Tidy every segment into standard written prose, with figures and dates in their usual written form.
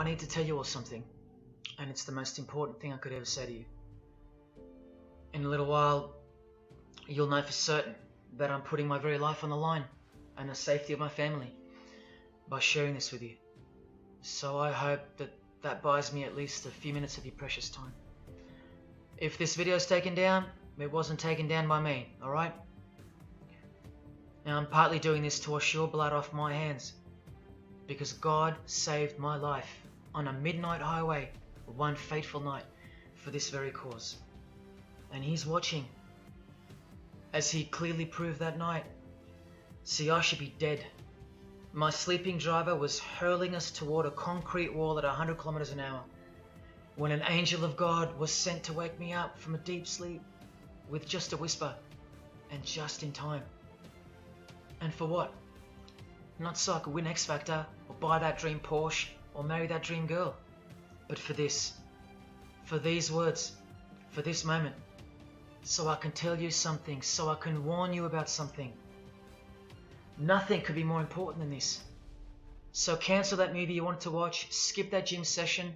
I need to tell you all something, and it's the most important thing I could ever say to you. In a little while, you'll know for certain that I'm putting my very life on the line and the safety of my family by sharing this with you. So I hope that buys me at least a few minutes of your precious time. If this video is taken down, it wasn't taken down by me, alright? Now I'm partly doing this to wash your blood off my hands, because God saved my life on a midnight highway one fateful night for this very cause. And He's watching, as He clearly proved that night. See, I should be dead. My sleeping driver was hurling us toward a concrete wall at 100 kilometers an hour when an angel of God was sent to wake me up from a deep sleep with just a whisper, and just in time. And for what? Not so I could win X Factor or buy that dream Porsche or marry that dream girl, but for this, for these words, for this moment, so I can tell you something, so I can warn you about something. Nothing could be more important than this. So cancel that movie you wanted to watch, skip that gym session.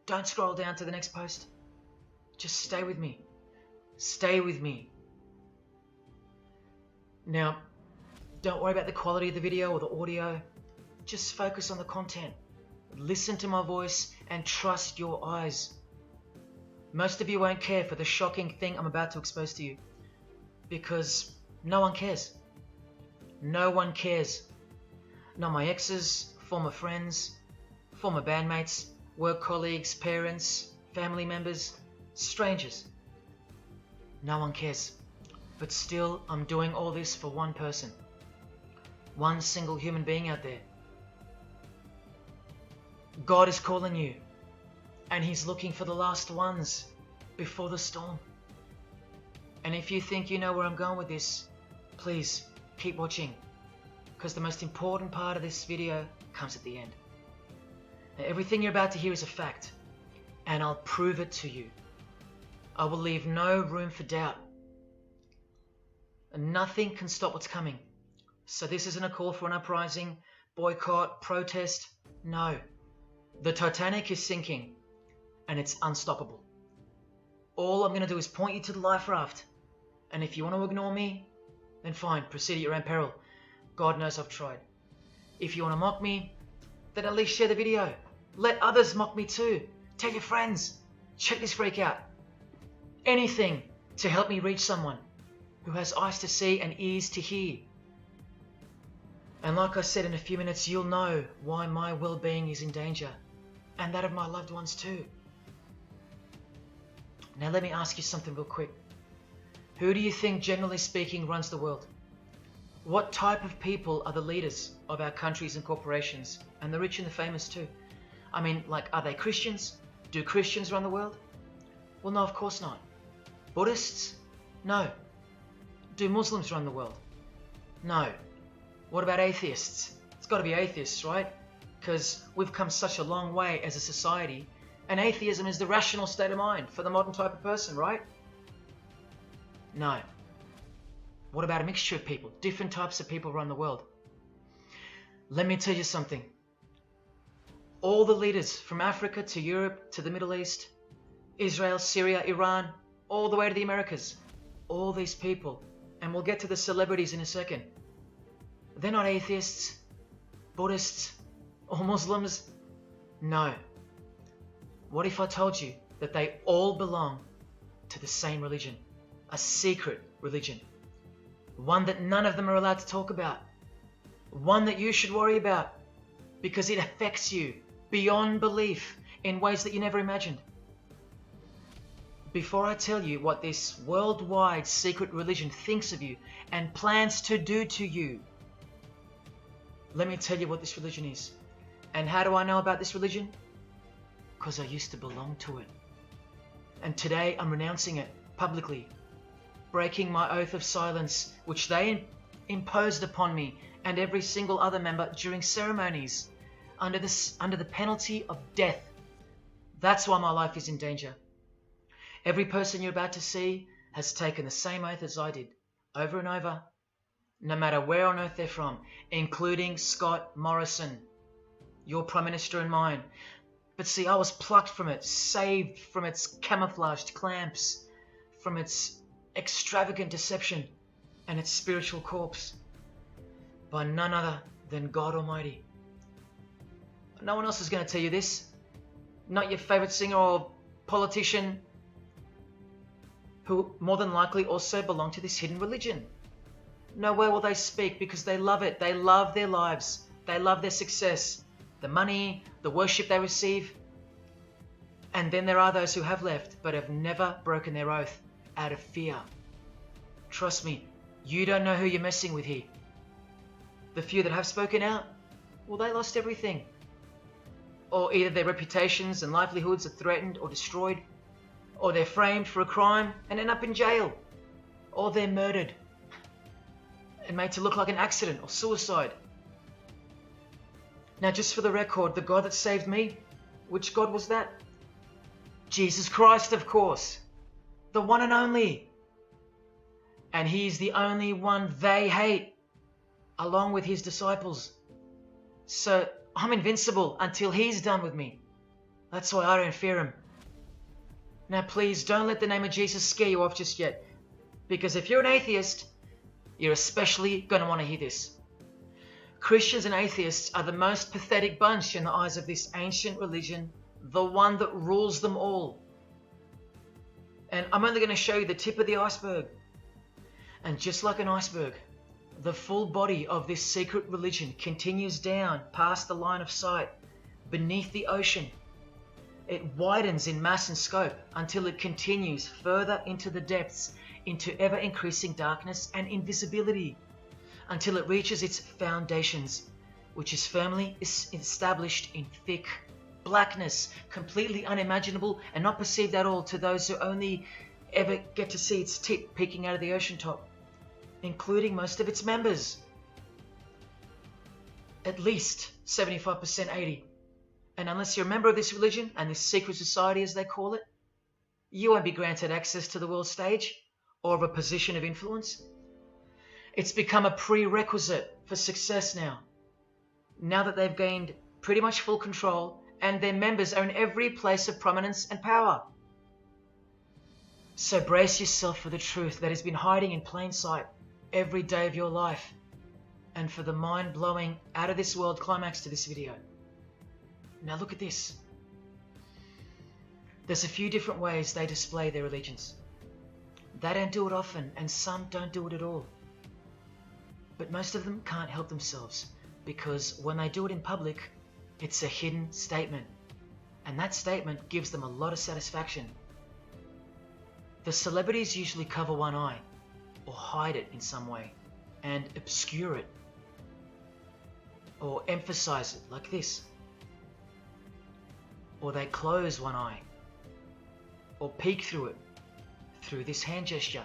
Don't scroll down to the next post. Just stay with me. Stay with me. Now, don't worry about the quality of the video or the audio. Just focus on the content. Listen to my voice and trust your eyes. Most of you won't care for the shocking thing I'm about to expose to you, because no one cares. No one cares. Not my exes, former friends, former bandmates, work colleagues, parents, family members, strangers. No one cares. But still, I'm doing all this for one person. One single human being out there. God is calling you, and He's looking for the last ones before the storm. And if you think you know where I'm going with this, please keep watching, because the most important part of this video comes at the end. Now, everything you're about to hear is a fact, and I'll prove it to you. I will leave no room for doubt. And nothing can stop what's coming. So this isn't a call for an uprising, boycott, protest. No. The Titanic is sinking, and it's unstoppable. All I'm going to do is point you to the life raft. And if you want to ignore me, then fine, proceed at your own peril. God knows I've tried. If you want to mock me, then at least share the video. Let others mock me too. Tell your friends. Check this freak out. Anything to help me reach someone who has eyes to see and ears to hear. And like I said, in a few minutes, you'll know why my well-being is in danger, and that of my loved ones too. Now let me ask you something real quick. Who do you think, generally speaking, runs the world? What type of people are the leaders of our countries and corporations, and the rich and the famous too? I mean, like, are they Christians? Do Christians run the world? Well, no, of course not. Buddhists? No. Do Muslims run the world? No. What about atheists? It's got to be atheists, right? Because we've come such a long way as a society, and atheism is the rational state of mind for the modern type of person, right? No. What about a mixture of people? Different types of people run the world. Let me tell you something. All the leaders from Africa to Europe to the Middle East, Israel, Syria, Iran, all the way to the Americas, all these people, and we'll get to the celebrities in a second, they're not atheists, Buddhists, or Muslims. No. What if I told you that they all belong to the same religion? A secret religion. One that none of them are allowed to talk about. One that you should worry about, because it affects you beyond belief in ways that you never imagined. Before I tell you what this worldwide secret religion thinks of you and plans to do to you, let me tell you what this religion is. And how do I know about this religion? Because I used to belong to it. And today I'm renouncing it publicly, breaking my oath of silence, which they imposed upon me and every single other member during ceremonies under the penalty of death. That's why my life is in danger. Every person you're about to see has taken the same oath as I did, over and over, no matter where on earth they're from, including Scott Morrison. your Prime Minister and mine. But see, I was plucked from it, saved from its camouflaged clamps, from its extravagant deception and its spiritual corpse, by none other than God Almighty. No one else is going to tell you this. Not your favorite singer or politician, who more than likely also belong to this hidden religion. Nowhere will they speak because they love it. They love their lives. They love their success, the money, the worship they receive. And then there are those who have left but have never broken their oath out of fear. Trust me, you don't know who you're messing with here. The few that have spoken out, well, they lost everything. Or either their reputations and livelihoods are threatened or destroyed, or they're framed for a crime and end up in jail, or they're murdered and made to look like an accident or suicide. Now, just for the record, the God that saved me, which God was that? Jesus Christ, of course. The one and only. And he's the only one they hate, along with his disciples. So I'm invincible until he's done with me. That's why I don't fear him. Now please don't let the name of Jesus scare you off just yet, because if you're an atheist, you're especially going to want to hear this. Christians and atheists are the most pathetic bunch in the eyes of this ancient religion, the one that rules them all. And I'm only going to show you the tip of the iceberg. And just like an iceberg, the full body of this secret religion continues down past the line of sight, beneath the ocean. It widens in mass and scope until it continues further into the depths, into ever-increasing darkness and invisibility, until it reaches its foundations, which is firmly established in thick blackness, completely unimaginable and not perceived at all to those who only ever get to see its tip peeking out of the ocean top, including most of its members. At least 75%, 80%. And unless you're a member of this religion and this secret society as they call it, you won't be granted access to the world stage or of a position of influence. It's become a prerequisite for success now that they've gained pretty much full control and their members are in every place of prominence and power. So brace yourself for the truth that has been hiding in plain sight every day of your life, and for the mind-blowing, out-of-this-world climax to this video. Now look at this. There's a few different ways they display their allegiance. They don't do it often, and some don't do it at all. But most of them can't help themselves, because when they do it in public, it's a hidden statement, and that statement gives them a lot of satisfaction. The celebrities usually cover one eye, or hide it in some way, and obscure it, or emphasize it like this. Or they close one eye, or peek through it, through this hand gesture,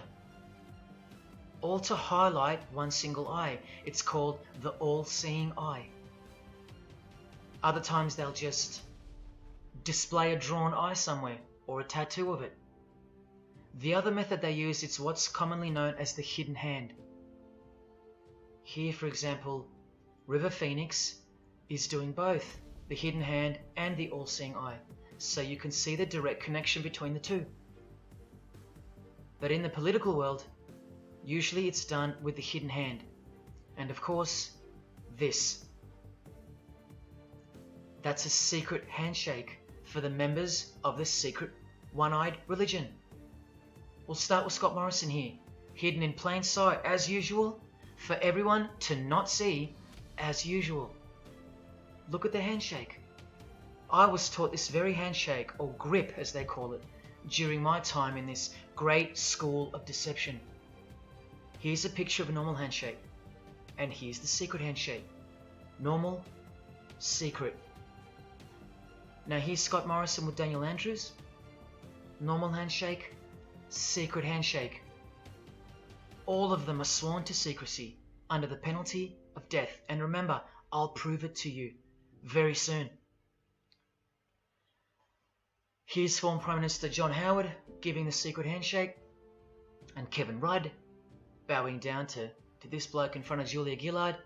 all to highlight one single eye. It's called the all-seeing eye. Other times they'll just display a drawn eye somewhere, or a tattoo of it. The other method they use is what's commonly known as the hidden hand. Here, for example, River Phoenix is doing both the hidden hand and the all-seeing eye, so you can see the direct connection between the two. But in the political world, usually it's done with the hidden hand, and of course, this. That's a secret handshake for the members of this secret one-eyed religion. We'll start with Scott Morrison here, hidden in plain sight as usual, for everyone to not see as usual. Look at the handshake. I was taught this very handshake, or grip as they call it, during my time in this great school of deception. Here's a picture of a normal handshake, and here's the secret handshake. Normal, secret. Now here's Scott Morrison with Daniel Andrews. Normal handshake, secret handshake. All of them are sworn to secrecy under the penalty of death. And remember, I'll prove it to you very soon. Here's former Prime Minister John Howard giving the secret handshake, and Kevin Rudd bowing down to this bloke in front of Julia Gillard.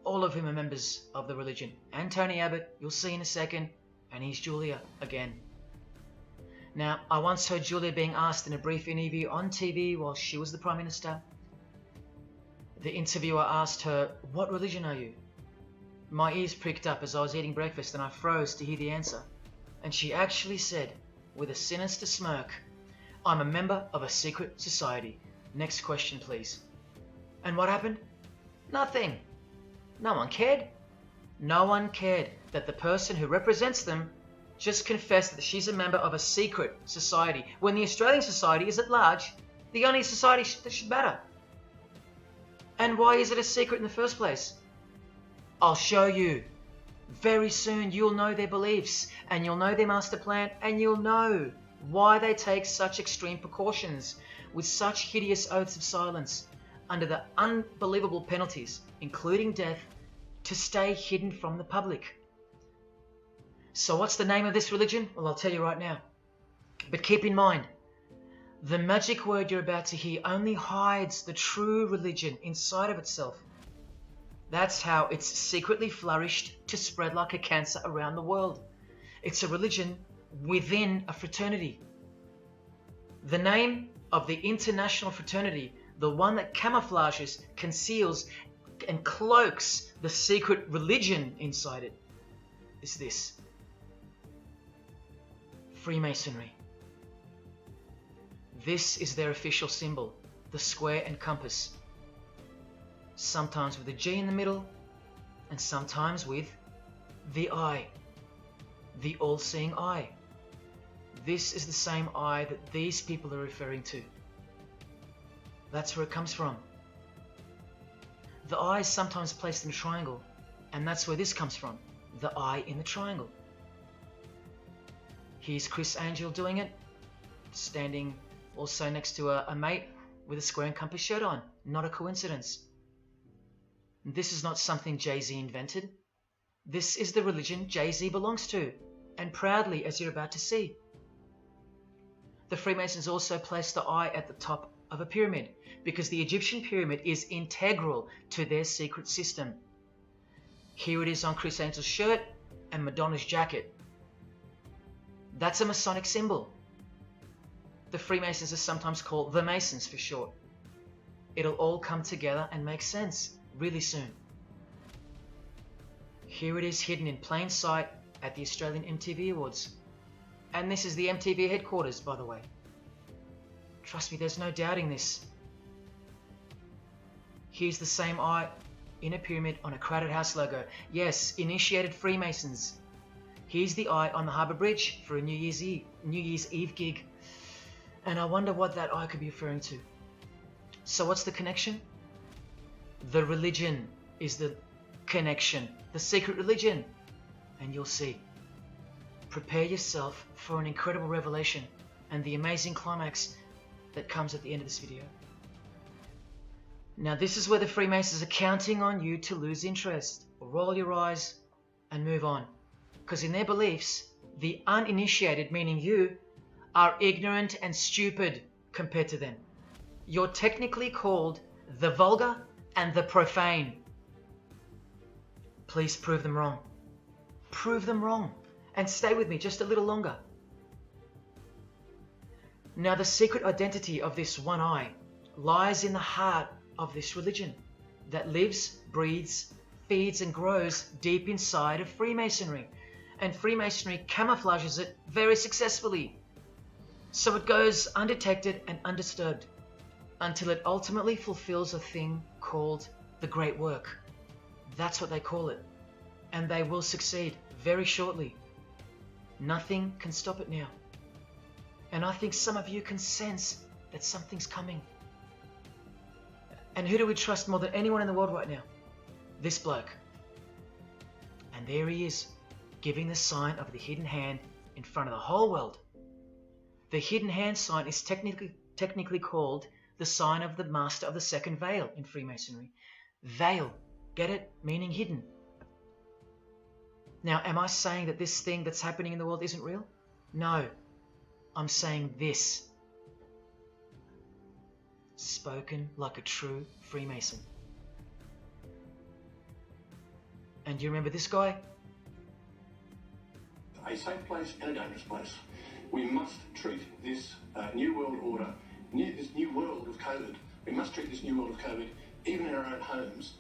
all of whom are members of the religion. And Tony Abbott, you'll see in a second, and he's Julia again. Now, I once heard Julia being asked in a brief interview on TV while she was the Prime Minister. The interviewer asked her, "What religion are you?" My ears pricked up as I was eating breakfast and I froze to hear the answer. And she actually said, with a sinister smirk, "I'm a member of a secret society. Next question, please." And what happened? Nothing. No one cared. No one cared that the person who represents them just confessed that she's a member of a secret society, when the Australian society is at large the only society that should matter. And why is it a secret in the first place? I'll show you. Very soon you'll know their beliefs, and you'll know their master plan, and you'll know why they take such extreme precautions with such hideous oaths of silence under the unbelievable penalties, including death, to stay hidden from the public. So what's the name of this religion? Well, I'll tell you right now. But keep in mind, the magic word you're about to hear only hides the true religion inside of itself. That's how it's secretly flourished to spread like a cancer around the world. It's a religion within a fraternity. The name of the international fraternity, the one that camouflages, conceals, and cloaks the secret religion inside it, is this: Freemasonry. This is their official symbol, the square and compass. Sometimes with a G in the middle, and sometimes with the eye, the all-seeing eye. This is the same eye that these people are referring to. That's where it comes from. The eye is sometimes placed in a triangle, and that's where this comes from, the eye in the triangle. Here's Criss Angel doing it, standing also next to a mate with a square and compass shirt on. Not a coincidence. This is not something Jay-Z invented. This is the religion Jay-Z belongs to, and proudly, as you're about to see. The Freemasons also place the eye at the top of a pyramid, because the Egyptian pyramid is integral to their secret system. Here it is on Criss Angel's shirt and Madonna's jacket. That's a Masonic symbol. The Freemasons are sometimes called the Masons for short. It'll all come together and make sense really soon. Here it is hidden in plain sight at the Australian MTV Awards. And this is the MTV headquarters, by the way. Trust me, there's no doubting this. Here's the same eye in a pyramid on a Crowded House logo. Yes, initiated Freemasons. Here's the eye on the Harbour Bridge for a New Year's Eve gig. And I wonder what that eye could be referring to. So what's the connection? The religion is the connection, the secret religion. And you'll see. Prepare yourself for an incredible revelation and the amazing climax that comes at the end of this video. Now this is where the Freemasons are counting on you to lose interest, or roll your eyes and move on. Because in their beliefs, the uninitiated, meaning you, are ignorant and stupid compared to them. You're technically called the vulgar and the profane. Please prove them wrong. Prove them wrong. And stay with me just a little longer. Now the secret identity of this one eye lies in the heart of this religion that lives, breathes, feeds and grows deep inside of Freemasonry. And Freemasonry camouflages it very successfully. So it goes undetected and undisturbed until it ultimately fulfills a thing called the Great Work. That's what they call it. And they will succeed very shortly. Nothing can stop it now. And I think some of you can sense that something's coming. And who do we trust more than anyone in the world right now? This bloke. And there he is, giving the sign of the hidden hand in front of the whole world. The hidden hand sign is technically called the sign of the Master of the Second Veil in Freemasonry. Veil, get it? Meaning hidden. Now, am I saying that this thing that's happening in the world isn't real? No. I'm saying this. Spoken like a true Freemason. And you remember this guy? A safe place and a dangerous place. We must treat this new world order, this new world of COVID, we must treat this new world of COVID even in our own homes.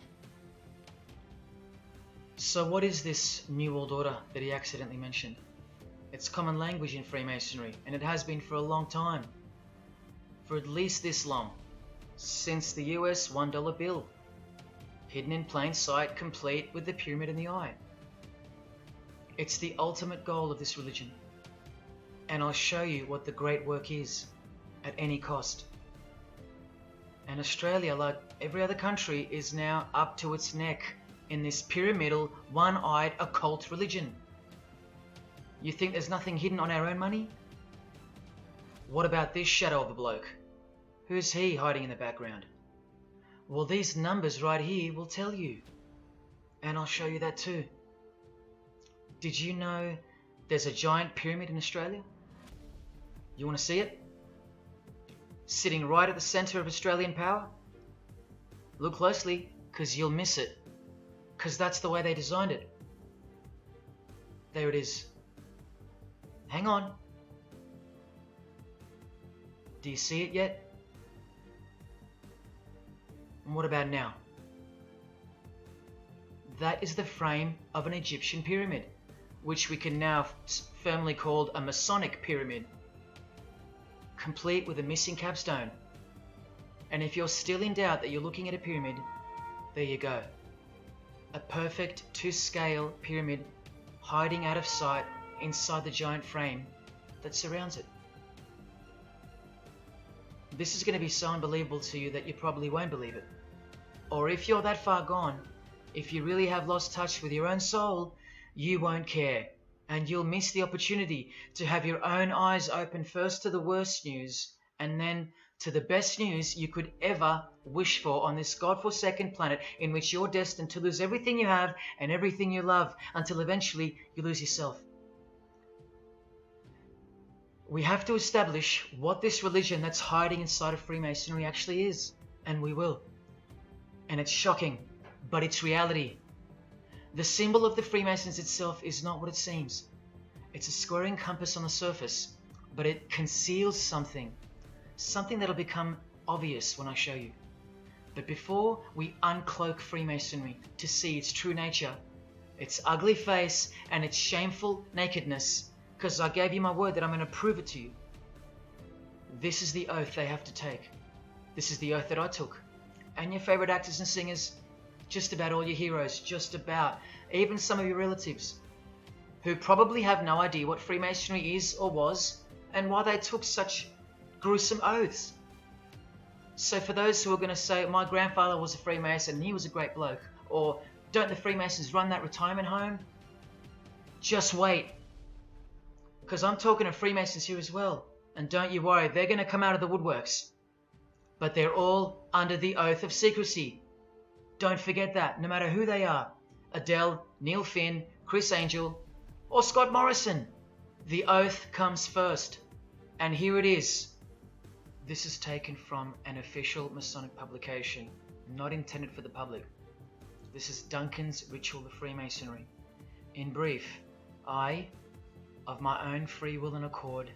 So what is this New World Order that he accidentally mentioned? It's common language in Freemasonry, and it has been for a long time. For at least this long. Since the US $1 bill. Hidden in plain sight, complete with the pyramid in the eye. It's the ultimate goal of this religion. And I'll show you what the great work is, at any cost. And Australia, like every other country, is now up to its neck in this pyramidal, one-eyed occult religion. You think there's nothing hidden on our own money? What about this shadow of a bloke? Who's he hiding in the background? Well, these numbers right here will tell you. And I'll show you that too. Did you know there's a giant pyramid in Australia? You want to see it? Sitting right at the centre of Australian power? Look closely, because you'll miss it. Because that's the way they designed it. There it is. Hang on. Do you see it yet? And what about now? That is the frame of an Egyptian pyramid, which we can now firmly call a Masonic pyramid, complete with a missing capstone. And if you're still in doubt that you're looking at a pyramid, there you go. A perfect to-scale pyramid hiding out of sight inside the giant frame that surrounds it. This is going to be so unbelievable to you that you probably won't believe it. Or if you're that far gone, if you really have lost touch with your own soul, you won't care. And you'll miss the opportunity to have your own eyes open first to the worst news and then to the best news you could ever wish for on this God-forsaken planet in which you're destined to lose everything you have and everything you love until eventually you lose yourself. We have to establish what this religion that's hiding inside of Freemasonry actually is, and we will. And it's shocking, but it's reality. The symbol of the Freemasons itself is not what it seems. It's a squaring compass on the surface, but it conceals something that'll become obvious when I show you. But before we uncloak Freemasonry to see its true nature, its ugly face and its shameful nakedness, because I gave you my word that I'm going to prove it to you. This is the oath they have to take. This is the oath that I took. And your favorite actors and singers, just about all your heroes, just about, even some of your relatives, who probably have no idea what Freemasonry is or was, and why they took such gruesome oaths. So for those who are going to say, my grandfather was a Freemason and he was a great bloke, or don't the Freemasons run that retirement home? Just wait. Because I'm talking to Freemasons here as well. And don't you worry, they're going to come out of the woodworks. But they're all under the oath of secrecy. Don't forget that, no matter who they are. Adele, Neil Finn, Chris Angel, or Scott Morrison. The oath comes first. And here it is. This is taken from an official Masonic publication, not intended for the public. This is Duncan's Ritual of Freemasonry. In brief, I, of my own free will and accord,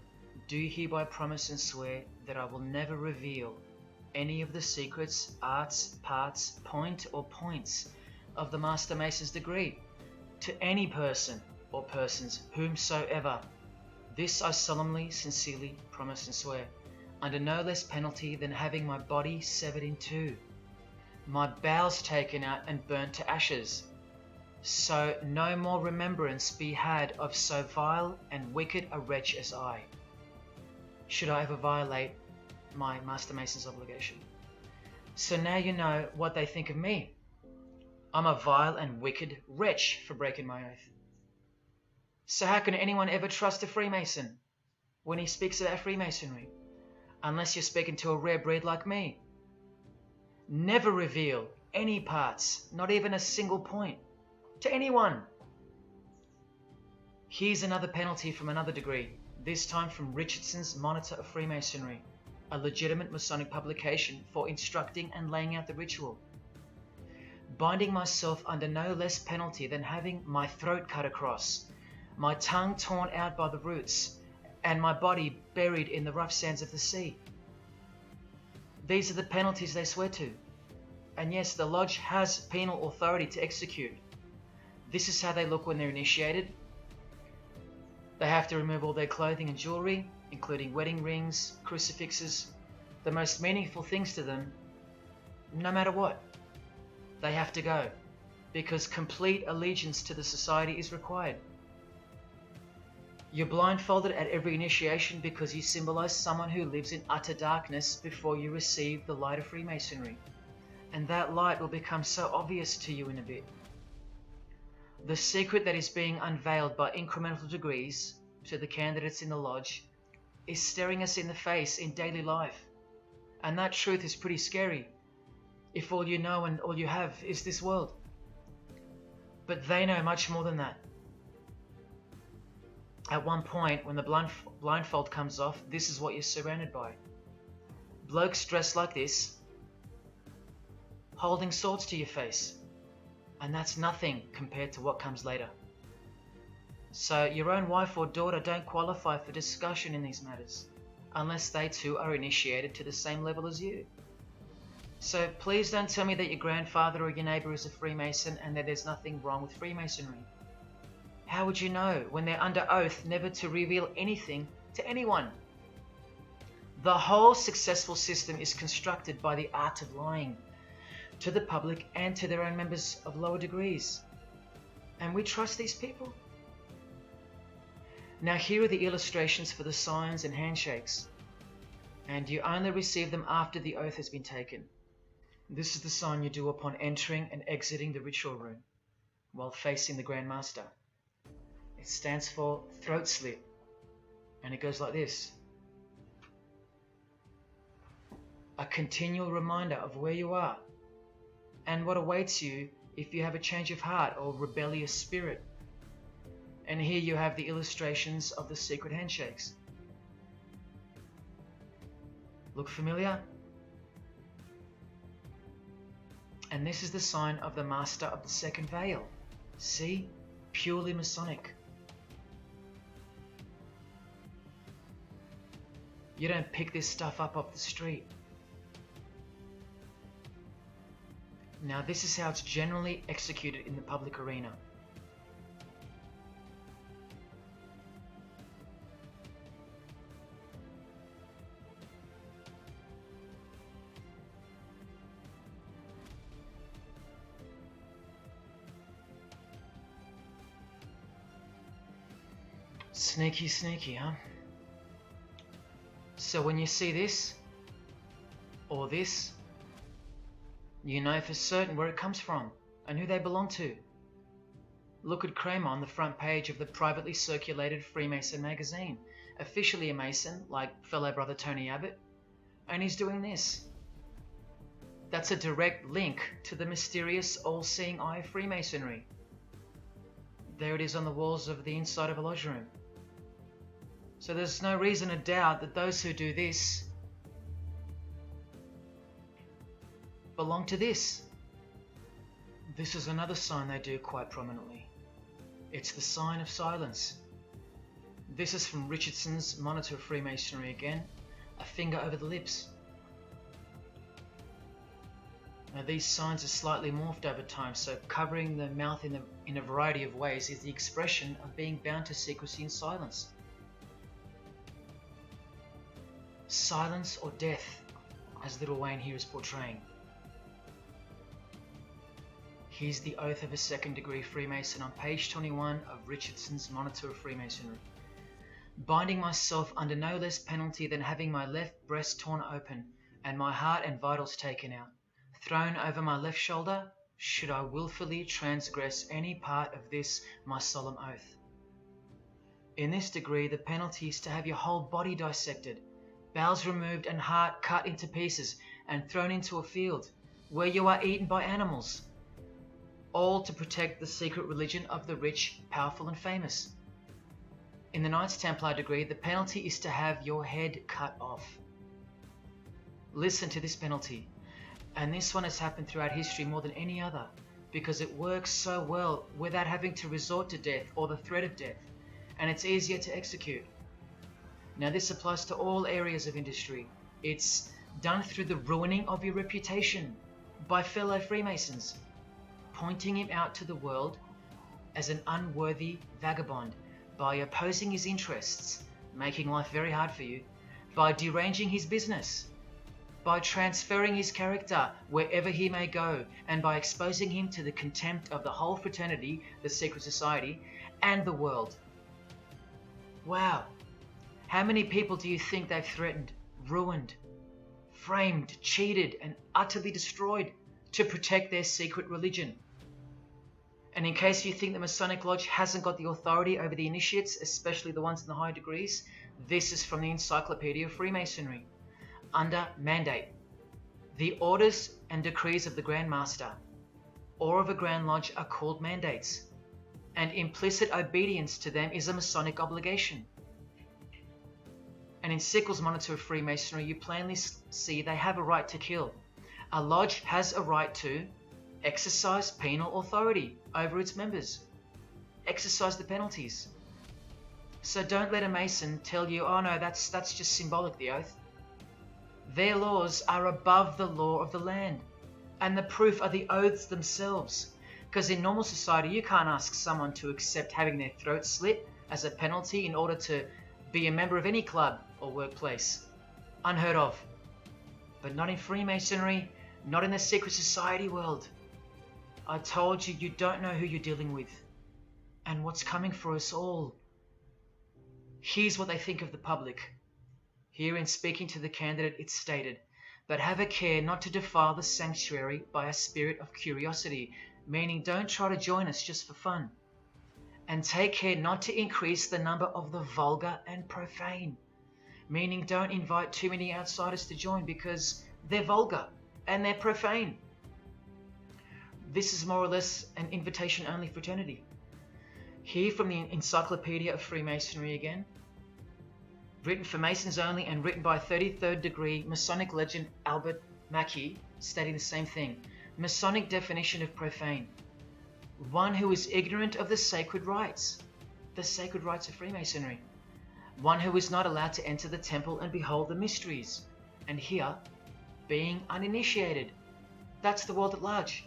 do hereby promise and swear that I will never reveal any of the secrets, arts, parts, point or points of the Master Mason's degree to any person or persons whomsoever. This I solemnly, sincerely promise and swear, under no less penalty than having my body severed in two, my bowels taken out and burnt to ashes, so no more remembrance be had of so vile and wicked a wretch as I, should I ever violate my Master Mason's obligation. So now you know what they think of me. I'm a vile and wicked wretch for breaking my oath. So how can anyone ever trust a Freemason when he speaks about Freemasonry? Unless you're speaking to a rare breed like me. Never reveal any parts, not even a single point, to anyone. Here's another penalty from another degree, this time from Richardson's Monitor of Freemasonry, a legitimate Masonic publication for instructing and laying out the ritual. binding myself under no less penalty than having my throat cut across, my tongue torn out by the roots, and my body buried in the rough sands of the sea. These are the penalties they swear to. And yes, the Lodge has penal authority to execute. This is how they look when they're initiated. They have to remove all their clothing and jewelry, including wedding rings, crucifixes, the most meaningful things to them, no matter what. They have to go, because complete allegiance to the society is required. You're blindfolded at every initiation because you symbolize someone who lives in utter darkness before you receive the light of Freemasonry. And that light will become so obvious to you in a bit. The secret that is being unveiled by incremental degrees to the candidates in the Lodge is staring us in the face in daily life. And that truth is pretty scary if all you know and all you have is this world. But they know much more than that. At one point, when the blindfold comes off, this is what you're surrounded by. Blokes dressed like this, holding swords to your face. And that's nothing compared to what comes later. So your own wife or daughter don't qualify for discussion in these matters, unless they too are initiated to the same level as you. So please don't tell me that your grandfather or your neighbour is a Freemason and that there's nothing wrong with Freemasonry. How would you know when they're under oath never to reveal anything to anyone? The whole successful system is constructed by the art of lying to the public and to their own members of lower degrees. And we trust these people. Now here are the illustrations for the signs and handshakes. And you only receive them after the oath has been taken. This is the sign you do upon entering and exiting the ritual room while facing the Grand Master. It stands for throat slit. And it goes like this. A continual reminder of where you are and what awaits you if you have a change of heart or rebellious spirit. And here you have the illustrations of the secret handshakes. Look familiar? And this is the sign of the Master of the Second Veil. See? Purely Masonic. You don't pick this stuff up off the street. Now this is how it's generally executed in the public arena. Sneaky, sneaky, huh? So when you see this, or this, you know for certain where it comes from and who they belong to. Look at Kramer on the front page of the privately circulated Freemason magazine, officially a Mason, like fellow brother Tony Abbott, and he's doing this. That's a direct link to the mysterious all-seeing eye of Freemasonry. There it is on the walls of the inside of a lodge room. So there's no reason to doubt that those who do this belong to this. This is another sign they do quite prominently. It's the sign of silence. This is from Richardson's Monitor of Freemasonry again, a finger over the lips. Now these signs are slightly morphed over time, so covering the mouth in a variety of ways is the expression of being bound to secrecy and silence. Silence or death, as Little Wayne here is portraying. Here's the oath of a second degree Freemason on page 21 of Richardson's Monitor of Freemasonry. Binding myself under no less penalty than having my left breast torn open and my heart and vitals taken out, thrown over my left shoulder, should I willfully transgress any part of this my solemn oath. In this degree, the penalty is to have your whole body dissected, bowels removed and heart cut into pieces and thrown into a field, where you are eaten by animals, all to protect the secret religion of the rich, powerful and famous. In the Knights Templar degree, the penalty is to have your head cut off. Listen to this penalty, and this one has happened throughout history more than any other, because it works so well without having to resort to death or the threat of death, and it's easier to execute. Now this applies to all areas of industry. It's done through the ruining of your reputation by fellow Freemasons, pointing him out to the world as an unworthy vagabond, by opposing his interests, making life very hard for you, by deranging his business, by transferring his character wherever he may go, and by exposing him to the contempt of the whole fraternity, the secret society, and the world. Wow. How many people do you think they've threatened, ruined, framed, cheated, and utterly destroyed to protect their secret religion? And in case you think the Masonic Lodge hasn't got the authority over the initiates, especially the ones in the higher degrees, this is from the Encyclopedia of Freemasonry. Under mandate, the orders and decrees of the Grand Master or of a Grand Lodge are called mandates, and implicit obedience to them is a Masonic obligation. And in Sickles' Monitor of Freemasonry, you plainly see they have a right to kill. A lodge has a right to exercise penal authority over its members. Exercise the penalties. So don't let a Mason tell you, oh no, that's just symbolic, the oath. Their laws are above the law of the land, and the proof are the oaths themselves. Because in normal society, you can't ask someone to accept having their throat slit as a penalty in order to be a member of any club or workplace. Unheard of. But not in Freemasonry, not in the secret society world. I told you, you don't know who you're dealing with and what's coming for us all. Here's what they think of the public. Here in speaking to the candidate, it's stated, but have a care not to defile the sanctuary by a spirit of curiosity, meaning don't try to join us just for fun. And take care not to increase the number of the vulgar and profane, meaning don't invite too many outsiders to join because they're vulgar and they're profane. This is more or less an invitation-only fraternity. Here from the Encyclopedia of Freemasonry again, written for Masons only and written by 33rd degree Masonic legend Albert Mackey, stating the same thing. Masonic definition of profane: one who is ignorant of the sacred rites of Freemasonry. One who is not allowed to enter the temple and behold the mysteries. And here, being uninitiated. That's the world at large.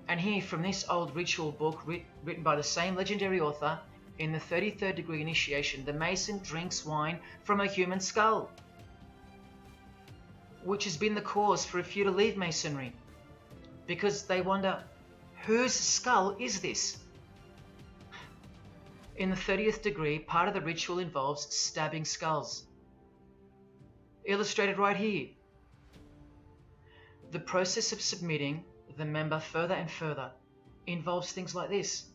And here, from this old ritual book written by the same legendary author, in the 33rd degree initiation, the Mason drinks wine from a human skull, which has been the cause for a few to leave Masonry, because they wonder, whose skull is this? In the 30th degree, part of the ritual involves stabbing skulls. Illustrated right here. The process of submitting the member further and further involves things like this.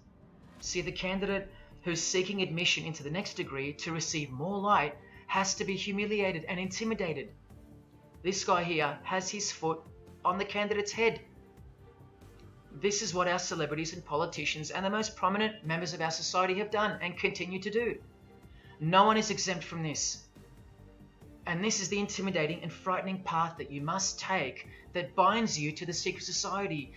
See, the candidate who's seeking admission into the next degree to receive more light has to be humiliated and intimidated. This guy here has his foot on the candidate's head. This is what our celebrities and politicians and the most prominent members of our society have done and continue to do. No one is exempt from this. And this is the intimidating and frightening path that you must take that binds you to the secret society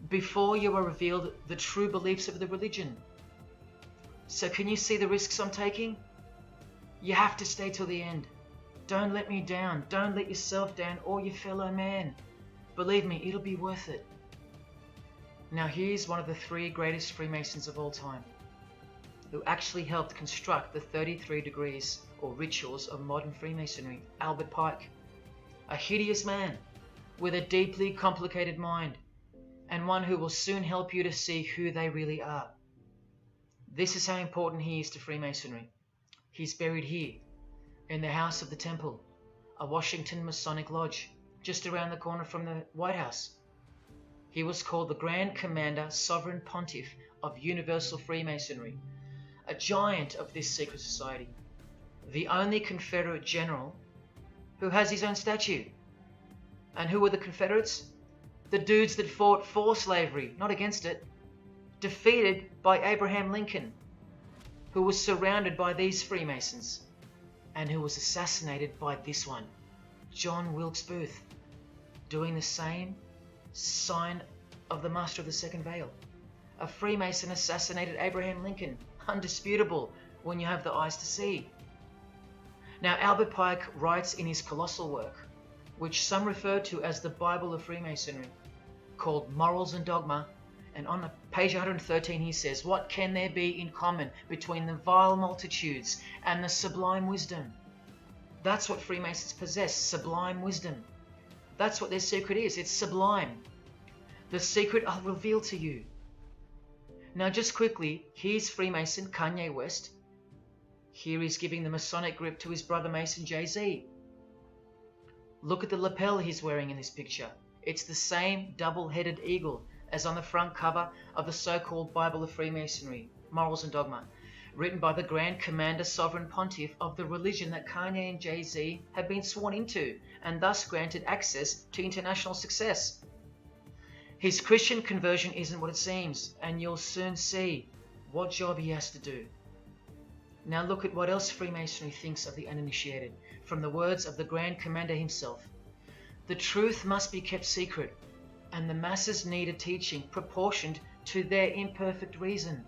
before you are revealed the true beliefs of the religion. So can you see the risks I'm taking? You have to stay till the end. Don't let me down. Don't let yourself down or your fellow man. Believe me, it'll be worth it. Now here's one of the 3 greatest Freemasons of all time, who actually helped construct the 33 degrees or rituals of modern Freemasonry, Albert Pike. A hideous man with a deeply complicated mind, and one who will soon help you to see who they really are. This is how important he is to Freemasonry. He's buried here, in the House of the Temple, a Washington Masonic Lodge, just around the corner from the White House. He was called the Grand Commander Sovereign Pontiff of Universal Freemasonry, a giant of this secret society, the only Confederate general who has his own statue. And who were the Confederates? The dudes that fought for slavery, not against it, defeated by Abraham Lincoln, who was surrounded by these Freemasons, and who was assassinated by this one, John Wilkes Booth, doing the same sign of the Master of the Second Veil. A Freemason assassinated Abraham Lincoln. Undisputable when you have the eyes to see. Now, Albert Pike writes in his colossal work, which some refer to as the Bible of Freemasonry, called Morals and Dogma, and on page 113 he says, "What can there be in common between the vile multitudes and the sublime wisdom?" That's what Freemasons possess, sublime wisdom. That's what their secret is. It's sublime. The secret I'll reveal to you. Now, just quickly, here's Freemason Kanye West. Here he's giving the Masonic grip to his brother Mason Jay-Z. Look at the lapel he's wearing in this picture. It's the same double-headed eagle as on the front cover of the so-called Bible of Freemasonry, Morals and Dogma, written by the Grand Commander Sovereign Pontiff of the religion that Kanye and Jay-Z have been sworn into, and thus granted access to international success. His Christian conversion isn't what it seems, and you'll soon see what job he has to do. Now look at what else Freemasonry thinks of the uninitiated, from the words of the Grand Commander himself. The truth must be kept secret, and the masses need a teaching proportioned to their imperfect reason.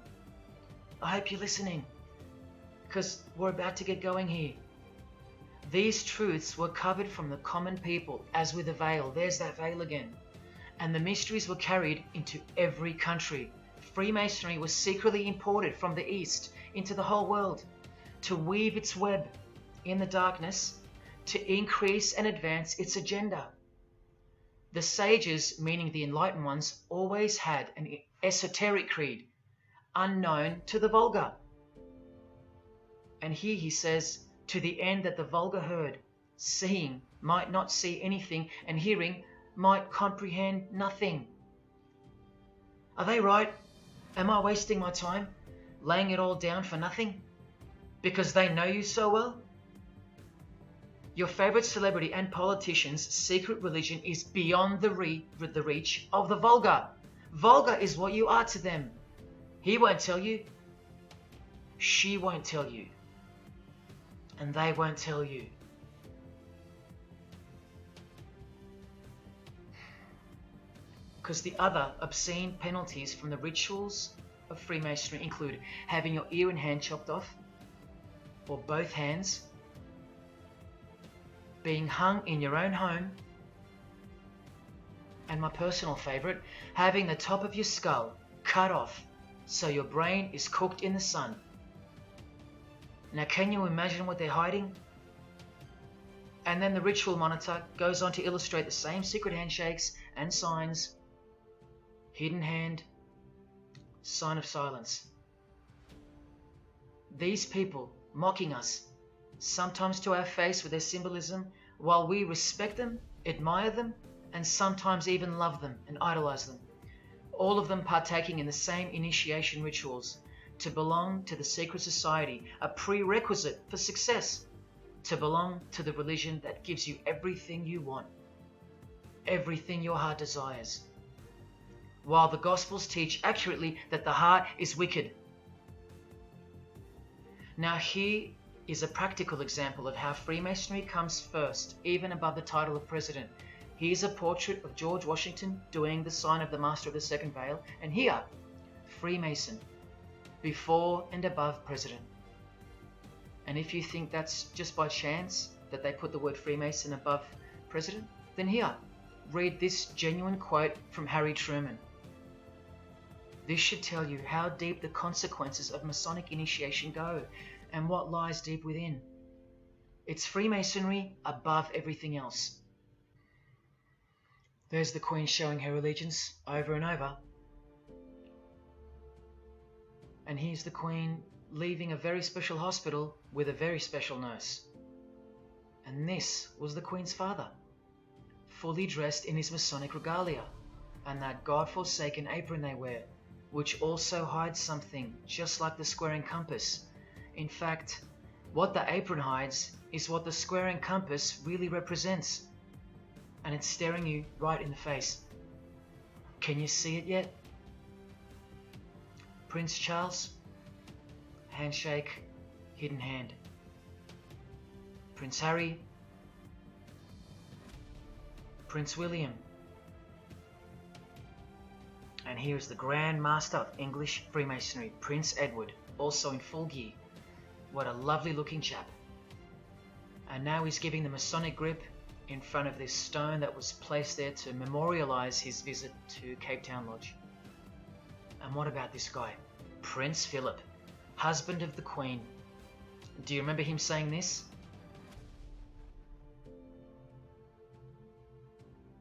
I hope you're listening, because we're about to get going here. These truths were covered from the common people, as with a veil. There's that veil again. And the mysteries were carried into every country. Freemasonry was secretly imported from the East into the whole world to weave its web in the darkness, to increase and advance its agenda. The sages, meaning the enlightened ones, always had an esoteric creed, unknown to the vulgar. And here he says, to the end that the vulgar herd, seeing, might not see anything, and hearing, might comprehend nothing. Are they right? Am I wasting my time, laying it all down for nothing? Because they know you so well? Your favorite celebrity and politician's secret religion is beyond the reach of the vulgar. Vulgar is what you are to them. He won't tell you. She won't tell you. And they won't tell you. Because the other obscene penalties from the rituals of Freemasonry include having your ear and hand chopped off, or both hands, being hung in your own home, and my personal favorite, having the top of your skull cut off so your brain is cooked in the sun. Now, can you imagine what they're hiding? And then the ritual monitor goes on to illustrate the same secret handshakes and signs. Hidden hand, sign of silence. These people mocking us, sometimes to our face with their symbolism, while we respect them, admire them, and sometimes even love them and idolize them. All of them partaking in the same initiation rituals. To belong to the secret society, a prerequisite for success. To belong to the religion that gives you everything you want, everything your heart desires. While the Gospels teach accurately that the heart is wicked. Now here is a practical example of how Freemasonry comes first, even above the title of president. Here's a portrait of George Washington doing the sign of the Master of the Second Veil, and here, Freemason, before and above president. And if you think that's just by chance that they put the word Freemason above president, then here, read this genuine quote from Harry Truman. This should tell you how deep the consequences of Masonic initiation go and what lies deep within. It's Freemasonry above everything else. There's the Queen showing her allegiance over and over. And here's the Queen leaving a very special hospital with a very special nurse. And this was the Queen's father, fully dressed in his Masonic regalia, and that God-forsaken apron they wear, which also hides something just like the square and compass. In fact, what the apron hides is what the square and compass really represents. And it's staring you right in the face. Can you see it yet? Prince Charles, handshake, hidden hand. Prince Harry, Prince William, And here is the Grand Master of English Freemasonry, Prince Edward, also in full gear. What a lovely looking chap. And now he's giving the Masonic grip in front of this stone that was placed there to memorialize his visit to Cape Town Lodge. And what about this guy? Prince Philip, husband of the Queen. Do you remember him saying this?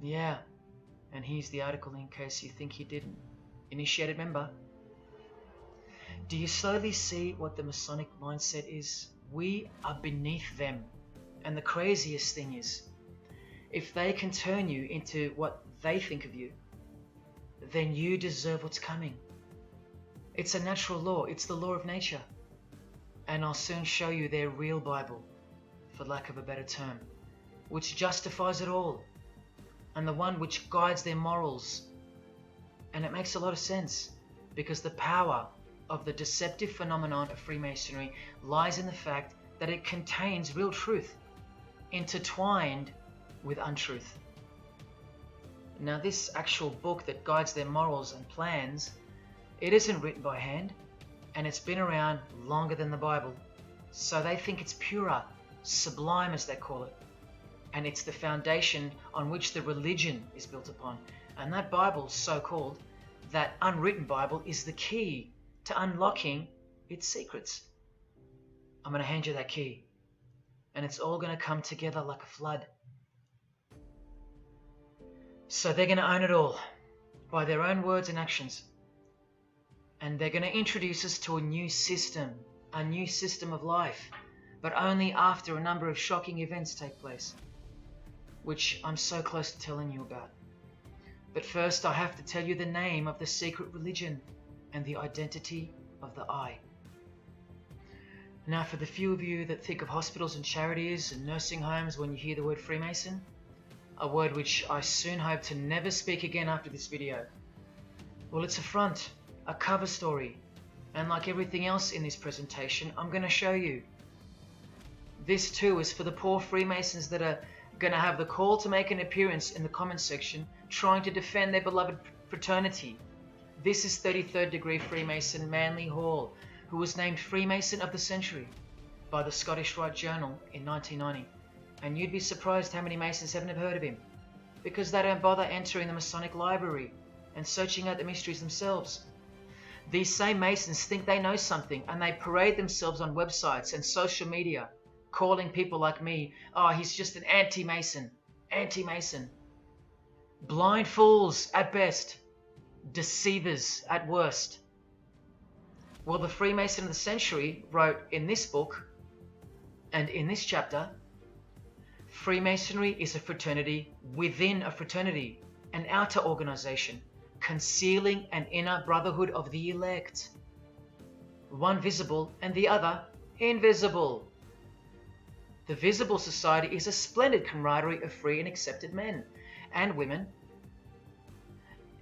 Yeah, and here's the article in case you think he didn't. Initiated member. Do you slowly see what the Masonic mindset is? We are beneath them. And the craziest thing is, if they can turn you into what they think of you, then you deserve what's coming. It's a natural law. It's the law of nature. And I'll soon show you their real Bible, for lack of a better term, which justifies it all, and the one which guides their morals. And it makes a lot of sense, because the power of the deceptive phenomenon of Freemasonry lies in the fact that it contains real truth, intertwined with untruth. Now, this actual book that guides their morals and plans, it isn't written by hand, and it's been around longer than the Bible, so they think it's purer, sublime as they call it, and it's the foundation on which the religion is built upon. And that Bible, so-called, that unwritten Bible, is the key to unlocking its secrets. I'm going to hand you that key, and it's all going to come together like a flood. So they're going to own it all by their own words and actions. And they're going to introduce us to a new system of life, but only after a number of shocking events take place, which I'm so close to telling you about. But first, I have to tell you the name of the secret religion and the identity of the I. Now, for the few of you that think of hospitals and charities and nursing homes when you hear the word Freemason, a word which I soon hope to never speak again after this video, well, it's a front, a cover story, and like everything else in this presentation, I'm going to show you. This too is for the poor Freemasons that are going to have the call to make an appearance in the comments section trying to defend their beloved fraternity. This is 33rd degree Freemason Manly Hall, who was named Freemason of the Century by the Scottish Rite Journal in 1990. And you'd be surprised how many Masons have never heard of him, because they don't bother entering the Masonic library and searching out the mysteries themselves. These same Masons think they know something, and they parade themselves on websites and social media, calling people like me, oh, he's just an anti-Mason, anti-Mason. Blind fools at best, deceivers at worst. Well, the Freemason of the Century wrote in this book, and in this chapter, Freemasonry is a fraternity within a fraternity, an outer organization, concealing an inner brotherhood of the elect. One visible and the other invisible. The visible society is a splendid camaraderie of free and accepted men and women,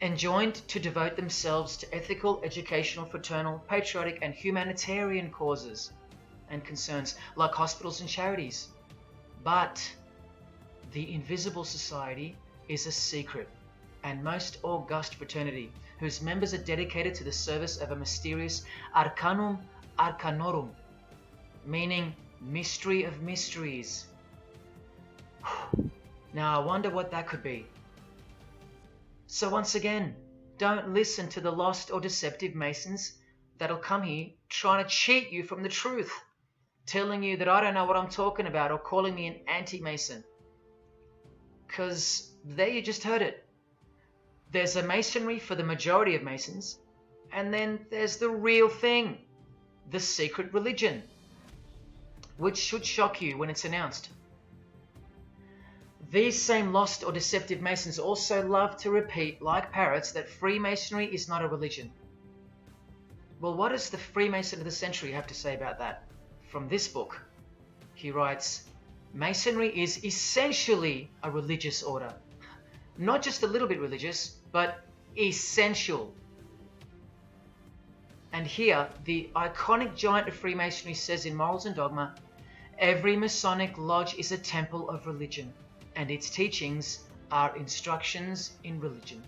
enjoined to devote themselves to ethical, educational, fraternal, patriotic, and humanitarian causes and concerns like hospitals and charities. But the invisible society is a secret and most august fraternity whose members are dedicated to the service of a mysterious Arcanum Arcanorum, meaning mystery of mysteries. Now I wonder what that could be. So once again, don't listen to the lost or deceptive Masons that'll come here trying to cheat you from the truth, telling you that I don't know what I'm talking about or calling me an anti-Mason. Because there you just heard it. There's a Masonry for the majority of Masons, and then there's the real thing, the secret religion, which should shock you when it's announced. These same lost or deceptive Masons also love to repeat, like parrots, that Freemasonry is not a religion. Well, what does the Freemason of the Century have to say about that? From this book, he writes, Masonry is essentially a religious order. Not just a little bit religious, but essential. And here, the iconic giant of Freemasonry says in Morals and Dogma, every Masonic lodge is a temple of religion, and its teachings are instructions in religion.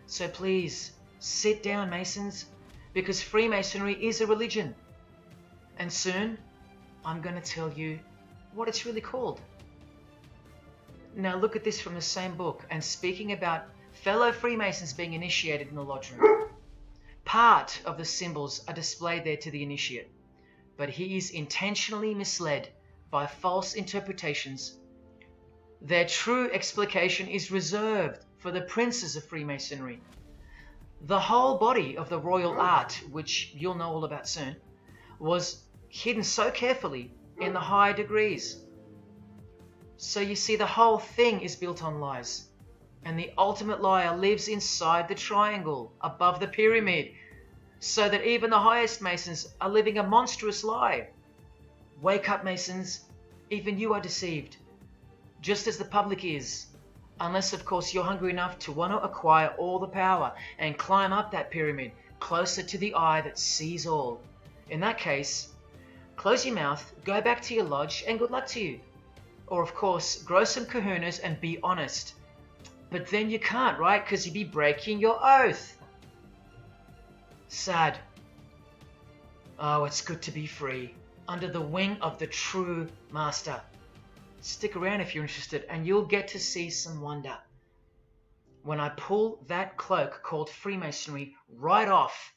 So please, Sit down, Masons, because Freemasonry is a religion. And soon, I'm going to tell you what it's really called. Now look at this from the same book, and speaking about fellow Freemasons being initiated in the lodge room. Part of the symbols are displayed there to the initiate, but he is intentionally misled by false interpretations. Their true explication is reserved for the princes of Freemasonry. The whole body of the royal art, which you'll know all about soon, was hidden so carefully in the higher degrees. So you see, the whole thing is built on lies. And the ultimate liar lives inside the triangle, above the pyramid, so that even the highest Masons are living a monstrous lie. Wake up, Masons. Even you are deceived, just as the public is. Unless, of course, you're hungry enough to want to acquire all the power and climb up that pyramid closer to the eye that sees all. In that case, close your mouth, go back to your lodge, and good luck to you. Or, of course, grow some kahunas and be honest. But then you can't, right? Because you'd be breaking your oath. Sad. Oh, it's good to be free, under the wing of the true master. Stick around if you're interested, and you'll get to see some wonder. When I pull that cloak called Freemasonry right off,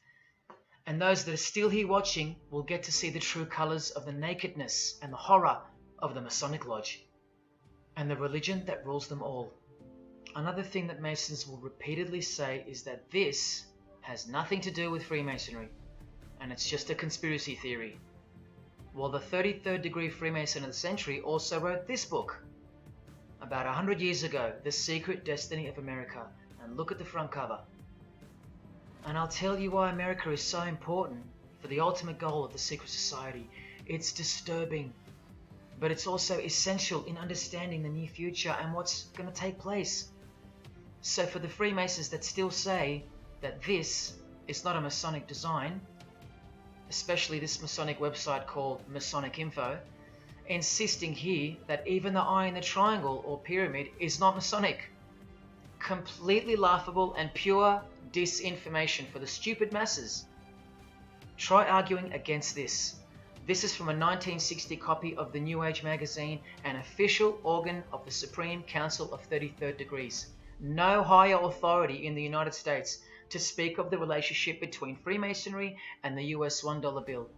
and those that are still here watching will get to see the true colors of the nakedness and the horror of the Masonic Lodge, and the religion that rules them all. Another thing that Masons will repeatedly say is that this has nothing to do with Freemasonry, and it's just a conspiracy theory. Well, the 33rd degree Freemason of the century also wrote this book about 100 years ago, The Secret Destiny of America, and look at the front cover. And I'll tell you why America is so important for the ultimate goal of the secret society. It's disturbing, but it's also essential in understanding the near future and what's going to take place. So for the Freemasons that still say that this is not a Masonic design, especially this Masonic website called Masonic Info, insisting here that even the eye in the triangle or pyramid is not Masonic. Completely laughable and pure disinformation for the stupid masses. Try arguing against this. This is from a 1960 copy of the New Age magazine, an official organ of the Supreme Council of 33rd Degrees. No higher authority in the United States to speak of the relationship between Freemasonry and the US $1 bill.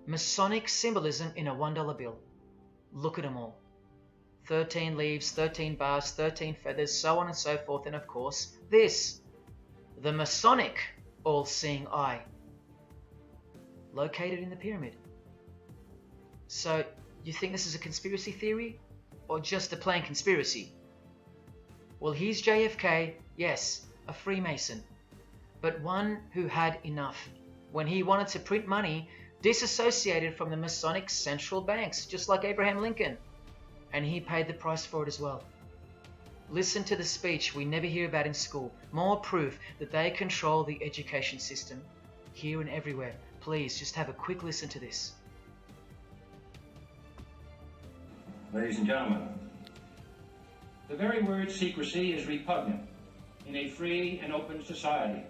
Masonic symbolism in a $1 bill. Look at them all. 13 leaves, 13 bars, 13 feathers, so on and so forth, and of course, this. The Masonic all-seeing eye. Located in the pyramid. So, you think this is a conspiracy theory? Or just a plain conspiracy? Well, here's JFK, yes, a Freemason, but one who had enough when he wanted to print money disassociated from the Masonic central banks, just like Abraham Lincoln, and he paid the price for it as well. Listen to the speech we never hear about in school, more proof that they control the education system, here and everywhere. Please, just have a quick listen to this. Ladies and gentlemen, the very word secrecy is repugnant in a free and open society,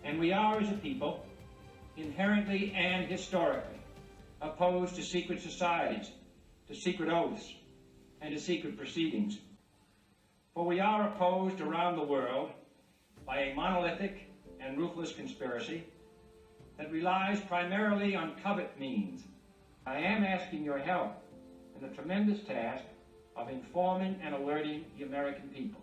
and we are, as a people, inherently and historically opposed to secret societies, to secret oaths, and to secret proceedings. For we are opposed around the world by a monolithic and ruthless conspiracy that relies primarily on covert means. I am asking your help in the tremendous task of informing and alerting the American people.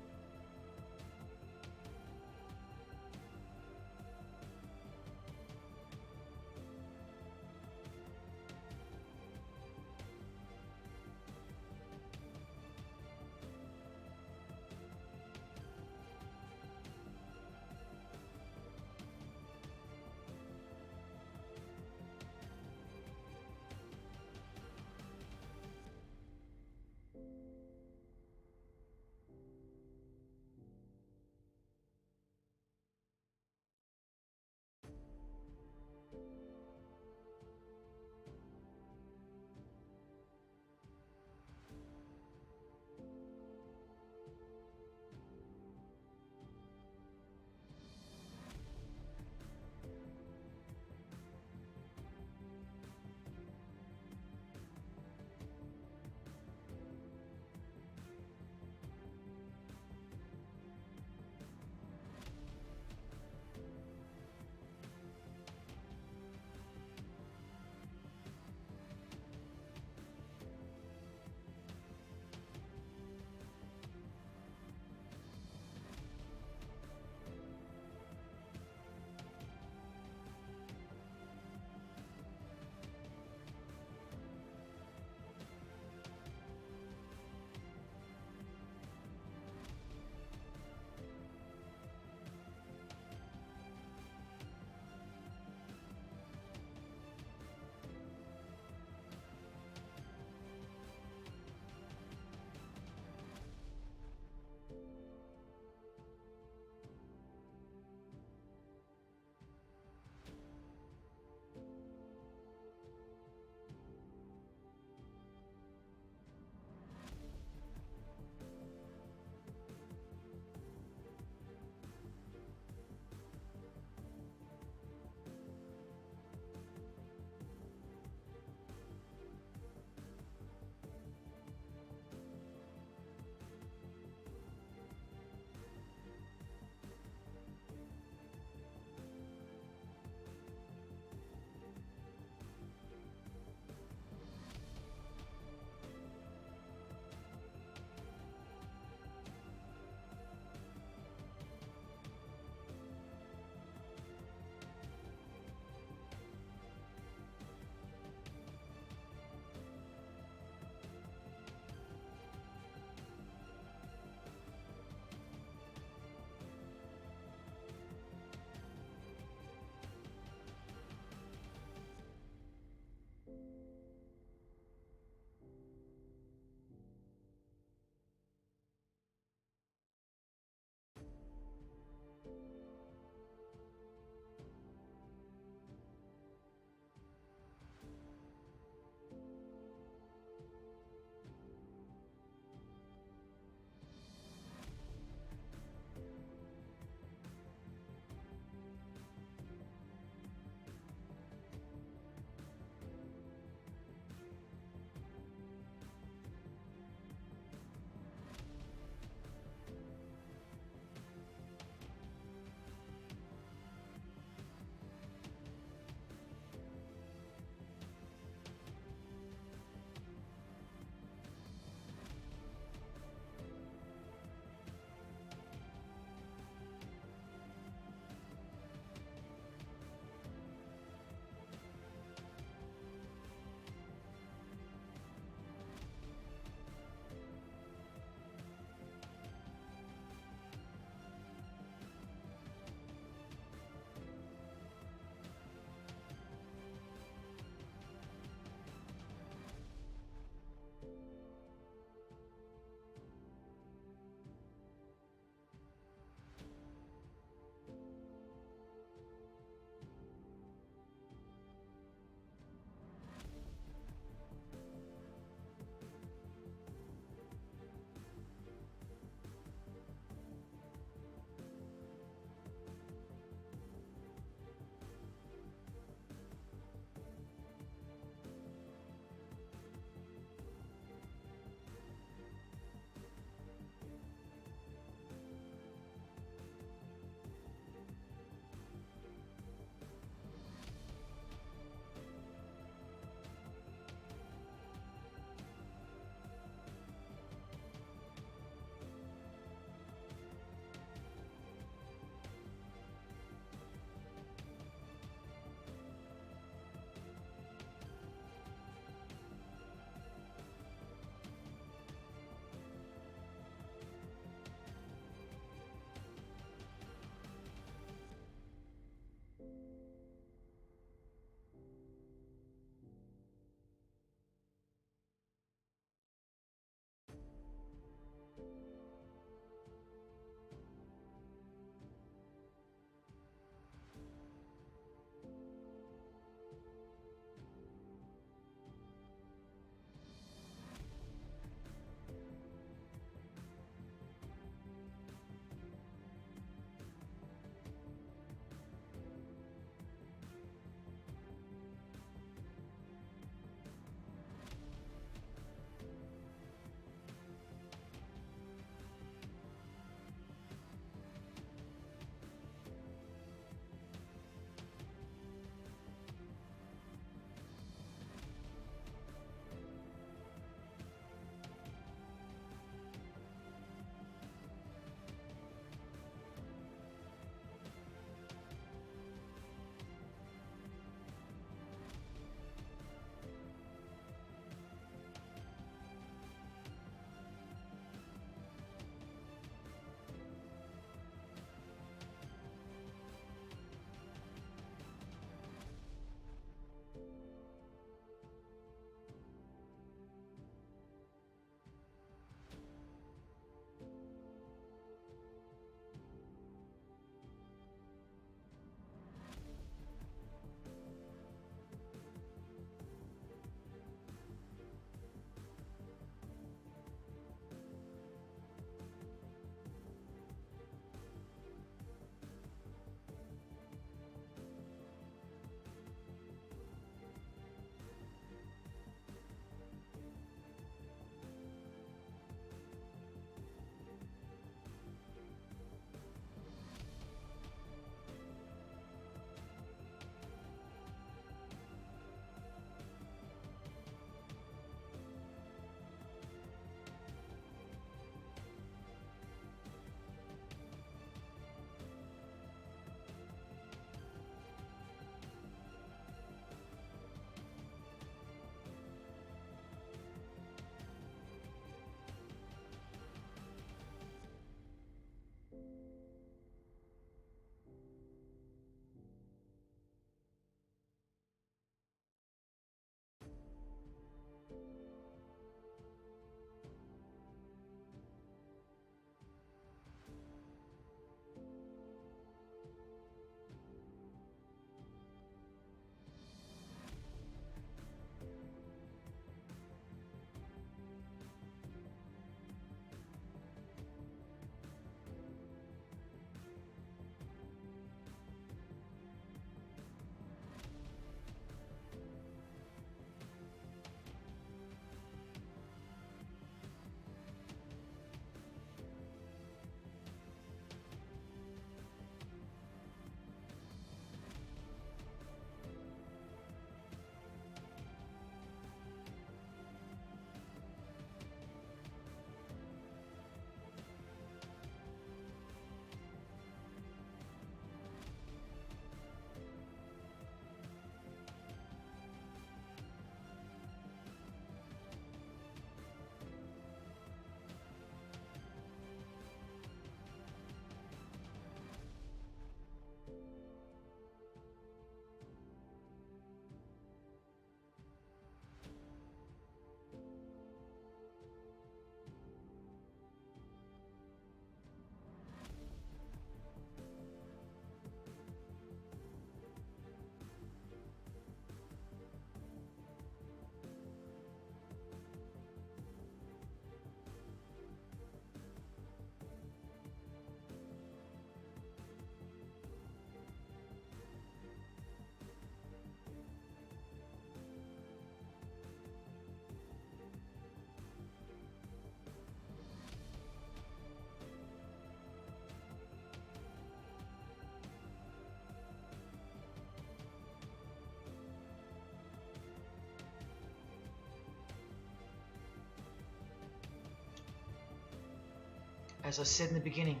As I said in the beginning,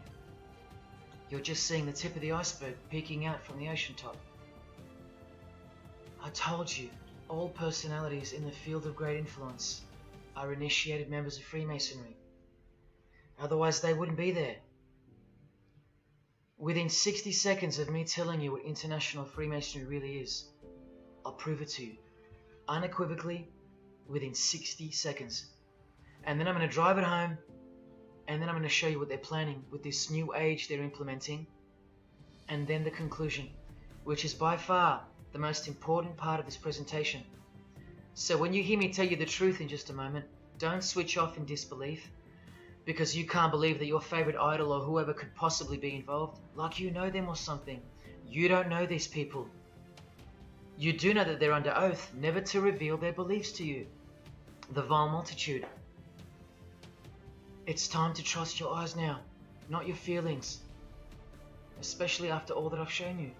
you're just seeing the tip of the iceberg peeking out from the ocean top. I told you, all personalities in the field of great influence are initiated members of Freemasonry. Otherwise they wouldn't be there. Within 60 seconds of me telling you what international Freemasonry really is, I'll prove it to you. Unequivocally, within 60 seconds. And then I'm going to drive it home, and then I'm going to show you what they're planning with this new age they're implementing, and then the conclusion, which is by far the most important part of this presentation. So when you hear me tell you the truth in just a moment, don't switch off in disbelief, because you can't believe that your favorite idol or whoever could possibly be involved, like you know them or something. You don't know these people. You do know that they're under oath never to reveal their beliefs to you. The vile multitude. It's time to trust your eyes now, not your feelings, especially after all that I've shown you.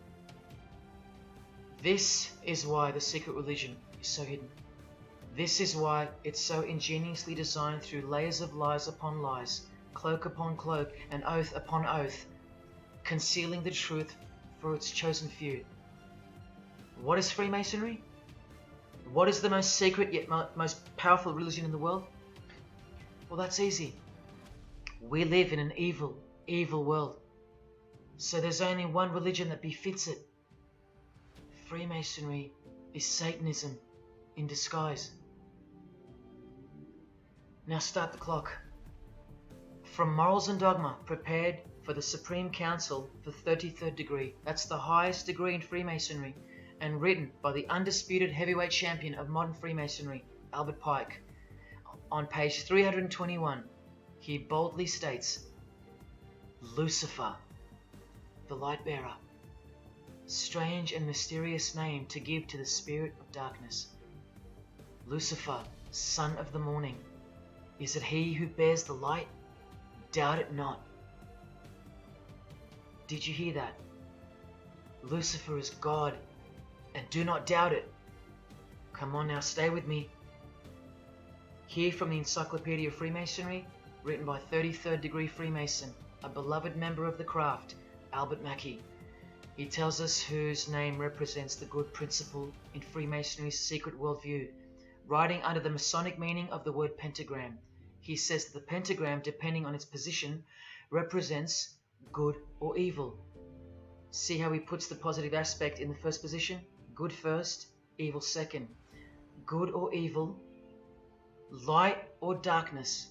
This is why the secret religion is so hidden. This is why it's so ingeniously designed through layers of lies upon lies, cloak upon cloak, and oath upon oath, concealing the truth for its chosen few. What is Freemasonry? What is the most secret yet most powerful religion in the world? Well, that's easy. We live in an evil, evil world. So there's only one religion that befits it. Freemasonry is Satanism in disguise. Now start the clock. From Morals and Dogma, prepared for the Supreme Council for 33rd degree. That's the highest degree in Freemasonry, and written by the undisputed heavyweight champion of modern Freemasonry, Albert Pike. On page 321, he boldly states, Lucifer, the light bearer. Strange and mysterious name to give to the spirit of darkness. Lucifer, son of the morning. Is it he who bears the light? Doubt it not. Did you hear that? Lucifer is God, and do not doubt it. Come on now, stay with me. Here from the Encyclopedia of Freemasonry, written by 33rd degree Freemason, a beloved member of the craft, Albert Mackey. He tells us whose name represents the good principle in Freemasonry's secret worldview. Writing under the Masonic meaning of the word pentagram, he says that the pentagram, depending on its position, represents good or evil. See how he puts the positive aspect in the first position? Good first, evil second. Good or evil, light or darkness,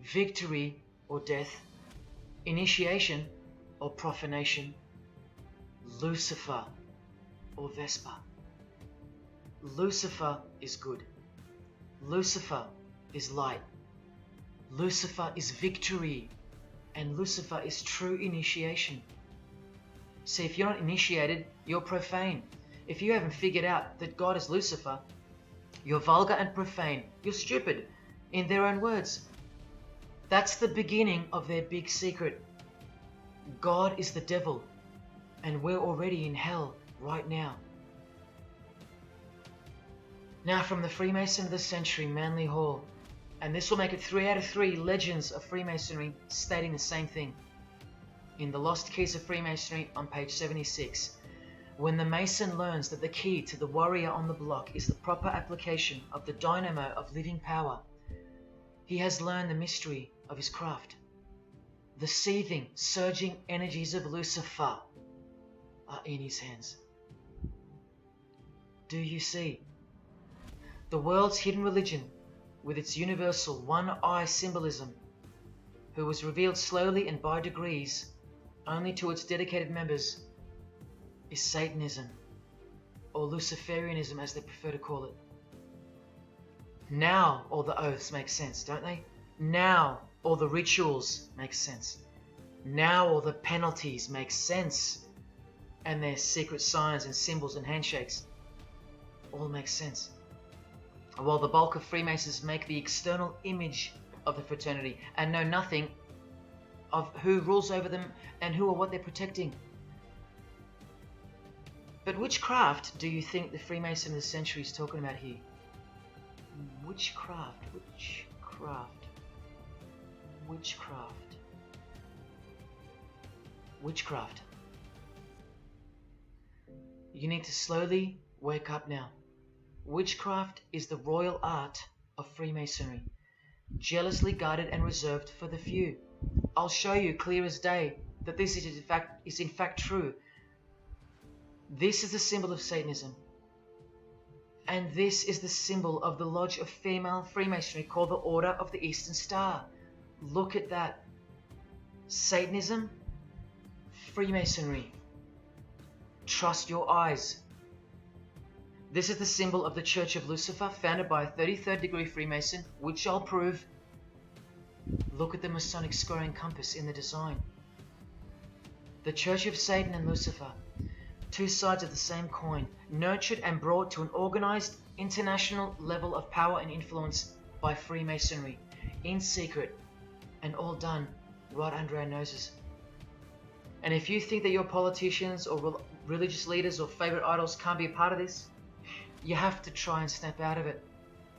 victory or death, initiation or profanation, Lucifer or Vesper. Lucifer is good. Lucifer is light. Lucifer is victory. And Lucifer is true initiation. See, if you're not initiated, you're profane. If you haven't figured out that God is Lucifer, you're vulgar and profane. You're stupid, in their own words. That's the beginning of their big secret. God is the devil, and we're already in hell right now. Now from the Freemason of the Century, Manly Hall, and this will make it 3 out of 3 legends of Freemasonry stating the same thing. In The Lost Keys of Freemasonry on page 76, when the Mason learns that the key to the warrior on the block is the proper application of the dynamo of living power, he has learned the mystery of his craft. The seething, surging energies of Lucifer are in his hands. Do you see? The world's hidden religion, with its universal one-eye symbolism, who was revealed slowly and by degrees only to its dedicated members, is Satanism, or Luciferianism as they prefer to call it. Now all the oaths make sense, don't they? Now all the rituals make sense. Now all the penalties make sense. And their secret signs and symbols and handshakes all make sense. While the bulk of Freemasons make the external image of the fraternity and know nothing of who rules over them and who or what they're protecting. But which craft do you think the Freemason of the Century is talking about here? Which craft? Which craft? Which craft? witchcraft. You need to slowly wake up now. Witchcraft is the royal art of Freemasonry, jealously guarded and reserved for the few. I'll show you clear as day that this is in fact true. This is the symbol of Satanism. And this is the symbol of the lodge of female Freemasonry called the Order of the Eastern Star. Look at that. Satanism, Freemasonry. Trust your eyes. This is the symbol of the Church of Lucifer, founded by a 33rd degree Freemason, which I'll prove. Look at the Masonic squaring compass in the design. The Church of Satan and Lucifer, two sides of the same coin, nurtured and brought to an organized international level of power and influence by Freemasonry, in secret, and all done right under our noses. And if you think that your politicians or religious leaders or favorite idols can't be a part of this, you have to try and snap out of it,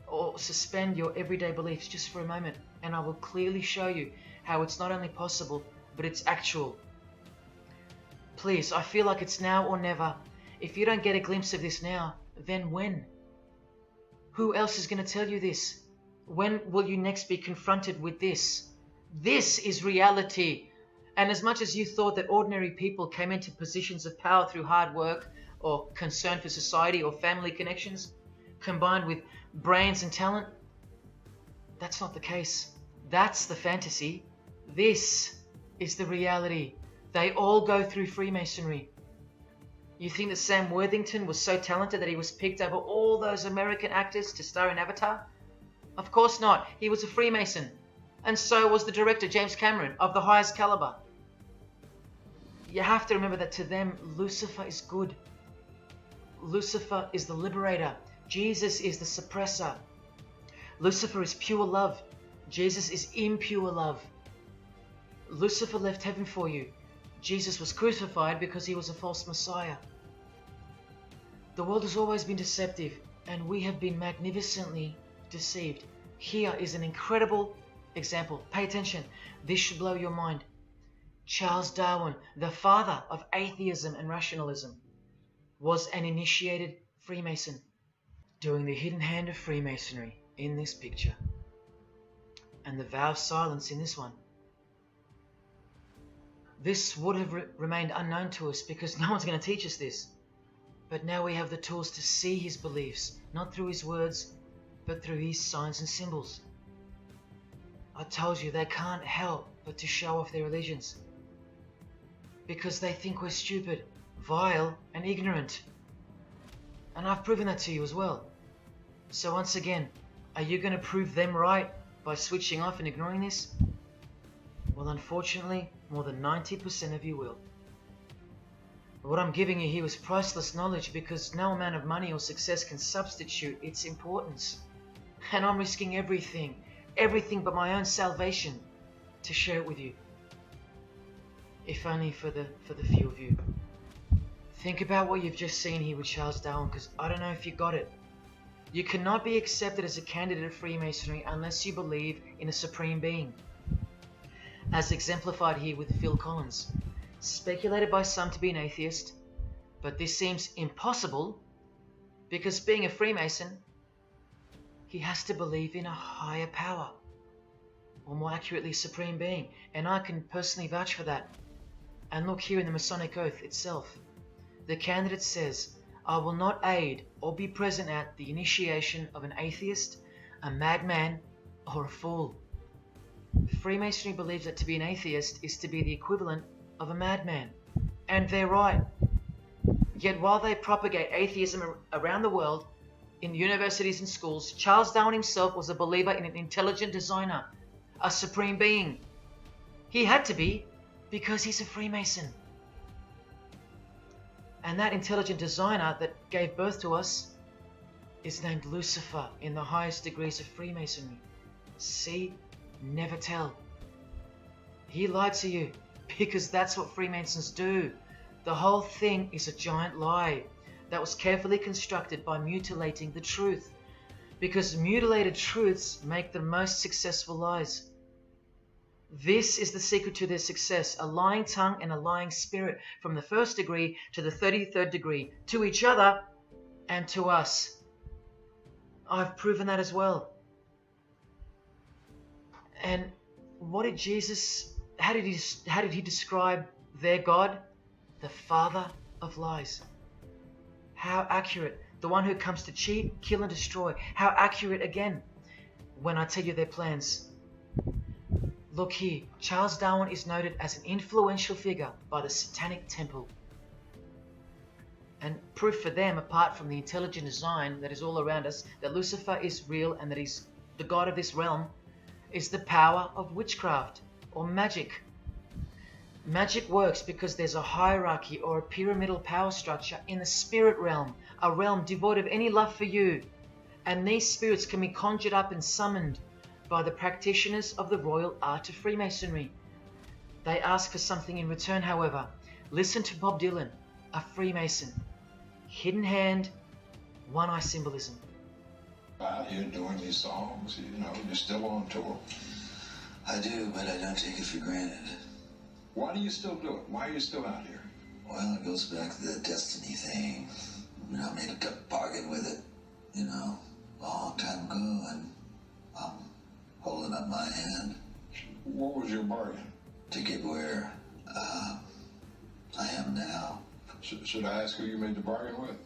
or suspend your everyday beliefs just for a moment, and I will clearly show you how it's not only possible, but it's actual. Please, I feel like it's now or never. If you don't get a glimpse of this now, then when? Who else is going to tell you this? When will you next be confronted with this? This is reality. And as much as you thought that ordinary people came into positions of power through hard work or concern for society or family connections, combined with brains and talent, that's not the case. That's the fantasy. This is the reality. They all go through Freemasonry. You think that Sam Worthington was so talented that he was picked over all those American actors to star in Avatar? Of course not. He was a Freemason. And so was the director, James Cameron, of the highest caliber. You have to remember that to them, Lucifer is good. Lucifer is the liberator. Jesus is the suppressor. Lucifer is pure love. Jesus is impure love. Lucifer left heaven for you. Jesus was crucified because he was a false Messiah. The world has always been deceptive, and we have been magnificently deceived. Here is an incredible example. Pay attention. This should blow your mind. Charles Darwin, the father of atheism and rationalism, was an initiated Freemason, doing the hidden hand of Freemasonry in this picture, and the vow of silence in this one. This would have remained unknown to us because no one's going to teach us this. But now we have the tools to see his beliefs, not through his words, but through his signs and symbols. I told you they can't help but to show off their religions, because they think we're stupid, vile, and ignorant. And I've proven that to you as well. So once again, are you going to prove them right by switching off and ignoring this? Well, unfortunately, more than 90% of you will. What I'm giving you here is priceless knowledge, because no amount of money or success can substitute its importance. And I'm risking everything but my own salvation to share it with you. If only for the few of you. Think about what you've just seen here with Charles Darwin, because I don't know if you got it. You cannot be accepted as a candidate of Freemasonry unless you believe in a supreme being, as exemplified here with Phil Collins, speculated by some to be an atheist, but this seems impossible because, being a Freemason, he has to believe in a higher power, or more accurately, supreme being, and I can personally vouch for that. And look here in the Masonic Oath itself. The candidate says, "I will not aid or be present at the initiation of an atheist, a madman, or a fool." Freemasonry believes that to be an atheist is to be the equivalent of a madman. And they're right. Yet while they propagate atheism around the world, in universities and schools, Charles Darwin himself was a believer in an intelligent designer, a supreme being. He had to be, because he's a Freemason. And that intelligent designer that gave birth to us is named Lucifer in the highest degrees of Freemasonry. See? Never tell. He lied to you, because that's what Freemasons do. The whole thing is a giant lie that was carefully constructed by mutilating the truth, because mutilated truths make the most successful lies. This is the secret to their success, a lying tongue and a lying spirit from the 1st degree to the 33rd degree, to each other and to us. I've proven that as well. And what did Jesus, how did he describe their God? The father of lies. How accurate. The one who comes to cheat, kill and destroy. How accurate again when I tell you their plans. Look here, Charles Darwin is noted as an influential figure by the Satanic Temple. And proof for them, apart from the intelligent design that is all around us, that Lucifer is real and that he's the god of this realm, is the power of witchcraft or magic. Magic works because there's a hierarchy or a pyramidal power structure in the spirit realm, a realm devoid of any love for you. And these spirits can be conjured up and summoned by the practitioners of the royal art of Freemasonry. They ask for something in return, however. Listen to Bob Dylan, a Freemason. Hidden hand, one eye symbolism. Out here doing these songs, you're still on tour. I do, but I don't take it for granted. Why do you still do it? Why are you still out here? Well, it goes back to the destiny thing. I made a bargain with it, a long time ago, and I'm holding up my hand. What was your bargain? To get where I am now. Should I ask who you made the bargain with?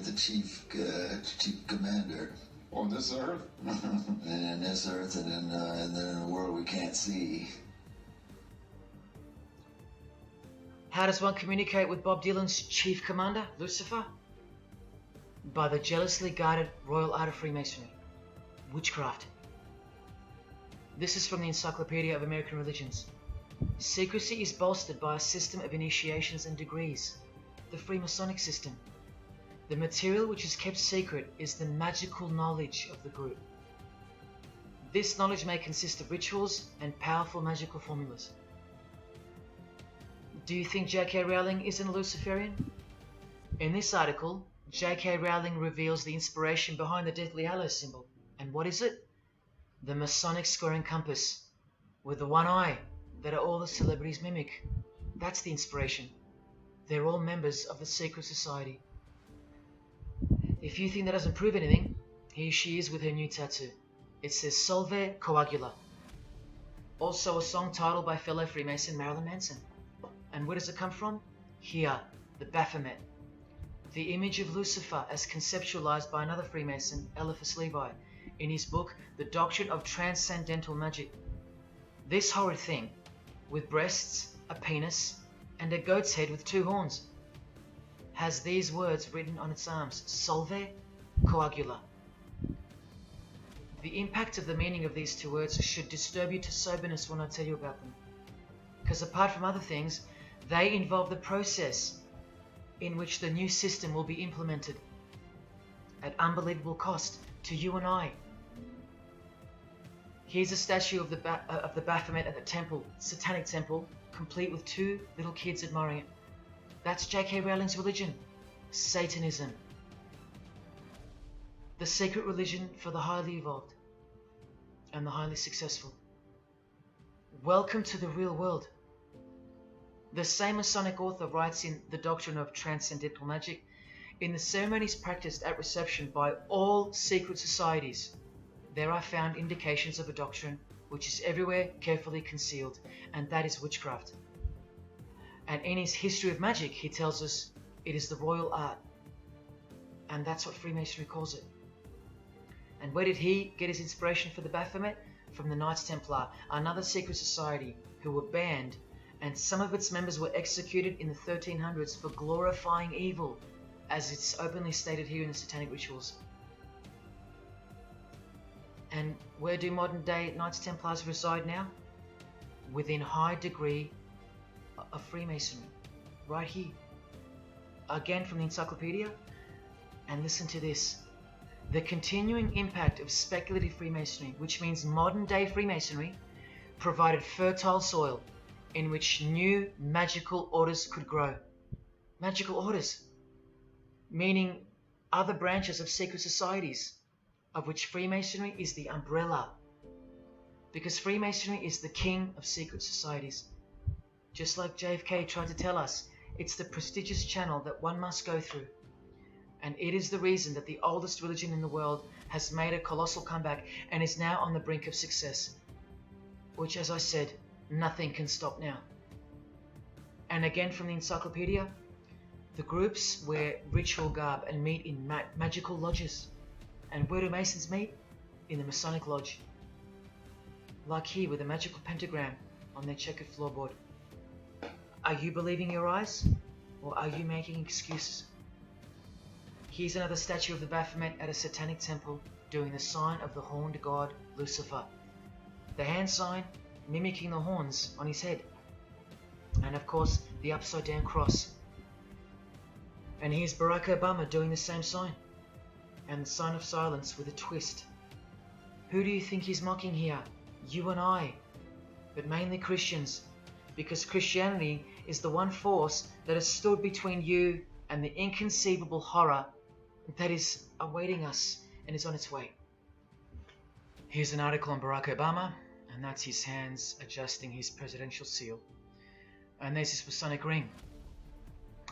with the chief commander. On this earth? And in this earth, and then in a world we can't see. How does one communicate with Bob Dylan's chief commander, Lucifer? By the jealously guarded royal art of Freemasonry, witchcraft. This is from the Encyclopedia of American Religions. Secrecy is bolstered by a system of initiations and degrees, the Freemasonic system. The material which is kept secret is the magical knowledge of the group. This knowledge may consist of rituals and powerful magical formulas. Do you think J.K. Rowling isn't a Luciferian? In this article, J.K. Rowling reveals the inspiration behind the Deathly Hallows symbol. And what is it? The Masonic squaring compass, with the one eye that all the celebrities mimic. That's the inspiration. They're all members of the secret society. If you think that doesn't prove anything, here she is with her new tattoo. It says Solve Coagula. Also a song title by fellow Freemason Marilyn Manson. And where does it come from? Here, the Baphomet. The image of Lucifer as conceptualized by another Freemason, Eliphas Levi, in his book, The Doctrine of Transcendental Magic. This horrid thing, with breasts, a penis, and a goat's head with 2 horns, has these words written on its arms, Solve Coagula. The impact of the meaning of these 2 words should disturb you to soberness when I tell you about them. Because apart from other things, they involve the process in which the new system will be implemented at unbelievable cost to you and I. Here's a statue of the Baphomet at the temple, Satanic Temple, complete with 2 little kids admiring it. That's J.K. Rowling's religion, Satanism. The secret religion for the highly evolved and the highly successful. Welcome to the real world. The same Masonic author writes in The Doctrine of Transcendental Magic, in the ceremonies practiced at reception by all secret societies, there are found indications of a doctrine which is everywhere carefully concealed, and that is witchcraft. And in his History of Magic, he tells us it is the royal art, and that's what Freemasonry calls it. And where did he get his inspiration for the Baphomet? From the Knights Templar, another secret society who were banned, and some of its members were executed in the 1300s for glorifying evil, as it's openly stated here in the Satanic Rituals. And where do modern day Knights Templars reside now? Within high degree of Freemasonry, right here. Again from the encyclopedia, and listen to this. The continuing impact of speculative Freemasonry, which means modern day Freemasonry, provided fertile soil in which new magical orders could grow. Magical orders, meaning other branches of secret societies, of which Freemasonry is the umbrella. Because Freemasonry is the king of secret societies. Just like JFK tried to tell us, it's the prestigious channel that one must go through. And it is the reason that the oldest religion in the world has made a colossal comeback and is now on the brink of success. Which, as I said, nothing can stop now. And again from the encyclopedia, the groups wear ritual garb and meet in magical lodges. And where do Masons meet? In the Masonic Lodge. Like here with a magical pentagram on their checkered floorboard. Are you believing your eyes? Or are you making excuses? Here's another statue of the Baphomet at a satanic temple doing the sign of the horned god Lucifer. The hand sign mimicking the horns on his head. And of course the upside down cross. And here's Barack Obama doing the same sign. And the sign of silence with a twist. Who do you think he's mocking here? You and I. But mainly Christians. Because Christianity is the one force that has stood between you and the inconceivable horror that is awaiting us and is on its way. Here's an article on Barack Obama, and that's his hands adjusting his presidential seal. And there's his Masonic ring,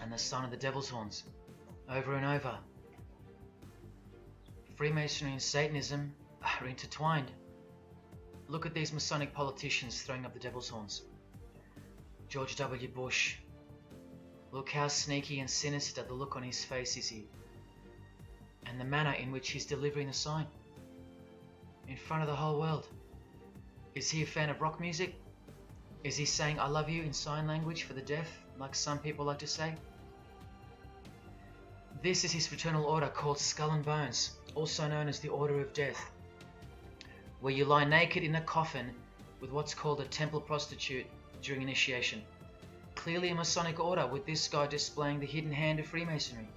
and the sign of the devil's horns, over and over. Freemasonry and Satanism are intertwined. Look at these Masonic politicians throwing up the devil's horns. George W. Bush. Look how sneaky and sinister the look on his face is here. And the manner in which he's delivering the sign. In front of the whole world. Is he a fan of rock music? Is he saying I love you in sign language for the deaf, like some people like to say? This is his fraternal order called Skull and Bones, also known as the Order of Death, where you lie naked in a coffin with what's called a temple prostitute during initiation. Clearly a Masonic order, with this guy displaying the hidden hand of Freemasonry.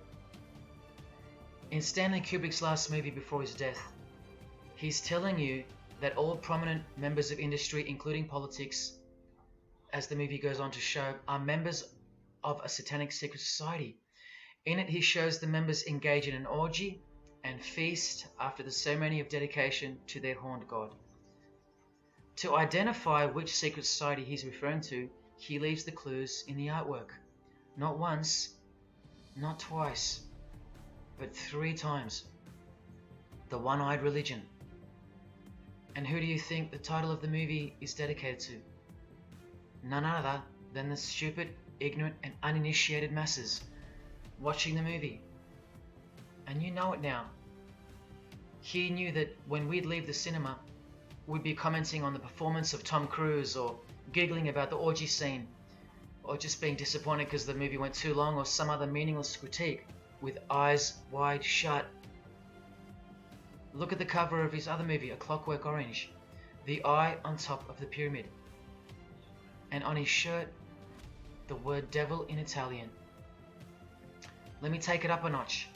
In Stanley Kubrick's last movie before his death, he's telling you that all prominent members of industry, including politics, as the movie goes on to show, are members of a satanic secret society. In it, he shows the members engage in an orgy and feast after the ceremony of dedication to their horned god. To identify which secret society he's referring to, he leaves the clues in the artwork. Not once, not twice, but 3 times. The One-Eyed Religion. And who do you think the title of the movie is dedicated to? None other than the stupid, ignorant, and uninitiated masses watching the movie. And you know it now. He knew that when we'd leave the cinema, we'd be commenting on the performance of Tom Cruise, or giggling about the orgy scene, or just being disappointed because the movie went too long, or some other meaningless critique, with eyes wide shut. Look at the cover of his other movie, A Clockwork Orange. The eye on top of the pyramid. And on his shirt, the word devil in Italian. Let me take it up a notch,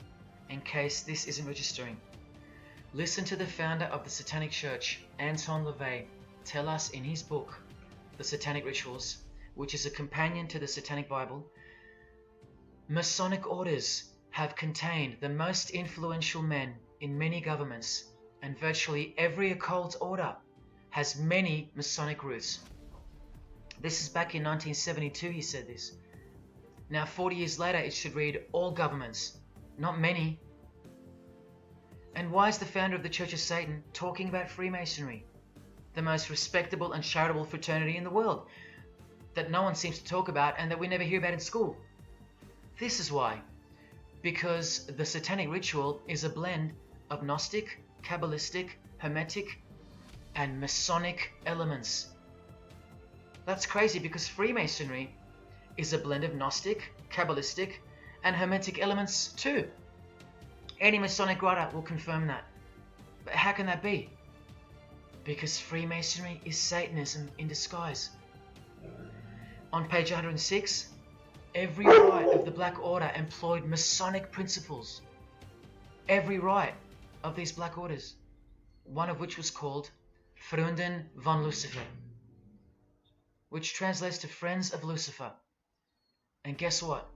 in case this isn't registering. Listen to the founder of the Satanic Church, Anton LaVey, tell us in his book, The Satanic Rituals, which is a companion to the Satanic Bible, Masonic orders have contained the most influential men in many governments, and virtually every occult order has many Masonic roots. This is back in 1972 he said this. Now 40 years later it should read all governments, not many. And why is the founder of the Church of Satan talking about Freemasonry, the most respectable and charitable fraternity in the world, that no one seems to talk about and that we never hear about in school? This is why. Because the Satanic Ritual is a blend of Gnostic, Kabbalistic, Hermetic, and Masonic elements. That's crazy, because Freemasonry is a blend of Gnostic, Kabbalistic, and Hermetic elements too. Any Masonic writer will confirm that. But how can that be? Because Freemasonry is Satanism in disguise. On page 106, every rite of the Black Order employed Masonic principles. Every rite of these Black Orders, one of which was called Freunden von Lucifer, which translates to Friends of Lucifer. And guess what?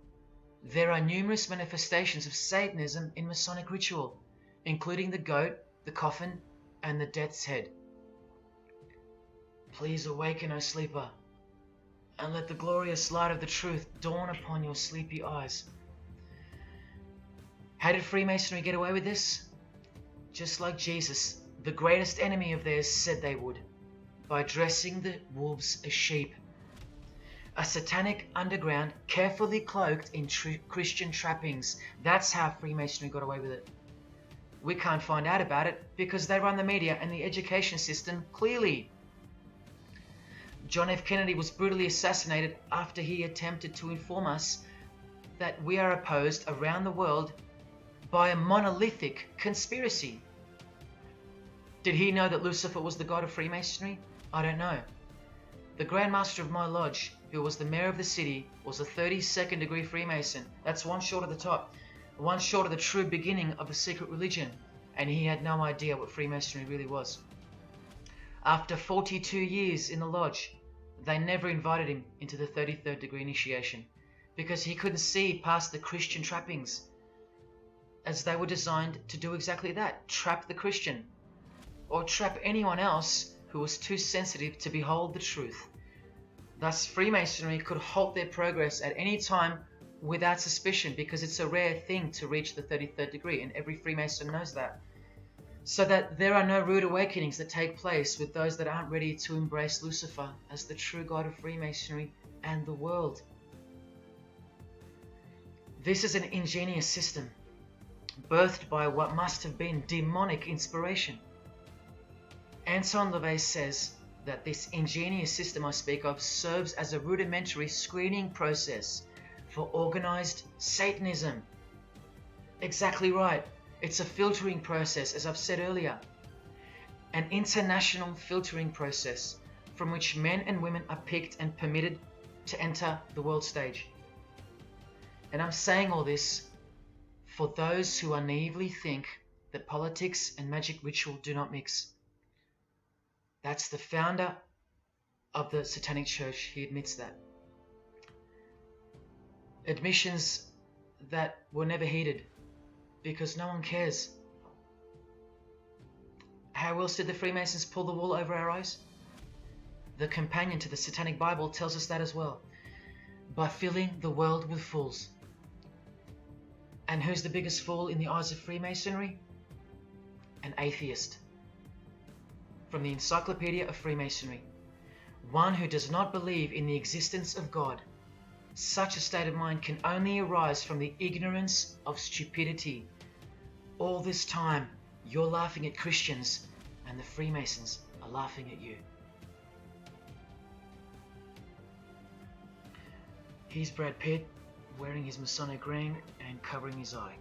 There are numerous manifestations of Satanism in Masonic ritual, including the goat, the coffin, and the death's head. Please awaken, O sleeper, and let the glorious light of the truth dawn upon your sleepy eyes. How did Freemasonry get away with this? Just like Jesus, the greatest enemy of theirs, said they would, by dressing the wolves as sheep. A satanic underground carefully cloaked in Christian trappings. That's how Freemasonry got away with it. We can't find out about it because they run the media and the education system clearly. John F. Kennedy was brutally assassinated after he attempted to inform us that we are opposed around the world by a monolithic conspiracy. Did he know that Lucifer was the god of Freemasonry? I don't know. The Grand Master of my lodge, who was the mayor of the city, was a 32nd degree Freemason. That's one short of the top, one short of the true beginning of the secret religion, and he had no idea what Freemasonry really was. After 42 years in the lodge, they never invited him into the 33rd degree initiation because he couldn't see past the Christian trappings, as they were designed to do exactly that, trap the Christian, or trap anyone else who was too sensitive to behold the truth. Thus, Freemasonry could halt their progress at any time without suspicion, because it's a rare thing to reach the 33rd degree, and every Freemason knows that. So that there are no rude awakenings that take place with those that aren't ready to embrace Lucifer as the true god of Freemasonry and the world. This is an ingenious system, birthed by what must have been demonic inspiration. Anton LaVey says that this ingenious system I speak of serves as a rudimentary screening process for organized Satanism. Exactly right. It's a filtering process, as I've said earlier. An international filtering process from which men and women are picked and permitted to enter the world stage. And I'm saying all this for those who naively think that politics and magic ritual do not mix. That's the founder of the Satanic Church. He admits that. Admissions that were never heeded because no one cares. How else did the Freemasons pull the wool over our eyes? The companion to the Satanic Bible tells us that as well. By filling the world with fools. And who's the biggest fool in the eyes of Freemasonry? An atheist. From the Encyclopedia of Freemasonry. One who does not believe in the existence of God. Such a state of mind can only arise from the ignorance of stupidity. All this time, you're laughing at Christians, and the Freemasons are laughing at you. Here's Brad Pitt, wearing his Masonic ring and covering his eye.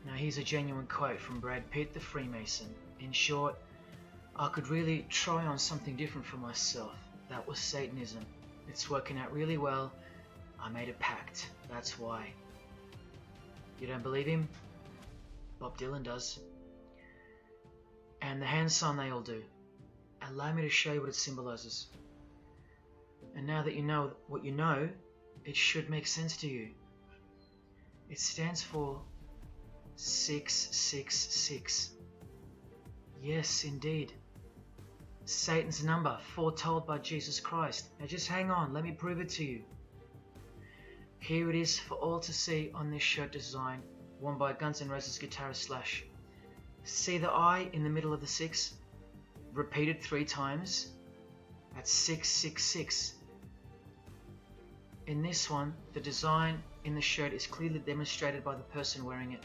Now here's a genuine quote from Brad Pitt, the Freemason. In short, I could really try on something different for myself. That was Satanism. It's working out really well. I made a pact. That's why. You don't believe him? Bob Dylan does. And the hand sign they all do. Allow me to show you what it symbolizes. And now that you know what you know, it should make sense to you. It stands for 666. Yes, indeed. Satan's number, foretold by Jesus Christ. Now just hang on, let me prove it to you. Here it is for all to see on this shirt design, worn by Guns N' Roses guitarist Slash. See the I in the middle of the 6? Repeated 3 times? That's 666. In this one, the design in the shirt is clearly demonstrated by the person wearing it.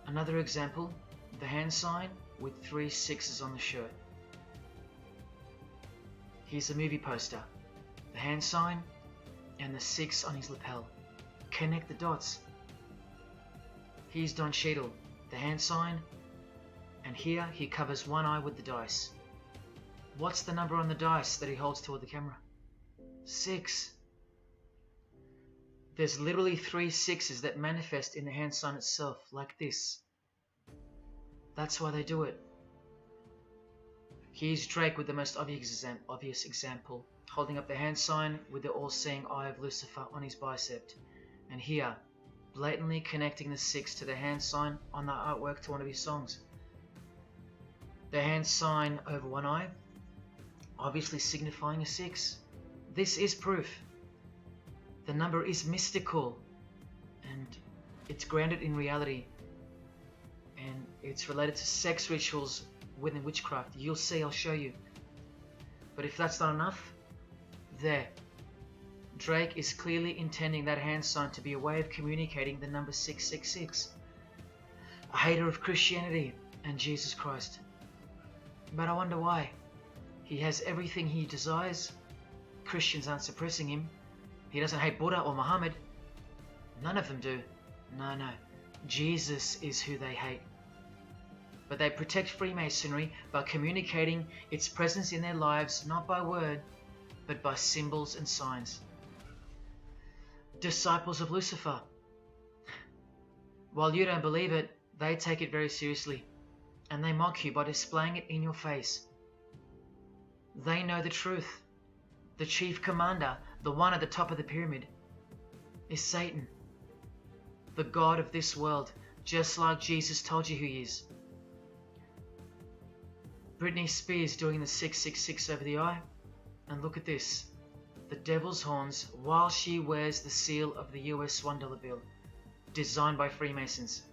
Another example, the hand sign with 3 6s on the shirt. Here's a movie poster, the hand sign and the 6 on his lapel. Connect the dots. Here's Don Cheadle, the hand sign, and here he covers one eye with the dice. What's the number on the dice that he holds toward the camera? 6. There's literally 3 6s that manifest in the hand sign itself, like this. That's why they do it. Here's Drake with the most obvious example, holding up the hand sign with the all-seeing eye of Lucifer on his bicep. And here, blatantly connecting the 6 to the hand sign on the artwork to one of his songs. The hand sign over one eye, obviously signifying a 6. This is proof. The number is mystical and it's grounded in reality, and it's related to sex rituals within witchcraft. You'll see, I'll show you. But if that's not enough, there. Drake is clearly intending that hand sign to be a way of communicating the number 666. A hater of Christianity and Jesus Christ. But I wonder why. He has everything he desires. Christians aren't suppressing him. He doesn't hate Buddha or Muhammad. None of them do. No. Jesus is who they hate. But they protect Freemasonry by communicating its presence in their lives not by word, but by symbols and signs. Disciples of Lucifer. While you don't believe it, they take it very seriously, and they mock you by displaying it in your face. They know the truth. The chief commander, the one at the top of the pyramid, is Satan, the god of this world, just like Jesus told you who he is. Britney Spears doing the 666 over the eye, and look at this. The devil's horns while she wears the seal of the US $1 bill, designed by Freemasons.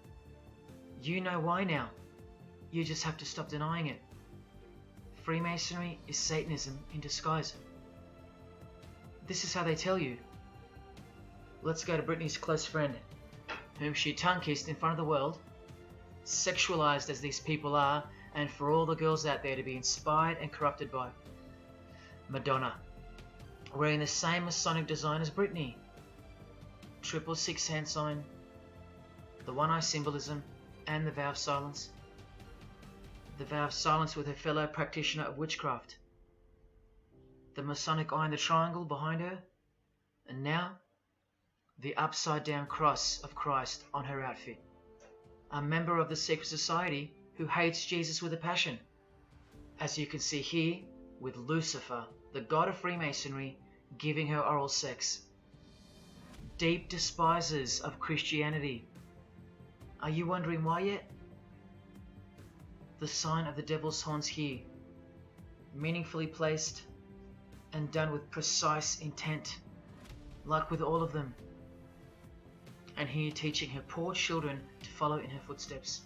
You know why now. You just have to stop denying it. Freemasonry is Satanism in disguise. This is how they tell you. Let's go to Britney's close friend, whom she tongue-kissed in front of the world, sexualized as these people are, and for all the girls out there to be inspired and corrupted by. Madonna, wearing the same Masonic design as Britney. 666 hand sign, the one eye symbolism, and the vow of silence. The vow of silence with her fellow practitioner of witchcraft. The Masonic eye in the triangle behind her, and now the upside down cross of Christ on her outfit. A member of the secret society who hates Jesus with a passion, as you can see here with Lucifer, the god of Freemasonry, giving her oral sex. Deep despisers of Christianity. Are you wondering why yet? The sign of the devil's horns here, meaningfully placed and done with precise intent, like with all of them. And here teaching her poor children to follow in her footsteps.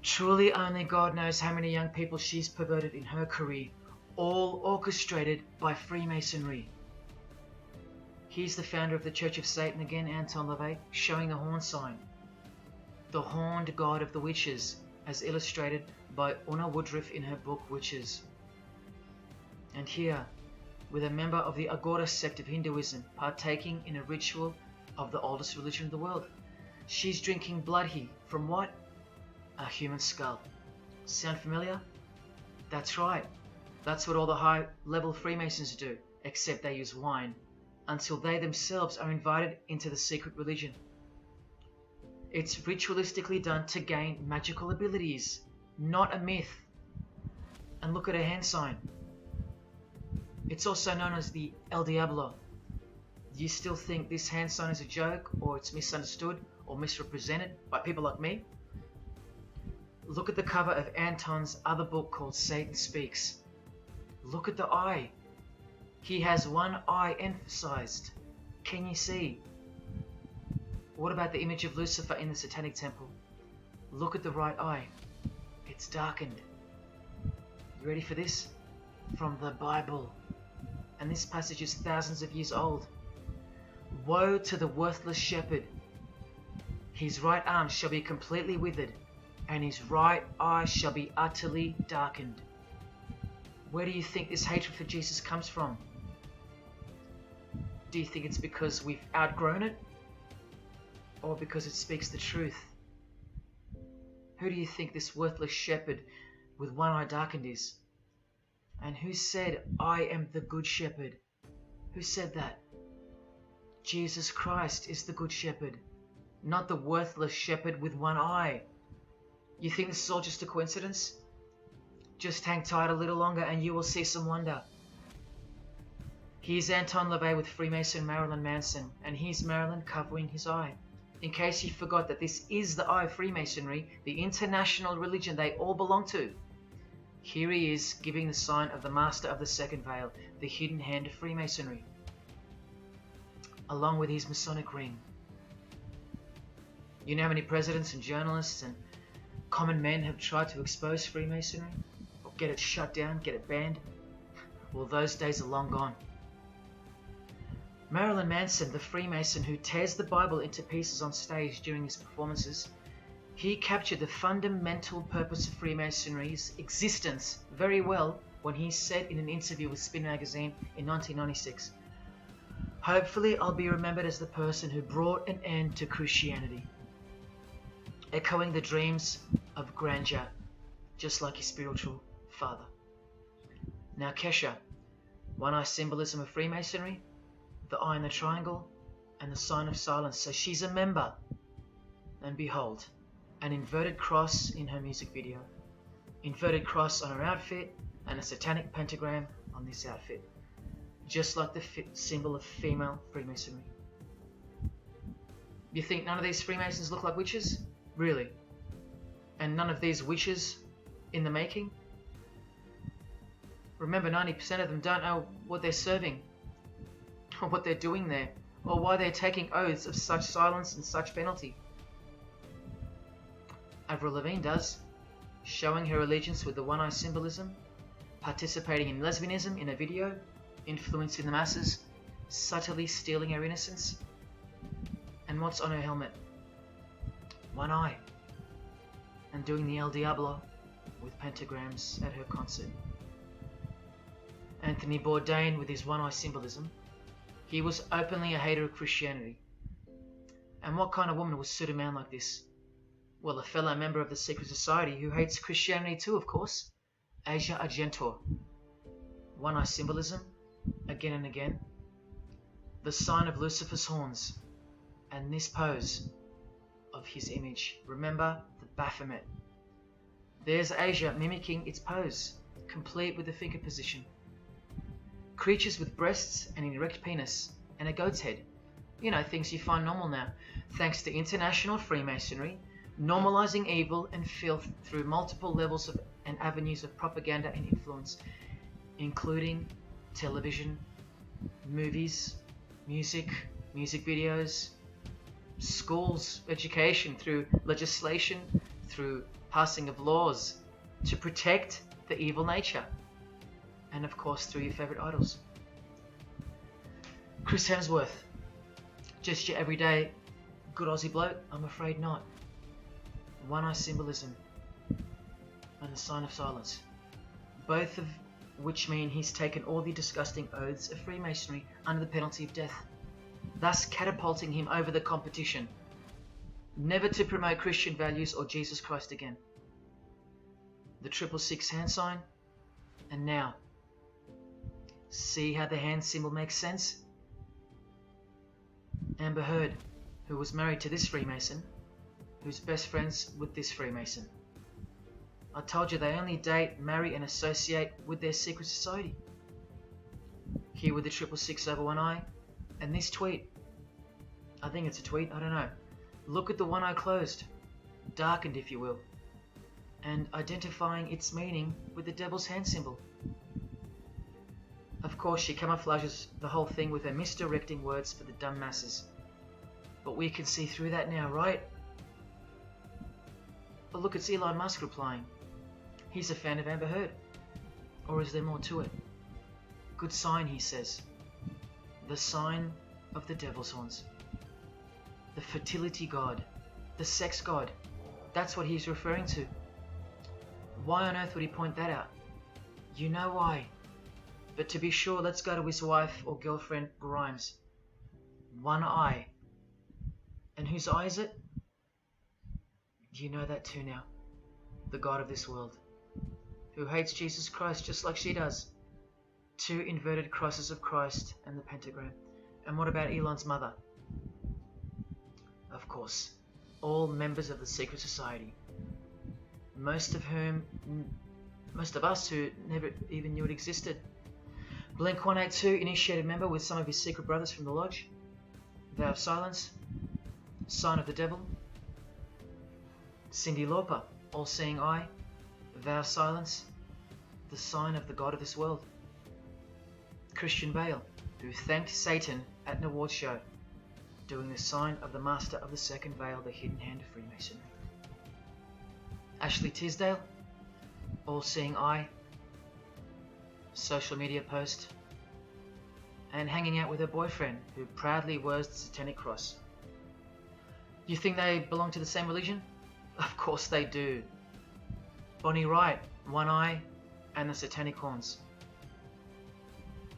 Truly only God knows how many young people she's perverted in her career, all orchestrated by Freemasonry. Here's the founder of the Church of Satan again, Anton LaVey, showing the horn sign. The horned god of the witches, as illustrated by Una Woodruff in her book Witches. And here, with a member of the Agora sect of Hinduism partaking in a ritual of the oldest religion of the world. She's drinking blood here from what? A human skull. Sound familiar? That's right. That's what all the high-level Freemasons do, except they use wine, until they themselves are invited into the secret religion. It's ritualistically done to gain magical abilities, not a myth. And look at her hand sign. It's also known as the El Diablo. Do you still think this hand sign is a joke, or it's misunderstood, or misrepresented by people like me? Look at the cover of Anton's other book called Satan Speaks. Look at the eye. He has one eye emphasized. Can you see? What about the image of Lucifer in the Satanic Temple? Look at the right eye. It's darkened. You ready for this? From the Bible. And this passage is thousands of years old. Woe to the worthless shepherd. His right arm shall be completely withered, and his right eye shall be utterly darkened. Where do you think this hatred for Jesus comes from? Do you think it's because we've outgrown it? Or because it speaks the truth? Who do you think this worthless shepherd with one eye darkened is? And who said, I am the good shepherd? Who said that? Jesus Christ is the good shepherd, not the worthless shepherd with one eye. You think this is all just a coincidence? Just hang tight a little longer and you will see some wonder. Here's Anton LaVey with Freemason Marilyn Manson, and here's Marilyn covering his eye. In case you forgot that this is the eye of Freemasonry, the international religion they all belong to. Here he is giving the sign of the Master of the Second Veil, the hidden hand of Freemasonry, along with his Masonic ring. You know how many presidents and journalists and common men have tried to expose Freemasonry? Or get it shut down, get it banned? Well, those days are long gone. Marilyn Manson, the Freemason who tears the Bible into pieces on stage during his performances, he captured the fundamental purpose of Freemasonry's existence very well when he said in an interview with Spin Magazine in 1996, "Hopefully I'll be remembered as the person who brought an end to Christianity," echoing the dreams of grandeur, just like his spiritual father. Now Kesha, one-eye symbolism of Freemasonry, the eye in the triangle, and the sign of silence. So she's a member. And behold, an inverted cross in her music video, inverted cross on her outfit, and a satanic pentagram on this outfit, just like the symbol of female Freemasonry. You think none of these Freemasons look like witches? Really? And none of these witches in the making? Remember, 90% of them don't know what they're serving, or what they're doing there, or why they're taking oaths of such silence and such penalty. Avril Lavigne does, showing her allegiance with the one-eye symbolism, participating in lesbianism in a video, influencing the masses, subtly stealing her innocence. And what's on her helmet? One eye. And doing the El Diablo with pentagrams at her concert. Anthony Bourdain with his one-eye symbolism. He was openly a hater of Christianity. And what kind of woman would suit a man like this? Well, a fellow member of the secret society who hates Christianity too, of course. Asia Argento. One-eye symbolism, again and again. The sign of Lucifer's horns. And this pose of his image. Remember the Baphomet. There's Asia mimicking its pose, complete with the finger position. Creatures with breasts and an erect penis, and a goat's head. You know, things you find normal now, thanks to international Freemasonry, normalizing evil and filth through multiple levels of and avenues of propaganda and influence, including television, movies, music videos, schools, education, through legislation, through passing of laws to protect the evil nature, and of course through your favorite idols. Chris Hemsworth, just your everyday good Aussie bloke? I'm afraid not. One-eye symbolism and the sign of silence, both of which mean he's taken all the disgusting oaths of Freemasonry under the penalty of death, thus catapulting him over the competition, never to promote Christian values or Jesus Christ again. The 666 hand sign, and now, see how the hand symbol makes sense? Amber Heard, who was married to this Freemason, who's best friends with this Freemason. I told you they only date, marry and associate with their secret society. Here with the 666 over one eye, and this tweet. I think it's a tweet, I don't know. Look at the one eye closed, darkened if you will, and identifying its meaning with the devil's hand symbol. Of course, she camouflages the whole thing with her misdirecting words for the dumb masses. But we can see through that now, right? But look, it's Elon Musk replying. He's a fan of Amber Heard. Or is there more to it? Good sign, he says. The sign of the devil's horns. The fertility god. The sex god. That's what he's referring to. Why on earth would he point that out? You know why. But to be sure, let's go to his wife or girlfriend, Grimes. One eye. And whose eye is it? You know that too now. The god of this world. Who hates Jesus Christ just like she does. 2 inverted crosses of Christ and the pentagram. And what about Elon's mother? Of course, all members of the secret society. Most of us who never even knew it existed. Blink-182 initiated member with some of his secret brothers from the lodge. Vow of silence. Sign of the devil. Cyndi Lauper, all-seeing eye. Vow of silence. the sign of the god of this world. Christian Bale, who thanked Satan at an award show, doing the sign of the master of the second veil, the hidden hand of Freemasonry. Ashley Tisdale, all-seeing eye, social media post, and hanging out with her boyfriend, who proudly wears the Satanic Cross. You think they belong to the same religion? Of course they do. Bonnie Wright, one eye, and the Satanic Horns.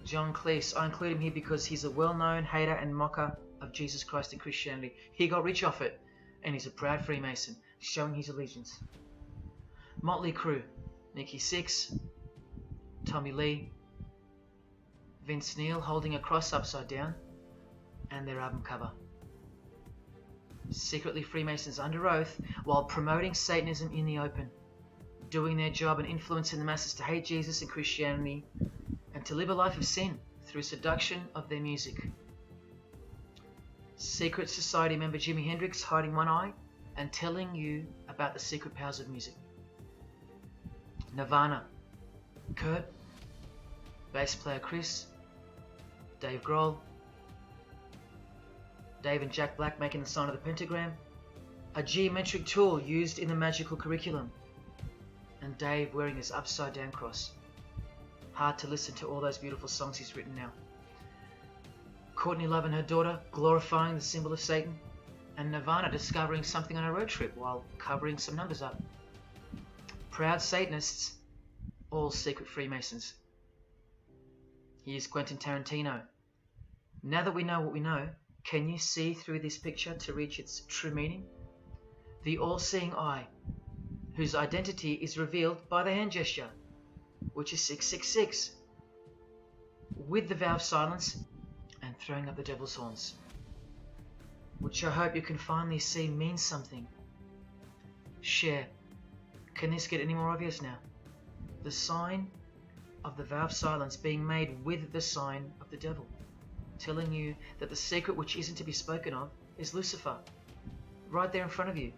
John Cleese, I include him here because he's a well-known hater and mocker of Jesus Christ and Christianity. He got rich off it, and he's a proud Freemason, showing his allegiance. Motley Crue, Nikki Sixx, Tommy Lee, Vince Neil holding a cross upside down, and their album cover. Secretly Freemasons under oath while promoting Satanism in the open, doing their job and influencing the masses to hate Jesus and Christianity and to live a life of sin through seduction of their music. Secret Society member Jimi Hendrix hiding one eye and telling you about the secret powers of music. Nirvana, Kurt, bass player Chris, Dave Grohl, Dave and Jack Black making the sign of the pentagram, a geometric tool used in the magical curriculum, and Dave wearing his upside down cross. Hard to listen to all those beautiful songs he's written now. Courtney Love and her daughter glorifying the symbol of Satan, and Nirvana discovering something on a road trip while covering some numbers up. Proud Satanists, all secret Freemasons. Here's Quentin Tarantino. Now that we know what we know, can you see through this picture to reach its true meaning? The all-seeing eye, whose identity is revealed by the hand gesture, which is 666, with the vow of silence and throwing up the devil's horns, which I hope you can finally see means something. Share. Can this get any more obvious now? The sign of the vow of silence being made with the sign of the devil, telling you that the secret which isn't to be spoken of is Lucifer, right there in front of you.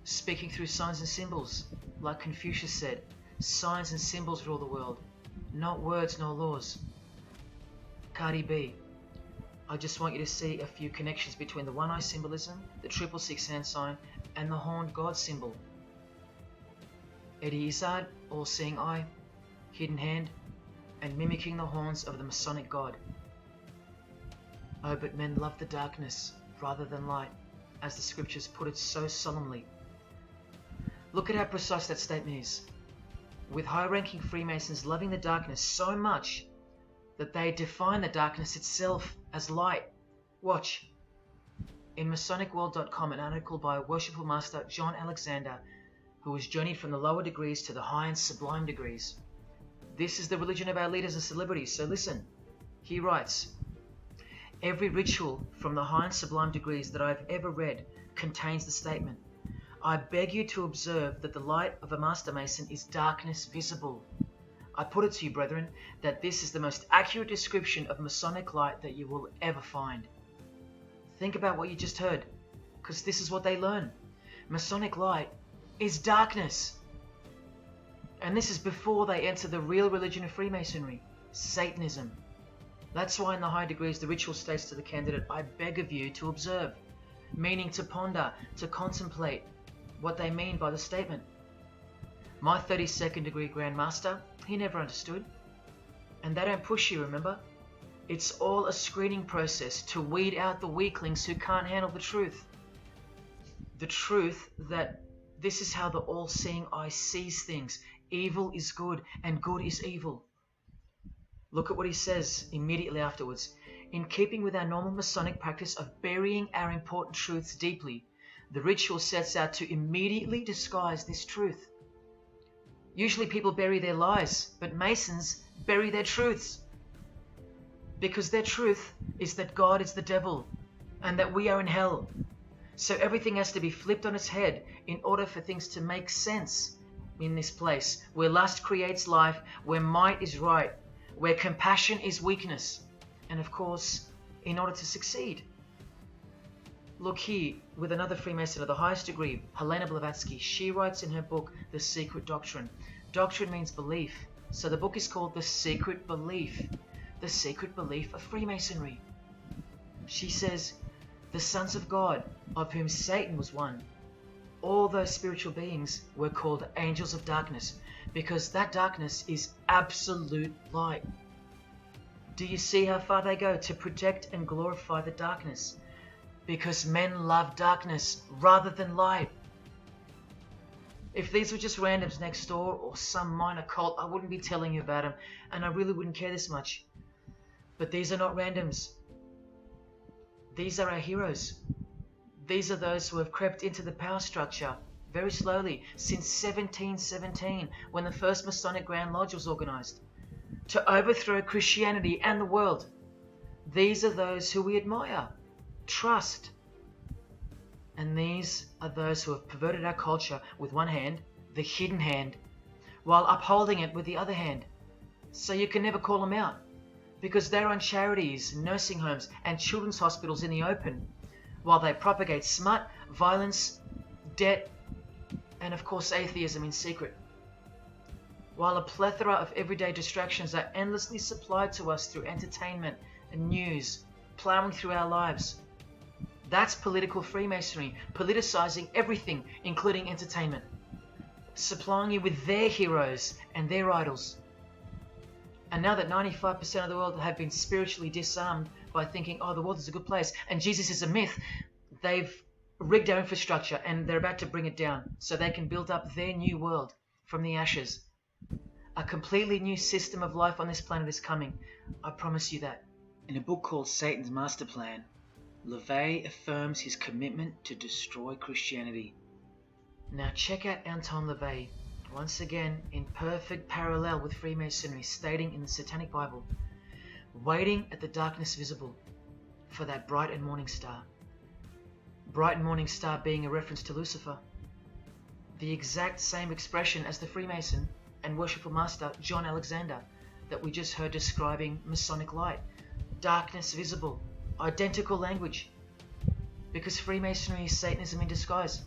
Speaking through signs and symbols, like Confucius said, signs and symbols rule the world, not words nor laws. Cardi B, I just want you to see a few connections between the one-eye symbolism, the 666 hand sign, and the horned god symbol. Eddie Izzard, all-seeing eye, hidden hand, and mimicking the horns of the Masonic god. Oh, but men love the darkness rather than light, as the scriptures put it so solemnly. Look at how precise that statement is, with high-ranking Freemasons loving the darkness so much that they define the darkness itself as light. Watch. In MasonicWorld.com, an article by Worshipful Master John Alexander, who has journeyed from the lower degrees to the high and sublime degrees. This is the religion of our leaders and celebrities, so listen. He writes, every ritual from the high and sublime degrees that I've ever read contains the statement, I beg you to observe that the light of a Master Mason is darkness visible. I put it to you, brethren, that this is the most accurate description of Masonic light that you will ever find. Think about what you just heard, because this is what they learn. Masonic light is darkness. And this is before they enter the real religion of Freemasonry, Satanism. That's why in the high degrees the ritual states to the candidate, I beg of you to observe, meaning to ponder, to contemplate what they mean by the statement. My 32nd degree Grand Master, he never understood. And they don't push you, remember? It's all a screening process to weed out the weaklings who can't handle the truth. The truth that this is how the all-seeing eye sees things. Evil is good and good is evil. Look at what he says immediately afterwards. In keeping with our normal Masonic practice of burying our important truths deeply, the ritual sets out to immediately disguise this truth. Usually people bury their lies, but Masons bury their truths. Because their truth is that God is the devil and that we are in hell. So everything has to be flipped on its head in order for things to make sense in this place where lust creates life, where might is right, where compassion is weakness, and of course, in order to succeed. Look here with another Freemason of the highest degree, Helena Blavatsky. She writes in her book, The Secret Doctrine, Doctrine means belief. So the book is called The Secret Belief. The Secret Belief of Freemasonry. She says, the sons of God, of whom Satan was one, all those spiritual beings were called angels of darkness, because that darkness is absolute light. Do you see how far they go to protect and glorify the darkness? Because men love darkness rather than light. If these were just randoms next door or some minor cult, I wouldn't be telling you about them, and I really wouldn't care this much. But these are not randoms. These are our heroes. These are those who have crept into the power structure very slowly since 1717, when the first Masonic Grand Lodge was organized, to overthrow Christianity and the world. These are those who we admire, trust. And these are those who have perverted our culture with one hand, the hidden hand, while upholding it with the other hand. So you can never call them out, because they run charities, nursing homes, and children's hospitals in the open, while they propagate smut, violence, debt, and of course atheism in secret. While a plethora of everyday distractions are endlessly supplied to us through entertainment and news, plowing through our lives. That's political Freemasonry, politicizing everything, including entertainment, supplying you with their heroes and their idols. And now that 95% of the world have been spiritually disarmed by thinking, oh, the world is a good place and Jesus is a myth, they've rigged our infrastructure and they're about to bring it down so they can build up their new world from the ashes. A completely new system of life on this planet is coming. I promise you that. In a book called Satan's Master Plan, LaVey affirms his commitment to destroy Christianity. Now check out Anton LaVey, once again in perfect parallel with Freemasonry, stating in the Satanic Bible, waiting at the darkness visible for that bright and morning star. Bright and morning star being a reference to Lucifer. The exact same expression as the Freemason and worshipful master John Alexander that we just heard describing Masonic light. Darkness visible. Identical language. Because Freemasonry is Satanism in disguise.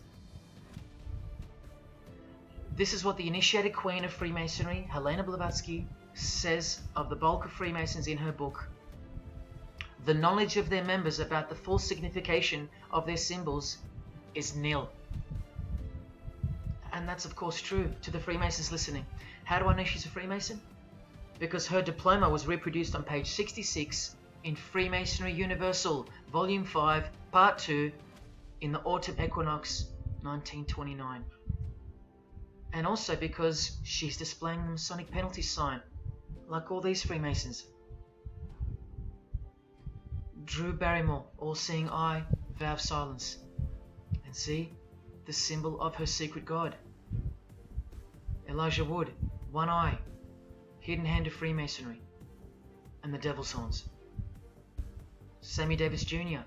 This is what the initiated queen of Freemasonry, Helena Blavatsky, says of the bulk of Freemasons in her book. The knowledge of their members about the full signification of their symbols is nil. And that's of course true to the Freemasons listening. How do I know she's a Freemason? Because her diploma was reproduced on page 66 in Freemasonry Universal, Volume 5, Part 2, in the Autumn Equinox, 1929. And also because she's displaying the Masonic penalty sign, like all these Freemasons. Drew Barrymore, all-seeing eye, vow of silence. And see, the symbol of her secret god. Elijah Wood, one eye, hidden hand of Freemasonry, and the devil's horns. Sammy Davis Jr.,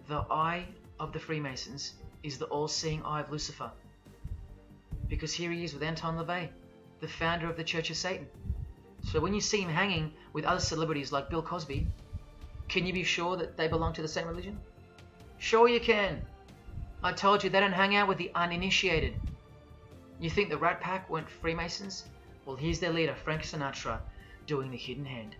the eye of the Freemasons is the all-seeing eye of Lucifer. Because here he is with Anton LaVey, the founder of the Church of Satan. So when you see him hanging with other celebrities like Bill Cosby, can you be sure that they belong to the same religion? Sure you can. I told you they don't hang out with the uninitiated. You think the Rat Pack weren't Freemasons? Well, here's their leader, Frank Sinatra, doing the hidden hand.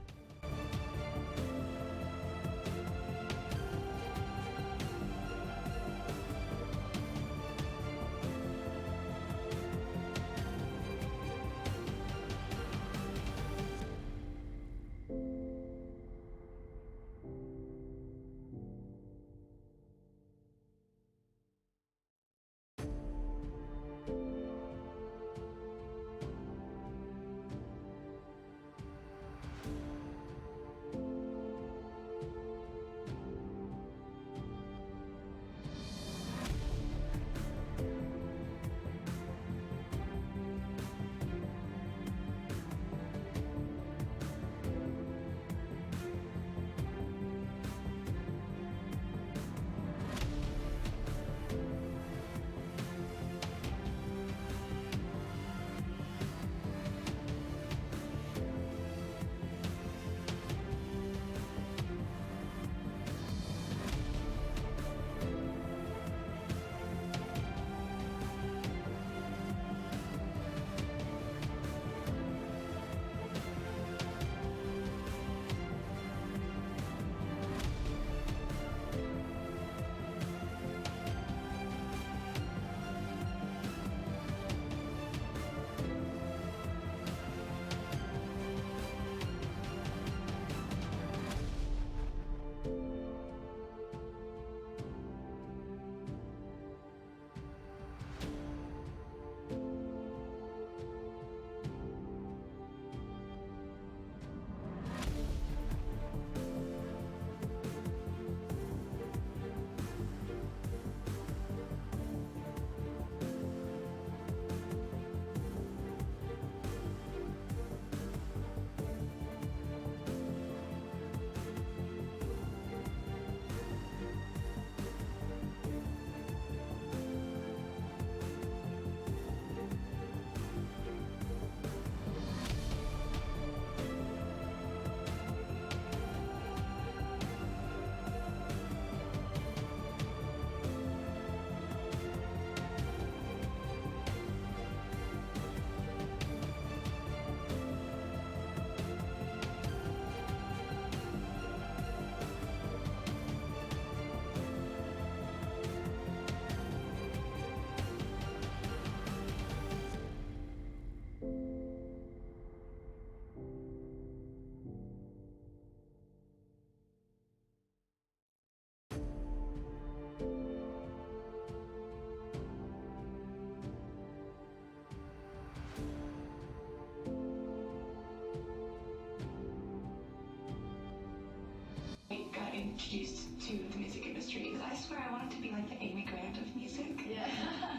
Got introduced to the music industry. I swear I wanted to be like the Amy Grant of music. Yeah.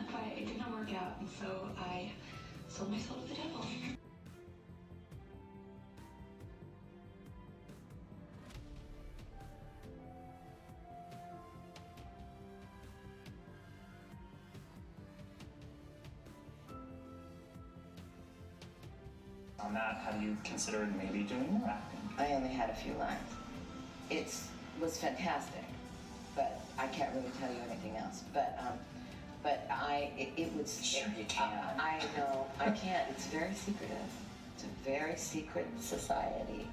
But it didn't work out, and so I sold my soul to the devil. On that, have you considered maybe doing more acting? I only had a few lines. It was fantastic, but I can't really tell you anything else. But it was. Sure you can. I know I can't. It's very secretive. It's a very secret society.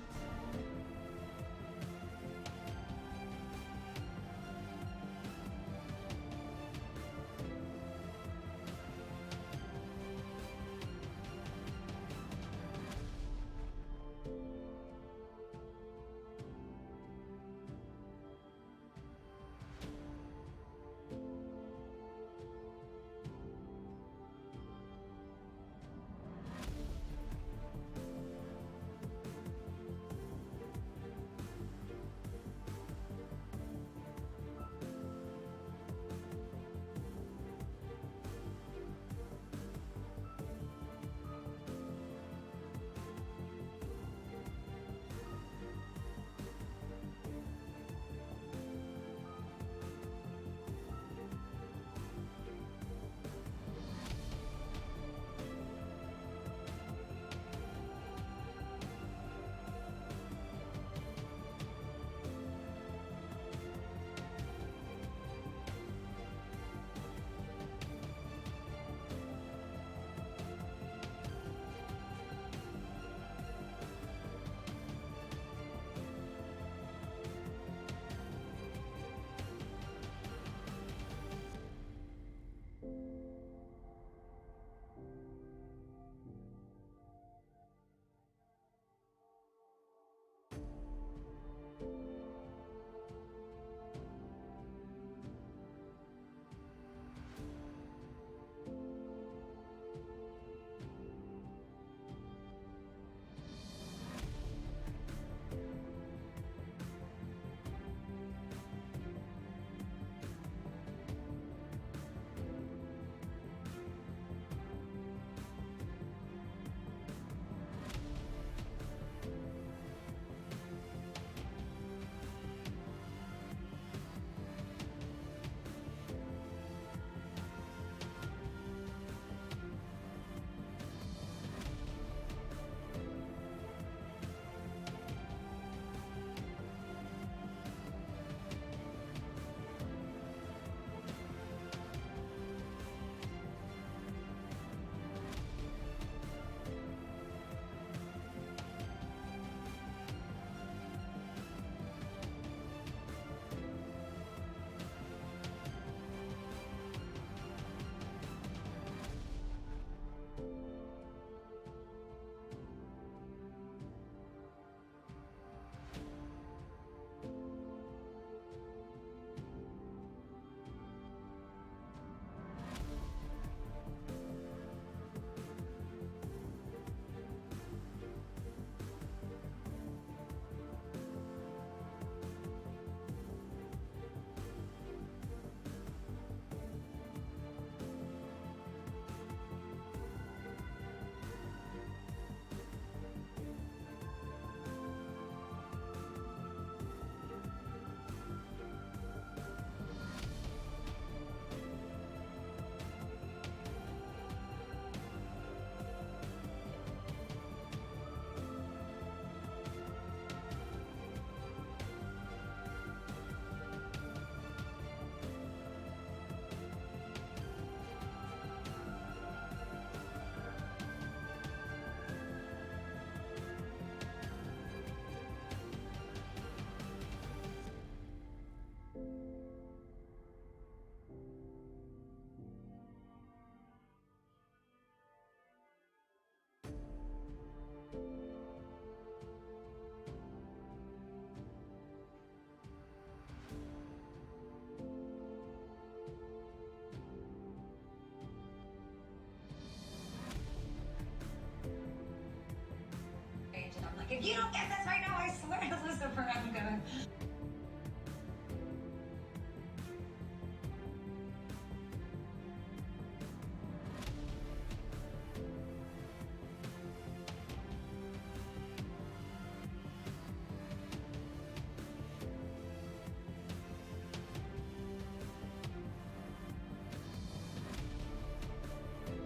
If you don't get this right now, I swear to Lucifer, I'm gonna.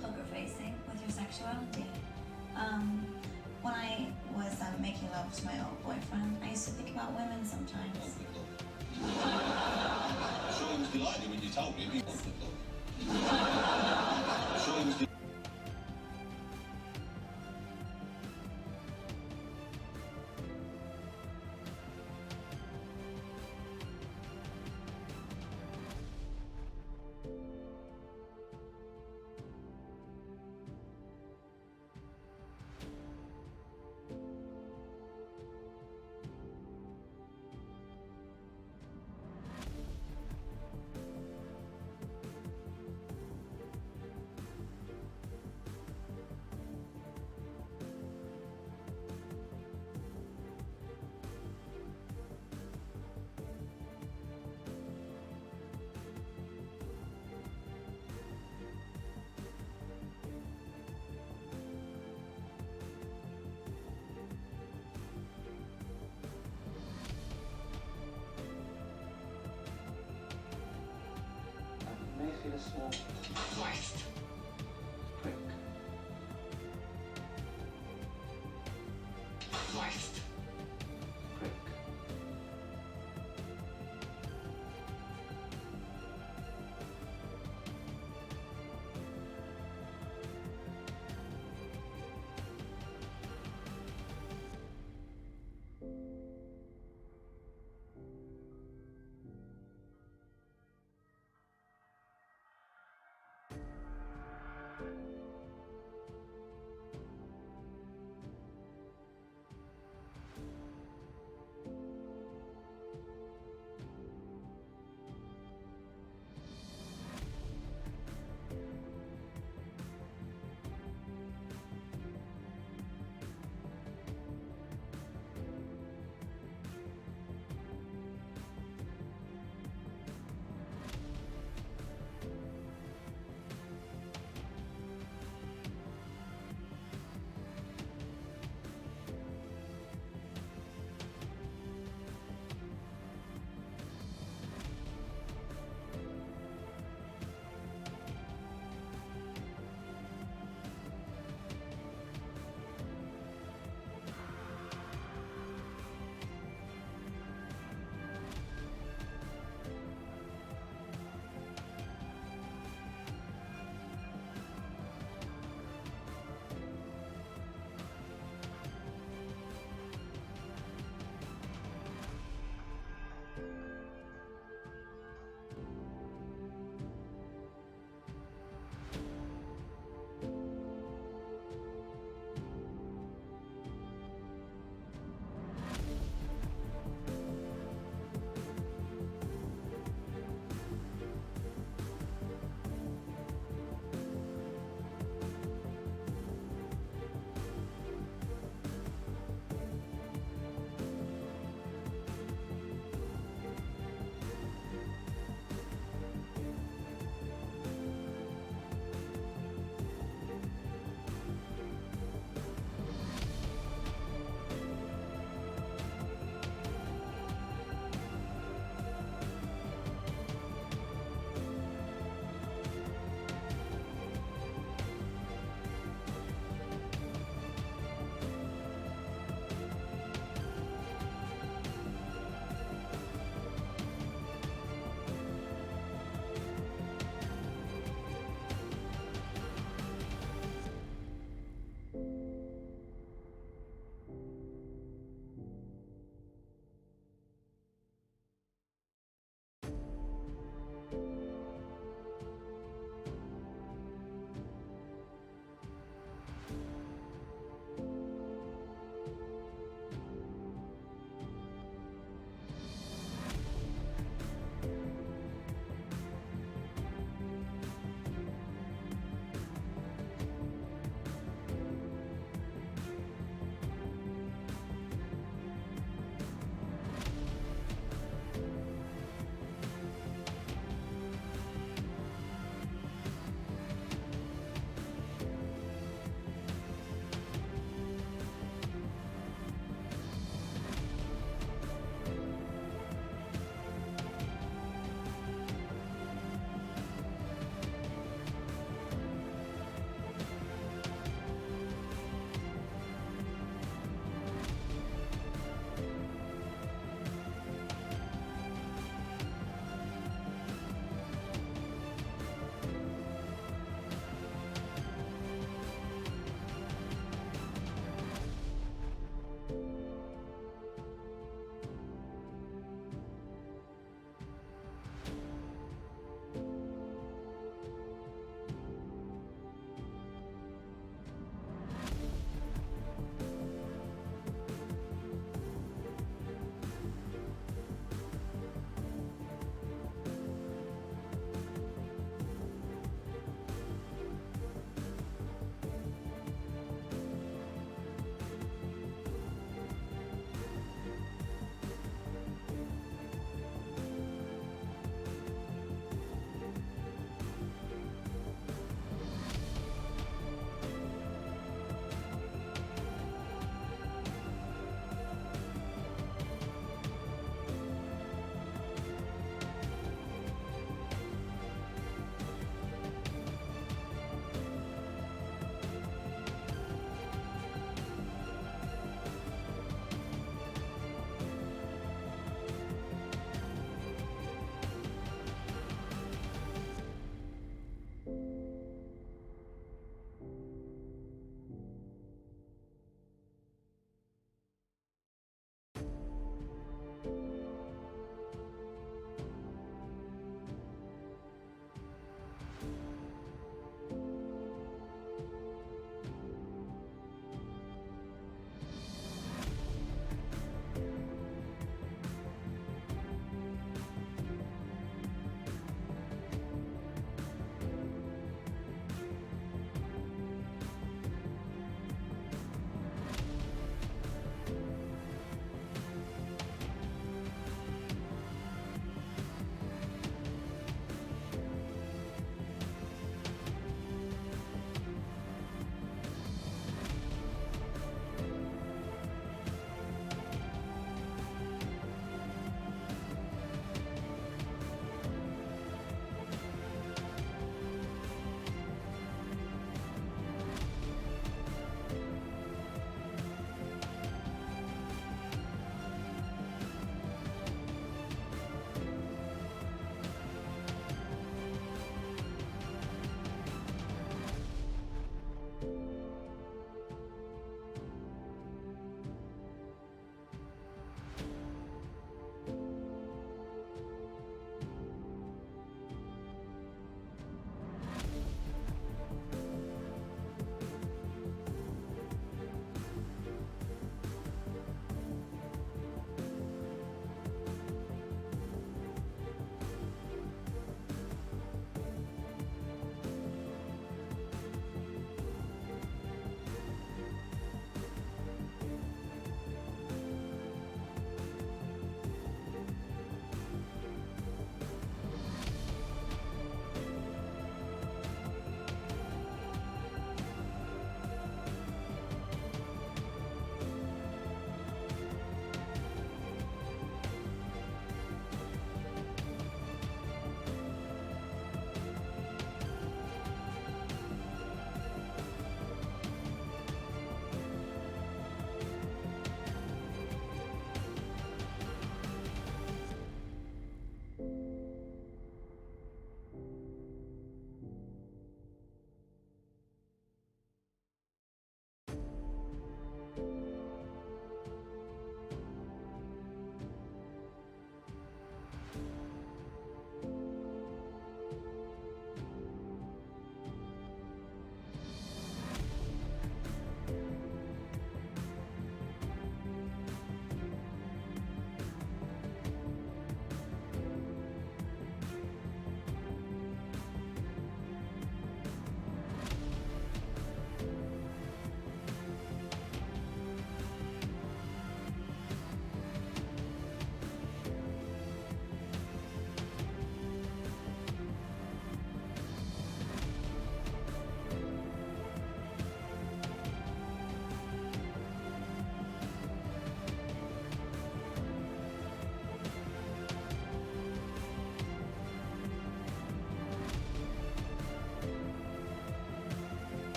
Poker facing with your sexuality. When I was making love to my old boyfriend, I used to think about women sometimes. I'm sure he was delighted when you told me. I'm sure he was delighted. You may feel a small Christ. prick. Christ. Prick.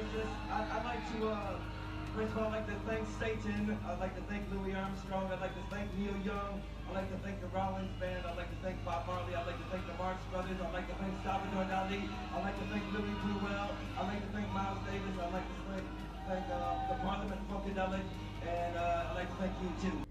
I'd like to, first of all, I'd like to thank Satan. I'd like to thank Louis Armstrong. I'd like to thank Neil Young. I'd like to thank the Rollins Band. I'd like to thank Bob Marley. I'd like to thank the Marx Brothers. I'd like to thank Salvador Dali. I'd like to thank Louis Bluewell. I'd like to thank Miles Davis. I'd like to thank the Parliament Funkadelic. And I'd like to thank you too.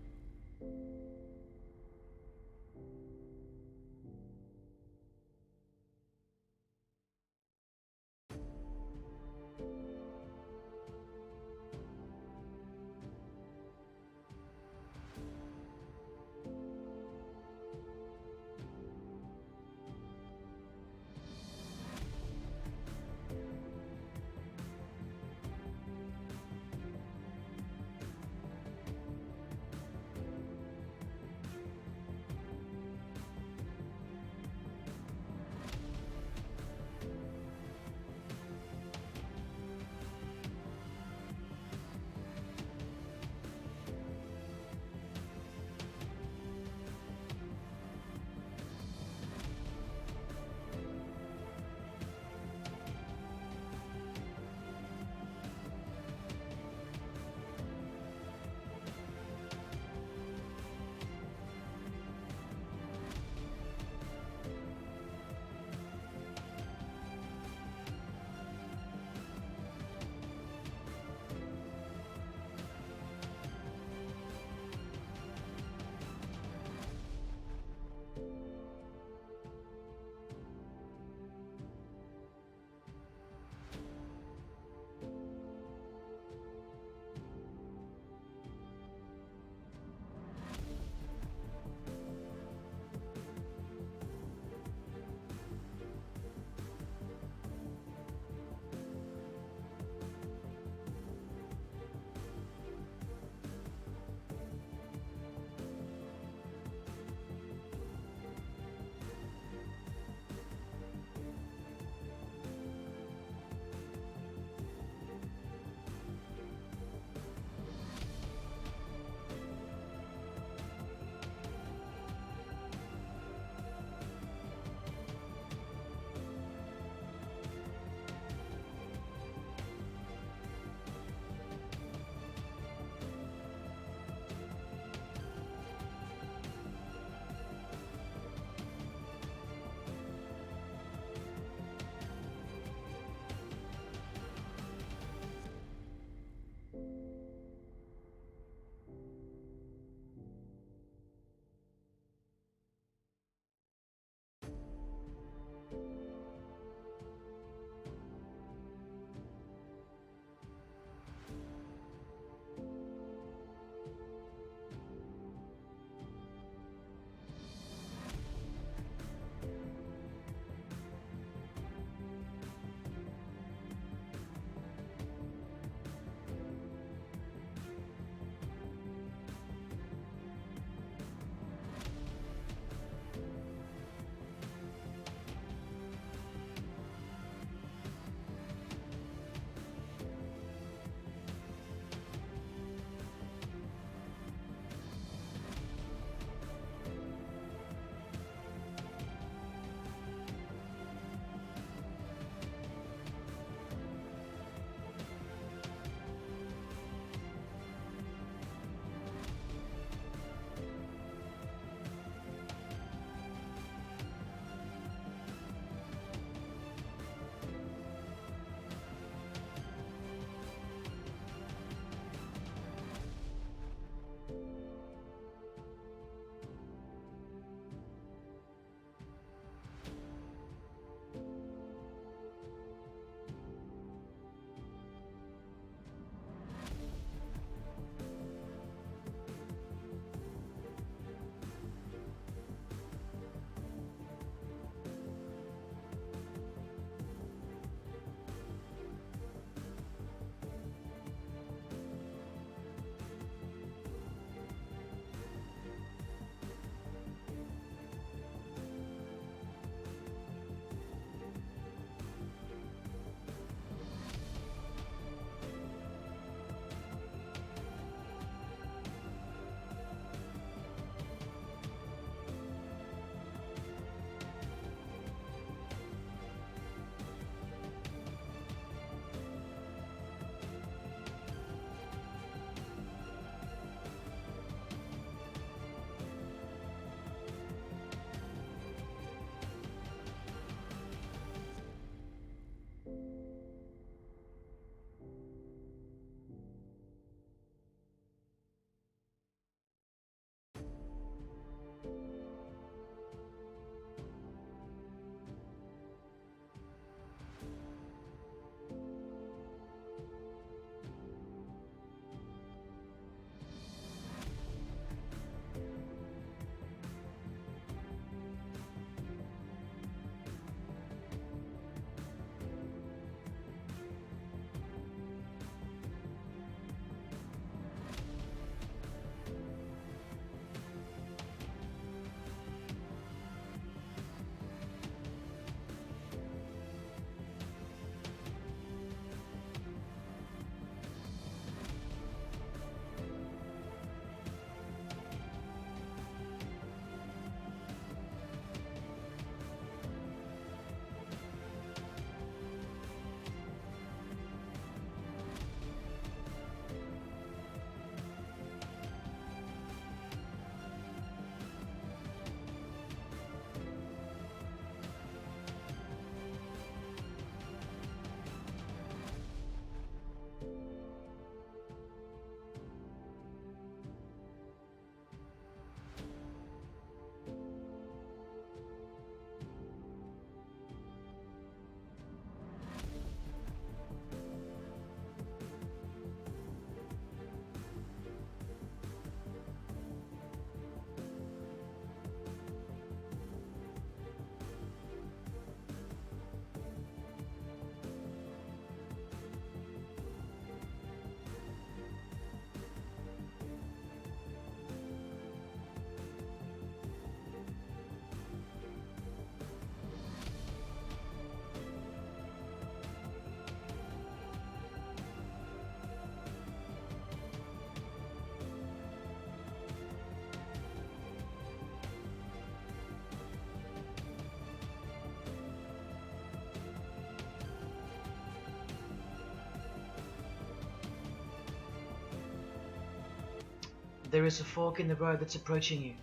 there is a fork in the road that's approaching you.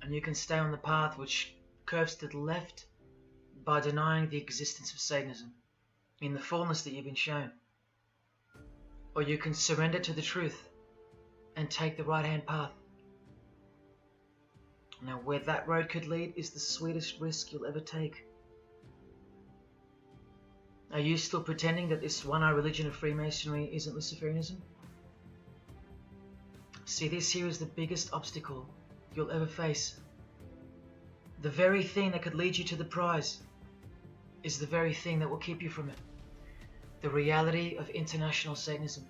And you can stay on the path which curves to the left by denying the existence of Satanism in the fullness that you've been shown. Or you can surrender to the truth and take the right-hand path. Now, where that road could lead is the sweetest risk you'll ever take. Are you still pretending that this one-eye religion of Freemasonry isn't Luciferianism? See, this here is the biggest obstacle you'll ever face. The very thing that could lead you to the prize is the very thing that will keep you from it. The reality of international Satanism.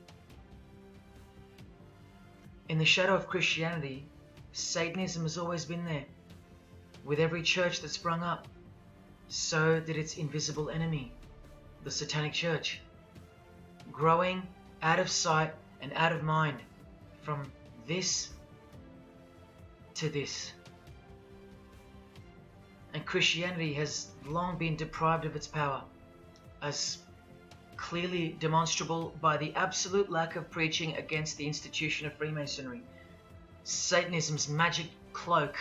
In the shadow of Christianity, Satanism has always been there. With every church that sprung up, so did its invisible enemy, the Satanic Church, growing out of sight and out of mind, from this to this. And Christianity has long been deprived of its power, as clearly demonstrable by the absolute lack of preaching against the institution of Freemasonry. Satanism's magic cloak,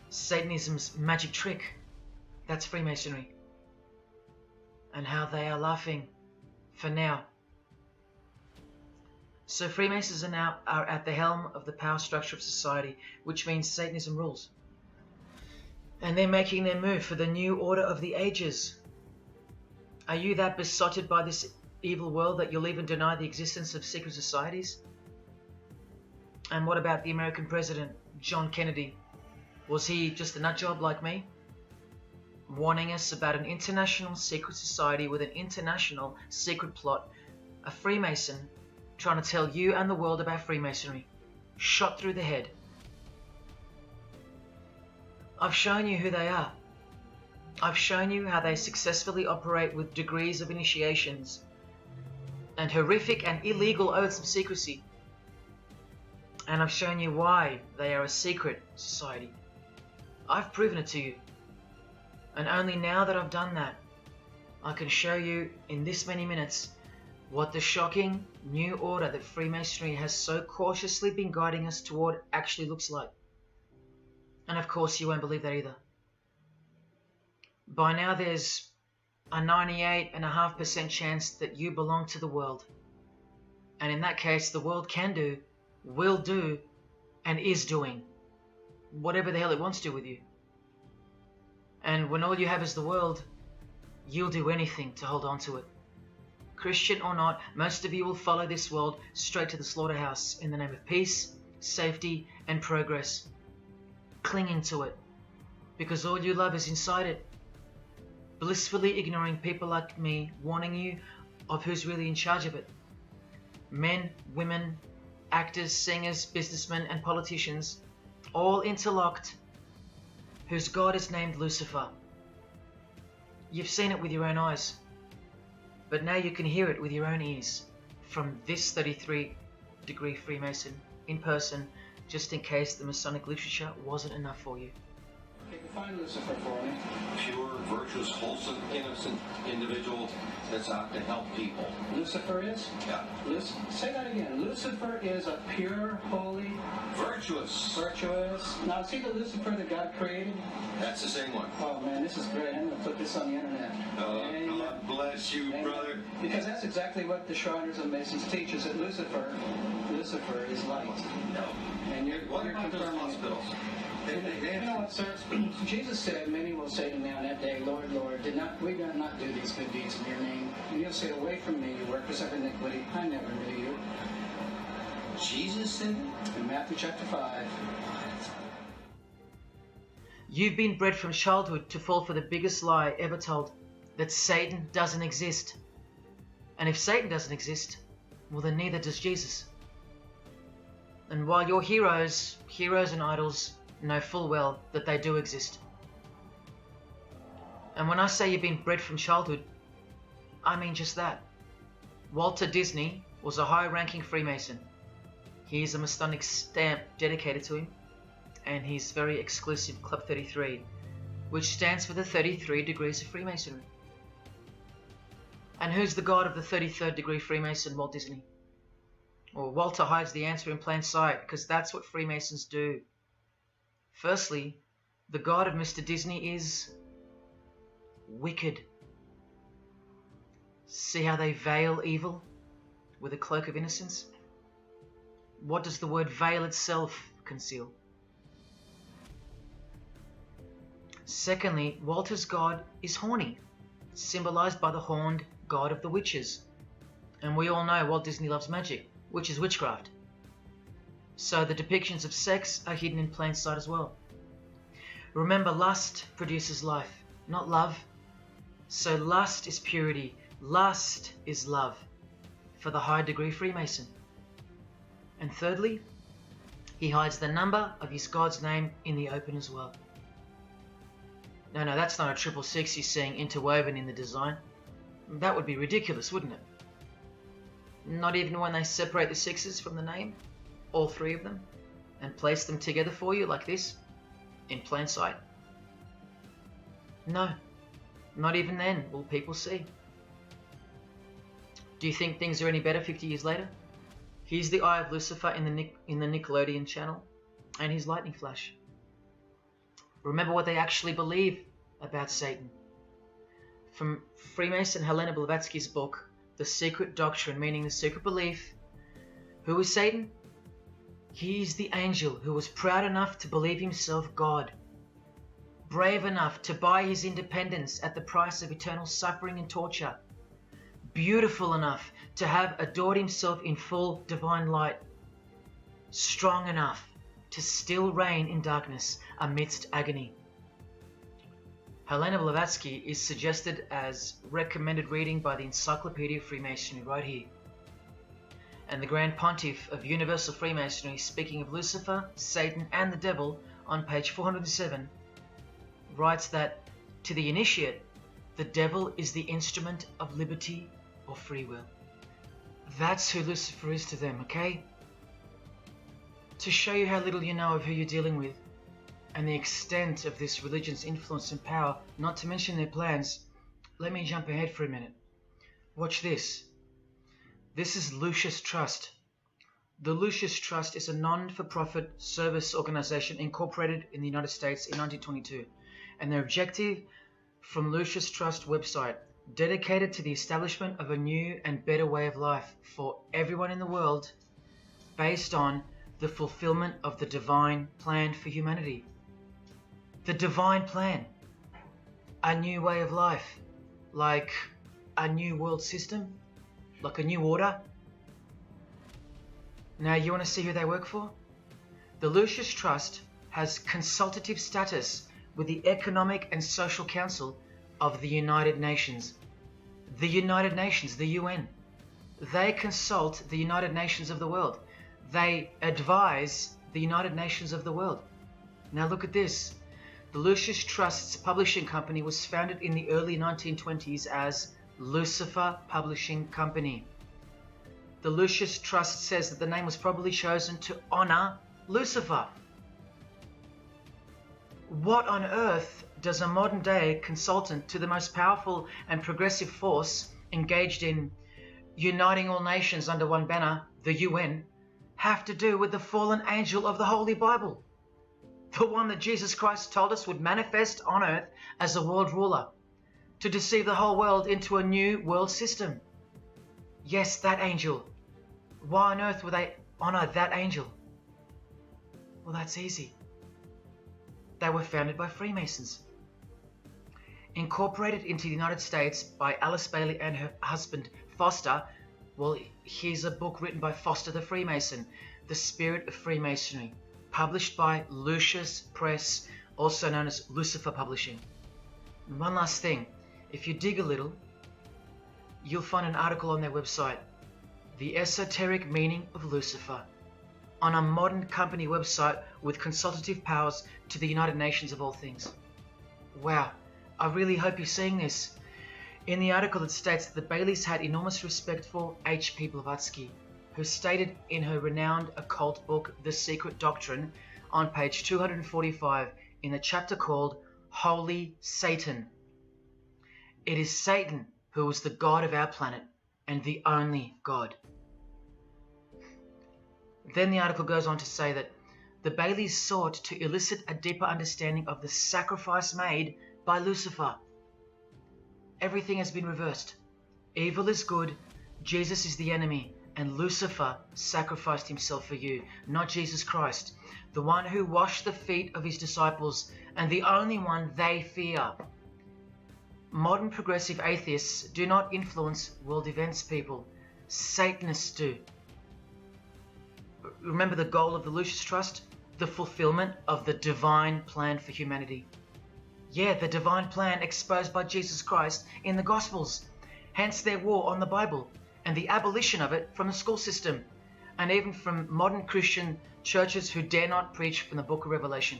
Satanism's magic trick, that's Freemasonry. And how they are laughing for now. So Freemasons are at the helm of the power structure of society, which means Satanism rules. And they're making their move for the new order of the ages. Are you that besotted by this evil world that you'll even deny the existence of secret societies? And what about the American president, John Kennedy? Was he just a nutjob like me? Warning us about an international secret society with an international secret plot, a Freemason trying to tell you and the world about Freemasonry, shot through the head. I've shown you who they are. I've shown you how they successfully operate with degrees of initiations and horrific and illegal oaths of secrecy. And I've shown you why they are a secret society. I've proven it to you. And only now that I've done that, I can show you in this many minutes what the shocking new order that Freemasonry has so cautiously been guiding us toward actually looks like. And of course you won't believe that either. By now there's a 98.5% chance that you belong to the world. And in that case, the world can do, will do, and is doing whatever the hell it wants to with you. And when all you have is the world, you'll do anything to hold on to it. Christian or not, most of you will follow this world straight to the slaughterhouse in the name of peace, safety, and progress. Clinging to it, because all you love is inside it. Blissfully ignoring people like me warning you of who's really in charge of it. Men, women, actors, singers, businessmen, and politicians, all interlocked, whose God is named Lucifer. You've seen it with your own eyes, but now you can hear it with your own ears from this 33-degree Freemason in person, just in case the Masonic literature wasn't enough for you. Okay, define Lucifer for me. Pure, virtuous, wholesome, innocent individual that's out to help people. Lucifer is? Yeah. Say that again. Lucifer is a pure, holy, Virtuous. virtuous. Now, see the Lucifer that God created? That's the same one. Oh man, this is great. I'm going to put this on the internet. Amen. God bless you, Amen. brother. Because that's exactly what the Shriners and Masons teach, is that Lucifer is light. No. And you're What about those confirming it. hospitals? You know what, sir? Jesus said, many will say to me on that day, Lord, Lord, we did not do these good deeds in your name. And you'll say, away from me, you workers of iniquity. I never knew you. Jesus said it? In Matthew chapter 5. You've been bred from childhood to fall for the biggest lie ever told, that Satan doesn't exist. And if Satan doesn't exist, well then neither does Jesus. And while your heroes and idols know full well that they do exist. And when I say you've been bred from childhood, I mean just that. Walter Disney was a high-ranking Freemason. Here's a Masonic stamp dedicated to him, and his very exclusive Club 33, which stands for the 33 degrees of Freemasonry. And who's the god of the 33rd degree Freemason, Walt Disney? Or Walter hides the answer in plain sight, because that's what Freemasons do. Firstly, the God of Mr. Disney is wicked. See how they veil evil with a cloak of innocence? What does the word veil itself conceal? Secondly, Walter's God is horny, symbolized by the horned god of the witches. And we all know Walt Disney loves magic, which is witchcraft. So the depictions of sex are hidden in plain sight as well. Remember, lust produces life, not love. So lust is purity, lust is love, for the high degree Freemason. And thirdly, he hides the number of his God's name in the open as well. No, that's not a 666 he's seeing interwoven in the design. That would be ridiculous, wouldn't it? Not even when they separate the sixes from the name, all three of them, and place them together for you like this, in plain sight. No, not even then will people see. Do you think things are any better 50 years later? Here's the Eye of Lucifer in the Nickelodeon channel, and his lightning flash. Remember what they actually believe about Satan. From Freemason Helena Blavatsky's book, The Secret Doctrine, meaning the secret belief. Who is Satan? He is the angel who was proud enough to believe himself God, brave enough to buy his independence at the price of eternal suffering and torture, beautiful enough to have adored himself in full divine light, strong enough to still reign in darkness amidst agony. Helena Blavatsky is suggested as recommended reading by the Encyclopedia of Freemasonry right here. And the Grand Pontiff of Universal Freemasonry, speaking of Lucifer, Satan and the Devil on page 407, writes that to the initiate, the devil is the instrument of liberty or free will. That's who Lucifer is to them, okay? To show you how little you know of who you're dealing with, and the extent of this religion's influence and power, not to mention their plans, let me jump ahead for a minute. Watch this. This is Lucius Trust. The Lucius Trust is a non-for-profit service organization incorporated in the United States in 1922, and their objective from Lucius Trust website, dedicated to the establishment of a new and better way of life for everyone in the world, based on the fulfillment of the divine plan for humanity. The divine plan. A new way of life. Like a new world system. Like a new order. Now you want to see who they work for? The Lucius Trust has consultative status with the Economic and Social Council of the United Nations. The United Nations, the UN. They consult the United Nations of the world. They advise the United Nations of the world. Now look at this. The Lucius Trust's publishing company was founded in the early 1920s as Lucifer Publishing Company. The Lucius Trust says that the name was probably chosen to honor Lucifer. What on earth does a modern day consultant to the most powerful and progressive force engaged in uniting all nations under one banner, the UN, have to do with the fallen angel of the Holy Bible? The one that Jesus Christ told us would manifest on earth as a world ruler, to deceive the whole world into a new world system. Yes, that angel. Why on earth would they honor that angel? Well, that's easy. They were founded by Freemasons. Incorporated into the United States by Alice Bailey and her husband Foster. Well, here's a book written by Foster the Freemason, The Spirit of Freemasonry, published by Lucius Press, also known as Lucifer Publishing. And one last thing, if you dig a little, you'll find an article on their website, The Esoteric Meaning of Lucifer, on a modern company website with consultative powers to the United Nations of all things. Wow, I really hope you're seeing this. In the article it states that the Baileys had enormous respect for H.P. Blavatsky, who stated in her renowned occult book, The Secret Doctrine, on page 245 in the chapter called Holy Satan. It is Satan who is the God of our planet and the only God. Then the article goes on to say that the Baileys sought to elicit a deeper understanding of the sacrifice made by Lucifer. Everything has been reversed. Evil is good, Jesus is the enemy, and Lucifer sacrificed himself for you, not Jesus Christ, the one who washed the feet of his disciples and the only one they fear. Modern progressive atheists do not influence world events, people. Satanists do. Remember the goal of the Lucis Trust? The fulfillment of the divine plan for humanity. Yeah, the divine plan exposed by Jesus Christ in the Gospels. Hence their war on the Bible and the abolition of it from the school system, and even from modern Christian churches who dare not preach from the book of Revelation.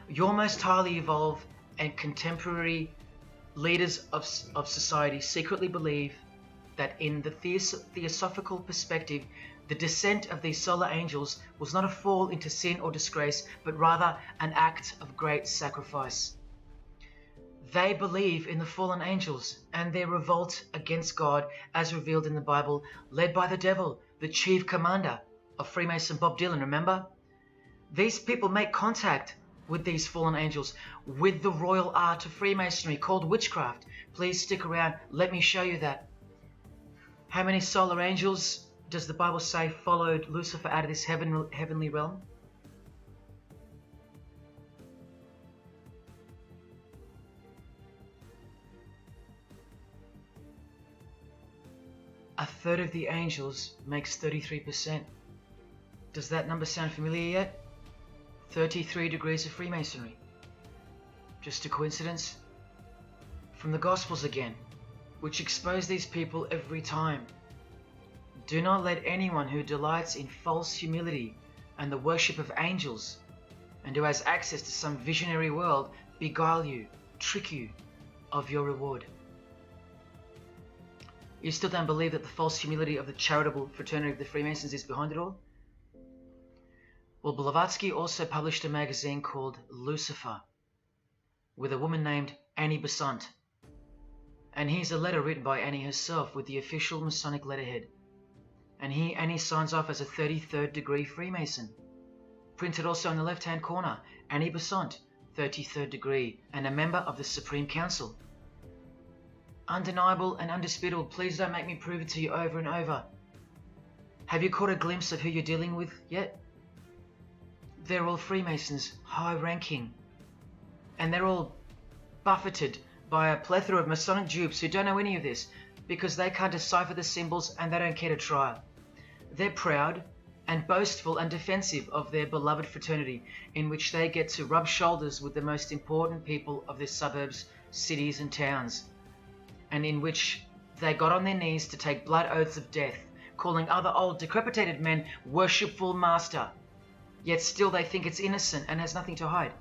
Your most highly evolved and contemporary leaders of society secretly believe that in the theosophical perspective, the descent of these solar angels was not a fall into sin or disgrace, but rather an act of great sacrifice. They believe in the fallen angels and their revolt against God as revealed in the Bible, led by the devil, the chief commander of Freemason Bob Dylan, remember? These people make contact with these fallen angels, with the royal art of Freemasonry called witchcraft. Please stick around, let me show you that. How many solar angels does the Bible say followed Lucifer out of this heavenly realm? A third of the angels makes 33%. Does that number sound familiar yet? 33 degrees of Freemasonry. Just a coincidence? From the Gospels again, which expose these people every time. Do not let anyone who delights in false humility and the worship of angels, and who has access to some visionary world, beguile you, trick you of your reward. You still don't believe that the false humility of the charitable fraternity of the Freemasons is behind it all? Well, Blavatsky also published a magazine called Lucifer with a woman named Annie Besant. And here's a letter written by Annie herself with the official Masonic letterhead. And here Annie signs off as a 33rd degree Freemason. Printed also in the left-hand corner, Annie Besant, 33rd degree, and a member of the Supreme Council. Undeniable and undisputable. Please don't make me prove it to you over and over. Have you caught a glimpse of who you're dealing with yet? They're all Freemasons, high-ranking. And they're all buffeted by a plethora of Masonic dupes who don't know any of this because they can't decipher the symbols and they don't care to try. They're proud and boastful and defensive of their beloved fraternity, in which they get to rub shoulders with the most important people of their suburbs, cities and towns, and in which they got on their knees to take blood oaths of death, calling other old decrepitated men worshipful master, yet still they think it's innocent and has nothing to hide.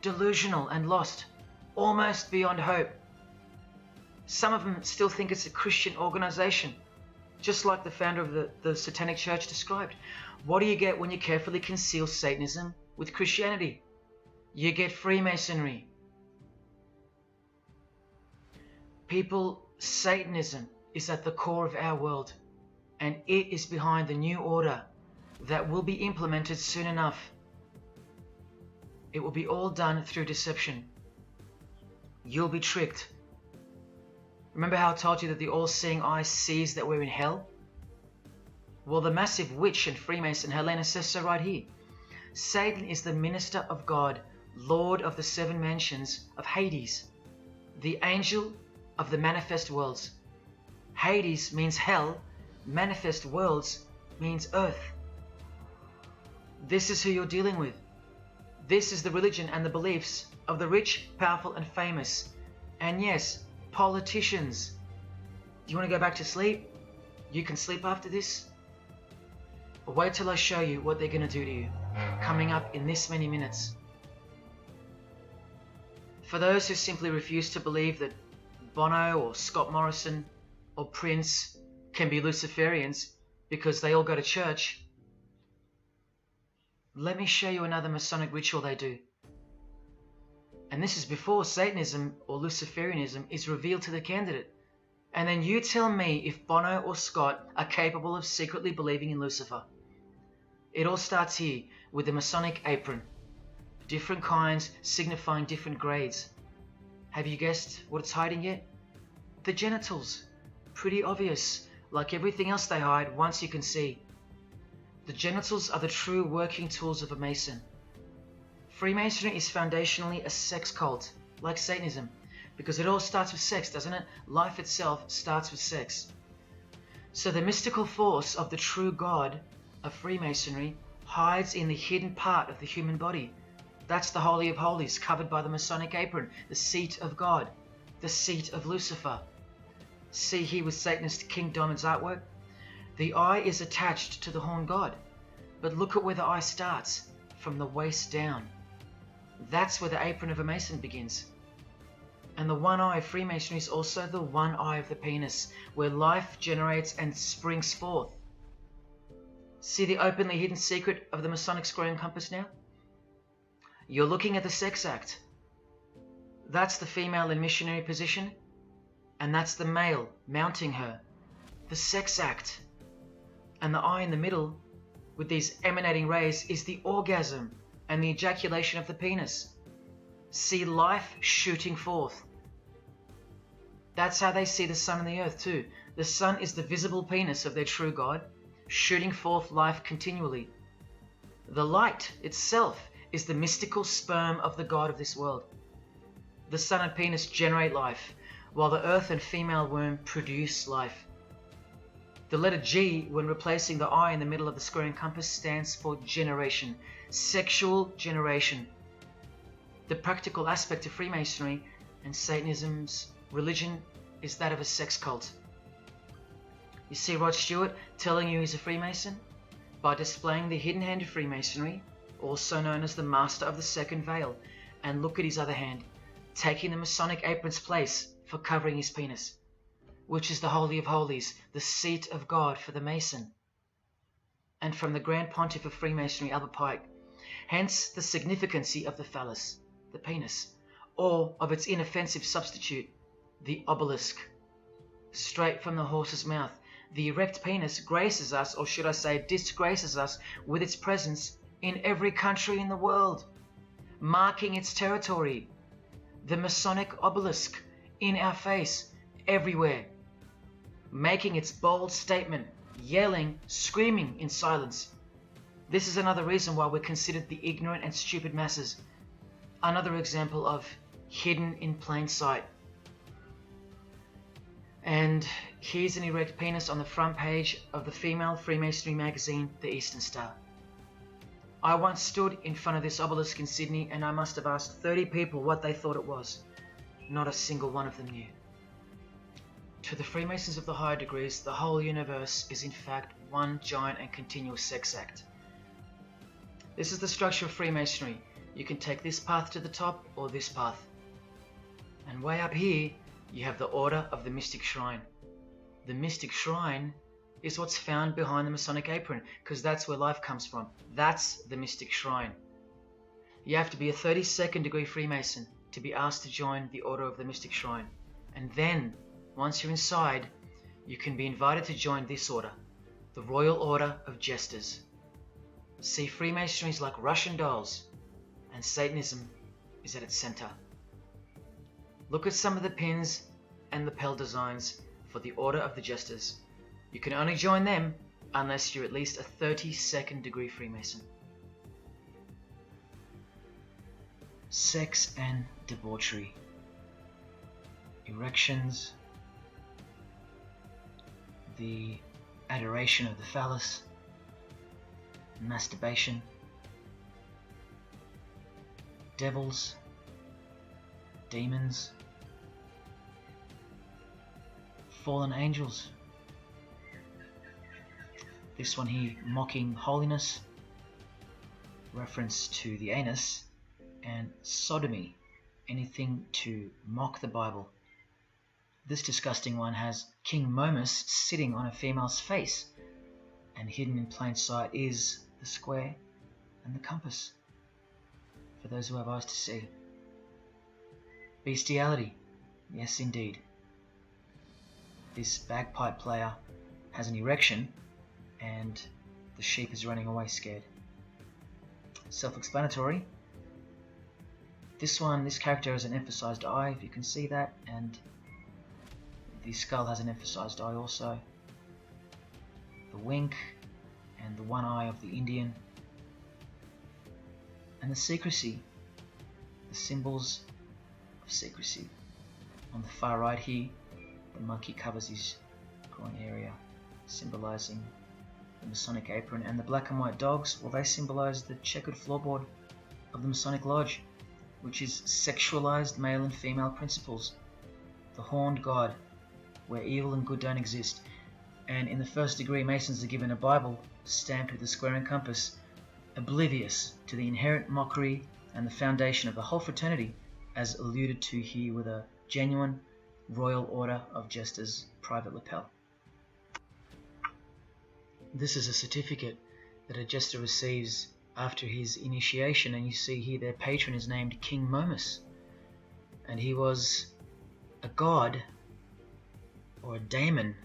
Delusional and lost, almost beyond hope. Some of them still think it's a Christian organization, just like the founder of the Satanic Church described. What do you get when you carefully conceal Satanism with Christianity? You get Freemasonry. People, Satanism is at the core of our world, and it is behind the new order that will be implemented soon enough. It will be all done through deception. You'll be tricked. Remember how I told you that the all-seeing eye sees that we're in hell? Well, the massive witch and Freemason Helena says so right here. Satan is the minister of God, Lord of the seven mansions of Hades, the angel of the manifest worlds. Hades means hell, manifest worlds means earth. This is who you're dealing with. This is the religion and the beliefs of the rich, powerful and famous. And yes, politicians. Do you want to go back to sleep? You can sleep after this. But wait till I show you what they're going to do to you, coming up in this many minutes. For those who simply refuse to believe that Bono or Scott Morrison or Prince can be Luciferians because they all go to church, let me show you another Masonic ritual they do. And this is before Satanism or Luciferianism is revealed to the candidate. And then you tell me if Bono or Scott are capable of secretly believing in Lucifer. It all starts here with the Masonic apron. Different kinds signifying different grades. Have you guessed what it's hiding yet? The genitals. Pretty obvious. Like everything else they hide once you can see. The genitals are the true working tools of a Mason. Freemasonry is foundationally a sex cult, like Satanism, because it all starts with sex, doesn't it? Life itself starts with sex. So the mystical force of the true God of Freemasonry hides in the hidden part of the human body. That's the Holy of Holies, covered by the Masonic apron, the seat of God, the seat of Lucifer. See here with Satanist King Diamond's artwork? The eye is attached to the horn god, but look at where the eye starts, from the waist down. That's where the apron of a Mason begins. And the one eye of Freemasonry is also the one eye of the penis, where life generates and springs forth. See the openly hidden secret of the Masonic square and compass now? You're looking at the sex act. That's the female in missionary position, and that's the male mounting her. The sex act. And the eye in the middle, with these emanating rays, is the orgasm and the ejaculation of the penis. See life shooting forth. That's how they see the sun and the earth too. The sun is the visible penis of their true God, shooting forth life continually. The light itself is the mystical sperm of the God of this world. The sun and penis generate life, while the earth and female womb produce life. The letter G, when replacing the I in the middle of the square and compass, stands for generation, sexual generation. The practical aspect of Freemasonry and Satanism's religion is that of a sex cult. You see Rod Stewart telling you he's a Freemason? By displaying the hidden hand of Freemasonry, also known as the Master of the Second Veil, and look at his other hand, taking the Masonic apron's place for covering his penis, which is the Holy of Holies, the seat of God for the Mason. And from the Grand Pontiff of Freemasonry, Albert Pike, hence the significancy of the phallus, the penis, or of its inoffensive substitute, the obelisk. Straight from the horse's mouth, the erect penis graces us, or should I say disgraces us, with its presence in every country in the world, marking its territory. The Masonic obelisk in our face, everywhere, making its bold statement, yelling, screaming in silence. This is another reason why we're considered the ignorant and stupid masses. Another example of hidden in plain sight. And here's an erect penis on the front page of the female Freemasonry magazine, The Eastern Star. I once stood in front of this obelisk in Sydney, and I must have asked 30 people what they thought it was. Not a single one of them knew. To the Freemasons of the higher degrees, the whole universe is in fact one giant and continuous sex act. This is the structure of Freemasonry. You can take this path to the top or this path. And way up here, you have the Order of the Mystic Shrine. The Mystic Shrine is what's found behind the Masonic apron, because that's where life comes from. That's the Mystic Shrine. You have to be a 32nd degree Freemason to be asked to join the Order of the Mystic Shrine. And then, once you're inside, you can be invited to join this order, the Royal Order of Jesters. See, Freemasonry is like Russian dolls, and Satanism is at its center. Look at some of the pins and lapel designs for the Order of the Jesters. You can only join them unless you're at least a 32nd degree Freemason. Sex and debauchery. Erections. The adoration of the phallus. Masturbation. Devils. Demons. Fallen angels. This one here, mocking holiness, reference to the anus, and sodomy, anything to mock the Bible. This disgusting one has King Momus sitting on a female's face, and hidden in plain sight is the square and the compass, for those who have eyes to see. Bestiality, yes indeed. this bagpipe player has an erection and the sheep is running away scared. Self-explanatory. This character has an emphasized eye, if you can see that, and the skull has an emphasized eye also. The wink and the one eye of the Indian. And the secrecy, the symbols of secrecy. On the far right here, the monkey covers his groin area, symbolizing the Masonic apron, and the black and white dogs, well, they symbolize the checkered floorboard of the Masonic Lodge, which is sexualized male and female principles. The horned god, where evil and good don't exist. And in the first degree, Masons are given a Bible stamped with a square and compass, oblivious to the inherent mockery and the foundation of the whole fraternity, as alluded to here with a genuine Royal Order of Jester's private lapel. This is a certificate that a Jester receives after his initiation, and you see here their patron is named King Momus, and he was a god, or a daemon,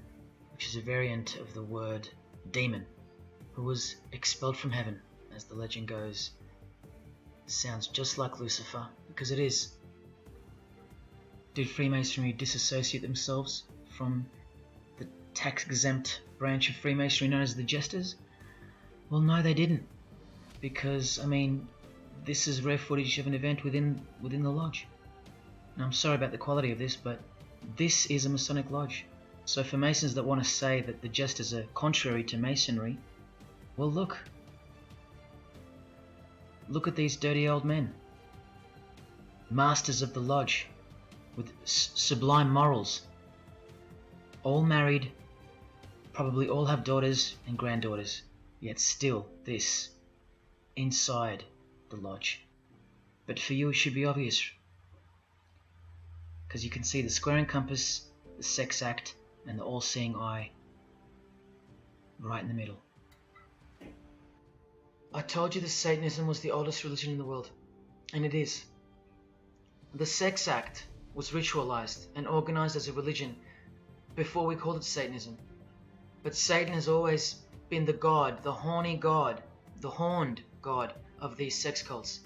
which is a variant of the word demon, who was expelled from heaven, as the legend goes. Sounds just like Lucifer, because it is. Did Freemasonry disassociate themselves from the tax-exempt branch of Freemasonry known as the Jesters? Well, no, they didn't. Because, I mean, this is rare footage of an event within the lodge. Now, I'm sorry about the quality of this, but this is a Masonic lodge. So for Masons that want to say that the Jesters are contrary to Masonry, well, look. Look at these dirty old men. Masters of the lodge, with sublime morals. All married, probably all have daughters and granddaughters, yet still this, inside the lodge. But for you it should be obvious, because you can see the square and compass, the sex act, and the all-seeing eye right in the middle. I told you that Satanism was the oldest religion in the world, and it is. The sex act was ritualized and organized as a religion before we called it Satanism. But Satan has always been the god, the horny god, the horned god of these sex cults.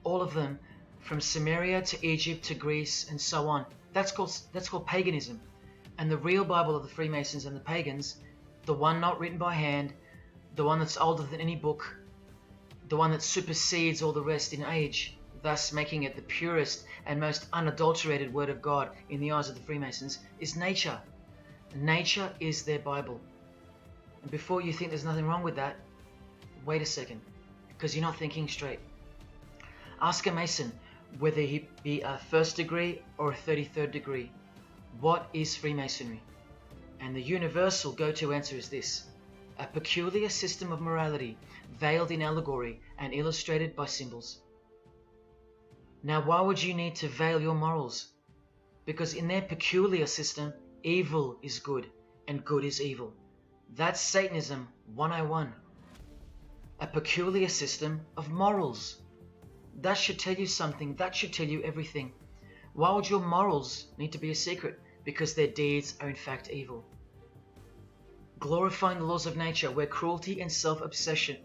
All of them, from Sumeria to Egypt to Greece and so on. That's called paganism. And the real Bible of the Freemasons and the pagans, the one not written by hand, the one that's older than any book, the one that supersedes all the rest in age, thus making it the purest and most unadulterated word of God in the eyes of the Freemasons, is nature. Nature is their Bible. And before you think there's nothing wrong with that, wait a second, because you're not thinking straight. Ask a Mason, whether he be a first degree or a 33rd degree, what is Freemasonry? And the universal go-to answer is this: a peculiar system of morality, veiled in allegory and illustrated by symbols. Now, why would you need to veil your morals? Because in their peculiar system, evil is good and good is evil. That's Satanism 101. A peculiar system of morals. That should tell you something. That should tell you everything. Why would your morals need to be a secret? Because their deeds are in fact evil. Glorifying the laws of nature, where cruelty and self-obsession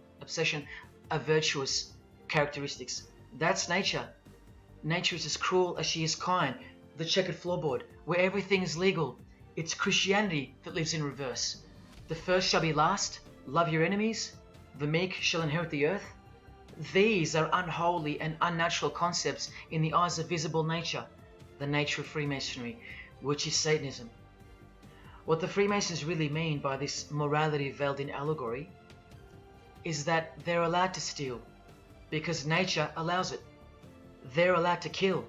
are virtuous characteristics. That's nature. Nature is as cruel as she is kind. The checkered floorboard, where everything is legal. It's Christianity that lives in reverse. The first shall be last. Love your enemies. The meek shall inherit the earth. These are unholy and unnatural concepts in the eyes of visible nature, the nature of Freemasonry, which is Satanism. What the Freemasons really mean by this morality veiled in allegory is that they're allowed to steal because nature allows it. They're allowed to kill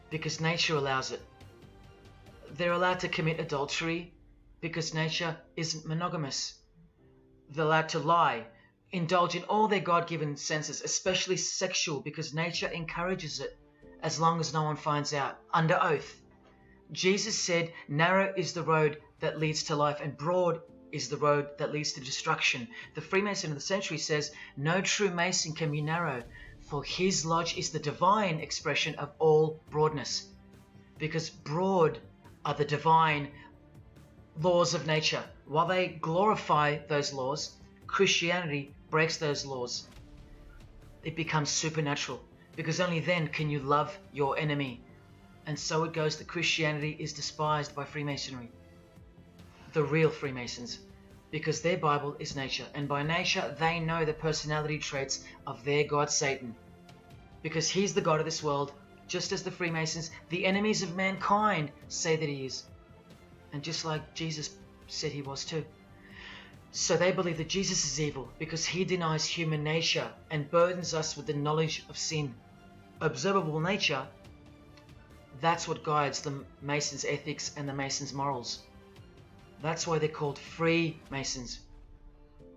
because nature allows it. They're allowed to commit adultery because nature isn't monogamous. They're allowed to lie, indulge in all their God-given senses, especially sexual, because nature encourages it, as long as no one finds out, under oath. Jesus said, narrow is the road that leads to life, and broad is the road that leads to destruction. The Freemason of the century says, no true Mason can be narrow, for his lodge is the divine expression of all broadness. Because broad are the divine laws of nature. While they glorify those laws, Christianity breaks those laws. It becomes supernatural, because only then can you love your enemy. And so it goes that Christianity is despised by Freemasonry, the real Freemasons, because their Bible is nature, and by nature they know the personality traits of their god Satan, because he's the god of this world, just as the Freemasons, the enemies of mankind, say that he is, and just like Jesus said he was too. So they believe that Jesus is evil because he denies human nature and burdens us with the knowledge of sin. Observable nature, that's what guides the Masons' ethics and the Masons' morals. That's why they're called Freemasons.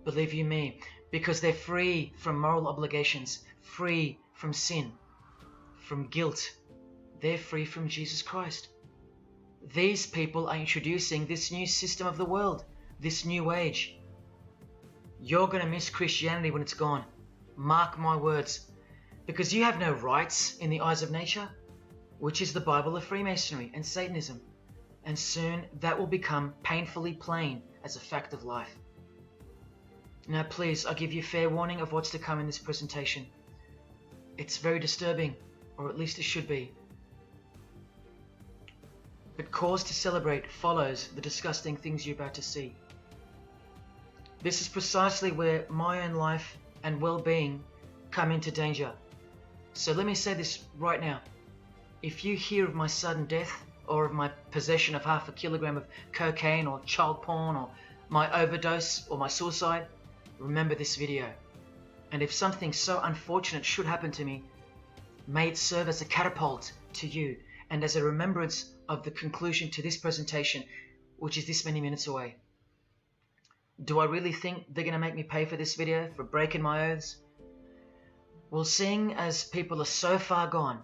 Believe you me, because they're free from moral obligations, free from sin, from guilt. They're free from Jesus Christ. These people are introducing this new system of the world, this new age. You're going to miss Christianity when it's gone. Mark my words. Because you have no rights in the eyes of nature, which is the Bible of Freemasonry and Satanism. And soon that will become painfully plain as a fact of life. Now please, I give you fair warning of what's to come in this presentation. It's very disturbing, or at least it should be. But cause to celebrate follows the disgusting things you're about to see. This is precisely where my own life and well-being come into danger. So let me say this right now. If you hear of my sudden death, or of my possession of half a kilogram of cocaine or child porn, or my overdose or my suicide, remember this video. And if something so unfortunate should happen to me, may it serve as a catapult to you and as a remembrance of the conclusion to this presentation, which is this many minutes away. Do I really think they're going to make me pay for this video, for breaking my oaths? Well, seeing as people are so far gone,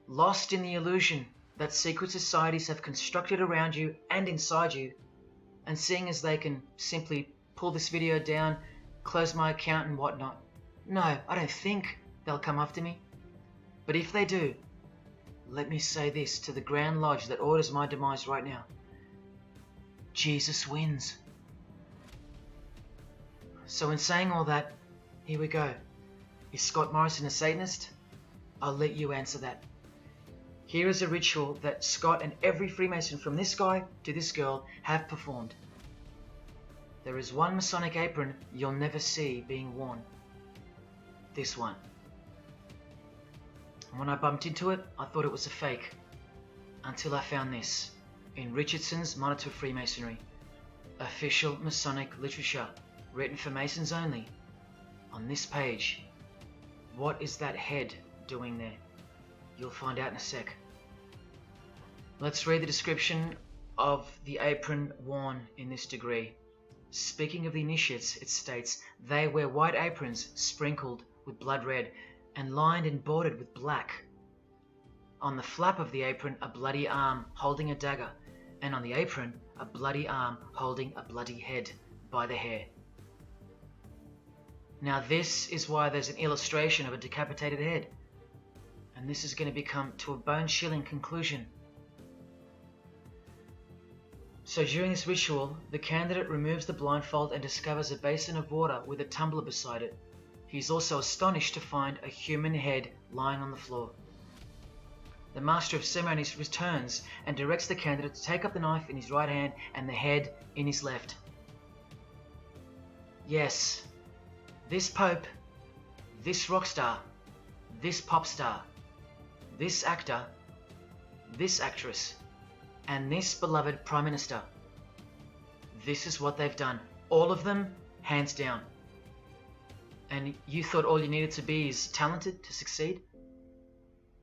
lost in the illusion that secret societies have constructed around you and inside you, and seeing as they can simply pull this video down, close my account and whatnot, no, I don't think they'll come after me. But if they do, let me say this to the Grand Lodge that orders my demise right now. Jesus wins. So in saying all that, here we go. Is Scott Morrison a Satanist? I'll let you answer that. Here is a ritual that Scott and every Freemason from this guy to this girl have performed. There is one Masonic apron you'll never see being worn. This one. And when I bumped into it, I thought it was a fake. Until I found this in Richardson's Monitor Freemasonry, official Masonic literature, written for Masons only. On this page, what is that head doing there? You'll find out in a sec. Let's read the description of the apron worn in this degree. Speaking of the initiates, it states, they wear white aprons sprinkled with blood red and lined and bordered with black. On the flap of the apron, a bloody arm holding a dagger, and on the apron, a bloody arm holding a bloody head by the hair. Now this is why there's an illustration of a decapitated head. And this is going to become to a bone-chilling conclusion. So during this ritual, the candidate removes the blindfold and discovers a basin of water with a tumbler beside it. He is also astonished to find a human head lying on the floor. The Master of Ceremonies returns and directs the candidate to take up the knife in his right hand and the head in his left. Yes, this Pope, this rock star, this pop star, this actor, this actress, and this beloved Prime Minister. This is what they've done. All of them, hands down. And you thought all you needed to be is talented to succeed?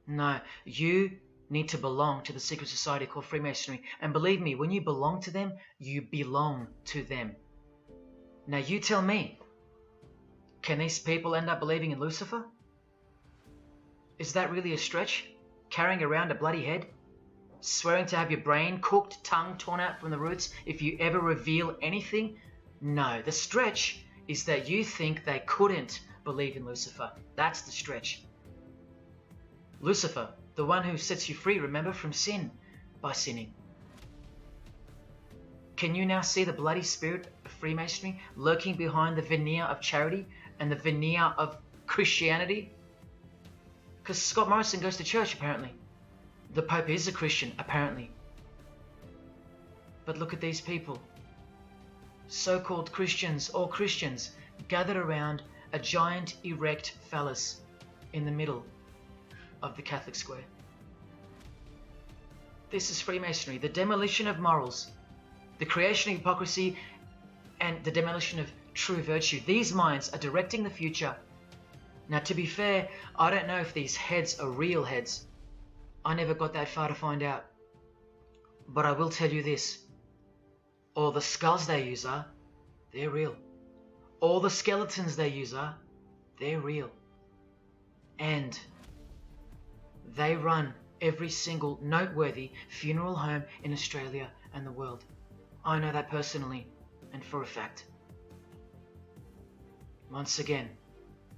No, you need to belong to the secret society called Freemasonry. And believe me, when you belong to them, you belong to them. Now you tell me, can these people end up believing in Lucifer? Is that really a stretch? Carrying around a bloody head? Swearing to have your brain cooked, tongue torn out from the roots if you ever reveal anything? No, the stretch is that you think they couldn't believe in Lucifer. That's the stretch. Lucifer, the one who sets you free, remember, from sin, by sinning. Can you now see the bloody spirit of Freemasonry lurking behind the veneer of charity and the veneer of Christianity? Because Scott Morrison goes to church, apparently. The Pope is a Christian, apparently. But look at these people. So-called Christians or Christians gathered around a giant erect phallus in the middle of the Catholic square. This is Freemasonry, the demolition of morals, the creation of hypocrisy, and the demolition of true virtue. These minds are directing the future. Now, to be fair, I don't know if these heads are real heads. I never got that far to find out. But I will tell you this. All the skulls they use they're real. All the skeletons they use they're real. And they run every single noteworthy funeral home in Australia and the world. I know that personally and for a fact. Once again,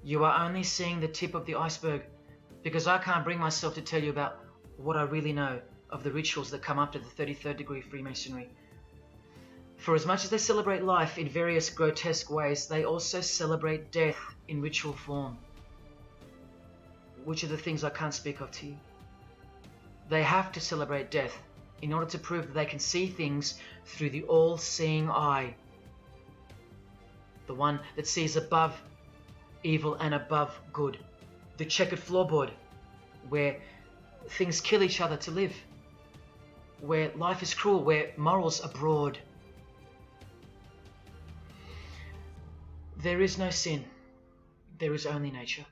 you are only seeing the tip of the iceberg, because I can't bring myself to tell you about what I really know of the rituals that come after the 33rd degree Freemasonry. For as much as they celebrate life in various grotesque ways, they also celebrate death in ritual form, which are the things I can't speak of to you. They have to celebrate death in order to prove that they can see things through the all-seeing eye, the one that sees above evil and above good, the checkered floorboard where things kill each other to live, where life is cruel, where morals are broad. There is no sin, there is only nature.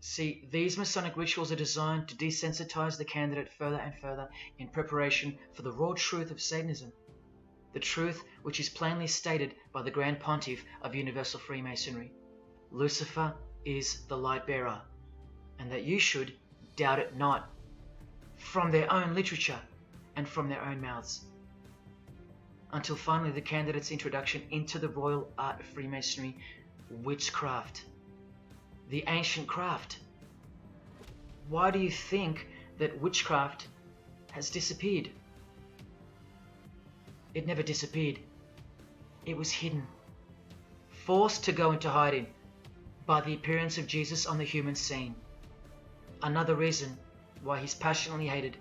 See, these Masonic rituals are designed to desensitize the candidate further and further in preparation for the raw truth of Satanism, the truth which is plainly stated by the Grand Pontiff of Universal Freemasonry. Lucifer is the light bearer, and that you should doubt it not, from their own literature and from their own mouths. Until finally the candidate's introduction into the royal art of Freemasonry, witchcraft. The ancient craft. Why do you think that witchcraft has disappeared? It never disappeared. It was hidden, forced to go into hiding by the appearance of Jesus on the human scene. Another reason why he's passionately hated,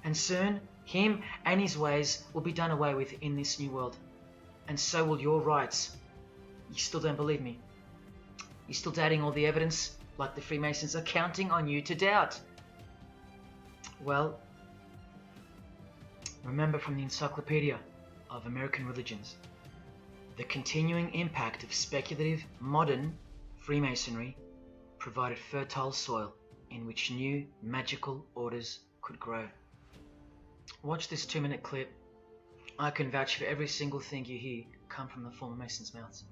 and soon him and his ways will be done away with in this new world, and so will your rights. You still don't believe me? You're still doubting all the evidence, like the Freemasons are counting on you to doubt? Well, remember from the Encyclopedia of American Religions, the continuing impact of speculative, modern Freemasonry provided fertile soil in which new magical orders could grow. Watch this 2-minute clip. I can vouch for every single thing you hear come from the former Masons' mouths.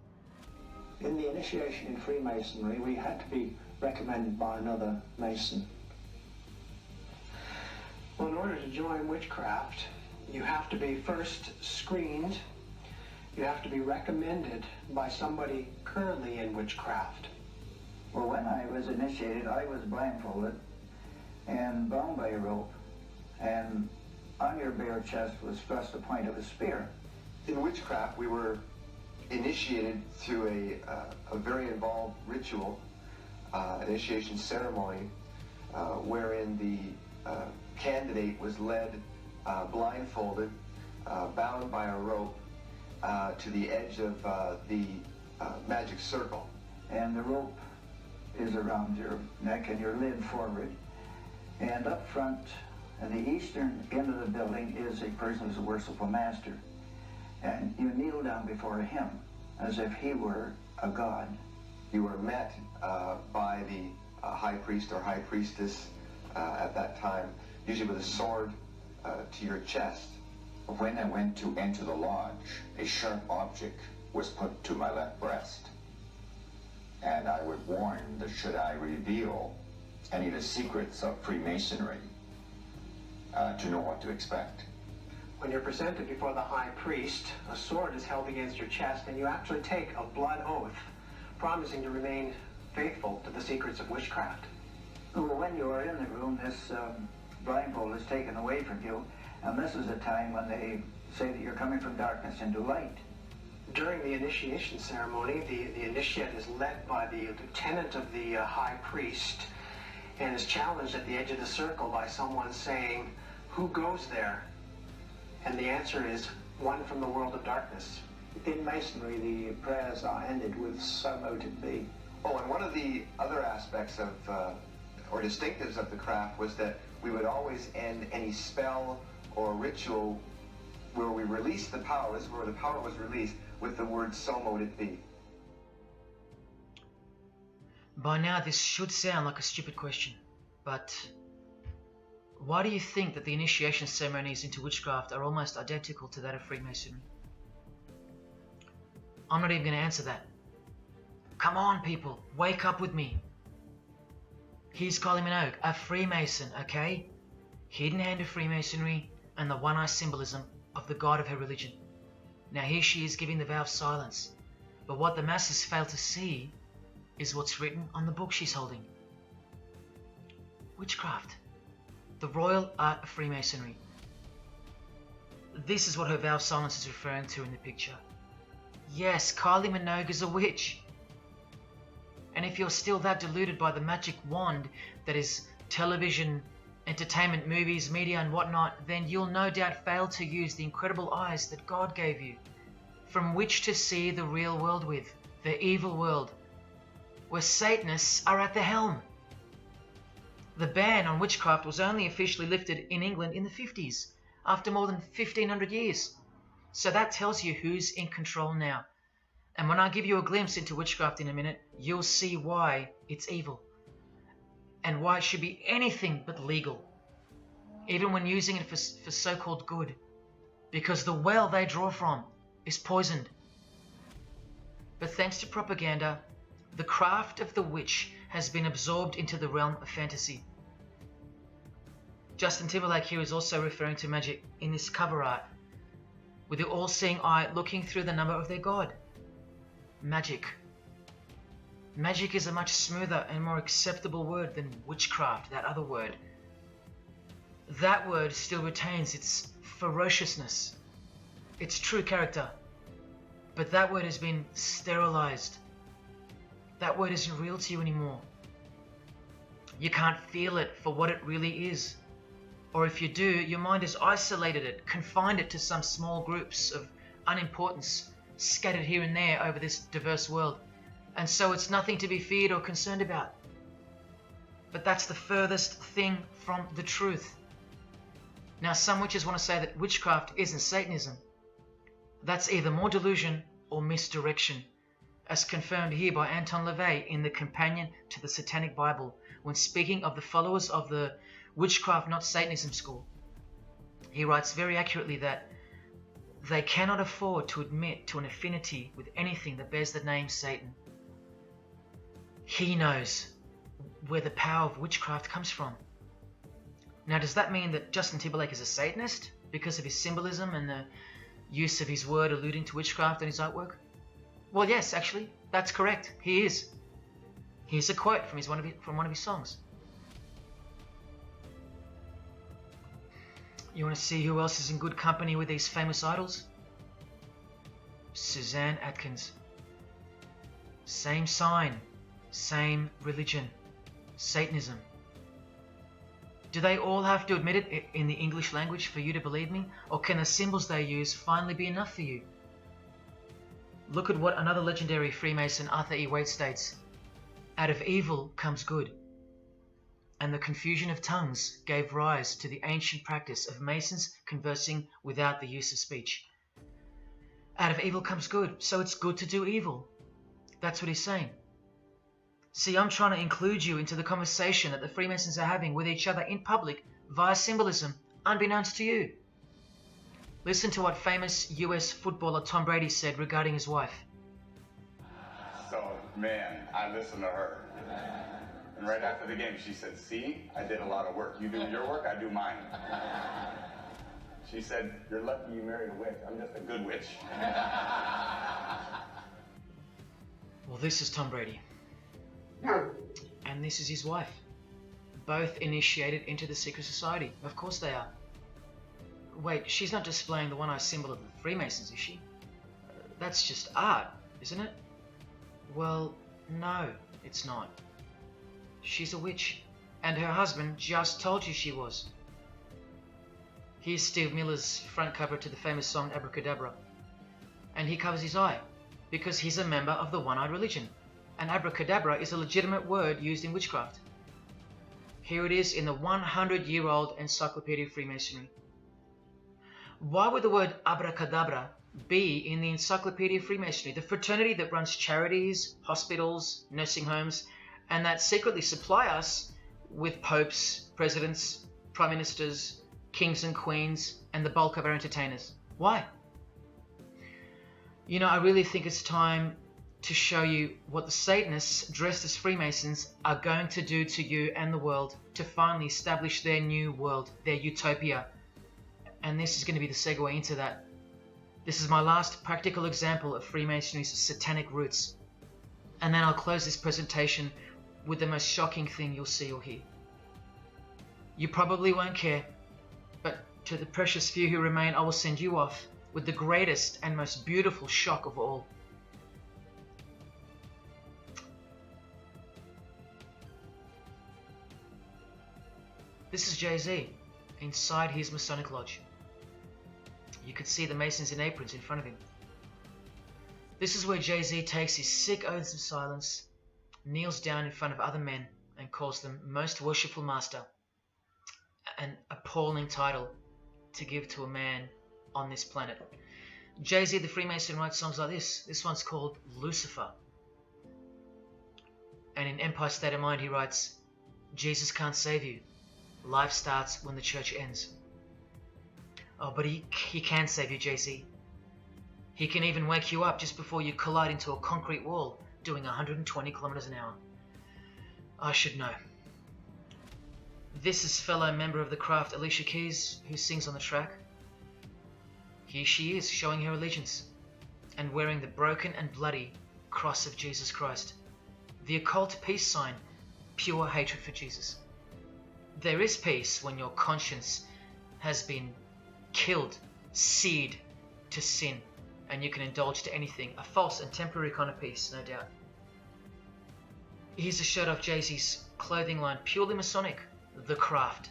In the initiation in Freemasonry, we had to be recommended by another Mason. Well, in order to join witchcraft, you have to be first screened. You have to be recommended by somebody currently in witchcraft. Well, when I was initiated, I was blindfolded and bound by a rope, and on your bare chest was thrust the point of a spear. In witchcraft, we were initiated through a very involved ritual, initiation ceremony, wherein the candidate was led blindfolded, bound by a rope to the edge of the magic circle. And the rope is around your neck and you're led forward. And up front, at the eastern end of the building, is a person who's a worshipful master. And you kneel down before him as if he were a god. You were met by the high priest or high priestess at that time, usually with a sword to your chest. When I went to enter the lodge, a sharp object was put to my left breast. And I would warn that should I reveal any of the secrets of Freemasonry, to know what to expect. When you're presented before the high priest, a sword is held against your chest, and you actually take a blood oath, promising to remain faithful to the secrets of witchcraft. Well, when you are in the room, this blindfold is taken away from you, and this is a time when they say that you're coming from darkness into light. During the initiation ceremony, the initiate is led by the lieutenant of the high priest and is challenged at the edge of the circle by someone saying, "Who goes there?" And the answer is, "One from the world of darkness." In Masonry, the prayers are ended with "So mote it be." Oh, and one of the other aspects of, or distinctives of the craft was that we would always end any spell or ritual where we released the power, this is where the power was released, with the word "So mote it be." By now this should sound like a stupid question, but why do you think that the initiation ceremonies into witchcraft are almost identical to that of Freemasonry? I'm not even going to answer that. Come on, people, wake up with me. Here's Kylie Minogue, a Freemason, okay? Hidden hand of Freemasonry and the one-eye symbolism of the god of her religion. Now here she is giving the vow of silence, but what the masses fail to see is what's written on the book she's holding. Witchcraft, the royal art of Freemasonry. This is what her vow of silence is referring to in the picture. Yes, Kylie Minogue is a witch. And if you're still that deluded by the magic wand that is television, entertainment, movies, media and whatnot, then you'll no doubt fail to use the incredible eyes that God gave you, from which to see the real world with, the evil world, where Satanists are at the helm. The ban on witchcraft was only officially lifted in England in the 50s, after more than 1500 years. So that tells you who's in control now. And when I give you a glimpse into witchcraft in a minute, you'll see why it's evil. And why it should be anything but legal. Even when using it for so-called good. Because the well they draw from is poisoned. But thanks to propaganda, the craft of the witch has been absorbed into the realm of fantasy. Justin Timberlake here is also referring to magic in this cover art, with the all-seeing eye looking through the number of their god. Magic. Magic is a much smoother and more acceptable word than witchcraft, that other word. That word still retains its ferociousness, its true character. But that word has been sterilized. That word isn't real to you anymore. You can't feel it for what it really is. Or if you do, your mind has isolated it, confined it to some small groups of unimportance scattered here and there over this diverse world. And so it's nothing to be feared or concerned about. But that's the furthest thing from the truth. Now, some witches want to say that witchcraft isn't Satanism. That's either more delusion or misdirection, as confirmed here by Anton LaVey in the Companion to the Satanic Bible, when speaking of the followers of the Witchcraft Not Satanism school. He writes very accurately that they cannot afford to admit to an affinity with anything that bears the name Satan. He knows where the power of witchcraft comes from. Now, does that mean that Justin Timberlake is a Satanist because of his symbolism and the use of his word alluding to witchcraft in his artwork? Well, yes, actually, that's correct. He is. Here's a quote from one of his songs. You want to see who else is in good company with these famous idols? Suzanne Atkins. Same sign, same religion, Satanism. Do they all have to admit it in the English language for you to believe me? Or can the symbols they use finally be enough for you? Look at what another legendary Freemason, Arthur E. Waite, states. Out of evil comes good. And the confusion of tongues gave rise to the ancient practice of Masons conversing without the use of speech. Out of evil comes good, so it's good to do evil. That's what he's saying. See, I'm trying to include you into the conversation that the Freemasons are having with each other in public via symbolism, unbeknownst to you. Listen to what famous US footballer Tom Brady said regarding his wife. So, man, I listened to her. And right after the game, she said, see, I did a lot of work. You do your work, I do mine. She said, you're lucky you married a witch. I'm just a good witch. Well, this is Tom Brady. And this is his wife. Both initiated into the secret society. Of course they are. Wait, she's not displaying the one-eye symbol of the Freemasons, is she? That's just art, isn't it? Well, no, it's not. She's a witch, and her husband just told you she was. Here's Steve Miller's front cover to the famous song Abracadabra. And he covers his eye, because he's a member of the one-eyed religion. And abracadabra is a legitimate word used in witchcraft. Here it is in the 100-year-old Encyclopedia of Freemasonry. Why would the word abracadabra be in the Encyclopedia of Freemasonry, the fraternity that runs charities, hospitals, nursing homes, and that secretly supply us with popes, presidents, prime ministers, kings and queens, and the bulk of our entertainers? Why? You know, I really think it's time to show you what the Satanists dressed as Freemasons are going to do to you and the world to finally establish their new world, their utopia. And this is going to be the segue into that. This is my last practical example of Freemasonry's satanic roots. And then I'll close this presentation with the most shocking thing you'll see or hear. You probably won't care, but to the precious few who remain, I will send you off with the greatest and most beautiful shock of all. This is Jay-Z inside his Masonic Lodge. You could see the Masons in aprons in front of him. This is where Jay-Z takes his sick oaths of silence, kneels down in front of other men, and calls them Most Worshipful Master, an appalling title to give to a man on this planet. Jay-Z the Freemason writes songs like this. This one's called Lucifer. And in Empire State of Mind he writes, Jesus can't save you. Life starts when the church ends. Oh, but he can save you, Jay-Z. He can even wake you up just before you collide into a concrete wall doing 120 kilometers an hour. I should know. This is fellow member of the craft Alicia Keys, who sings on the track. Here she is, showing her allegiance and wearing the broken and bloody cross of Jesus Christ, the occult peace sign, pure hatred for Jesus. There is peace when your conscience has been killed, seared to sin, and you can indulge to anything. A false and temporary kind of peace, no doubt. Here's a shot of Jay-Z's clothing line, purely Masonic, The Craft.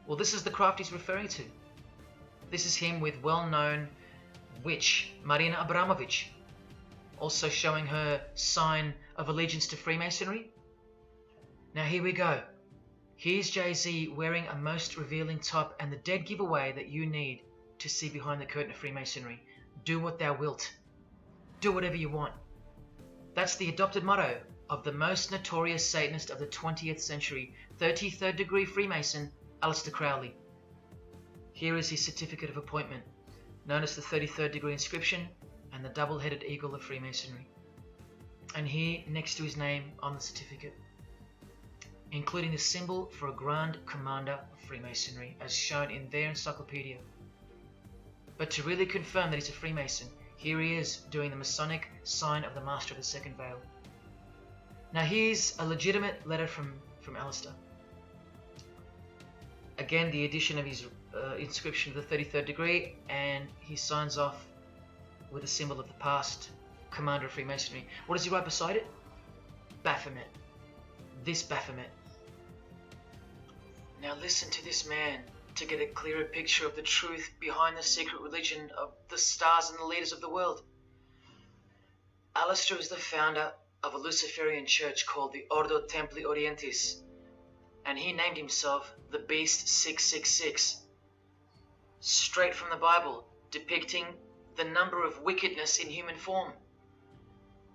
Well, this is the craft he's referring to. This is him with well-known witch Marina Abramovich, also showing her sign of allegiance to Freemasonry. Now here we go. Here's Jay-Z wearing a most revealing top and the dead giveaway that you need to see behind the curtain of Freemasonry. Do what thou wilt. Do whatever you want. That's the adopted motto of the most notorious Satanist of the 20th century, 33rd degree Freemason, Aleister Crowley. Here is his certificate of appointment, known as the 33rd degree inscription and the double-headed eagle of Freemasonry. And here, next to his name on the certificate, including the symbol for a Grand Commander of Freemasonry, as shown in their encyclopedia. But to really confirm that he's a Freemason, here he is doing the Masonic sign of the Master of the Second Veil. Now here's a legitimate letter from Aleister. Again, the addition of his inscription of the 33rd degree, and he signs off with a symbol of the past Commander of Freemasonry. What does he write beside it? Baphomet. This Baphomet. Now listen to this man to get a clearer picture of the truth behind the secret religion of the stars and the leaders of the world. Aleister is the founder of a Luciferian church called the Ordo Templi Orientis, and he named himself the Beast 666, straight from the Bible, depicting the number of wickedness in human form.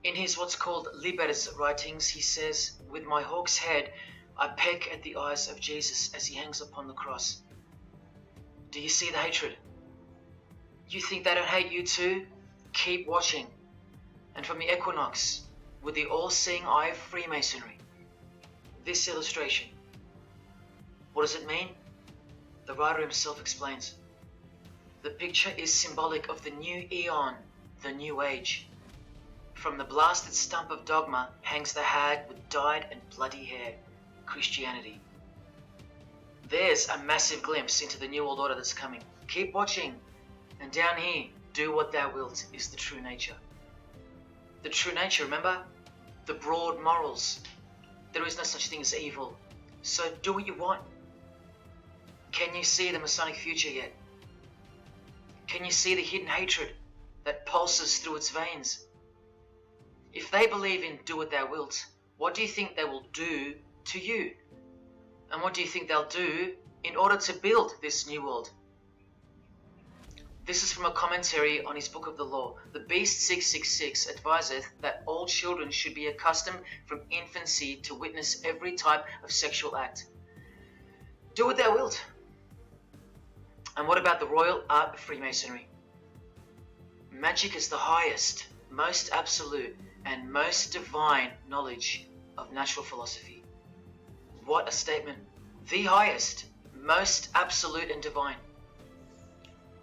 In his what's called Libers writings, he says, "With my hawk's head, I peck at the eyes of Jesus as he hangs upon the cross." Do you see the hatred? You think they don't hate you too? Keep watching. And from the Equinox, with the all-seeing eye of Freemasonry, this illustration. What does it mean? The writer himself explains. The picture is symbolic of the new eon, the new age. From the blasted stump of dogma hangs the hag with dyed and bloody hair, Christianity. There's a massive glimpse into the New World Order that's coming. Keep watching. And down here, do what thou wilt is the true nature. The true nature, remember? The broad morals. There is no such thing as evil. So do what you want. Can you see the Masonic future yet? Can you see the hidden hatred that pulses through its veins? If they believe in do what thou wilt, what do you think they will do to you? And what do you think they'll do in order to build this new world? This is from a commentary on his book of the law. The Beast 666 adviseth that all children should be accustomed from infancy to witness every type of sexual act. Do what thou wilt. And what about the royal art of Freemasonry? Magic is the highest, most absolute, and most divine knowledge of natural philosophy. What a statement. The highest, most absolute and divine.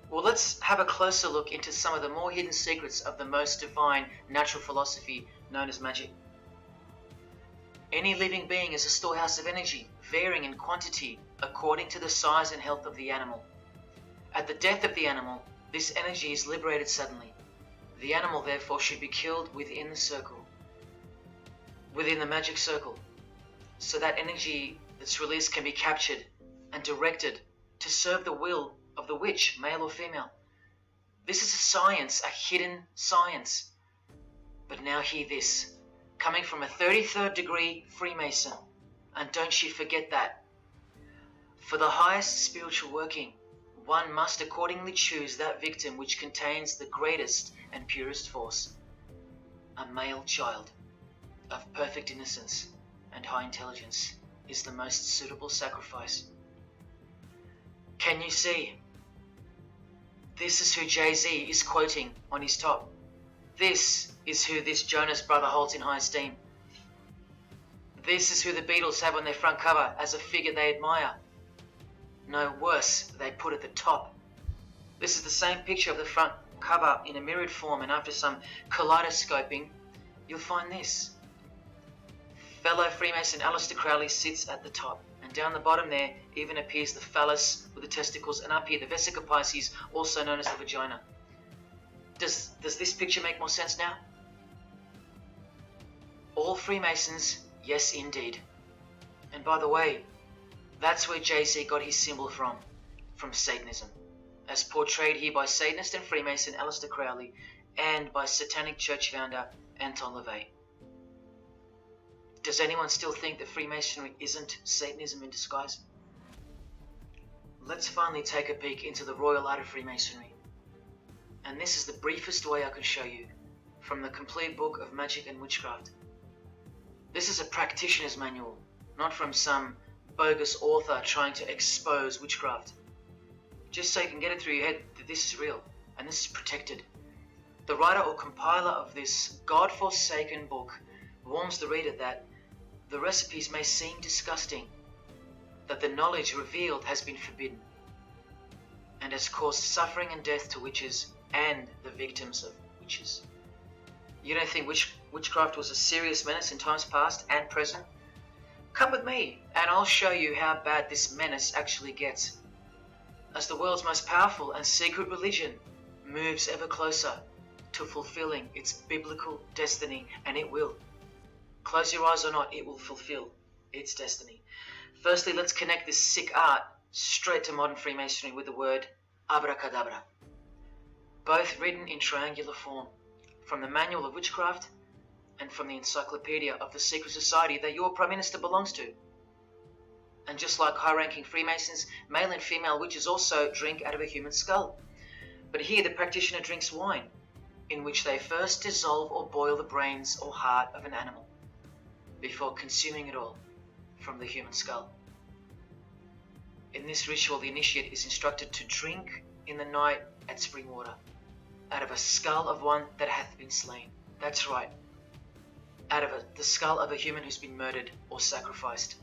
Well, let's have a closer look into some of the more hidden secrets of the most divine natural philosophy known as magic. Any living being is a storehouse of energy, varying in quantity according to the size and health of the animal. At the death of the animal, this energy is liberated suddenly. The animal, therefore, should be killed within the circle, within the magic circle, so that energy that's released can be captured and directed to serve the will of the witch, male or female. This is a science, a hidden science. But now hear this, coming from a 33rd degree Freemason, and don't you forget that. For the highest spiritual working, one must accordingly choose that victim which contains the greatest and purest force. A male child of perfect innocence and high intelligence is the most suitable sacrifice. Can you see? This is who Jay-Z is quoting on his top. This is who this Jonas brother holds in high esteem. This is who the Beatles have on their front cover as a figure they admire. No, worse, they put at the top. This is the same picture of the front cover in a mirrored form, and after some kaleidoscoping, you'll find this. Fellow Freemason Aleister Crowley sits at the top, and down the bottom there even appears the phallus with the testicles, and up here the Vesica Pisces, also known as the vagina. Does this picture make more sense now? All Freemasons, yes indeed. And by the way, that's where Jay-Z got his symbol from Satanism, as portrayed here by Satanist and Freemason Aleister Crowley and by Satanic Church founder Anton LaVey. Does anyone still think that Freemasonry isn't Satanism in disguise? Let's finally take a peek into the royal art of Freemasonry. And this is the briefest way I can show you from the complete book of Magic and Witchcraft. This is a practitioner's manual, not from some bogus author trying to expose witchcraft. Just so you can get it through your head that this is real and this is protected. The writer or compiler of this God-forsaken book warns the reader that the recipes may seem disgusting, that the knowledge revealed has been forbidden, and has caused suffering and death to witches and the victims of witches. You don't think witchcraft was a serious menace in times past and present? Come with me, and I'll show you how bad this menace actually gets, as the world's most powerful and secret religion moves ever closer to fulfilling its biblical destiny, and it will. Close your eyes or not, it will fulfill its destiny. Firstly, let's connect this sick art straight to modern Freemasonry with the word abracadabra, both written in triangular form, from the Manual of Witchcraft and from the Encyclopedia of the Secret Society that your Prime Minister belongs to. And just like high-ranking Freemasons, male and female witches also drink out of a human skull. But here the practitioner drinks wine, in which they first dissolve or boil the brains or heart of an animal, before consuming it all from the human skull. In this ritual, the initiate is instructed to drink in the night at spring water, out of a skull of one that hath been slain. That's right, out of the skull of a human who's been murdered or sacrificed.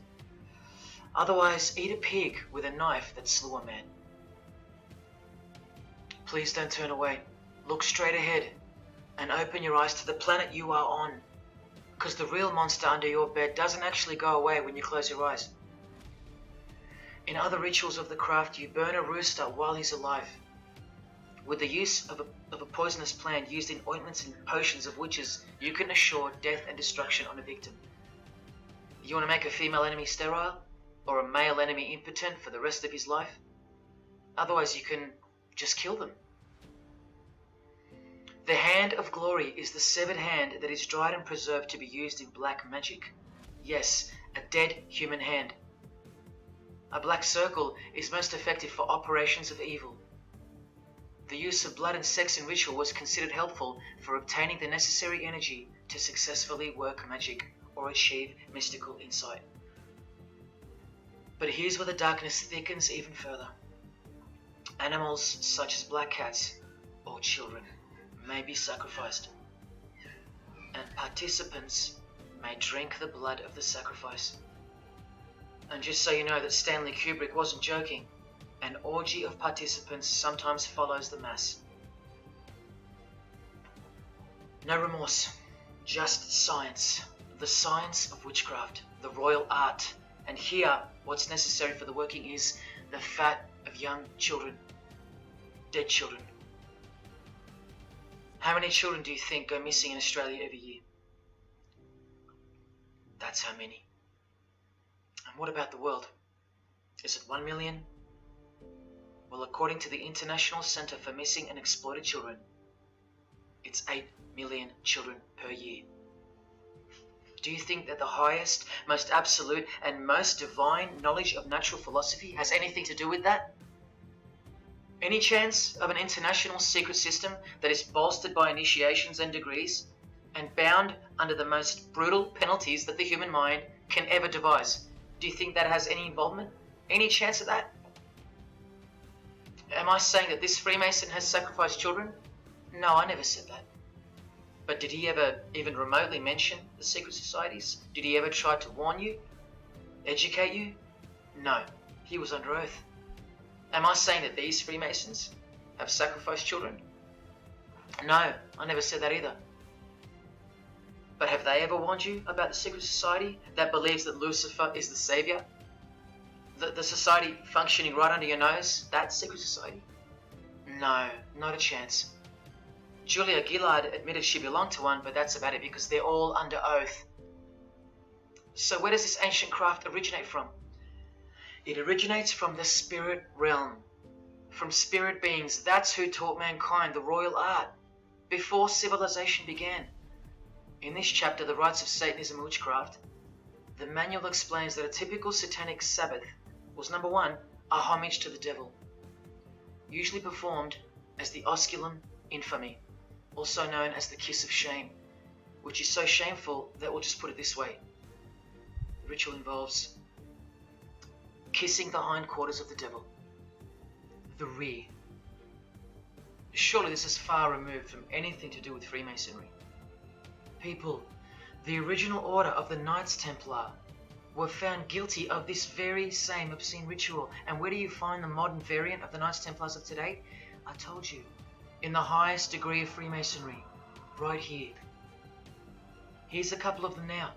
Otherwise, eat a pig with a knife that slew a man. Please don't turn away. Look straight ahead and open your eyes to the planet you are on, because the real monster under your bed doesn't actually go away when you close your eyes. In other rituals of the craft, you burn a rooster while he's alive. With the use of a poisonous plant used in ointments and potions of witches, you can assure death and destruction on a victim. You want to make a female enemy sterile? Or a male enemy impotent for the rest of his life? Otherwise you can just kill them. The hand of glory is the severed hand that is dried and preserved to be used in black magic. Yes, a dead human hand. A black circle is most effective for operations of evil. The use of blood and sex in ritual was considered helpful for obtaining the necessary energy to successfully work magic or achieve mystical insight. But here's where the darkness thickens even further. Animals such as black cats or children may be sacrificed, and participants may drink the blood of the sacrifice. And just so you know that Stanley Kubrick wasn't joking, an orgy of participants sometimes follows the mass. No remorse, just science. The science of witchcraft, the royal art. And here, what's necessary for the working is the fat of young children, dead children. How many children do you think go missing in Australia every year? That's how many. And what about the world? Is it 1 million? Well, according to the International Centre for Missing and Exploited Children, it's 8 million children per year. Do you think that the highest, most absolute, and most divine knowledge of natural philosophy has anything to do with that? Any chance of an international secret system that is bolstered by initiations and degrees, and bound under the most brutal penalties that the human mind can ever devise? Do you think that has any involvement? Any chance of that? Am I saying that this Freemason has sacrificed children? No, I never said that. But did he ever even remotely mention the secret societies? Did he ever try to warn you? Educate you? No, he was under oath. Am I saying that these Freemasons have sacrificed children? No, I never said that either. But have they ever warned you about the secret society that believes that Lucifer is the savior? The society functioning right under your nose, that secret society? No, not a chance. Julia Gillard admitted she belonged to one, but that's about it because they're all under oath. So where does this ancient craft originate from? It originates from the spirit realm, from spirit beings. That's who taught mankind the royal art before civilization began. In this chapter, The Rites of Satanism and Witchcraft, the manual explains that a typical satanic Sabbath was, number one, a homage to the devil, usually performed as the osculum infami, also known as the kiss of shame, which is so shameful that we'll just put it this way. The ritual involves kissing the hindquarters of the devil, the rear. Surely this is far removed from anything to do with Freemasonry. People, the original order of the Knights Templar were found guilty of this very same obscene ritual. And where do you find the modern variant of the Knights Templars of today? I told you, in the highest degree of Freemasonry, right here. Here's a couple of them now.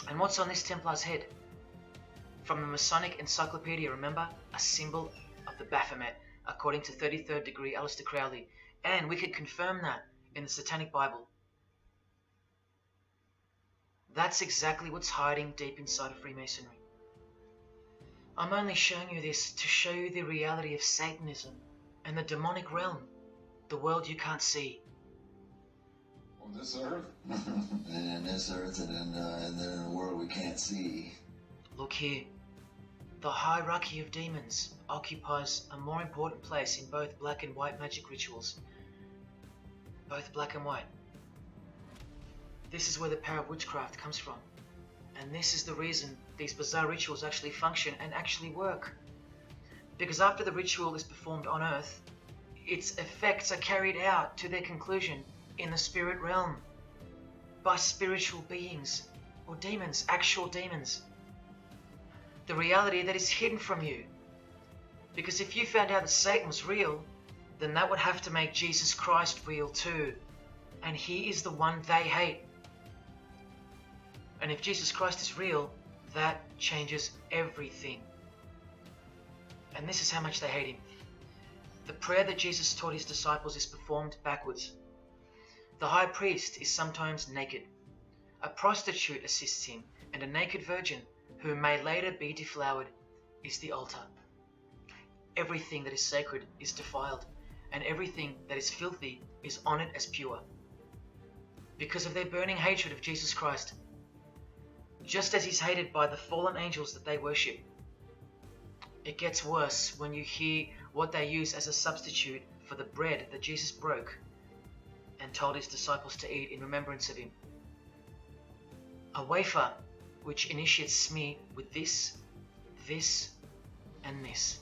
And what's on this Templar's head? From the Masonic Encyclopedia, remember? A symbol of the Baphomet, according to 33rd degree Aleister Crowley. And we could confirm that in the Satanic Bible. That's exactly what's hiding deep inside of Freemasonry. I'm only showing you this to show you the reality of Satanism and the demonic realm, the world you can't see. On this earth? And in this earth and then in the world we can't see. Look here. The hierarchy of demons occupies a more important place in both black and white magic rituals. Both black and white. This is where the power of witchcraft comes from. And this is the reason these bizarre rituals actually function and actually work. Because after the ritual is performed on Earth, its effects are carried out to their conclusion in the spirit realm by spiritual beings or demons, actual demons. The reality that is hidden from you. Because if you found out that Satan was real, then that would have to make Jesus Christ real too. And he is the one they hate. And if Jesus Christ is real, that changes everything. And this is how much they hate him. The prayer that Jesus taught his disciples is performed backwards. The high priest is sometimes naked. A prostitute assists him, and a naked virgin, who may later be deflowered, is the altar. Everything that is sacred is defiled, and everything that is filthy is honored as pure. Because of their burning hatred of Jesus Christ, just as he's hated by the fallen angels that they worship. It gets worse when you hear what they use as a substitute for the bread that Jesus broke and told his disciples to eat in remembrance of him. A wafer which initiates smear with this, this, and this.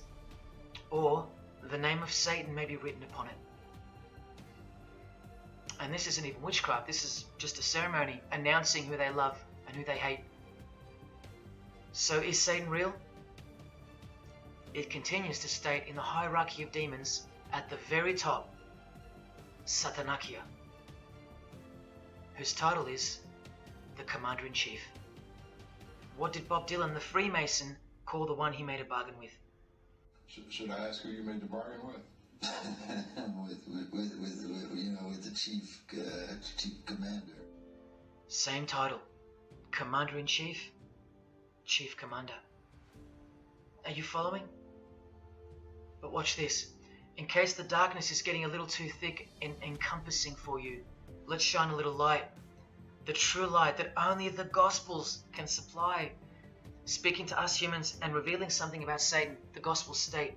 Or the name of Satan may be written upon it. And this isn't even witchcraft, this is just a ceremony announcing who they love and who they hate. So is Satan real? It continues to state in the hierarchy of demons at the very top, Satanakia, whose title is the Commander-in-Chief. What did Bob Dylan, the Freemason, call the one he made a bargain with? Should I ask who you made the bargain with? with the chief commander. Same title, Commander-in-Chief, Chief Commander. Are you following? But watch this. In case the darkness is getting a little too thick and encompassing for you, let's shine a little light. The true light that only the Gospels can supply. Speaking to us humans and revealing something about Satan, the Gospels state,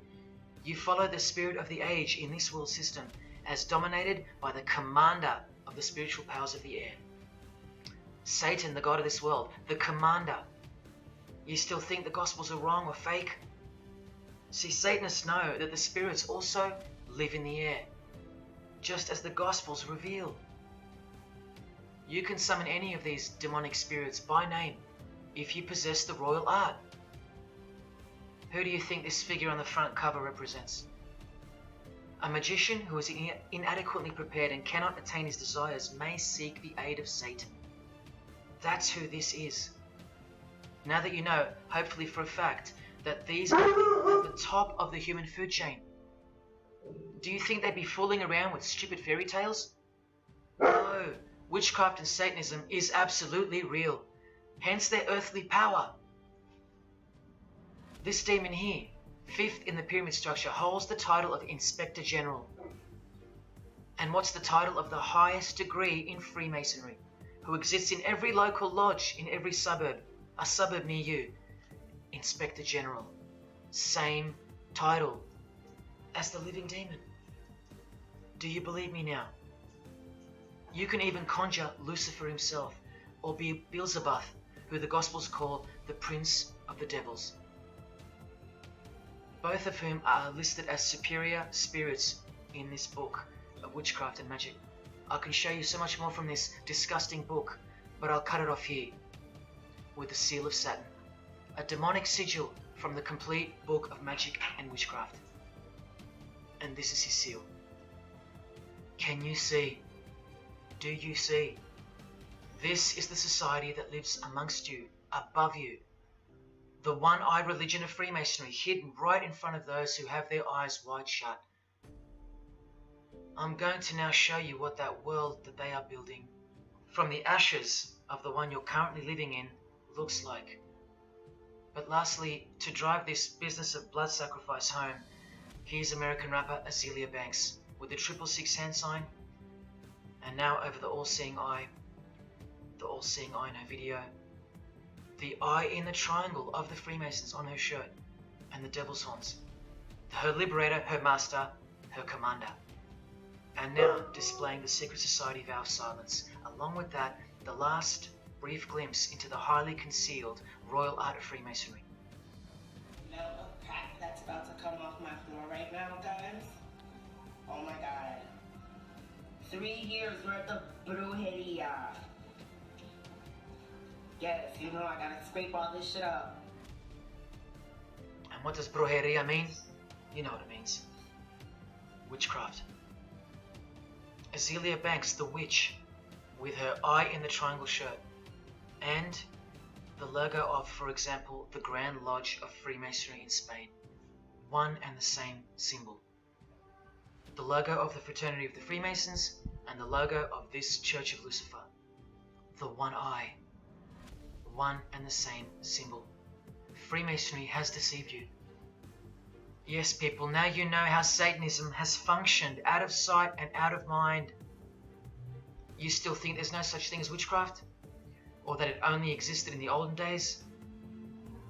you follow the spirit of the age in this world system as dominated by the commander of the spiritual powers of the air. Satan, the god of this world, the commander. You still think the Gospels are wrong or fake? See, Satanists know that the spirits also live in the air, just as the Gospels reveal. You can summon any of these demonic spirits by name if you possess the royal art. Who do you think this figure on the front cover represents? A magician who is inadequately prepared and cannot attain his desires may seek the aid of Satan. That's who this is. Now that you know, hopefully for a fact, that these are at the top of the human food chain, do you think they'd be fooling around with stupid fairy tales? No, witchcraft and Satanism is absolutely real, hence their earthly power. This demon here, fifth in the pyramid structure, holds the title of Inspector General. And what's the title of the highest degree in Freemasonry, who exists in every local lodge in every suburb, a suburb near you? Inspector General. Same title as the living demon. Do you believe me now? You can even conjure Lucifer himself, or be Beelzebub, who the Gospels call the Prince of the Devils. Both of whom are listed as superior spirits in this book of witchcraft and magic. I can show you so much more from this disgusting book, but I'll cut it off here with the seal of Saturn, a demonic sigil from the complete book of magic and witchcraft. And this is his seal. Can you see? Do you see? This is the society that lives amongst you, above you. The one-eyed religion of Freemasonry, hidden right in front of those who have their eyes wide shut. I'm going to now show you what that world that they are building, from the ashes of the one you're currently living in, looks like. But lastly, to drive this business of blood sacrifice home, here's American rapper Azealia Banks with the 666 hand sign, and now over the all-seeing eye in her video, the eye in the triangle of the Freemasons on her shirt, and the devil's horns, her liberator, her master, her commander. And now displaying the secret society vow of silence, along with that, the last brief glimpse into the highly concealed royal art of Freemasonry. You know the crack that's about to come off my floor right now, guys? Oh my god. 3 years worth of brujeria. Yes, you know I gotta scrape all this shit up. And what does brujeria mean? You know what it means. Witchcraft. Azealia Banks, the witch, with her eye in the triangle shirt, and the logo of, for example, the Grand Lodge of Freemasonry in Spain. one and the same symbol. The logo of the Fraternity of the Freemasons and the logo of this Church of Lucifer. The one eye. One and the same symbol. Freemasonry has deceived you. Yes, people, now you know how Satanism has functioned out of sight and out of mind. You still think there's no such thing as witchcraft? Or that it only existed in the olden days?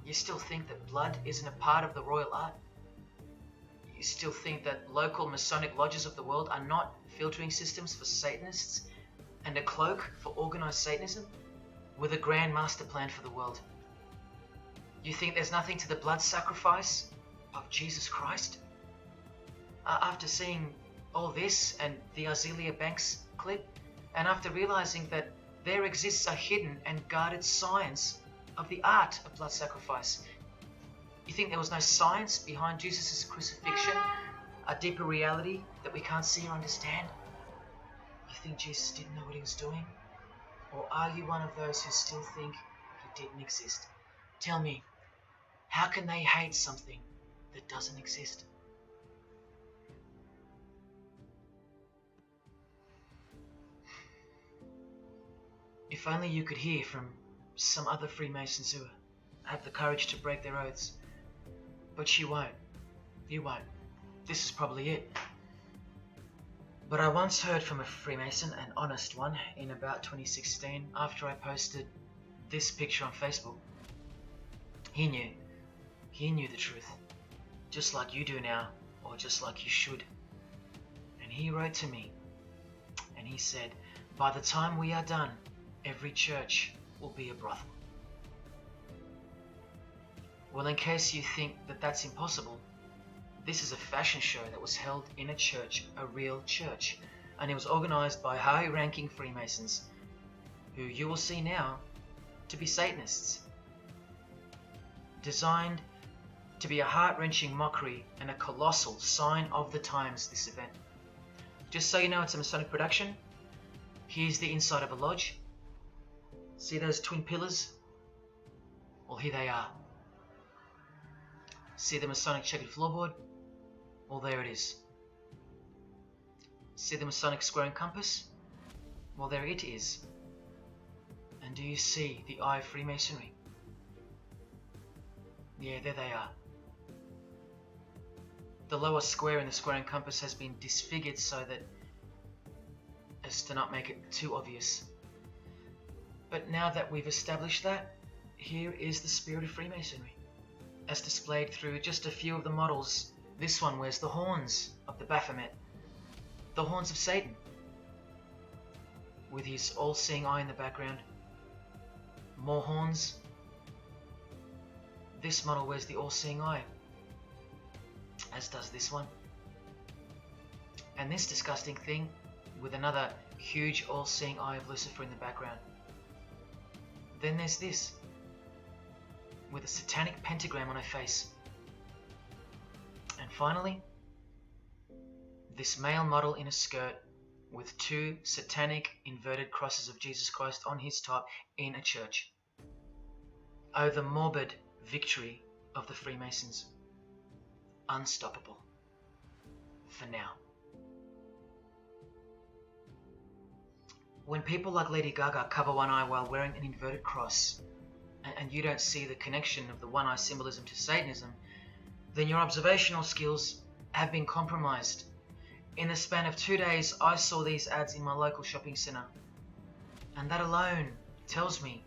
You still think that blood isn't a part of the royal art? You still think that local Masonic lodges of the world are not filtering systems for Satanists and a cloak for organized Satanism with a grand master plan for the world? You think there's nothing to the blood sacrifice of Jesus Christ? After seeing all this and the Azealia Banks clip, and after realizing that there exists a hidden and guarded science of the art of blood sacrifice, you think there was no science behind Jesus' crucifixion, a deeper reality that we can't see or understand? You think Jesus didn't know what he was doing? Or are you one of those who still think he didn't exist? Tell me, how can they hate something that doesn't exist? If only you could hear from some other Freemasons who have the courage to break their oaths. But you won't. You won't. This is probably it. But I once heard from a Freemason, an honest one, in about 2016, after I posted this picture on Facebook. He knew the truth, just like you do now, or just like you should. And he wrote to me, and he said, by the time we are done, every church will be a brothel. Well, in case you think that that's impossible, this is a fashion show that was held in a church, a real church, and it was organized by high-ranking Freemasons, who you will see now to be Satanists. Designed to be a heart-wrenching mockery and a colossal sign of the times, this event. Just so you know, it's a Masonic production. Here's the inside of a lodge. See those twin pillars? Well, here they are. See the Masonic checkered floorboard? Well, there it is. See the Masonic square and compass? Well, there it is. And do you see the eye of Freemasonry? Yeah, there they are. The lower square in the square and compass has been disfigured so that as to not make it too obvious. But now that we've established that, here is the spirit of Freemasonry, as displayed through just a few of the models. This one wears the horns of the Baphomet, the horns of Satan, with his all-seeing eye in the background. More horns. This model wears the all-seeing eye, as does this one. And this disgusting thing with another huge all-seeing eye of Lucifer in the background. Then there's this, with a satanic pentagram on her face. And finally, this male model in a skirt with two satanic inverted crosses of Jesus Christ on his top in a church. Oh, the morbid victory of the Freemasons. Unstoppable. For now. When people like Lady Gaga cover one eye while wearing an inverted cross, and you don't see the connection of the one eye symbolism to Satanism, then your observational skills have been compromised. In the span of 2 days, I saw these ads in my local shopping centre. And that alone tells me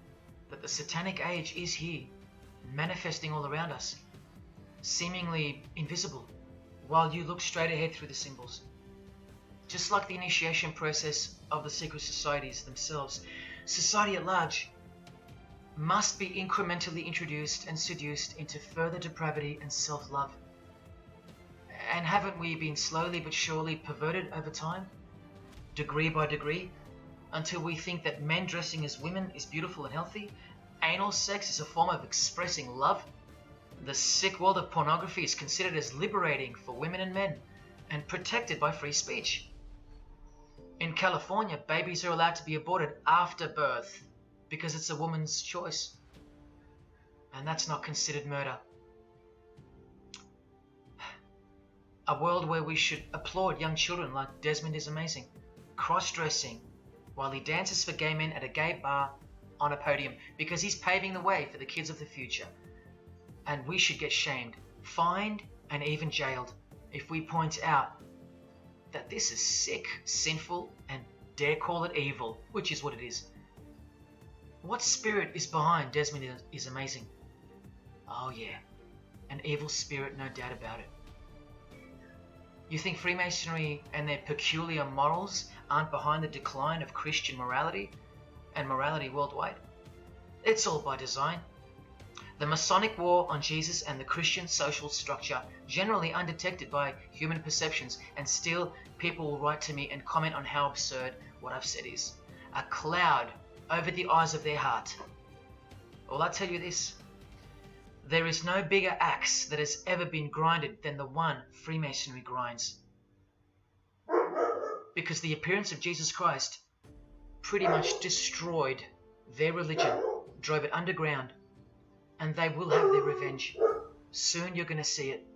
that the satanic age is here, manifesting all around us, seemingly invisible, while you look straight ahead through the symbols. Just like the initiation process of the secret societies themselves, society at large must be incrementally introduced and seduced into further depravity and self-love. And haven't we been slowly but surely perverted over time, degree by degree, until we think that men dressing as women is beautiful and healthy, anal sex is a form of expressing love, the sick world of pornography is considered as liberating for women and men, and protected by free speech. In California, babies are allowed to be aborted after birth because it's a woman's choice. And that's not considered murder. A world where we should applaud young children like Desmond is amazing, cross-dressing while he dances for gay men at a gay bar on a podium because he's paving the way for the kids of the future. And we should get shamed, fined, and even jailed if we point out that this is sick, sinful, and dare call it evil, which is what it is. What spirit is behind Desmond is amazing? Oh yeah, an evil spirit, no doubt about it. You think Freemasonry and their peculiar morals aren't behind the decline of Christian morality and morality worldwide? It's all by design. The Masonic war on Jesus and the Christian social structure, generally undetected by human perceptions, and still people will write to me and comment on how absurd what I've said is. A cloud over the eyes of their heart. Well, I'll tell you this. There is no bigger axe that has ever been grinded than the one Freemasonry grinds. Because the appearance of Jesus Christ pretty much destroyed their religion, drove it underground, and they will have their revenge. Soon you're going to see it.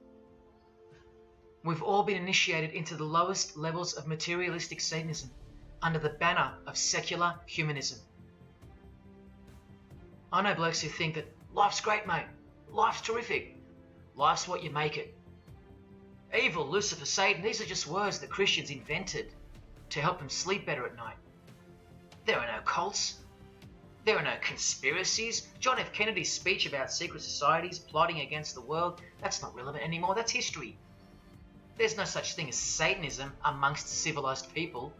We've all been initiated into the lowest levels of materialistic Satanism under the banner of secular humanism. I know blokes who think that life's great, mate. Life's terrific. Life's what you make it. Evil, Lucifer, Satan, these are just words that Christians invented to help them sleep better at night. There are no cults. There are no conspiracies. John F. Kennedy's speech about secret societies plotting against the world, that's not relevant anymore. That's history. There's no such thing as Satanism amongst civilized people.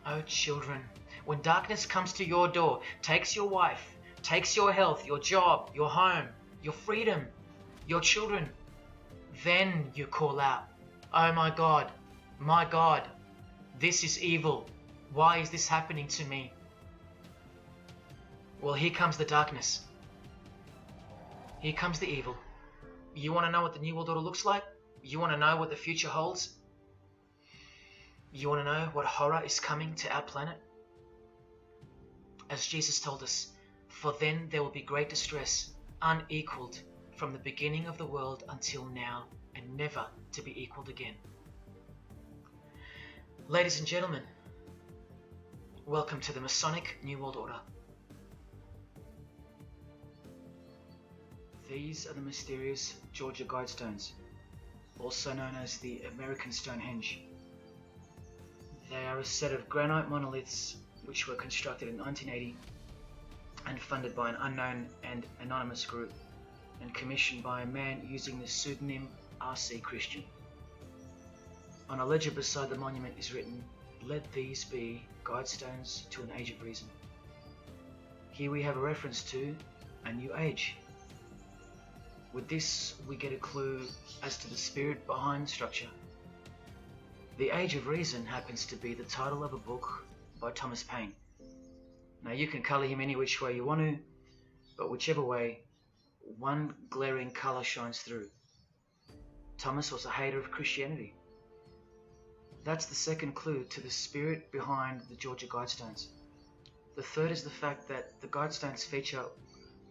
Oh, children, when darkness comes to your door, takes your wife, takes your health, your job, your home, your freedom, your children, then you call out, oh my God, this is evil. Why is this happening to me? Well, here comes the darkness. Here comes the evil. You want to know what the New World Order looks like? You want to know what the future holds? You want to know what horror is coming to our planet? As Jesus told us, for then there will be great distress, unequaled from the beginning of the world until now, and never to be equaled again. Ladies and gentlemen, welcome to the Masonic New World Order. These are the mysterious Georgia Guidestones, also known as the American Stonehenge. They are a set of granite monoliths which were constructed in 1980 and funded by an unknown and anonymous group and commissioned by a man using the pseudonym R.C. Christian. On a ledger beside the monument is written, "Let these be guidestones to an age of reason." Here we have a reference to a new age. With this, we get a clue as to the spirit behind the structure. The Age of Reason happens to be the title of a book by Thomas Paine. Now you can colour him any which way you want to, but whichever way, one glaring colour shines through. Thomas was a hater of Christianity. That's the second clue to the spirit behind the Georgia Guidestones. The third is the fact that the Guidestones feature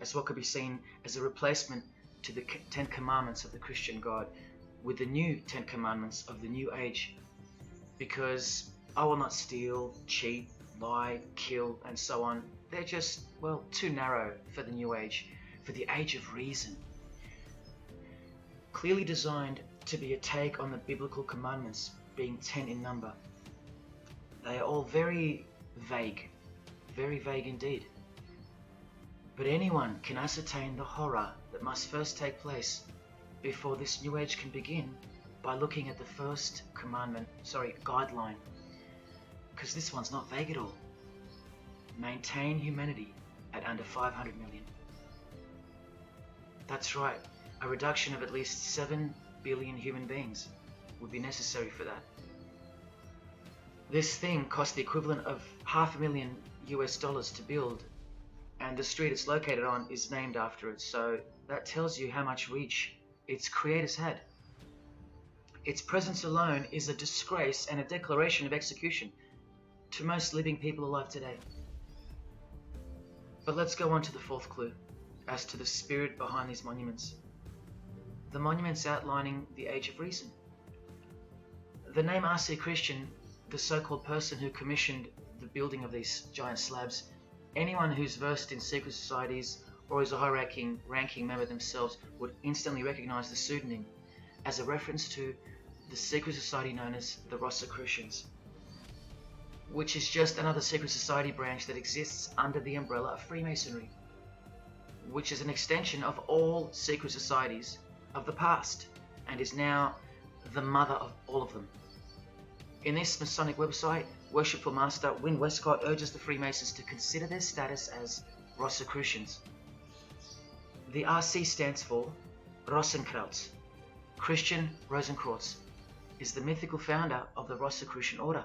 as what could be seen as a replacement to the Ten Commandments of the Christian God with the new Ten Commandments of the New Age. Because I will not steal, cheat, lie, kill, and so on. They're just, well, too narrow for the New Age, for the Age of Reason. Clearly designed to be a take on the biblical commandments, being 10 in number. They are all very vague indeed. But anyone can ascertain the horror that must first take place before this New Age can begin by looking at the first guideline. Because this one's not vague at all. Maintain humanity at under 500 million. That's right, a reduction of at least 7 billion human beings would be necessary for that. This thing cost the equivalent of $500,000 US to build, and the street it's located on is named after it, so that tells you how much reach its creators had. Its presence alone is a disgrace and a declaration of execution to most living people alive today. But let's go on to the fourth clue, as to the spirit behind these monuments. the monuments outlining the Age of Reason. The name R.C. Christian, the so-called person who commissioned the building of these giant slabs, anyone who's versed in secret societies or is a high-ranking member themselves would instantly recognize the pseudonym as a reference to the secret society known as the Rosicrucians, which is just another secret society branch that exists under the umbrella of Freemasonry, which is an extension of all secret societies of the past and is now the mother of all of them. In this Masonic website, Worshipful Master Wynne Westcott urges the Freemasons to consider their status as Rosicrucians. The RC stands for Rosenkreuz. Christian Rosenkreuz is the mythical founder of the Rosicrucian order.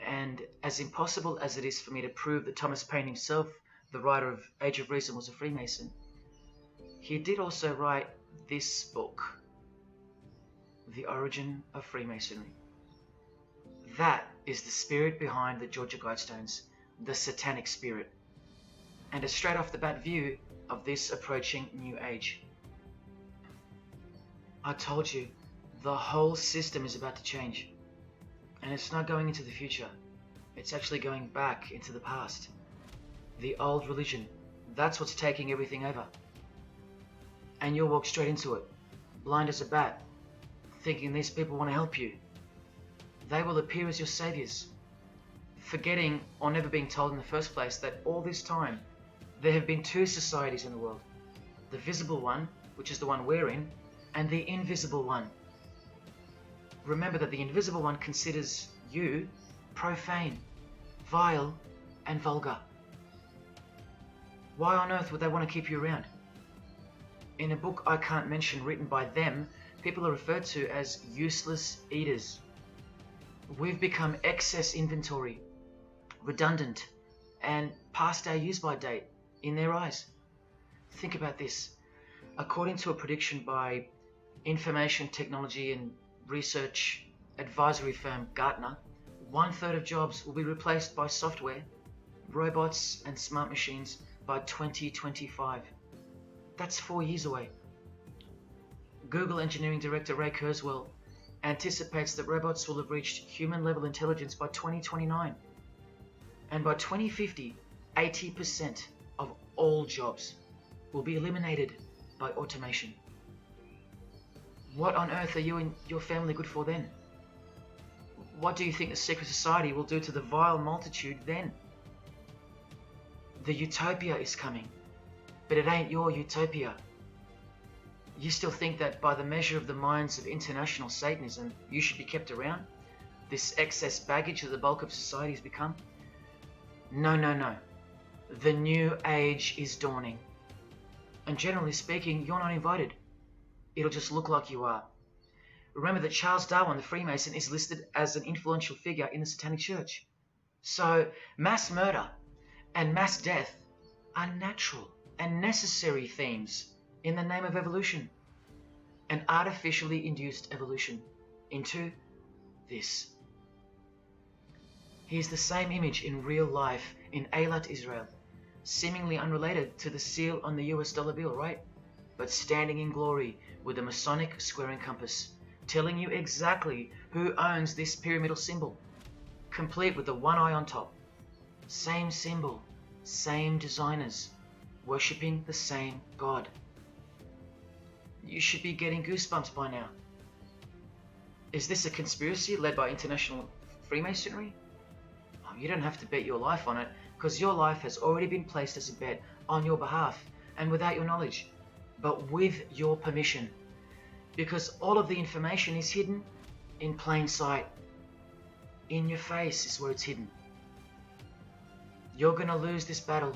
And as impossible as it is for me to prove that Thomas Paine himself, the writer of Age of Reason, was a Freemason, he did also write this book, The Origin of Freemasonry. That is the spirit behind the Georgia Guidestones, the satanic spirit, and a straight off the bat view of this approaching new age. I told you, the whole system is about to change, and it's not going into the future, it's actually going back into the past. The old religion, that's what's taking everything over. And you'll walk straight into it, blind as a bat, thinking these people want to help you. They will appear as your saviors, forgetting or never being told in the first place that all this time there have been two societies in the world. The visible one, which is the one we're in, and the invisible one. Remember that the invisible one considers you profane, vile, and vulgar. Why on earth would they want to keep you around? In a book I can't mention written by them, people are referred to as useless eaters. We've become excess inventory, redundant, and past our use-by date in their eyes. Think about this. According to a prediction by information technology and research advisory firm Gartner, 1/3 of jobs will be replaced by software, robots, and smart machines by 2025. That's 4 years away. Google engineering director Ray Kurzweil anticipates that robots will have reached human-level intelligence by 2029. And by 2050, 80% of all jobs will be eliminated by automation. What on earth are you and your family good for then? What do you think the secret society will do to the vile multitude then? The utopia is coming, but it ain't your utopia. You still think that by the measure of the minds of international Satanism, you should be kept around? This excess baggage that the bulk of society has become? No, no, no. The new age is dawning. And generally speaking, you're not invited. It'll just look like you are. Remember that Charles Darwin, the Freemason, is listed as an influential figure in the Satanic Church. So, mass murder and mass death are natural and necessary themes in the name of evolution, an artificially induced evolution into this. He is the same image in real life in Eilat, Israel, seemingly unrelated to the seal on the US dollar bill, right? But standing in glory with a Masonic square and compass, telling you exactly who owns this pyramidal symbol, complete with the one eye on top. Same symbol, same designers, worshipping the same God. You should be getting goosebumps by now. Is this a conspiracy led by international Freemasonry? Oh, you don't have to bet your life on it, because your life has already been placed as a bet on your behalf and without your knowledge, but with your permission, because all of the information is hidden in plain sight. In your face is where it's hidden. You're going to lose this battle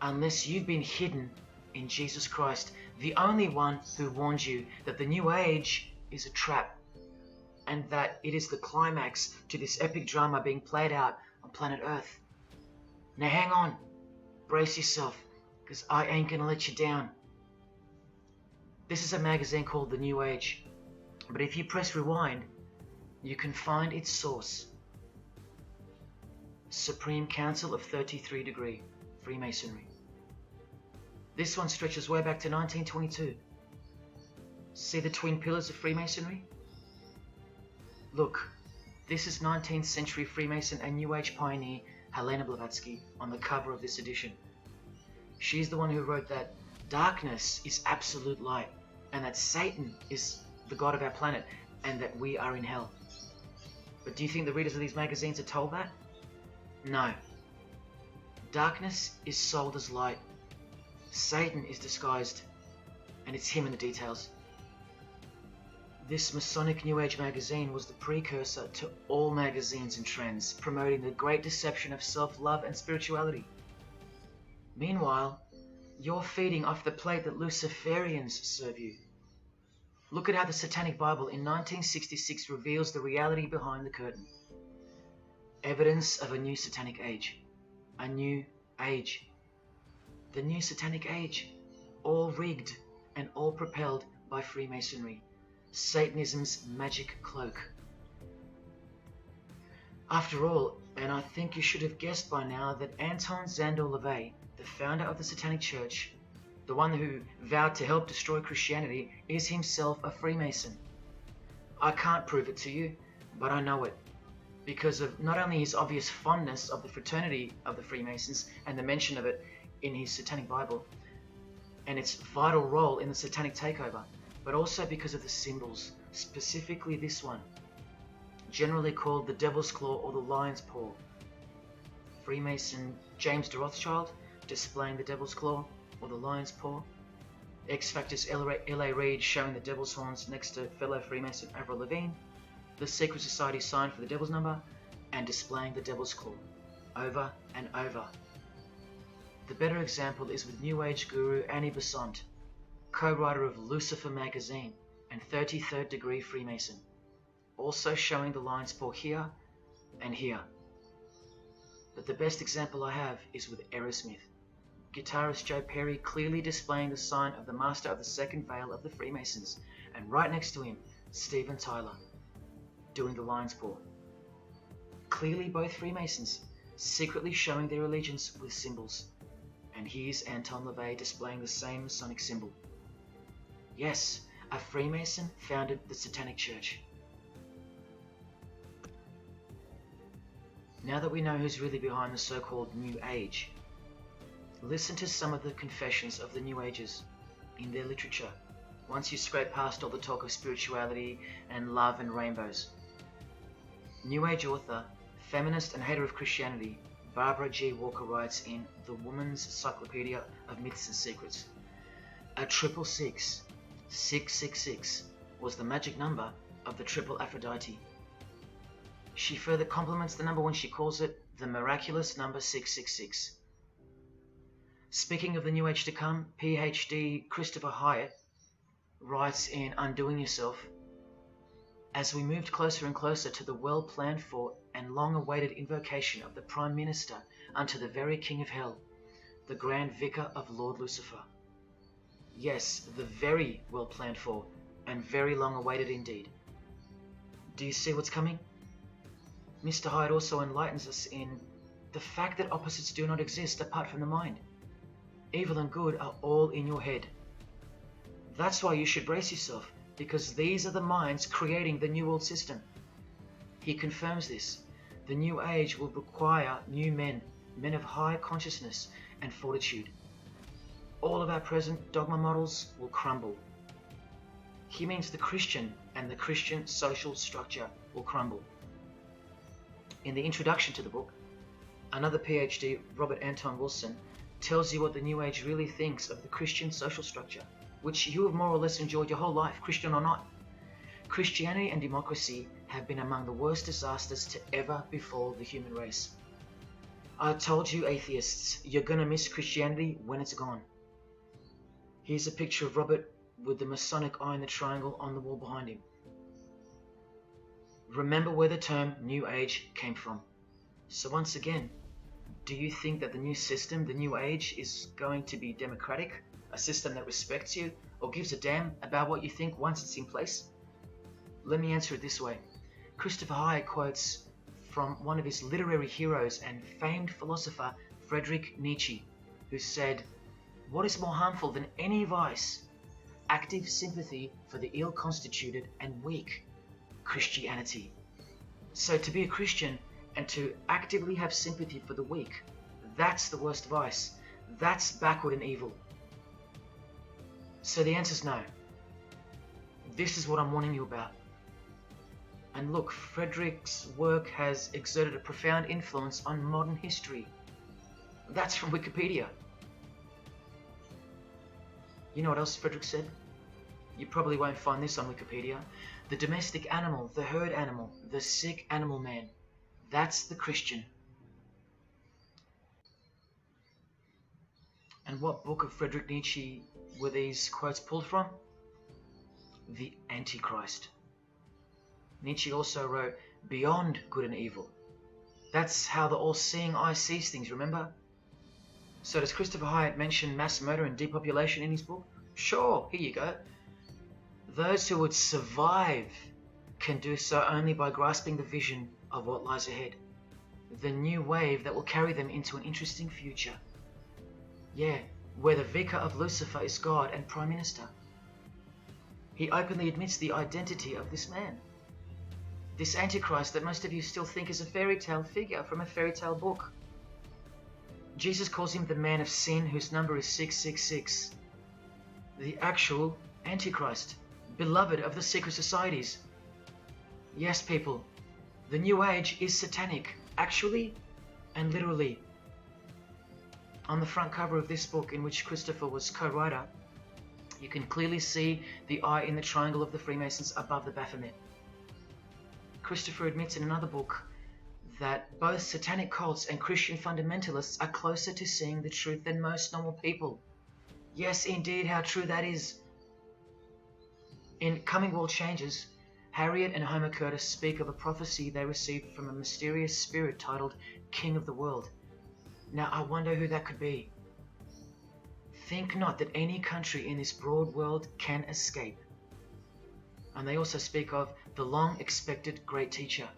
unless you've been hidden in Jesus Christ, the only one who warned you that the new age is a trap and that it is the climax to this epic drama being played out on planet Earth. Now hang on, brace yourself, because I ain't gonna let you down. This is a magazine called The New Age, but if you press rewind, you can find its source. Supreme Council of 33 Degree, Freemasonry. This one stretches way back to 1922. See the twin pillars of Freemasonry? Look, this is 19th century Freemason and New Age pioneer Helena Blavatsky on the cover of this edition. She's the one who wrote that darkness is absolute light, and that Satan is the god of our planet, and that we are in hell. But do you think the readers of these magazines are told that? No. Darkness is sold as light. Satan is disguised, and it's him in the details. This Masonic New Age magazine was the precursor to all magazines and trends, promoting the great deception of self-love and spirituality. Meanwhile, you're feeding off the plate that Luciferians serve you. Look at how the Satanic Bible in 1966 reveals the reality behind the curtain. Evidence of a new Satanic age. A new age. The new Satanic age. All rigged and all propelled by Freemasonry. Satanism's magic cloak. After all, and I think you should have guessed by now that Anton Szandor LaVey, the founder of the Satanic Church, the one who vowed to help destroy Christianity, is himself a Freemason. I can't prove it to you, but I know it, because of not only his obvious fondness of the fraternity of the Freemasons and the mention of it in his Satanic Bible, and its vital role in the Satanic takeover, but also because of the symbols, specifically this one, generally called the Devil's Claw or the Lion's Paw. Freemason James de Rothschild displaying the Devil's Claw or the Lion's Paw. X-Factor's L.A. Reid showing the Devil's Horns next to fellow Freemason Avril Lavigne. The Secret Society sign for the Devil's Number, and displaying the Devil's Claw over and over. The better example is with New Age guru Annie Besant, co-writer of Lucifer magazine and 33rd degree Freemason, also showing the Lion's Paw here and here. But the best example I have is with Aerosmith. Guitarist Joe Perry clearly displaying the sign of the Master of the Second Veil of the Freemasons, and right next to him, Steven Tyler, doing the Lion's Paw. Clearly both Freemasons, secretly showing their allegiance with symbols. And here's Anton LaVey displaying the same Masonic symbol. Yes, a Freemason founded the Satanic Church. Now that we know who's really behind the so-called New Age, listen to some of the confessions of the New Agers in their literature, once you scrape past all the talk of spirituality and love and rainbows. New Age author, feminist and hater of Christianity, Barbara G. Walker writes in The Woman's Encyclopedia of Myths and Secrets, a 666, 666, was the magic number of the triple Aphrodite. She further compliments the number when she calls it the miraculous number 666. Speaking of the New Age to come, PhD Christopher Hyatt writes in Undoing Yourself, as we moved closer and closer to the well-planned for and long-awaited invocation of the Prime Minister unto the very King of Hell, the Grand Vicar of Lord Lucifer. Yes, the very well-planned for and very long-awaited indeed. Do you see what's coming? Mr. Hyde also enlightens us in the fact that opposites do not exist apart from the mind. Evil and good are all in your head. That's why you should brace yourself, because these are the minds creating the New World System. He confirms this. The New Age will require new men, men of high consciousness and fortitude. All of our present dogma models will crumble. He means the Christian and the Christian social structure will crumble. In the introduction to the book, another PhD, Robert Anton Wilson, tells you what the New Age really thinks of the Christian social structure, which you have more or less enjoyed your whole life, Christian or not. Christianity and democracy have been among the worst disasters to ever befall the human race. I told you, atheists, you're gonna miss Christianity when it's gone. Here's a picture of Robert with the Masonic eye in the triangle on the wall behind him. Remember where the term New Age came from. So once again, do you think that the new system, the New Age, is going to be democratic, a system that respects you, or gives a damn about what you think once it's in place? Let me answer it this way. Christopher Hyatt quotes from one of his literary heroes and famed philosopher, Friedrich Nietzsche, who said, "What is more harmful than any vice? active sympathy for the ill-constituted and weak Christianity. So to be a Christian and to actively have sympathy for the weak, that's the worst vice. That's backward and evil. So the answer's no. This is what I'm warning you about. And look, Frederick's work has exerted a profound influence on modern history. That's from Wikipedia. You know what else Frederick said? You probably won't find this on Wikipedia. The domestic animal, the herd animal, the sick animal man. That's the Christian. And what book of Friedrich Nietzsche were these quotes pulled from? The Antichrist. Nietzsche also wrote Beyond Good and Evil. That's how the all-seeing eye sees things, remember? So does Christopher Hyatt mention mass murder and depopulation in his book? Sure, here you go. Those who would survive can do so only by grasping the vision of what lies ahead. The new wave that will carry them into an interesting future. Yeah, where the vicar of Lucifer is God and Prime Minister. He openly admits the identity of this man. This Antichrist that most of you still think is a fairy tale figure from a fairy tale book. Jesus calls him the man of sin whose number is 666. The actual Antichrist, beloved of the secret societies. Yes, people, the New Age is satanic, actually and literally. On the front cover of this book, in which Christopher was co-writer, you can clearly see the eye in the triangle of the Freemasons above the Baphomet. Christopher admits in another book that both satanic cults and Christian fundamentalists are closer to seeing the truth than most normal people. Yes, indeed, how true that is. In Coming World Changes, Harriet and Homer Curtis speak of a prophecy they received from a mysterious spirit titled King of the World. Now, I wonder who that could be. Think not that any country in this broad world can escape. And they also speak of the long-expected great teacher,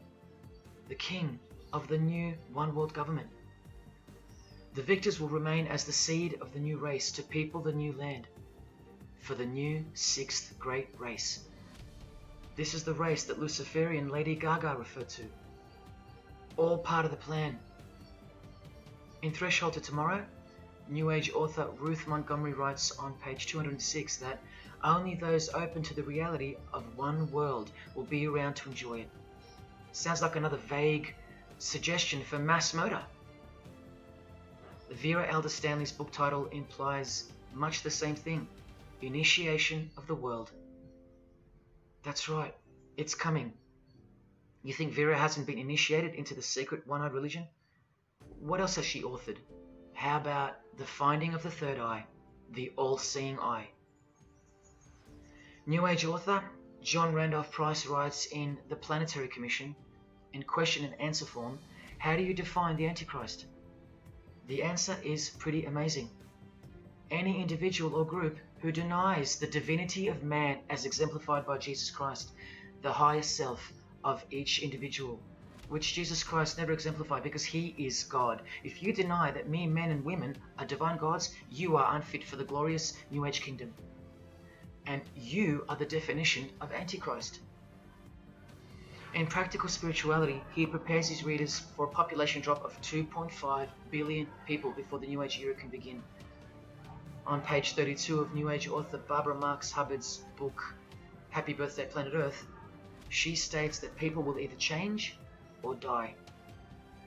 the king of the new one-world government. The victors will remain as the seed of the new race to people the new land, for the new sixth great race. This is the race that Luciferian Lady Gaga referred to. All part of the plan. In Threshold to Tomorrow, New Age author Ruth Montgomery writes on page 206 that only those open to the reality of one world will be around to enjoy it. Sounds like another vague suggestion for mass murder. Vera Elder Stanley's book title implies much the same thing. Initiation of the world. That's right, it's coming. You think Vera hasn't been initiated into the secret one-eyed religion? What else has she authored? How about The Finding of the Third Eye, the all-seeing eye? New Age author John Randolph Price writes in The Planetary Commission, in question and answer form, how do you define the Antichrist? The answer is pretty amazing. Any individual or group who denies the divinity of man as exemplified by Jesus Christ, the highest self of each individual, which Jesus Christ never exemplified because he is God. If you deny that mere men and women are divine gods, you are unfit for the glorious New Age kingdom. And you are the definition of Antichrist. In Practical Spirituality, he prepares his readers for a population drop of 2.5 billion people before the New Age era can begin. On page 32 of New Age author Barbara Marx Hubbard's book, Happy Birthday Planet Earth, she states that people will either change or die.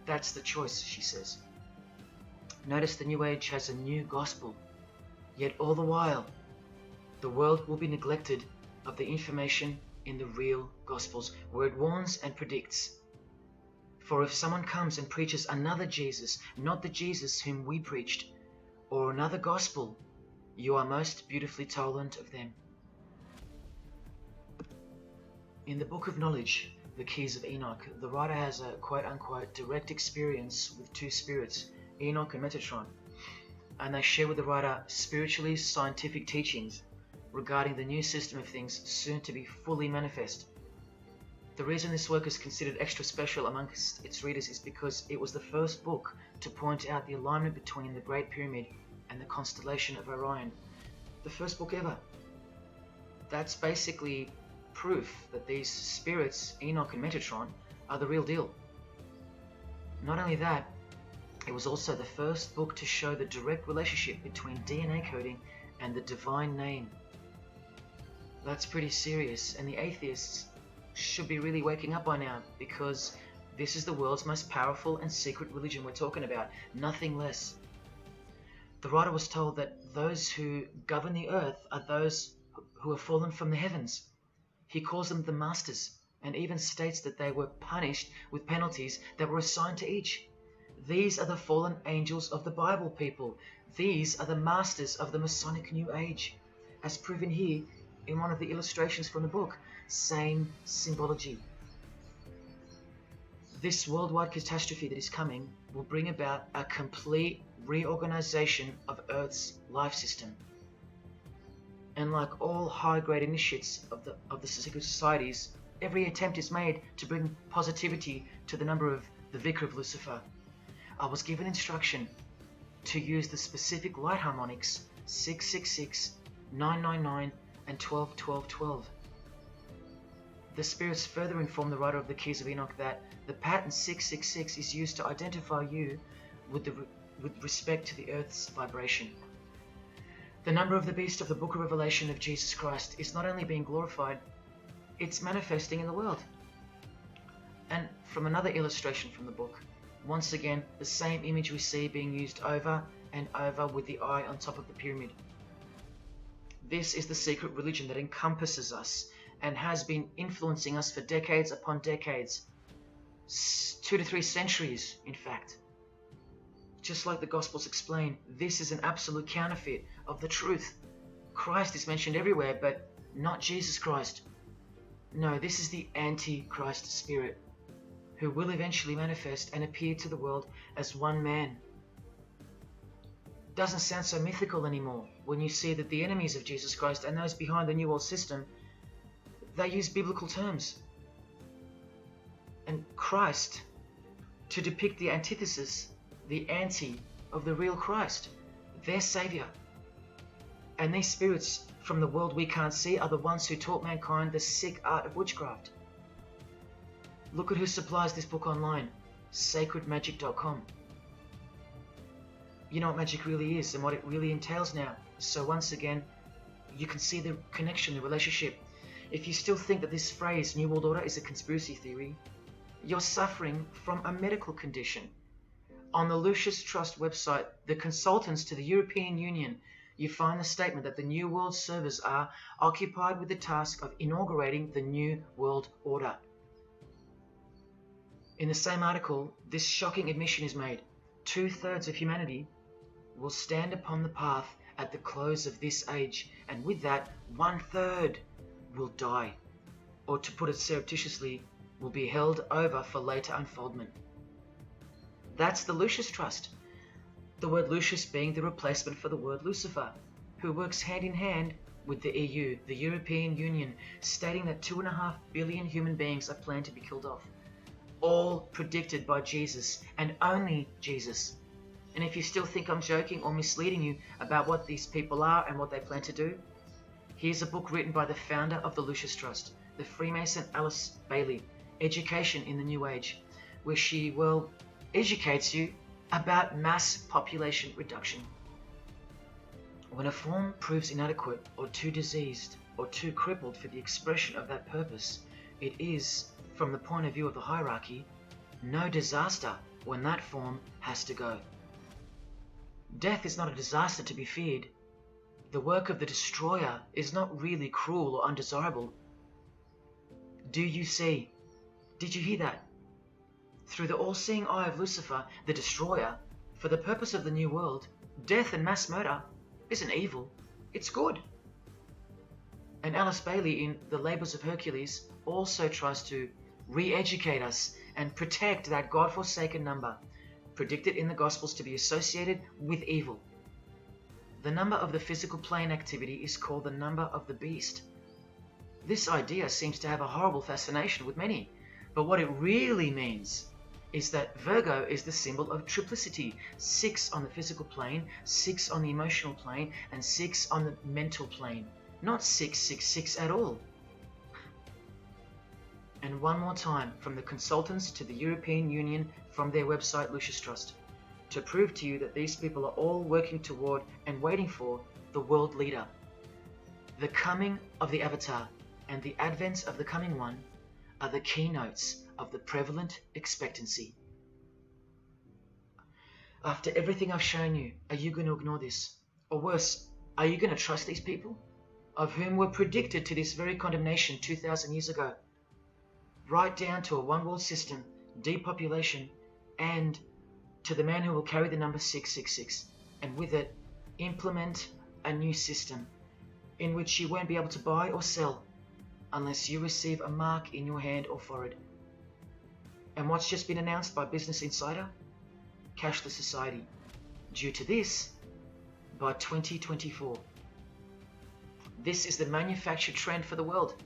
That's the choice, she says. Notice the New Age has a new gospel, yet all the while, the world will be neglected of the information in the real Gospels, where it warns and predicts. For if someone comes and preaches another Jesus, not the Jesus whom we preached, or another gospel, you are most beautifully tolerant of them. In the Book of Knowledge, The Keys of Enoch, the writer has a quote-unquote direct experience with two spirits, Enoch and Metatron, and they share with the writer spiritually scientific teachings regarding the new system of things soon to be fully manifest. The reason this work is considered extra special amongst its readers is because it was the first book to point out the alignment between the Great Pyramid and the constellation of Orion. The first book ever. that's basically proof that these spirits, Enoch and Metatron, are the real deal. Not only that, it was also the first book to show the direct relationship between DNA coding and the divine name. That's pretty serious, and the atheists should be really waking up by now, because this is the world's most powerful and secret religion we're talking about, nothing less. The writer was told that those who govern the earth are those who have fallen from the heavens. He calls them the masters, and even states that they were punished with penalties that were assigned to each. These are the fallen angels of the Bible, people. These are the masters of the Masonic New Age, as proven here in one of the illustrations from the book. Same symbology. This worldwide catastrophe that is coming will bring about a complete reorganization of Earth's life system. And like all high-grade initiates of the secret societies, every attempt is made to bring positivity to the number of the Vicar of Lucifer. I was given instruction to use the specific light harmonics 666, 999, and 12, 12, 12. The spirits further inform the writer of the Keys of Enoch that the pattern 666 is used to identify you with respect to the Earth's vibration. The number of the beast of the Book of Revelation of Jesus Christ is not only being glorified, it's manifesting in the world. And from another illustration from the book, once again, the same image we see being used over and over with the eye on top of the pyramid. This is the secret religion that encompasses us and has been influencing us for decades upon decades. 2 to 3 centuries, in fact. Just like the Gospels explain, this is an absolute counterfeit of the truth. Christ is mentioned everywhere, but not Jesus Christ. No, this is the Antichrist spirit, who will eventually manifest and appear to the world as one man. Doesn't sound so mythical anymore when you see that the enemies of Jesus Christ and those behind the New World System, they use biblical terms. And Christ, to depict the antithesis, the anti of the real Christ, their Savior. And these spirits from the world we can't see are the ones who taught mankind the sick art of witchcraft. Look at who supplies this book online, sacredmagic.com. You know what magic really is and what it really entails now. So once again, you can see the connection, the relationship. If you still think that this phrase, New World Order, is a conspiracy theory, you're suffering from a medical condition. On the Lucis Trust website, the consultants to the European Union, you find the statement that the New World servers are occupied with the task of inaugurating the New World Order. In the same article, this shocking admission is made. 2/3 of humanity will stand upon the path at the close of this age, and with that, 1/3 will die, or to put it surreptitiously, will be held over for later unfoldment. That's the Lucis Trust. The word Lucis being the replacement for the word Lucifer, who works hand in hand with the EU, the European Union, stating that 2.5 billion human beings are planned to be killed off. All predicted by Jesus, and only Jesus. And if you still think I'm joking or misleading you about what these people are and what they plan to do, here's a book written by the founder of the Lucis Trust, the Freemason Alice Bailey, Education in the New Age, where she, educates you about mass population reduction. When a form proves inadequate or too diseased or too crippled for the expression of that purpose, it is, from the point of view of the hierarchy, no disaster when that form has to go. Death is not a disaster to be feared. The work of the destroyer is not really cruel or undesirable. Do you see? Did you hear that? Through the all-seeing eye of Lucifer, the destroyer, for the purpose of the new world, death and mass murder isn't evil, it's good. And Alice Bailey in The Labours of Hercules also tries to re-educate us and protect that God-forsaken number, predicted in the Gospels to be associated with evil. The number of the physical plane activity is called the number of the beast. This idea seems to have a horrible fascination with many, but what it really means is that Virgo is the symbol of triplicity. 6 on the physical plane, 6 on the emotional plane, and 6 on the mental plane. not 666 at all. And one more time, from the consultants to the European Union, from their website Lucius Trust, to prove to you that these people are all working toward and waiting for the world leader. The coming of the Avatar and the advent of the coming one are the keynotes of the prevalent expectancy. After everything I've shown you, are you going to ignore this? Or worse, are you going to trust these people, of whom were predicted to this very condemnation 2,000 years ago? Right down to a one-world system, depopulation, and to the man who will carry the number 666, and with it, implement a new system in which you won't be able to buy or sell unless you receive a mark in your hand or forehead. And what's just been announced by Business Insider? Cashless society. Due to this, by 2024. This is the manufactured trend for the world.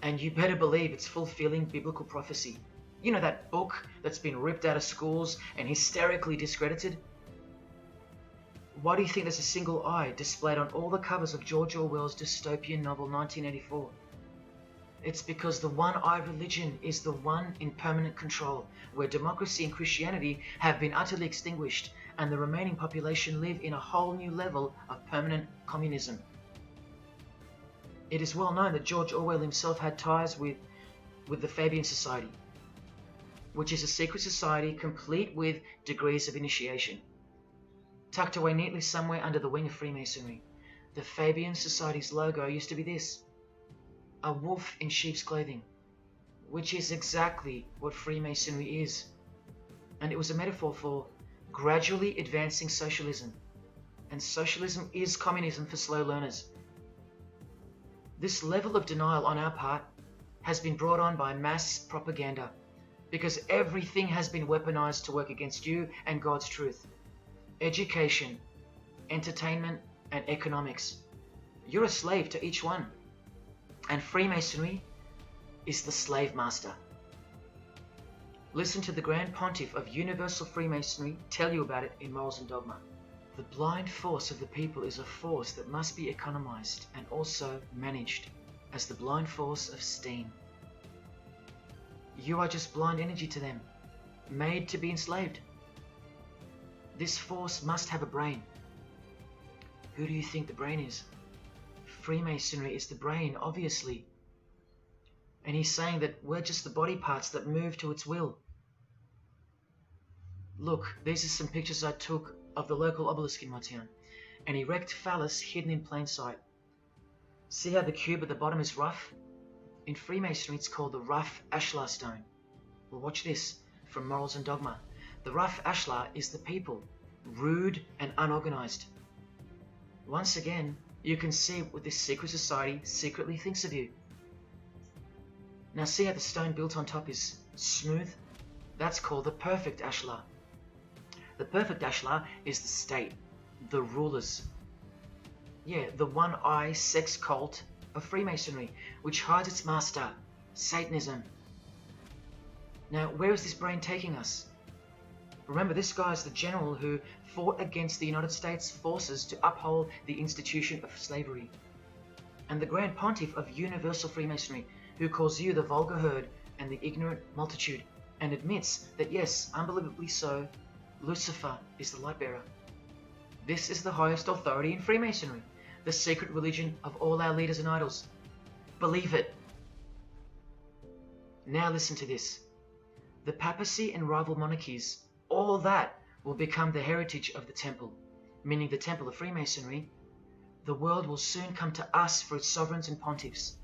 And you better believe it's fulfilling biblical prophecy. You know that book that's been ripped out of schools and hysterically discredited? Why do you think there's a single eye displayed on all the covers of George Orwell's dystopian novel 1984? It's because the one-eye religion is the one in permanent control, where democracy and Christianity have been utterly extinguished, and the remaining population live in a whole new level of permanent communism. It is well known that George Orwell himself had ties with the Fabian Society, which is a secret society complete with degrees of initiation. Tucked away neatly somewhere under the wing of Freemasonry, the Fabian Society's logo used to be this: a wolf in sheep's clothing, which is exactly what Freemasonry is. And it was a metaphor for gradually advancing socialism. And socialism is communism for slow learners. This level of denial on our part has been brought on by mass propaganda, because everything has been weaponized to work against you and God's truth. Education, entertainment, and economics. You're a slave to each one. And Freemasonry is the slave master. Listen to the Grand Pontiff of Universal Freemasonry tell you about it in Morals and Dogma. The blind force of the people is a force that must be economized and also managed as the blind force of steam. You are just blind energy to them, made to be enslaved. This force must have a brain. Who do you think the brain is? Freemasonry is the brain, obviously. And he's saying that we're just the body parts that move to its will. Look, these are some pictures I took of the local obelisk in my town. An erect phallus hidden in plain sight. See how the cube at the bottom is rough? In Freemasonry it's called the rough ashlar stone. Well, watch this from Morals and Dogma. The rough ashlar is the people, rude and unorganized. Once again, you can see what this secret society secretly thinks of you. Now see how the stone built on top is smooth? That's called the perfect ashlar. The perfect ashlar is the state, the rulers. Yeah, the one-eye sex cult of Freemasonry, which hides its master, Satanism. Now, where is this brain taking us? Remember, this guy is the general who fought against the United States forces to uphold the institution of slavery. And the Grand Pontiff of Universal Freemasonry, who calls you the vulgar herd and the ignorant multitude, and admits that yes, unbelievably so, Lucifer is the light bearer. This is the highest authority in Freemasonry, the secret religion of all our leaders and idols. Believe it. Now listen to this. The papacy and rival monarchies, all that will become the heritage of the temple, meaning the temple of Freemasonry. The world will soon come to us for its sovereigns and pontiffs.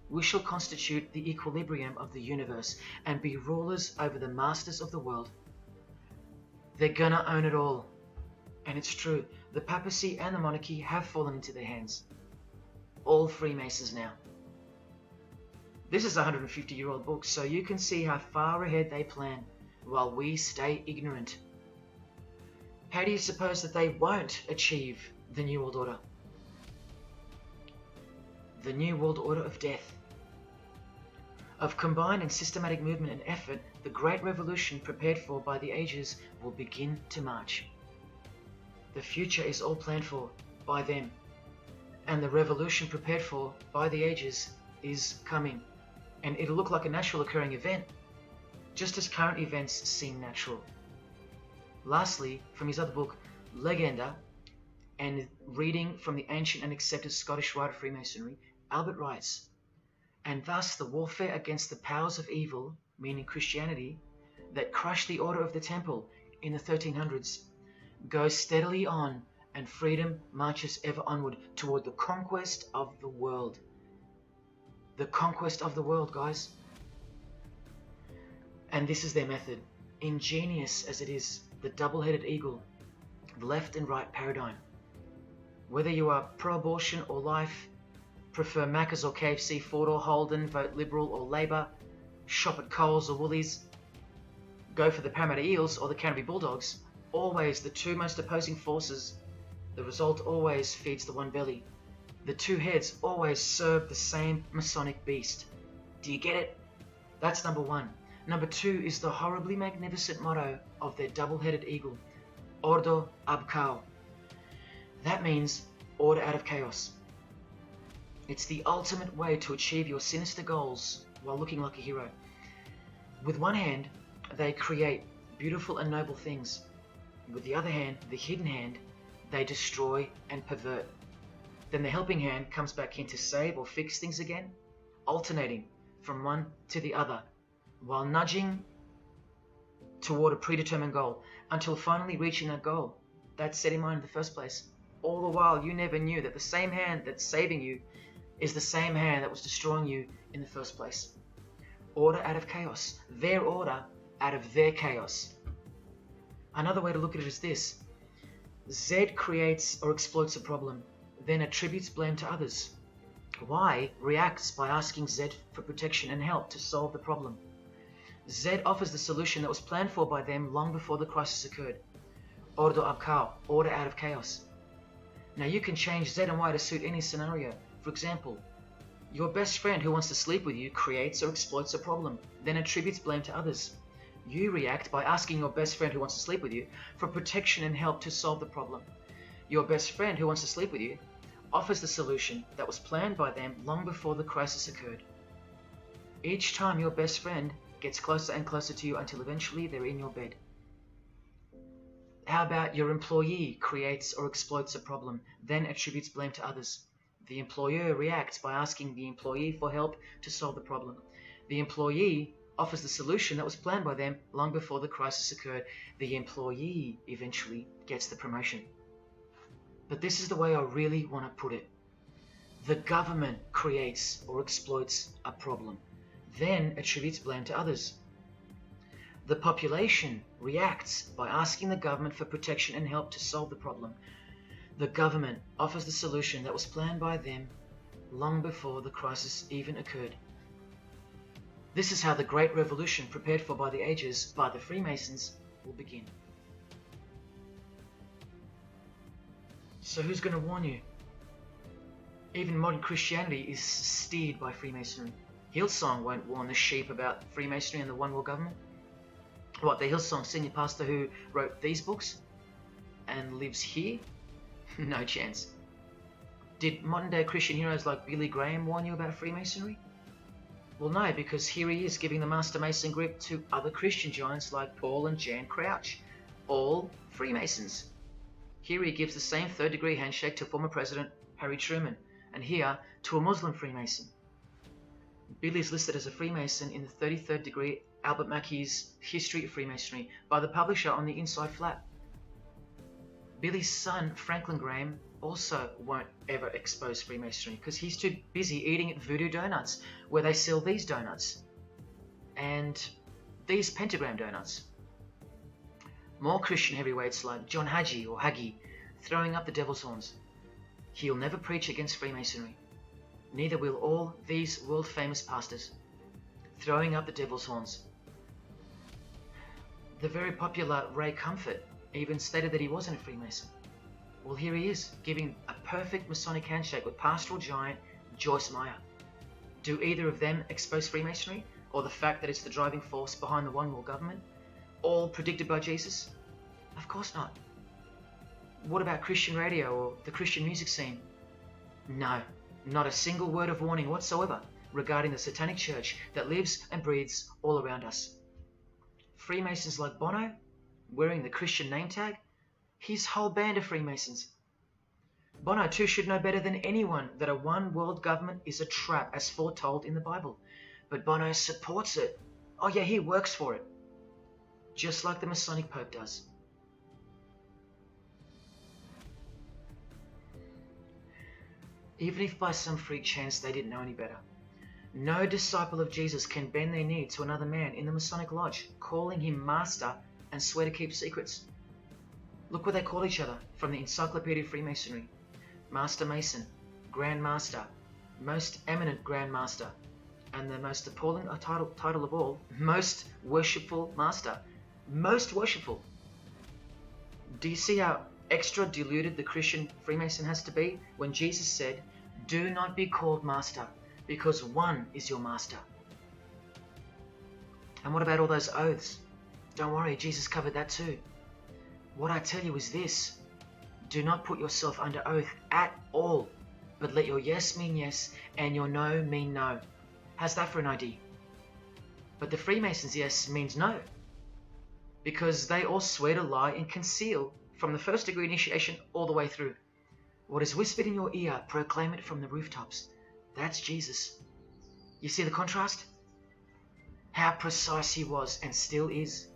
We shall constitute the equilibrium of the universe and be rulers over the masters of the world. They're gonna own it all. And it's true, the papacy and the monarchy have fallen into their hands. All Freemasons now. This is a 150-year-old book, so you can see how far ahead they plan, while we stay ignorant. How do you suppose that they won't achieve the New World Order? The New World Order of death. Of combined and systematic movement and effort, the great revolution prepared for by the ages will begin to march. The future is all planned for by them, And the revolution prepared for by the ages is coming. And it'll look like a natural occurring event, just as current events seem natural. Lastly, from his other book, Legenda, and reading from the ancient and accepted Scottish rite of Freemasonry, Albert writes, "And thus the warfare against the powers of evil, meaning Christianity, that crushed the Order of the Temple in the 1300s, goes steadily on, and freedom marches ever onward toward the conquest of the world." The conquest of the world, guys. And this is their method. Ingenious as it is, the double-headed eagle, the left and right paradigm. Whether you are pro-abortion or life, prefer Macca's or KFC, Ford or Holden, vote Liberal or Labour, shop at Coles or Woolies, go for the Parramatta Eels or the Canterbury Bulldogs, always the two most opposing forces, the result always feeds the one belly. The two heads always serve the same Masonic beast. Do you get it? That's number one. Number two is the horribly magnificent motto of their double-headed eagle, Ordo ab Chaos. That means order out of chaos. It's the ultimate way to achieve your sinister goals while looking like a hero. With one hand, they create beautiful and noble things. With the other hand, the hidden hand, they destroy and pervert. Then the helping hand comes back in to save or fix things again, alternating from one to the other, while nudging toward a predetermined goal, until finally reaching that goal that's set in mind in the first place. All the while, you never knew that the same hand that's saving you is the same hand that was destroying you in the first place. Order out of chaos. Their order out of their chaos. Another way to look at it is this. Z creates or exploits a problem, then attributes blame to others. Y reacts by asking Z for protection and help to solve the problem. Z offers the solution that was planned for by them long before the crisis occurred. Ordo ab Chaos, order out of chaos. Now you can change Z and Y to suit any scenario. For example, your best friend who wants to sleep with you creates or exploits a problem, then attributes blame to others. You react by asking your best friend who wants to sleep with you for protection and help to solve the problem. Your best friend who wants to sleep with you offers the solution that was planned by them long before the crisis occurred. Each time your best friend gets closer and closer to you until eventually they're in your bed. How about your employee creates or exploits a problem, then attributes blame to others? The employer reacts by asking the employee for help to solve the problem. The employee offers the solution that was planned by them long before the crisis occurred. The employee eventually gets the promotion. But this is the way I really want to put it. The government creates or exploits a problem, then attributes blame to others. The population reacts by asking the government for protection and help to solve the problem. The government offers the solution that was planned by them long before the crisis even occurred. This is how the Great Revolution, prepared for by the ages by the Freemasons, will begin. So who's going to warn you? Even modern Christianity is steered by Freemasonry. Hillsong won't warn the sheep about Freemasonry and the One World Government. What, the Hillsong senior pastor who wrote these books and lives here? No chance. Did modern day Christian heroes like Billy Graham warn you about Freemasonry? Well, no, because here he is giving the Master Mason grip to other Christian giants like Paul and Jan Crouch, all Freemasons. Here he gives the same third-degree handshake to former President Harry Truman, and here to a Muslim Freemason. Billy is listed as a Freemason in the 33rd degree Albert Mackey's History of Freemasonry by the publisher on the inside flap. Billy's son, Franklin Graham, also won't ever expose Freemasonry because he's too busy eating at Voodoo Donuts, where they sell these donuts and these pentagram donuts. More Christian heavyweights like John Hagee or Hagee throwing up the devil's horns. He'll never preach against Freemasonry. Neither will all these world-famous pastors throwing up the devil's horns. The very popular Ray Comfort even stated that he wasn't a Freemason. Well, here he is, giving a perfect Masonic handshake with pastoral giant Joyce Meyer. Do either of them expose Freemasonry, or the fact that it's the driving force behind the One World Government, all predicted by Jesus? Of course not. What about Christian radio or the Christian music scene? No, not a single word of warning whatsoever regarding the Satanic Church that lives and breathes all around us. Freemasons like Bono, wearing the Christian name tag, his whole band of Freemasons. Bono too should know better than anyone that a one world government is a trap as foretold in the Bible. But Bono supports it. Oh yeah, he works for it. Just like the Masonic Pope does. Even if by some freak chance they didn't know any better. No disciple of Jesus can bend their knee to another man in the Masonic Lodge, calling him master and swear to keep secrets. Look what they call each other from the Encyclopedia of Freemasonry. Master Mason, Grand Master, Most Eminent Grand Master, and the most appalling title of all, Most Worshipful Master. Most worshipful. Do you see how extra diluted the Christian Freemason has to be when Jesus said, "Do not be called master, because one is your master"? And what about all those oaths? Don't worry, Jesus covered that too. What I tell you is this: do not put yourself under oath at all, but let your yes mean yes and your no mean no. How's that for an idea? But the Freemasons' yes means no, because they all swear to lie and conceal from the first degree initiation all the way through. What is whispered in your ear, proclaim it from the rooftops. That's Jesus. You see the contrast? How precise he was and still is.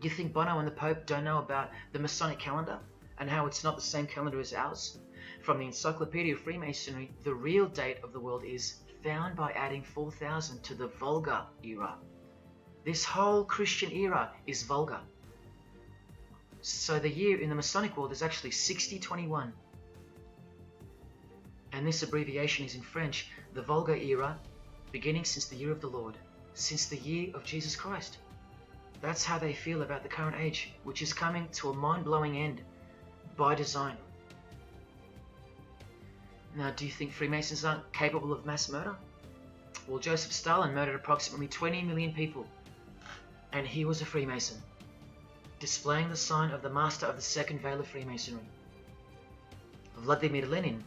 You think Bono and the Pope don't know about the Masonic calendar and how it's not the same calendar as ours? From the Encyclopedia of Freemasonry, the real date of the world is found by adding 4000 to the Vulgar era. This whole Christian era is Vulgar. So the year in the Masonic world is actually 6021. And this abbreviation is in French, the Vulgar era, beginning since the year of the Lord, since the year of Jesus Christ. That's how they feel about the current age, which is coming to a mind-blowing end by design. Now, do you think Freemasons aren't capable of mass murder? Well, Joseph Stalin murdered approximately 20 million people, and he was a Freemason, displaying the sign of the master of the second veil of Freemasonry. Vladimir Lenin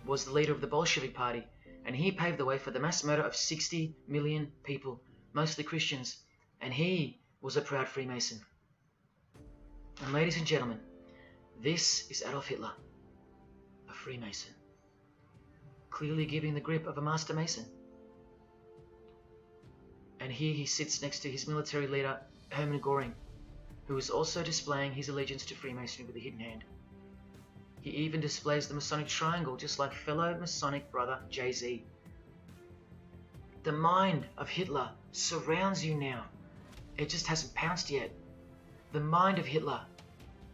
was the leader of the Bolshevik Party, and he paved the way for the mass murder of 60 million people, mostly Christians, and he was a proud Freemason. And ladies and gentlemen, this is Adolf Hitler, a Freemason, clearly giving the grip of a Master Mason. And here he sits next to his military leader, Hermann Göring, who is also displaying his allegiance to Freemasonry with a hidden hand. He even displays the Masonic triangle, just like fellow Masonic brother Jay-Z. The mind of Hitler surrounds you now. It just hasn't pounced yet. The mind of Hitler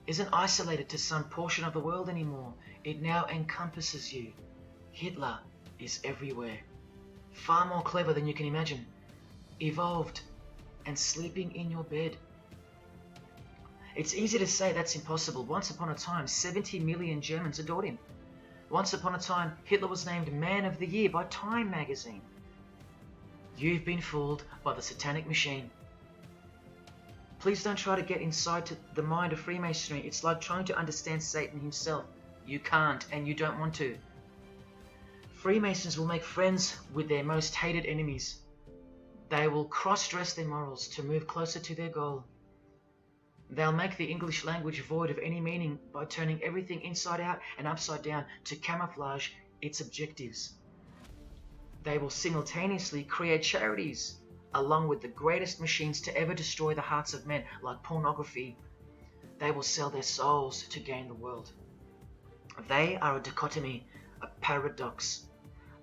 isn't isolated to some portion of the world anymore. It now encompasses you. Hitler is everywhere. Far more clever than you can imagine. Evolved and sleeping in your bed. It's easy to say that's impossible. Once upon a time, 70 million Germans adored him. Once upon a time, Hitler was named Man of the Year by Time magazine. You've been fooled by the satanic machine. Please don't try to get inside to the mind of Freemasonry. It's like trying to understand Satan himself. You can't, and you don't want to. Freemasons will make friends with their most hated enemies. They will cross-dress their morals to move closer to their goal. They'll make the English language void of any meaning by turning everything inside out and upside down to camouflage its objectives. They will simultaneously create charities, along with the greatest machines to ever destroy the hearts of men, like pornography. They will sell their souls to gain the world. They are a dichotomy, a paradox,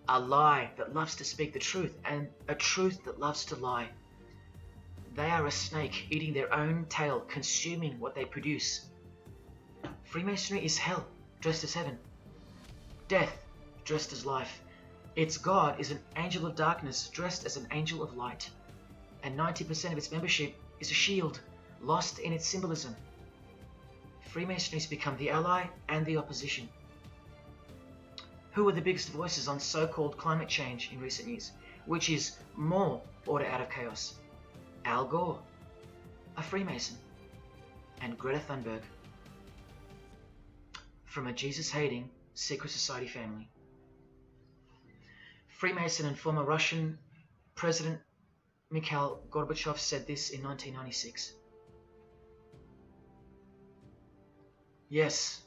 a lie that loves to speak the truth and a truth that loves to lie. They are a snake eating their own tail, consuming what they produce. Freemasonry is hell dressed as heaven, death dressed as life. Its God is an angel of darkness dressed as an angel of light, and 90% of its membership is a shield, lost in its symbolism. Freemasonry has become the ally and the opposition. Who are the biggest voices on so-called climate change in recent years? Which is more order out of chaos? Al Gore, a Freemason, and Greta Thunberg. From a Jesus-hating, secret society family. Freemason and former Russian President Mikhail Gorbachev said this in 1996. Yes,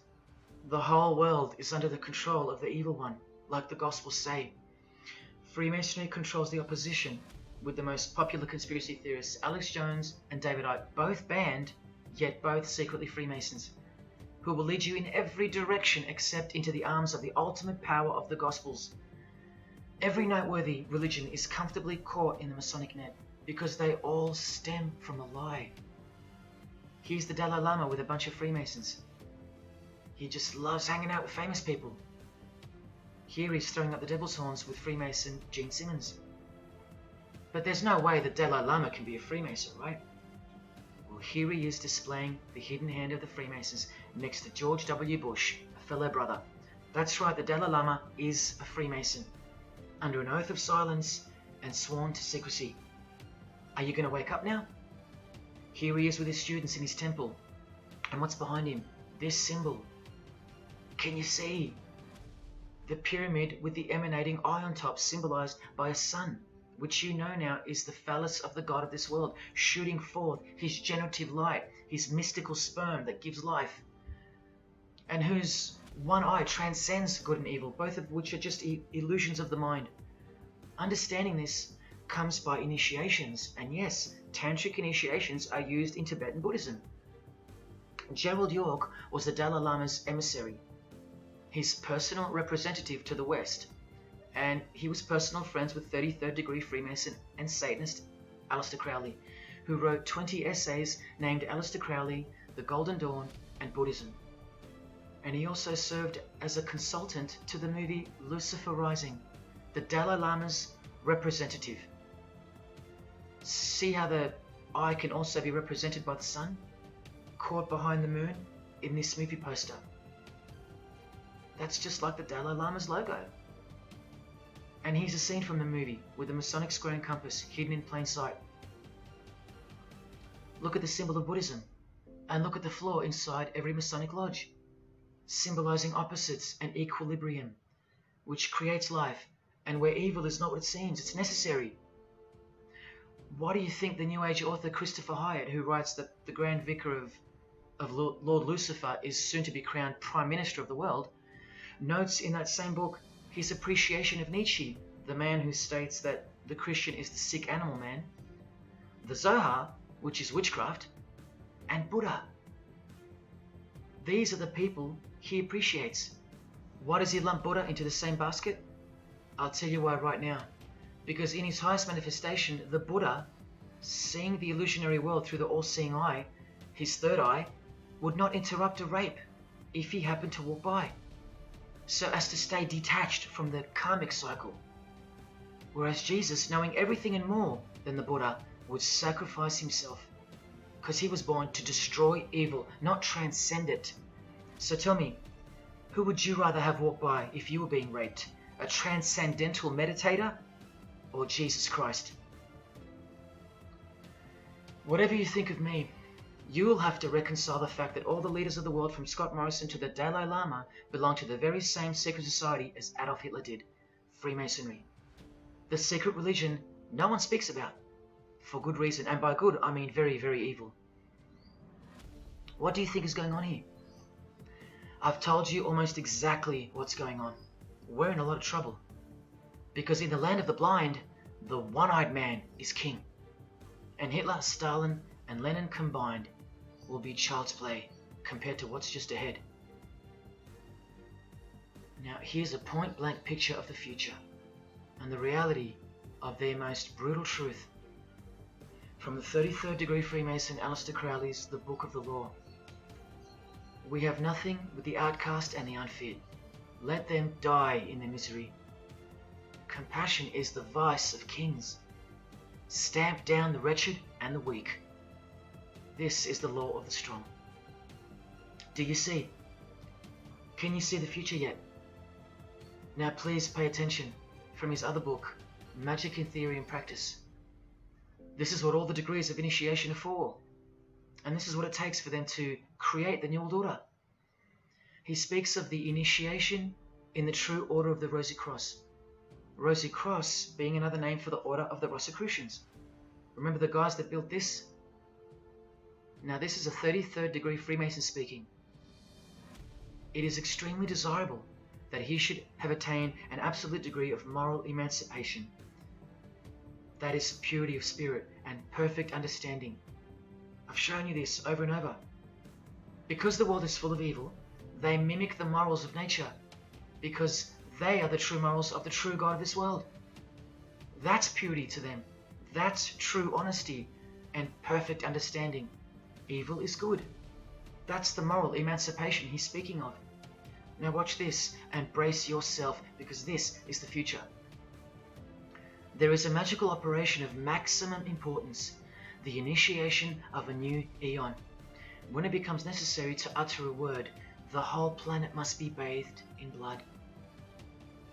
the whole world is under the control of the evil one, like the Gospels say. Freemasonry controls the opposition, with the most popular conspiracy theorists Alex Jones and David Icke both banned, yet both secretly Freemasons, who will lead you in every direction except into the arms of the ultimate power of the Gospels. Every noteworthy religion is comfortably caught in the Masonic net, because they all stem from a lie. Here's the Dalai Lama with a bunch of Freemasons. He just loves hanging out with famous people. Here he's throwing up the devil's horns with Freemason Gene Simmons. But there's no way the Dalai Lama can be a Freemason, right? Well, here he is displaying the hidden hand of the Freemasons next to George W. Bush, a fellow brother. That's right, the Dalai Lama is a Freemason, under an oath of silence and sworn to secrecy. Are you going to wake up now? Here he is with his students in his temple. And what's behind him? This symbol. Can you see? The pyramid with the emanating eye on top, symbolized by a sun, which you know now is the phallus of the god of this world, shooting forth his generative light, his mystical sperm that gives life, and whose one eye transcends good and evil, both of which are just illusions of the mind. Understanding this comes by initiations, and yes, tantric initiations are used in Tibetan Buddhism. Gerald York was the Dalai Lama's emissary, his personal representative to the West, and he was personal friends with 33rd degree Freemason and Satanist Aleister Crowley, who wrote 20 essays named Aleister Crowley, The Golden Dawn, and Buddhism. And he also served as a consultant to the movie Lucifer Rising, the Dalai Lama's representative. See how the eye can also be represented by the sun, caught behind the moon in this movie poster. That's just like the Dalai Lama's logo. And here's a scene from the movie with the Masonic square and compass hidden in plain sight. Look at the symbol of Buddhism, and look at the floor inside every Masonic lodge, symbolizing opposites and equilibrium, which creates life, and where evil is not what it seems, it's necessary. Why do you think the New Age author Christopher Hyatt, who writes that the Grand Vicar of Lord Lucifer is soon to be crowned Prime Minister of the world, notes in that same book his appreciation of Nietzsche, the man who states that the Christian is the sick animal man, the Zohar, which is witchcraft, and Buddha. These are the people he appreciates. Why does he lump Buddha into the same basket? I'll tell you why right now. Because in his highest manifestation, the Buddha, seeing the illusionary world through the all-seeing eye, his third eye, would not interrupt a rape if he happened to walk by, so as to stay detached from the karmic cycle. Whereas Jesus, knowing everything and more than the Buddha, would sacrifice himself, because he was born to destroy evil, not transcend it. So tell me, who would you rather have walk by if you were being raped? A transcendental meditator or Jesus Christ? Whatever you think of me, you will have to reconcile the fact that all the leaders of the world, from Scott Morrison to the Dalai Lama, belong to the very same secret society as Adolf Hitler did, Freemasonry. The secret religion no one speaks about, for good reason, and by good I mean very, very evil. What do you think is going on here? I've told you almost exactly what's going on. We're in a lot of trouble, because in the land of the blind, the one-eyed man is king, and Hitler, Stalin, and Lenin combined will be child's play compared to what's just ahead. Now here's a point-blank picture of the future and the reality of their most brutal truth from the 33rd degree Freemason Aleister Crowley's The Book of the Law. We have nothing but the outcast and the unfit. Let them die in their misery. Compassion is the vice of kings. Stamp down the wretched and the weak. This is the law of the strong. Do you see? Can you see the future yet? Now please pay attention from his other book, Magic in Theory and Practice. This is what all the degrees of initiation are for. And this is what it takes for them to create the New World Order. he speaks of the initiation in the true order of the Rosy Cross. Rosy Cross being another name for the order of the Rosicrucians. Remember the guys that built this? Now this is a 33rd degree Freemason speaking. It is extremely desirable that he should have attained an absolute degree of moral emancipation. That is purity of spirit and perfect understanding. I've shown you this over and over. Because the world is full of evil, they mimic the morals of nature, because they are the true morals of the true God of this world. That's purity to them. That's true honesty and perfect understanding. Evil is good. That's the moral emancipation he's speaking of. Now watch this and brace yourself, because this is the future. There is a magical operation of maximum importance, the initiation of a new eon. When it becomes necessary to utter a word, the whole planet must be bathed in blood.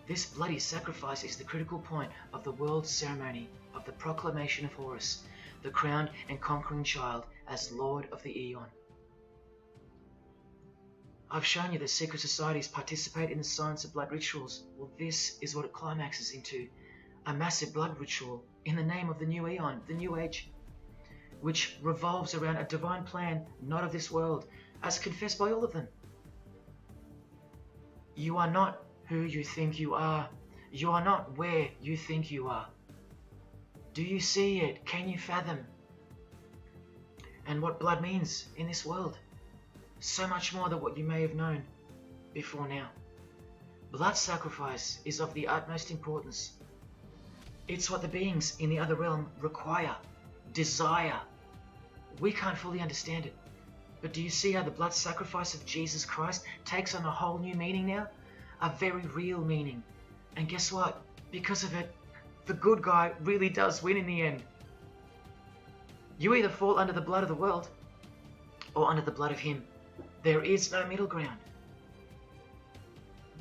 This bloody sacrifice is the critical point of the world ceremony of the proclamation of Horus, the crowned and conquering child, as Lord of the Eon. I've shown you that secret societies participate in the science of blood rituals. Well, this is what it climaxes into. A massive blood ritual in the name of the new Eon, the new age, which revolves around a divine plan not of this world, as confessed by all of them. You are not who you think you are. You are not where you think you are. Do you see it? Can you fathom? And what blood means in this world? So much more than what you may have known before now. Blood sacrifice is of the utmost importance. It's what the beings in the other realm require, desire. We can't fully understand it. But do you see how the blood sacrifice of Jesus Christ takes on a whole new meaning now? A very real meaning. And guess what? Because of it, the good guy really does win in the end. You either fall under the blood of the world or under the blood of him. There is no middle ground.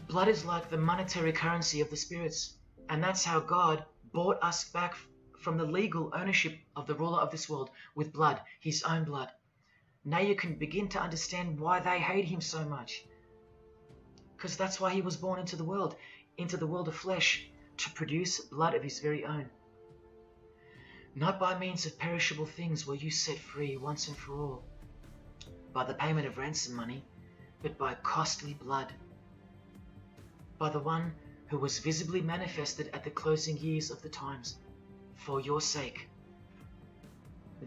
Blood is like the monetary currency of the spirits, and that's how God bought us back from the legal ownership of the ruler of this world with blood, his own blood. Now you can begin to understand why they hate him so much. Because that's why he was born into the world of flesh, to produce blood of his very own. Not by means of perishable things were you set free once and for all, by the payment of ransom money, but by costly blood, by the one who was visibly manifested at the closing years of the times, for your sake.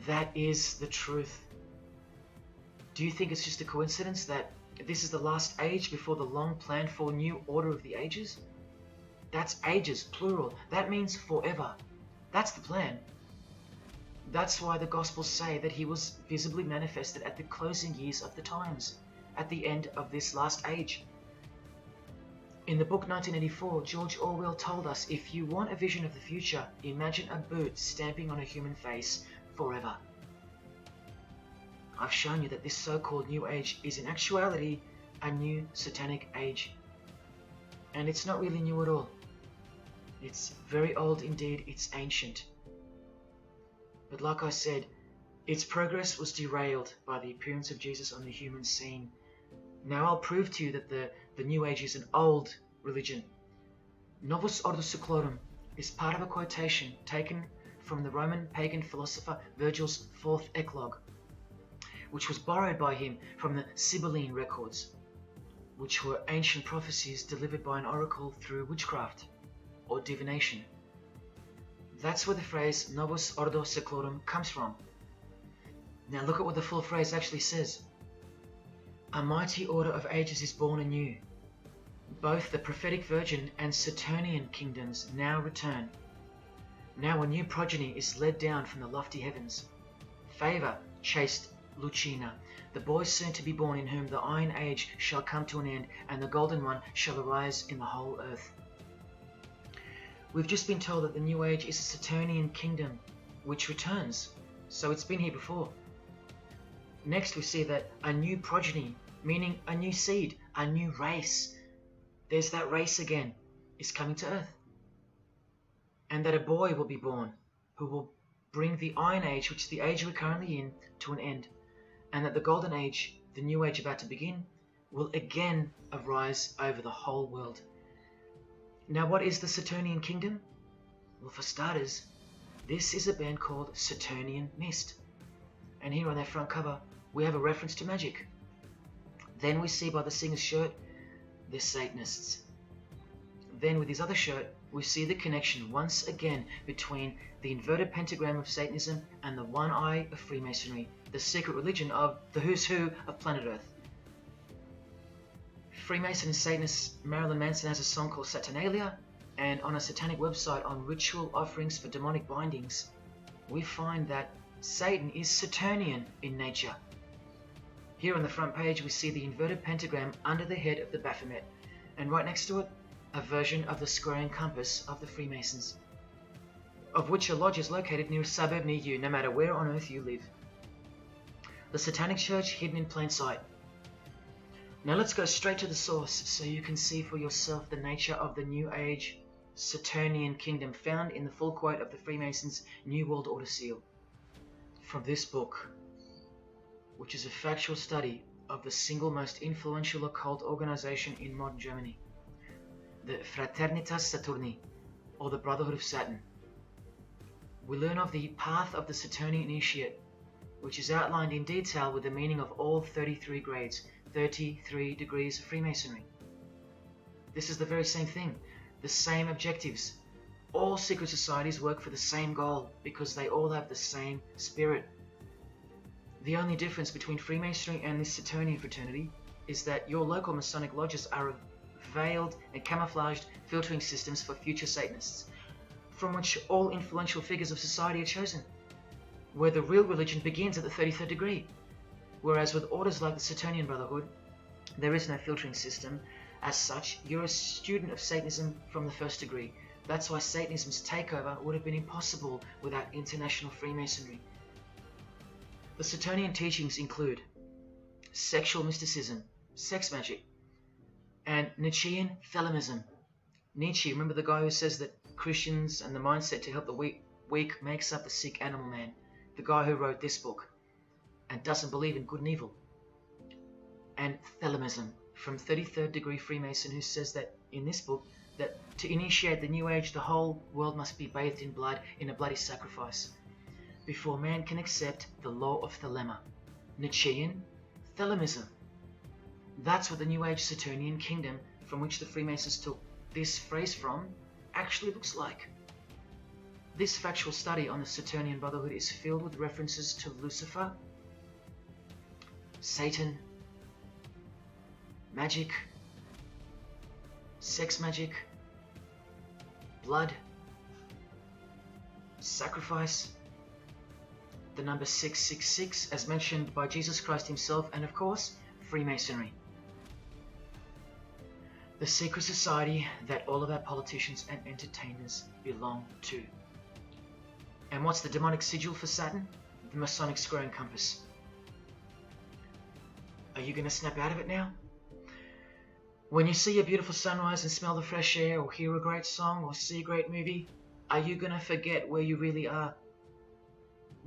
That is the truth. Do you think it's just a coincidence that this is the last age before the long planned for new order of the ages? That's ages, plural. That means forever. That's the plan. That's why the Gospels say that he was visibly manifested at the closing years of the times, at the end of this last age. In the book 1984, George Orwell told us, if you want a vision of the future, imagine a boot stamping on a human face forever. I've shown you that this so-called New Age is in actuality a new satanic age. And it's not really new at all. It's very old indeed, it's ancient. But like I said, its progress was derailed by the appearance of Jesus on the human scene. Now I'll prove to you that the New Age is an old religion. Novus Ordo Seclorum is part of a quotation taken from the Roman pagan philosopher Virgil's 4th Eclogue, which was borrowed by him from the Sibylline records, which were ancient prophecies delivered by an oracle through witchcraft or divination. That's where the phrase Novus Ordo Seclorum comes from. Now look at what the full phrase actually says. A mighty order of ages is born anew. Both the prophetic virgin and Saturnian kingdoms now return. Now a new progeny is led down from the lofty heavens. Favor, chaste Lucina, the boy soon to be born, in whom the Iron Age shall come to an end, and the Golden One shall arise in the whole earth. We've just been told that the New Age is a Saturnian kingdom, which returns, so it's been here before. Next we see that a new progeny, meaning a new seed, a new race, there's that race again, is coming to earth. And that a boy will be born, who will bring the Iron Age, which is the age we're currently in, to an end. And that the Golden Age, the New Age about to begin, will again arise over the whole world. Now, what is the Saturnian kingdom? Well, for starters, this is a band called Saturnian Mist. And here on their front cover, we have a reference to magic. Then we see by the singer's shirt, they're Satanists. Then with his other shirt, we see the connection once again between the inverted pentagram of Satanism and the one eye of Freemasonry, the secret religion of the who's who of planet Earth. Freemason and Satanist Marilyn Manson has a song called Saturnalia, and on a satanic website on ritual offerings for demonic bindings, we find that Satan is Saturnian in nature. Here on the front page we see the inverted pentagram under the head of the Baphomet, and right next to it, a version of the square and compass of the Freemasons, of which a lodge is located near a suburb near you, no matter where on earth you live. The Satanic Church hidden in plain sight. Now let's go straight to the source so you can see for yourself the nature of the New Age Saturnian kingdom found in the full quote of the Freemasons' New World Order seal. From this book, which is a factual study of the single most influential occult organization in modern Germany, the Fraternitas Saturni, or the Brotherhood of Saturn. We learn of the path of the Saturnian initiate, which is outlined in detail with the meaning of all 33 grades, 33 degrees of Freemasonry. This is the very same thing, the same objectives. All secret societies work for the same goal because they all have the same spirit. The only difference between Freemasonry and this Saturnian fraternity is that your local Masonic lodges are veiled and camouflaged filtering systems for future Satanists, from which all influential figures of society are chosen, where the real religion begins at the 33rd degree. Whereas with orders like the Saturnian Brotherhood, there is no filtering system. As such, you're a student of Satanism from the first degree. That's why Satanism's takeover would have been impossible without international Freemasonry. The Saturnian teachings include sexual mysticism, sex magic, and Nietzschean Thelemism. Nietzsche, remember the guy who says that Christians and the mindset to help the weak makes up the sick animal man? The guy who wrote this book and doesn't believe in good and evil. And Thelemism from 33rd degree Freemason, who says that in this book that to initiate the New Age, the whole world must be bathed in blood in a bloody sacrifice before man can accept the law of Thelema. Nietzschean Thelemism. That's what the New Age Saturnian kingdom, from which the Freemasons took this phrase from, actually looks like. This factual study on the Saturnian Brotherhood is filled with references to Lucifer, Satan, magic, sex magic, blood, sacrifice, the number 666 as mentioned by Jesus Christ himself, and of course, Freemasonry. The secret society that all of our politicians and entertainers belong to. And what's the demonic sigil for Saturn? The Masonic square and compass. Are you going to snap out of it now? When you see a beautiful sunrise and smell the fresh air, or hear a great song, or see a great movie, are you going to forget where you really are?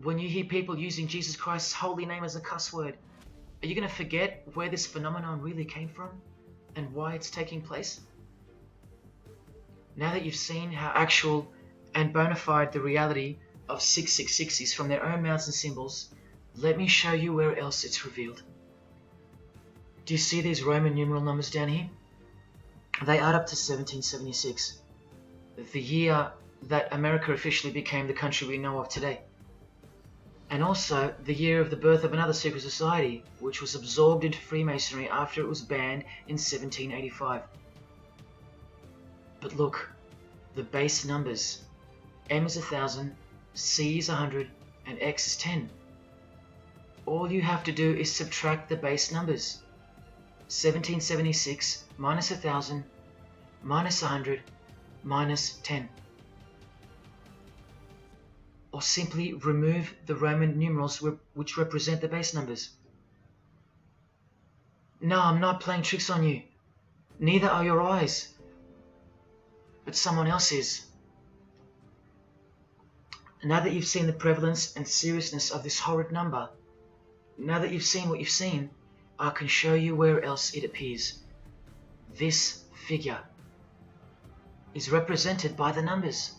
When you hear people using Jesus Christ's holy name as a cuss word, are you going to forget where this phenomenon really came from and why it's taking place? Now that you've seen how actual and bona fide the reality of 666 is from their own mouths and symbols, let me show you where else it's revealed. Do you see these Roman numeral numbers down here? They add up to 1776, the year that America officially became the country we know of today. And also the year of the birth of another secret society, which was absorbed into Freemasonry after it was banned in 1785. But look, the base numbers. M is 1000, C is 100, and X is 10. All you have to do is subtract the base numbers. 1776 minus 1000 minus 100 minus 10. Or simply remove the Roman numerals which represent the base numbers. No, I'm not playing tricks on you. Neither are your eyes. But someone else is. Now that you've seen the prevalence and seriousness of this horrid number, now that you've seen what you've seen, I can show you where else it appears. This figure is represented by the numbers.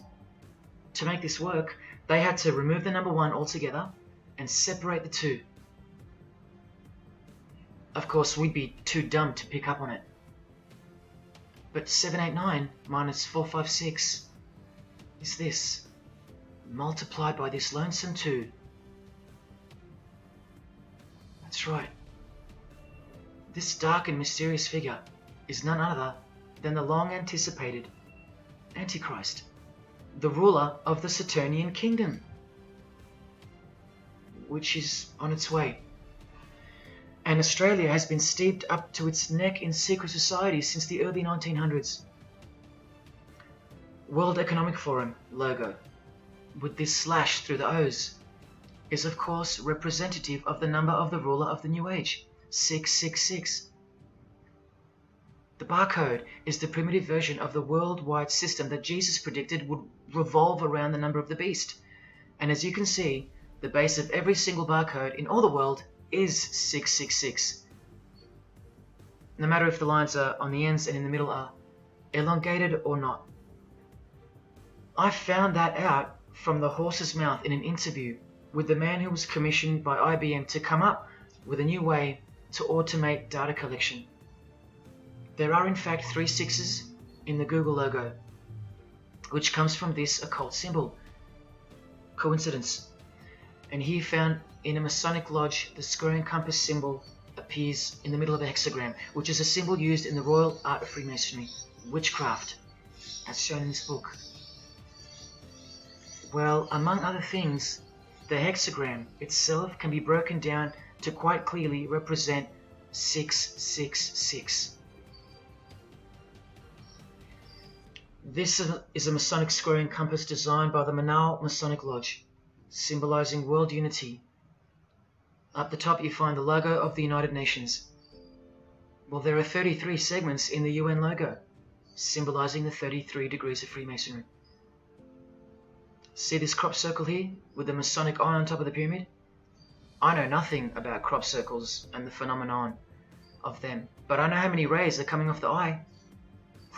To make this work, they had to remove the number 1 altogether and separate the 2. Of course, we'd be too dumb to pick up on it. But 789 minus 456 is this, multiplied by this lonesome 2. That's right. This dark and mysterious figure is none other than the long-anticipated Antichrist, the ruler of the Saturnian kingdom, which is on its way. And Australia has been steeped up to its neck in secret societies since the early 1900s. World Economic Forum logo, with this slash through the O's, is of course representative of the number of the ruler of the New Age, 666. The barcode is the primitive version of the worldwide system that Jesus predicted would revolve around the number of the beast. And as you can see, the base of every single barcode in all the world is 666. No matter if the lines are on the ends and in the middle are elongated or not. I found that out from the horse's mouth in an interview with the man who was commissioned by IBM to come up with a new way to automate data collection. There are in fact 3 6s in the Google logo, which comes from this occult symbol. Coincidence? And he found in a Masonic lodge the square and compass symbol appears in the middle of a hexagram, which is a symbol used in the royal art of Freemasonry, witchcraft, as shown in this book. Well, among other things, the hexagram itself can be broken down to quite clearly represent 666. This is a Masonic square and compass designed by the Manal Masonic Lodge, symbolizing world unity. Up the top you find the logo of the United Nations. Well, there are 33 segments in the UN logo, symbolizing the 33 degrees of Freemasonry. See this crop circle here, with the Masonic eye on top of the pyramid? I know nothing about crop circles and the phenomenon of them, but I know how many rays are coming off the eye.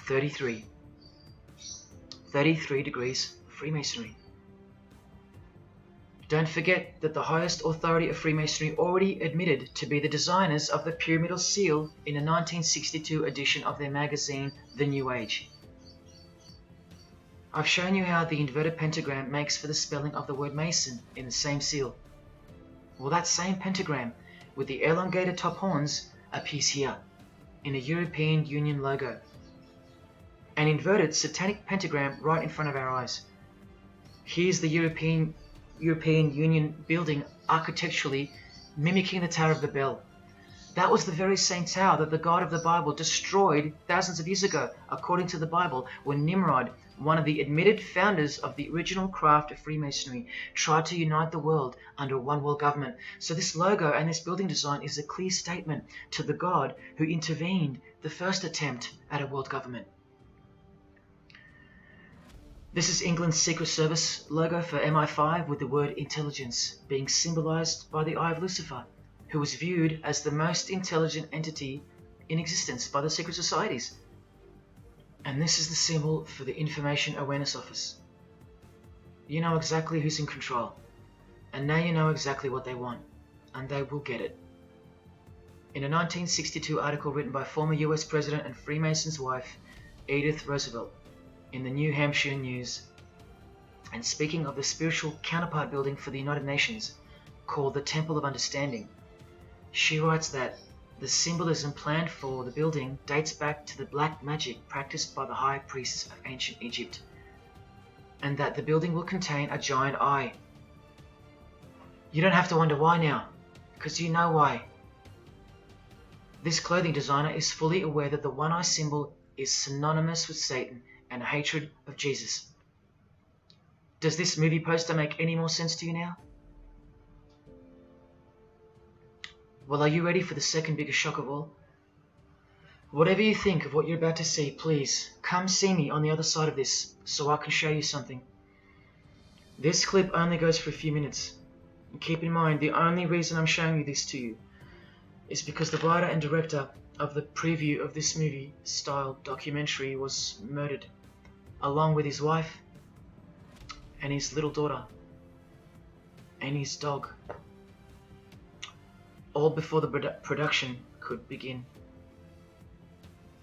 33. 33 degrees of Freemasonry. Don't forget that the highest authority of Freemasonry already admitted to be the designers of the pyramidal seal in a 1962 edition of their magazine, The New Age. I've shown you how the inverted pentagram makes for the spelling of the word Mason in the same seal. Well, that same pentagram with the elongated top horns appears here in a European Union logo. An inverted satanic pentagram right in front of our eyes. Here's the European Union building architecturally mimicking the Tower of Babel. That was the very same tower that the God of the Bible destroyed thousands of years ago, according to the Bible, when Nimrod, one of the admitted founders of the original craft of Freemasonry, tried to unite the world under one world government. So this logo and this building design is a clear statement to the God who intervened the first attempt at a world government. This is England's Secret Service logo for MI5 with the word intelligence being symbolized by the eye of Lucifer, who was viewed as the most intelligent entity in existence by the secret societies. And this is the symbol for the Information Awareness Office. You know exactly who's in control, and now you know exactly what they want, and they will get it. In a 1962 article written by former US President and Freemason's wife, Edith Roosevelt, in the New Hampshire News, and speaking of the spiritual counterpart building for the United Nations, called the Temple of Understanding, she writes that the symbolism planned for the building dates back to the black magic practiced by the high priests of ancient Egypt, and that the building will contain a giant eye. You don't have to wonder why now, because you know why. This clothing designer is fully aware that the one-eye symbol is synonymous with Satan and a hatred of Jesus. Does this movie poster make any more sense to you now? Well, are you ready for the second biggest shock of all? Whatever you think of what you're about to see, please come see me on the other side of this so I can show you something. This clip only goes for a few minutes. And keep in mind, the only reason I'm showing you this to you is because the writer and director of the preview of this movie-style documentary was murdered, along with his wife and his little daughter and his dog, all before the production could begin.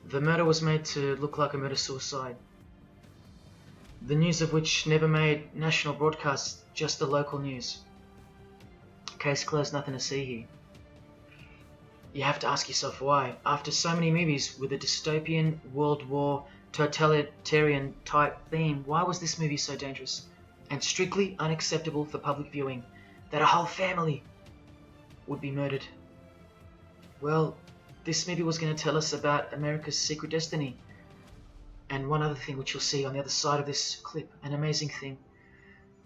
The murder was made to look like a murder-suicide, the news of which never made national broadcasts, just the local news. Case closed, nothing to see here. You have to ask yourself why, after so many movies with a dystopian, World War, totalitarian type theme, why was this movie so dangerous and strictly unacceptable for public viewing that a whole family would be murdered? Well, this movie was going to tell us about America's secret destiny. And one other thing which you'll see on the other side of this clip, an amazing thing.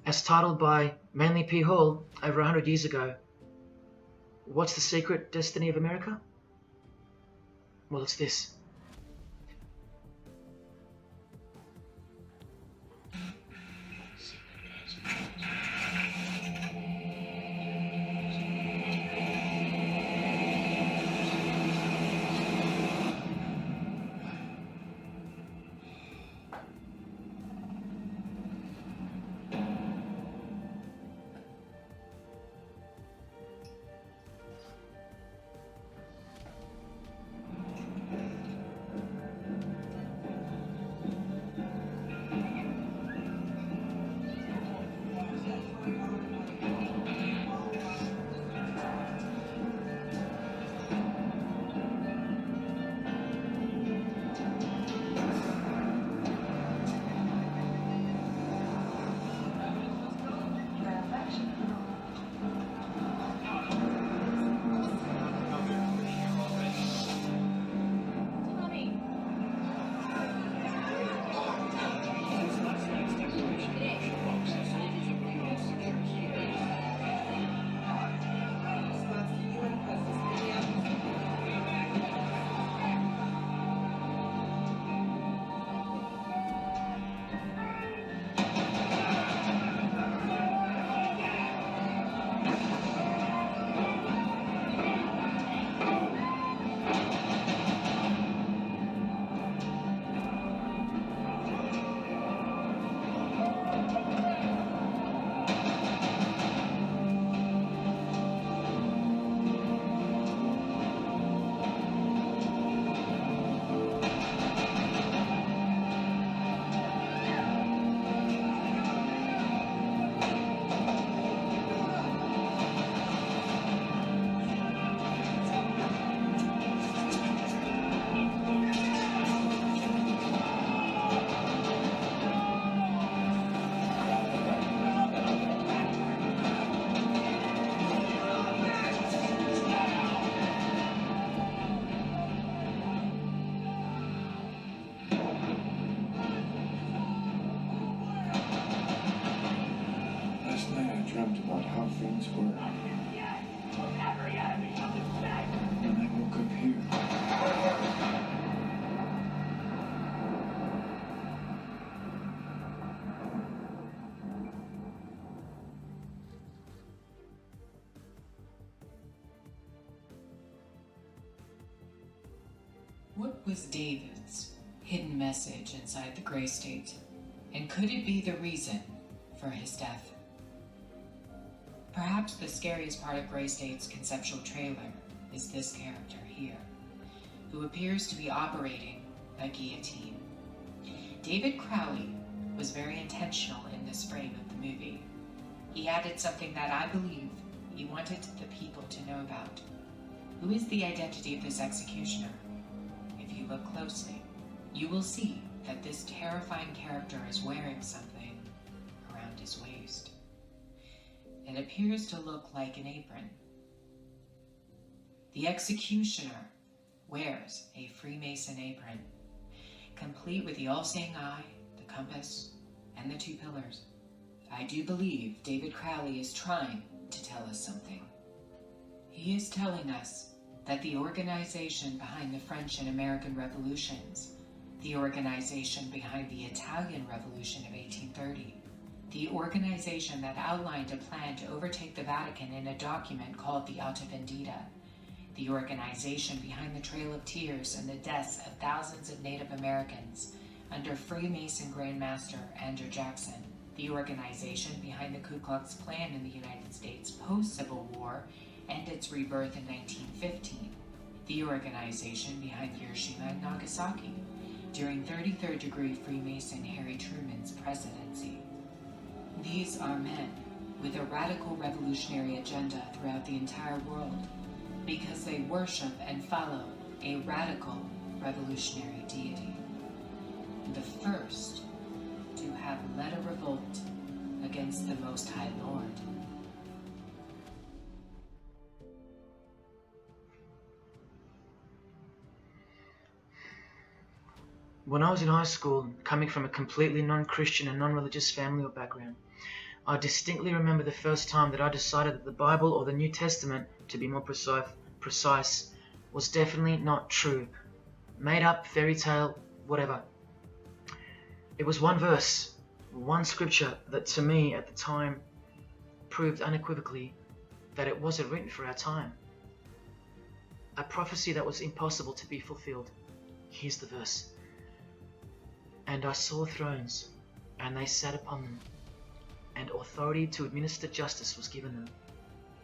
As titled by Manly P. Hall over 100 years ago, what's the secret destiny of America? Well, it's this. dreamt about how things were. And I woke up here. What was David's hidden message inside the Gray State? And could it be the reason for his death? Perhaps the scariest part of Gray State's conceptual trailer is this character here, who appears to be operating a guillotine. David Crowley was very intentional in this frame of the movie. He added something that I believe he wanted the people to know about. Who is the identity of this executioner? If you look closely, you will see that this terrifying character is wearing something around his waist. It appears to look like an apron. The executioner wears a Freemason apron, complete with the all-seeing eye, the compass, and the two pillars. I do believe David Crowley is trying to tell us something. He is telling us that the organization behind the French and American revolutions, the organization behind the Italian Revolution of 1830, the organization that outlined a plan to overtake the Vatican in a document called the Alta Vendita, the organization behind the Trail of Tears and the deaths of thousands of Native Americans under Freemason Grandmaster Andrew Jackson, the organization behind the Ku Klux Klan in the United States post-Civil War and its rebirth in 1915, the organization behind Hiroshima and Nagasaki during 33rd degree Freemason Harry Truman's presidency. These are men with a radical revolutionary agenda throughout the entire world because they worship and follow a radical revolutionary deity. The first to have led a revolt against the Most High Lord. When I was in high school, coming from a completely non-Christian and non-religious family or background, I distinctly remember the first time that I decided that the Bible, or the New Testament, to be more precise, was definitely not true. Made up, fairy tale, whatever. It was one verse, one scripture that to me at the time proved unequivocally that it wasn't written for our time. A prophecy that was impossible to be fulfilled. Here's the verse. And I saw thrones, and they sat upon them, and authority to administer justice was given them.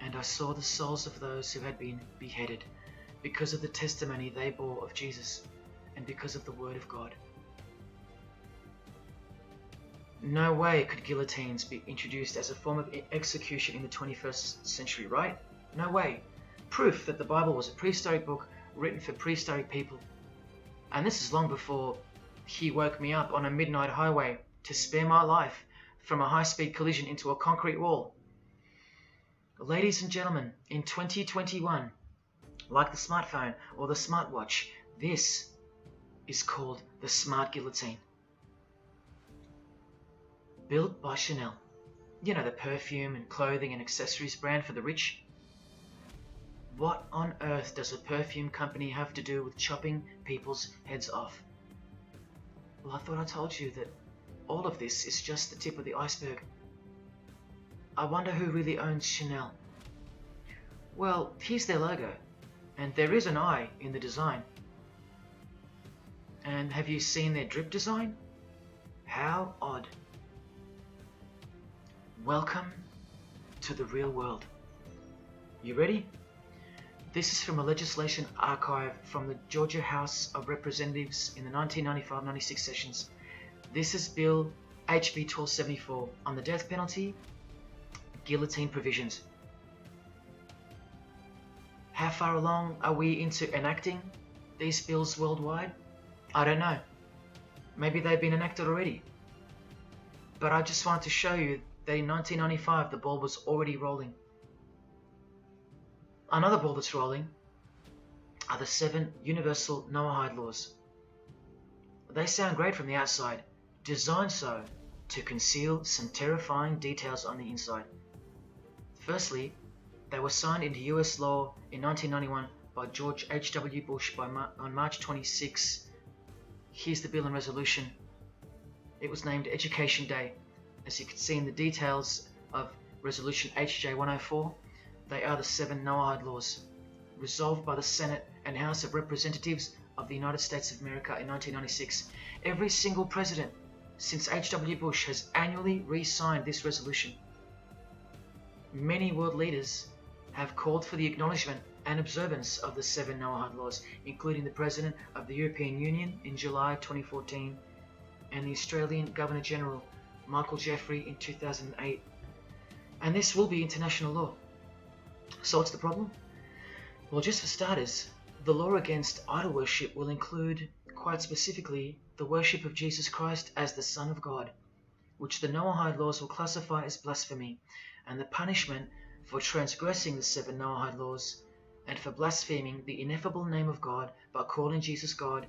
And I saw the souls of those who had been beheaded, because of the testimony they bore of Jesus, and because of the word of God. No way could guillotines be introduced as a form of execution in the 21st century, right? No way. Proof that the Bible was a prehistoric book written for prehistoric people. And this is long before he woke me up on a midnight highway to spare my life from a high-speed collision into a concrete wall. Ladies and gentlemen, in 2021, like the smartphone or the smartwatch, this is called the Smart Guillotine. Built by Chanel. You know, the perfume and clothing and accessories brand for the rich. What on earth does a perfume company have to do with chopping people's heads off? Well, I thought I told you that all of this is just the tip of the iceberg. I wonder who really owns Chanel. Well, here's their logo, and there is an eye in the design. And have you seen their drip design? How odd. Welcome to the real world. You ready? This is from a legislation archive from the Georgia House of Representatives in the 1995-96 sessions. This is Bill HB 1274 on the death penalty, guillotine provisions. How far along are we into enacting these bills worldwide? I don't know. Maybe they've been enacted already. But I just wanted to show you that in 1995 the ball was already rolling. Another ball that's rolling are the 7 universal Noahide laws. They sound great from the outside, designed so to conceal some terrifying details on the inside. Firstly, they were signed into US law in 1991 by George H.W. Bush on March 26. Here's the bill and resolution. It was named Education Day. As you can see in the details of Resolution HJ 104, they are the 7 Noahide laws, resolved by the Senate and House of Representatives of the United States of America in 1996. Every single president since H.W. Bush has annually re-signed this resolution. Many world leaders have called for the acknowledgement and observance of the 7 Noahide laws, including the President of the European Union in July 2014 and the Australian Governor-General Michael Jeffrey in 2008. And this will be international law. So what's the problem? Well, just for starters, the law against idol worship will include, quite specifically, the worship of Jesus Christ as the Son of God, which the Noahide laws will classify as blasphemy, and the punishment for transgressing the 7 Noahide laws and for blaspheming the ineffable name of God by calling Jesus God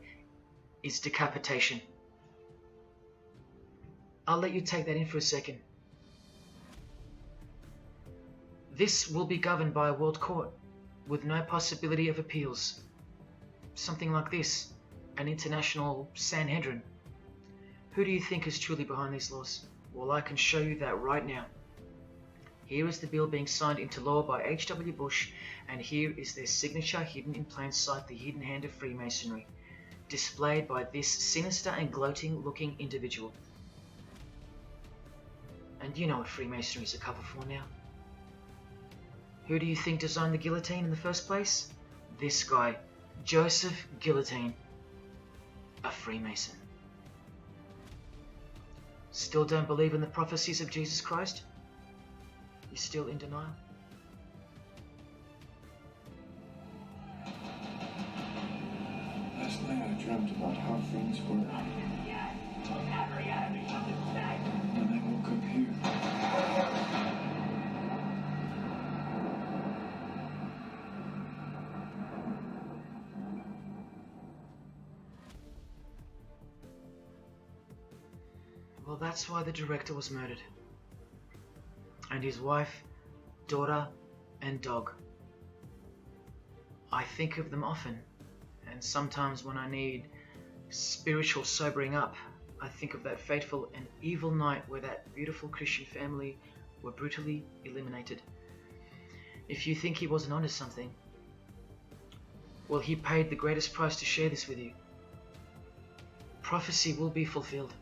is decapitation. I'll let you take that in for a second. This will be governed by a world court with no possibility of appeals. Something like this, an international Sanhedrin. Who do you think is truly behind these laws? Well, I can show you that right now. Here is the bill being signed into law by H.W. Bush, and here is their signature hidden in plain sight, the hidden hand of Freemasonry, displayed by this sinister and gloating-looking individual. And you know what Freemasonry is a cover for now. Who do you think designed the guillotine in the first place? This guy, Joseph Guillotine, a Freemason. Still don't believe in the prophecies of Jesus Christ? You're still in denial? Last night I dreamt about how things were. When I woke up here. Well, that's why the director was murdered. And his wife, daughter, and dog. I think of them often, and sometimes when I need spiritual sobering up, I think of that fateful and evil night where that beautiful Christian family were brutally eliminated. If you think he wasn't onto something, well, he paid the greatest price to share this with you. Prophecy will be fulfilled.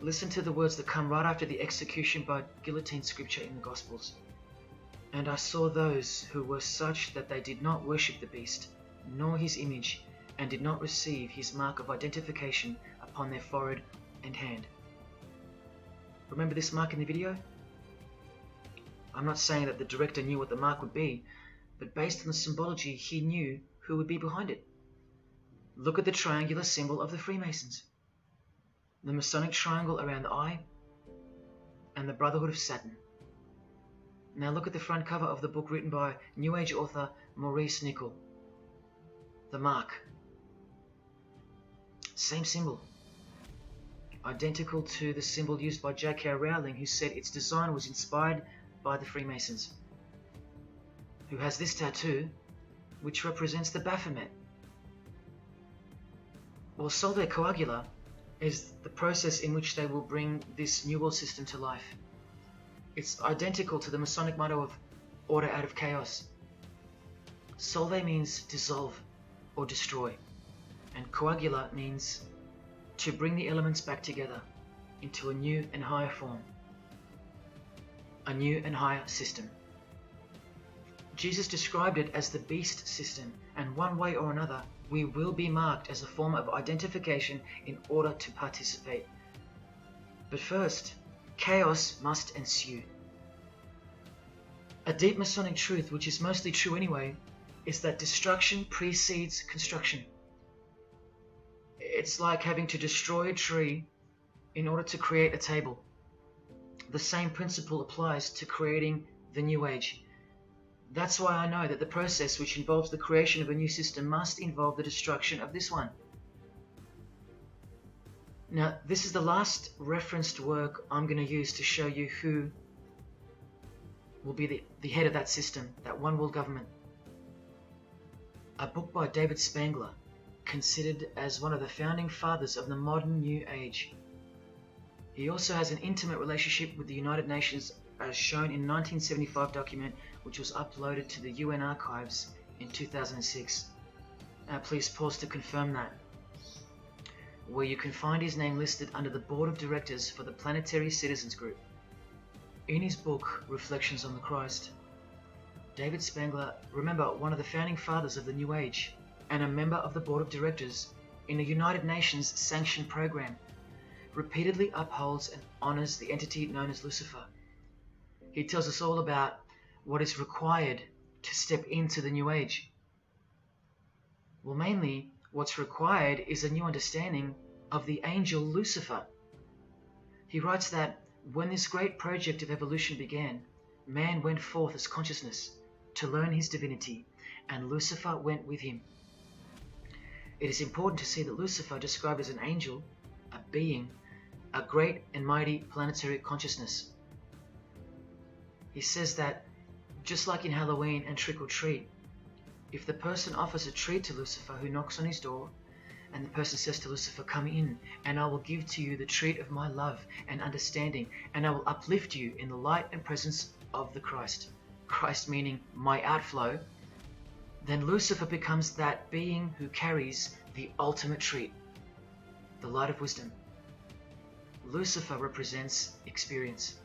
Listen to the words that come right after the execution by guillotine scripture in the Gospels. And I saw those who were such that they did not worship the beast, nor his image, and did not receive his mark of identification upon their forehead and hand. Remember this mark in the video? I'm not saying that the director knew what the mark would be, but based on the symbology, he knew who would be behind it. Look at the triangular symbol of the Freemasons. The Masonic triangle around the eye, and the Brotherhood of Saturn. Now look at the front cover of the book written by New Age author Maurice Nicoll. The mark. Same symbol. Identical to the symbol used by J.K. Rowling, who said its design was inspired by the Freemasons. Who has this tattoo, which represents the Baphomet. Well, Solve Coagula is the process in which they will bring this New World system to life. It's identical to the Masonic motto of order out of chaos. Solve means dissolve or destroy, and coagula means to bring the elements back together into a new and higher form, a new and higher system. Jesus described it as the beast system, and one way or another, we will be marked as a form of identification in order to participate. But first, chaos must ensue. A deep Masonic truth, which is mostly true anyway, is that destruction precedes construction. It's like having to destroy a tree in order to create a table. The same principle applies to creating the New Age. That's why I know that the process which involves the creation of a new system must involve the destruction of this one. Now, this is the last referenced work I'm going to use to show you who will be the head of that system, that one world government. A book by David Spangler, considered as one of the founding fathers of the modern New Age. He also has an intimate relationship with the United Nations, as shown in a 1975 document which was uploaded to the UN archives in 2006. Please pause to confirm that. Where you can find his name listed under the Board of Directors for the Planetary Citizens Group. In his book, Reflections on the Christ, David Spangler, remember, one of the founding fathers of the New Age, and a member of the Board of Directors in a United Nations sanctioned program, repeatedly upholds and honors the entity known as Lucifer. He tells us all about what is required to step into the New Age. Well, mainly, what's required is a new understanding of the angel Lucifer. He writes that when this great project of evolution began, man went forth as consciousness to learn his divinity, and Lucifer went with him. It is important to see that Lucifer, described as an angel, a being, a great and mighty planetary consciousness. He says that, just like in Halloween and trick or treat, if the person offers a treat to Lucifer who knocks on his door, And the person says to Lucifer, "Come in, and I will give to you the treat of my love and understanding, and I will uplift you in the light and presence of the Christ." Christ meaning my outflow. Then Lucifer becomes that being who carries the ultimate treat, the light of wisdom. Lucifer represents experience.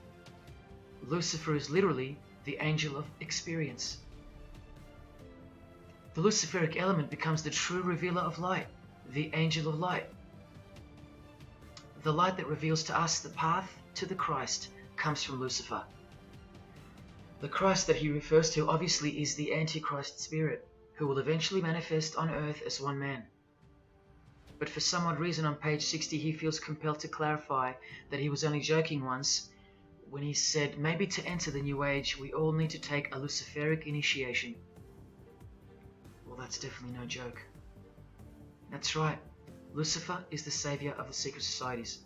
Lucifer is literally the angel of experience. The Luciferic element becomes the true revealer of light, the angel of light. The light that reveals to us the path to the Christ comes from Lucifer. The Christ that he refers to obviously is the Antichrist spirit, who will eventually manifest on earth as one man. But for some odd reason on page 60 he feels compelled to clarify that he was only joking once when he said maybe to enter the New Age we all need to take a Luciferic initiation. Well, that's definitely no joke. That's right, Lucifer is the savior of the secret societies.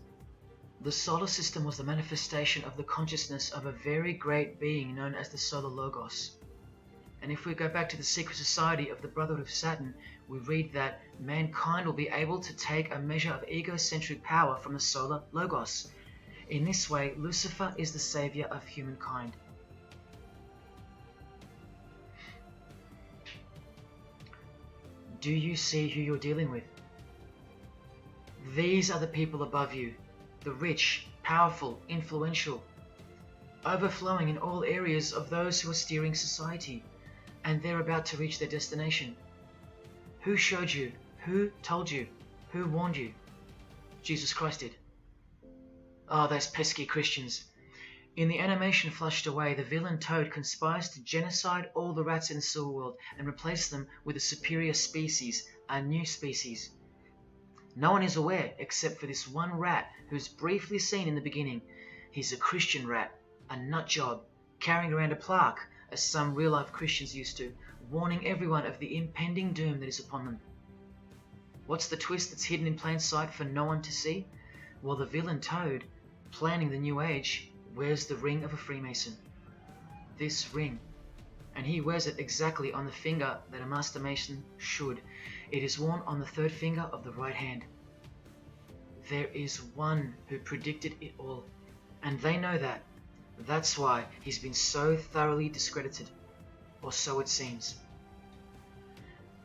The solar system was the manifestation of the consciousness of a very great being known as the Solar Logos. And if we go back to the secret society of the Brotherhood of Saturn, we read that mankind will be able to take a measure of egocentric power from the Solar Logos. In this way, Lucifer is the savior of humankind. Do you see who you're dealing with? These are the people above you, the rich, powerful, influential, overflowing in all areas of those who are steering society, and they're about to reach their destination. Who showed you? Who told you? Who warned you? Jesus Christ did. Oh, those pesky Christians. In the animation flushed away, the villain Toad conspires to genocide all the rats in the sewer world and replace them with a superior species, a new species. No one is aware except for this one rat who's briefly seen in the beginning. He's a Christian rat, a nut job, carrying around a plaque, as some real-life Christians used to, warning everyone of the impending doom that is upon them. What's the twist that's hidden in plain sight for no one to see? Well, the villain Toad, planning the New Age, wears the ring of a Freemason. This ring. And he wears it exactly on the finger that a Master Mason should. It is worn on the third finger of the right hand. There is one who predicted it all, and they know that. That's why he's been so thoroughly discredited, or so it seems.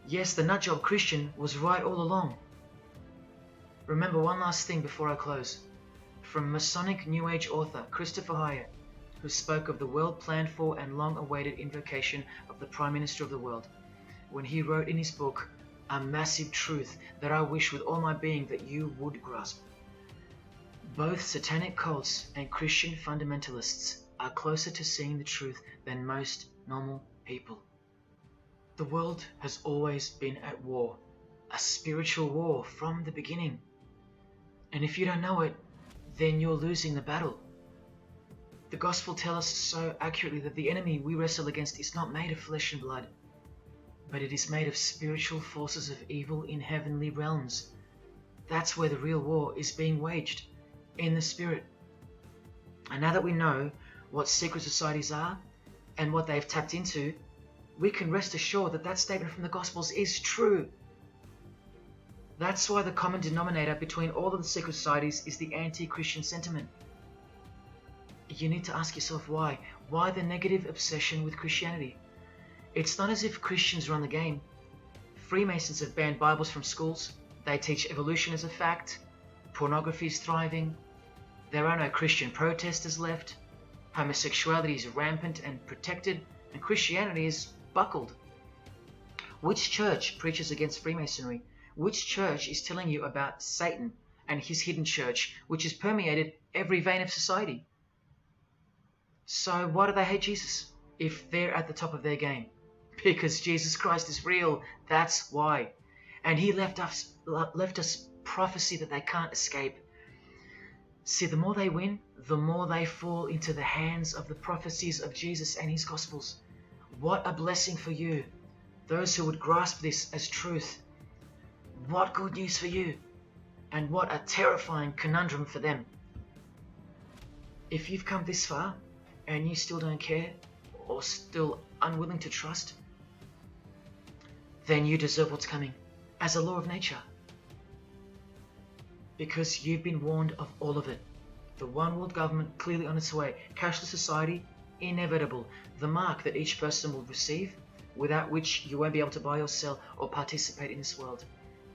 Yes, the nutjob Christian was right all along. Remember one last thing before I close. From Masonic New Age author Christopher Hyatt, who spoke of the well-planned for and long-awaited invocation of the Prime Minister of the world, when he wrote in his book, "A massive truth that I wish with all my being that you would grasp. Both satanic cults and Christian fundamentalists are closer to seeing the truth than most normal people. The world has always been at war, a spiritual war from the beginning. And if you don't know it, then you're losing the battle. The Gospel tells us so accurately that the enemy we wrestle against is not made of flesh and blood, but it is made of spiritual forces of evil in heavenly realms. That's where the real war is being waged, in the spirit. And now that we know what secret societies are and what they've tapped into, we can rest assured that that statement from the Gospels is true. That's why the common denominator between all of the secret societies is the anti-Christian sentiment. You need to ask yourself why. Why the negative obsession with Christianity? It's not as if Christians run the game. Freemasons have banned Bibles from schools. They teach evolution as a fact. Pornography is thriving. There are no Christian protesters left. Homosexuality is rampant and protected, and Christianity is buckled. Which church preaches against Freemasonry? Which church is telling you about Satan and his hidden church, which has permeated every vein of society? So why do they hate Jesus if they're at the top of their game? Because Jesus Christ is real, that's why. And he left us prophecy that they can't escape. See, the more they win, the more they fall into the hands of the prophecies of Jesus and his Gospels. What a blessing for you, those who would grasp this as truth. What good news for you, and what a terrifying conundrum for them. If you've come this far, and you still don't care, or still unwilling to trust, then you deserve what's coming, as a law of nature. because you've been warned of all of it. The one world government clearly on its way. Cashless society, inevitable. The mark that each person will receive, without which you won't be able to buy or sell or participate in this world.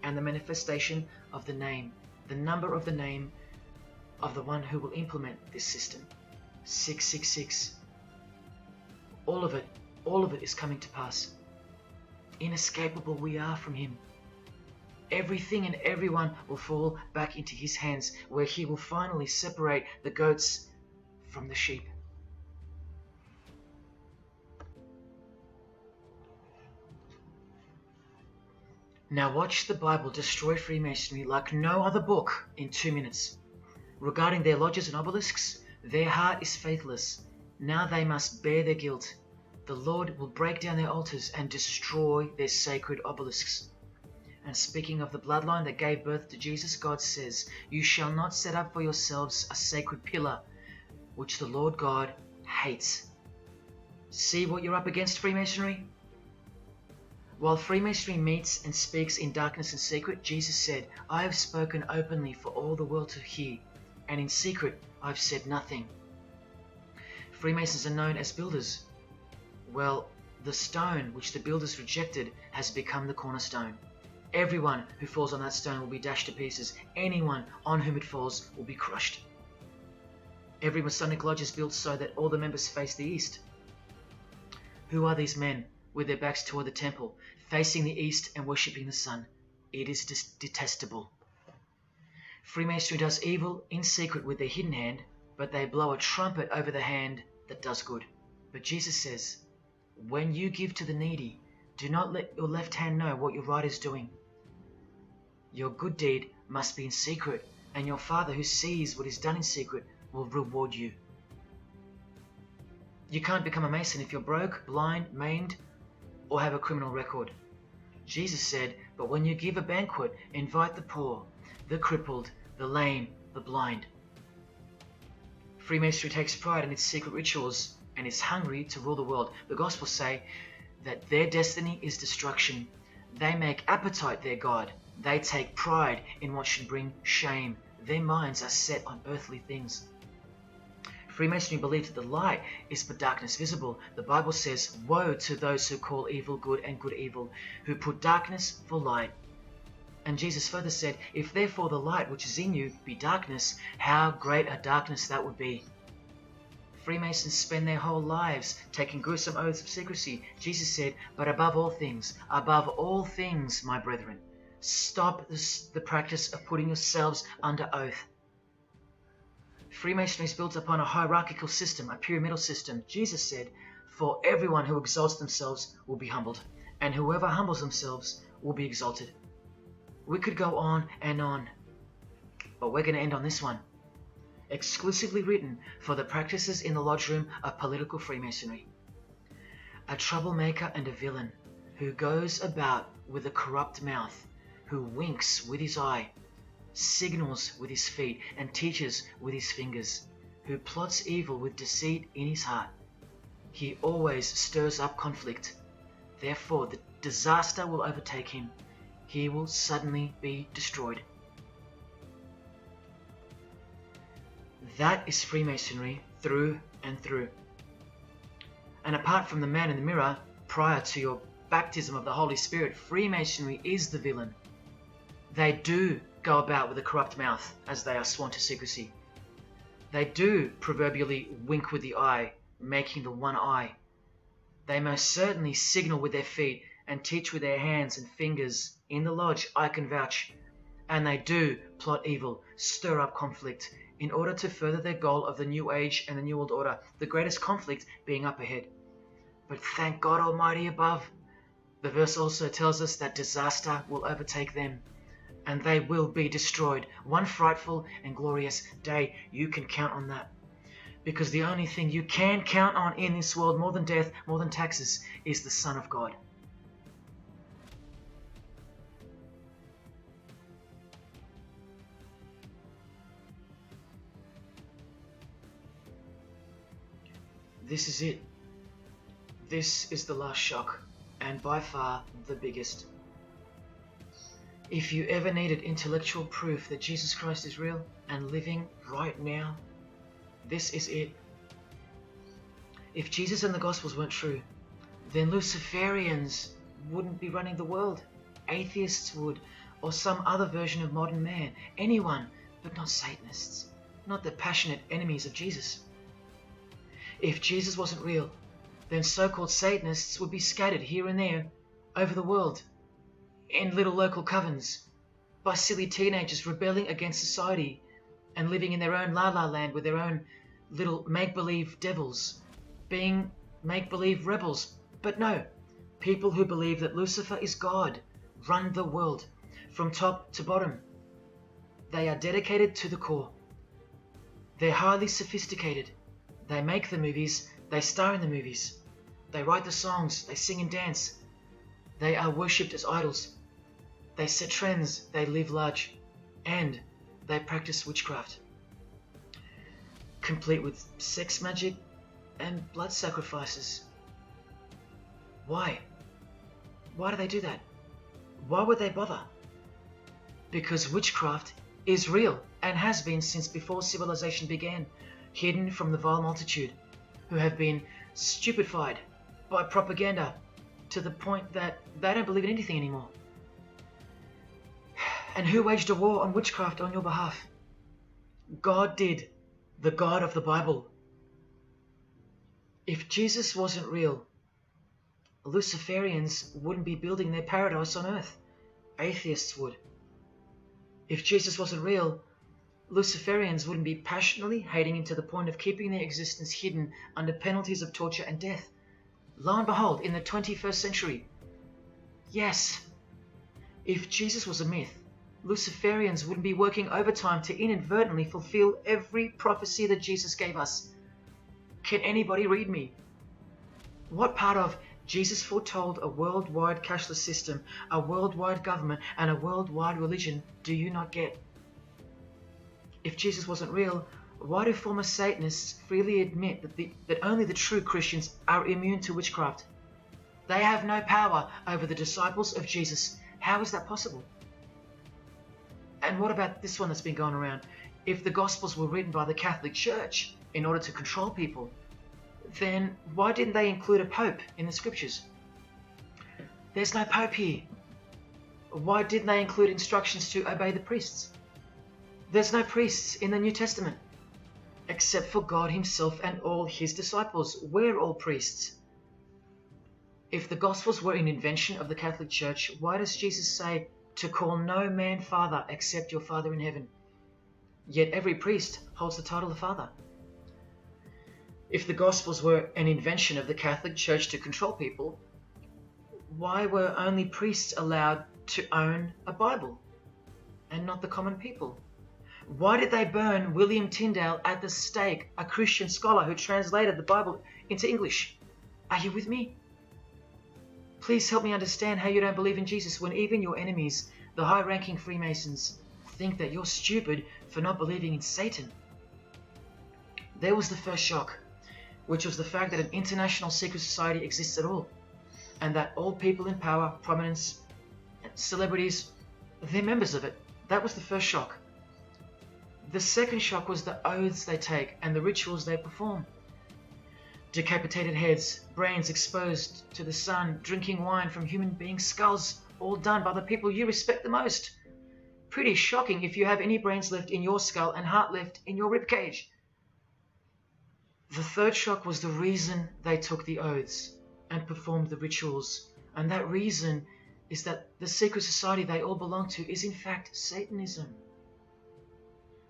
And the manifestation of the name, the number of the name of the one who will implement this system. 666. All of it is coming to pass. Inescapable we are from him. Everything and everyone will fall back into his hands, where he will finally separate the goats from the sheep. Now watch the Bible destroy Freemasonry like no other book in 2 minutes. Regarding their lodges and obelisks, their heart is faithless. Now they must bear their guilt. The Lord will break down their altars and destroy their sacred obelisks. And speaking of the bloodline that gave birth to Jesus, God says, "You shall not set up for yourselves a sacred pillar, which the Lord God hates." See what you're up against, Freemasonry? While Freemasonry meets and speaks in darkness and secret, Jesus said, "I have spoken openly for all the world to hear, and in secret I've said nothing." Freemasons are known as builders. Well, the stone which the builders rejected has become the cornerstone. Everyone who falls on that stone will be dashed to pieces. Anyone on whom it falls will be crushed. Every Masonic lodge is built so that all the members face the east. Who are these men with their backs toward the temple, facing the east and worshipping the sun? It is detestable. Freemasonry does evil in secret with their hidden hand, but they blow a trumpet over the hand that does good. But Jesus says, "When you give to the needy, do not let your left hand know what your right is doing. Your good deed must be in secret, and your Father who sees what is done in secret will reward you." You can't become a Mason if you're broke, blind, maimed, or have a criminal record. Jesus said, "But when you give a banquet, invite the poor, the crippled, the lame, the blind." Freemasonry takes pride in its secret rituals and is hungry to rule the world. The Gospels say that their destiny is destruction. They make appetite their God. They take pride in what should bring shame. Their minds are set on earthly things. Freemasonry believes that the light is but darkness visible. The Bible says, "Woe to those who call evil good and good evil, who put darkness for light." And Jesus further said, "If therefore the light which is in you be darkness, how great a darkness that would be." Freemasons spend their whole lives taking gruesome oaths of secrecy. Jesus said, "But above all things, my brethren, stop the practice of putting yourselves under oath." Freemasonry is built upon a hierarchical system, a pyramidal system. Jesus said, "For everyone who exalts themselves will be humbled, and whoever humbles themselves will be exalted." We could go on and on, but we're going to end on this one. Exclusively written for the practices in the lodge room of political Freemasonry. A troublemaker and a villain, who goes about with a corrupt mouth, who winks with his eye, signals with his feet, and teaches with his fingers, who plots evil with deceit in his heart. He always stirs up conflict. Therefore, the disaster will overtake him. He will suddenly be destroyed. That is Freemasonry through and through. And apart from the man in the mirror, prior to your baptism of the Holy Spirit, Freemasonry is the villain. They do go about with a corrupt mouth as they are sworn to secrecy. They do proverbially wink with the eye, making the one eye. They most certainly signal with their feet and teach with their hands and fingers. In the lodge, I can vouch. And they do plot evil, stir up conflict, in order to further their goal of the New Age and the New World Order, the greatest conflict being up ahead. But thank God Almighty above, the verse also tells us that disaster will overtake them, and they will be destroyed. One frightful and glorious day, you can count on that. Because the only thing you can count on in this world, more than death, more than taxes, is the Son of God. This is it. This is the last shock, and by far the biggest. If you ever needed intellectual proof that Jesus Christ is real and living right now, this is it. If Jesus and the Gospels weren't true, then Luciferians wouldn't be running the world. Atheists would, or some other version of modern man. Anyone, but not Satanists, not the passionate enemies of Jesus. If Jesus wasn't real, then so-called Satanists would be scattered here and there over the world in little local covens by silly teenagers rebelling against society and living in their own la-la land with their own little make-believe devils, being make-believe rebels. But no, people who believe that Lucifer is God run the world from top to bottom. They are dedicated to the core. They're highly sophisticated. They make the movies, they star in the movies. They write the songs, they sing and dance. They are worshipped as idols. They set trends, they live large, and they practice witchcraft, complete with sex magic and blood sacrifices. Why? Why do they do that? Why would they bother? Because witchcraft is real and has been since before civilization began, hidden from the vile multitude who have been stupefied by propaganda to the point that they don't believe in anything anymore. And who waged a war on witchcraft on your behalf? God did, the God of the Bible. If Jesus wasn't real, Luciferians wouldn't be building their paradise on earth. Atheists would. If Jesus wasn't real, Luciferians wouldn't be passionately hating him to the point of keeping their existence hidden under penalties of torture and death. Lo and behold, in the 21st century. Yes, if Jesus was a myth, Luciferians wouldn't be working overtime to inadvertently fulfill every prophecy that Jesus gave us. Can anybody read me? What part of Jesus foretold a worldwide cashless system, a worldwide government, and a worldwide religion do you not get? If Jesus wasn't real, why do former Satanists freely admit that only the true Christians are immune to witchcraft? They have no power over the disciples of Jesus. How is that possible? And what about this one that's been going around? If the Gospels were written by the Catholic Church in order to control people, then why didn't they include a Pope in the Scriptures? There's no Pope here. Why didn't they include instructions to obey the priests? There's no priests in the New Testament, except for God himself and all his disciples. We're all priests. If the Gospels were an invention of the Catholic Church, why does Jesus say to call no man Father except your Father in heaven? Yet every priest holds the title of Father. If the Gospels were an invention of the Catholic Church to control people, why were only priests allowed to own a Bible and not the common people? Why did they burn William Tyndale at the stake, a Christian scholar who translated the Bible into English? Are you with me? Please help me understand how you don't believe in Jesus when even your enemies, the high-ranking Freemasons, think that you're stupid for not believing in Satan. There was the first shock, which was the fact that an international secret society exists at all, and that all people in power, prominence, celebrities, they're members of it. That was the first shock. The second shock was the oaths they take and the rituals they perform. Decapitated heads, brains exposed to the sun, drinking wine from human beings' skulls, all done by the people you respect the most. Pretty shocking if you have any brains left in your skull and heart left in your ribcage. The third shock was the reason they took the oaths and performed the rituals, and that reason is that the secret society they all belong to is in fact Satanism.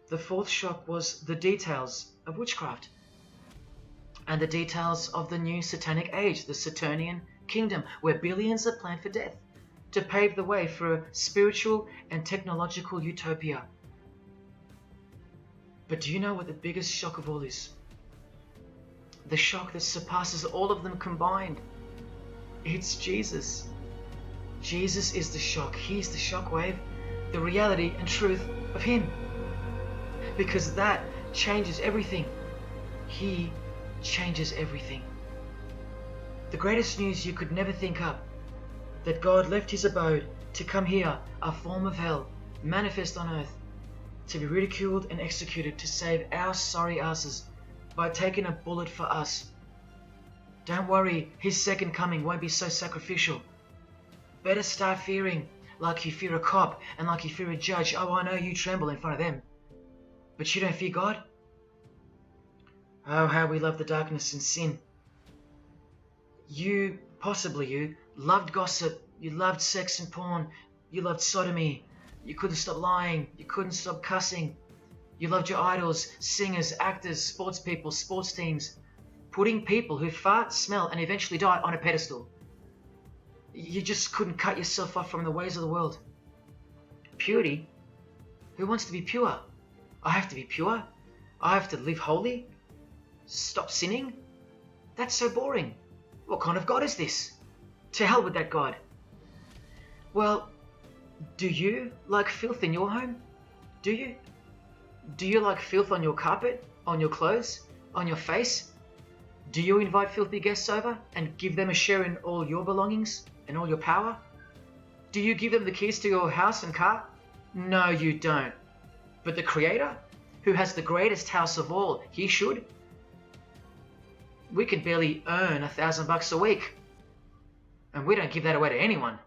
The fourth shock was the details of witchcraft and the details of the new satanic age, the Saturnian kingdom, where billions are planned for death to pave the way for a spiritual and technological utopia. But do you know what the biggest shock of all is? The shock that surpasses all of them combined. It's Jesus. Jesus is the shock. He's the shockwave, the reality and truth of him. Because that changes everything. He changes everything. The greatest news you could never think up, that God left his abode to come here, a form of hell, manifest on earth, to be ridiculed and executed, to save our sorry asses by taking a bullet for us. Don't worry, his second coming won't be so sacrificial. Better start fearing like you fear a cop and like you fear a judge. Oh, I know you tremble in front of them. But you don't fear God? Oh, how we love the darkness and sin. You, possibly you, loved gossip. You loved sex and porn. You loved sodomy. You couldn't stop lying. You couldn't stop cussing. You loved your idols, singers, actors, sports people, sports teams. Putting people who fart, smell, and eventually die on a pedestal. You just couldn't cut yourself off from the ways of the world. Purity? Who wants to be pure? I have to be pure? I have to live holy? Stop sinning? That's so boring. What kind of God is this? To hell with that God. Well, do you like filth in your home? Do you? Do you like filth on your carpet, on your clothes, on your face? Do you invite filthy guests over and give them a share in all your belongings and all your power? Do you give them the keys to your house and car? No, you don't. But the Creator, who has the greatest house of all, he should. We can barely earn $1,000 a week, and we don't give that away to anyone.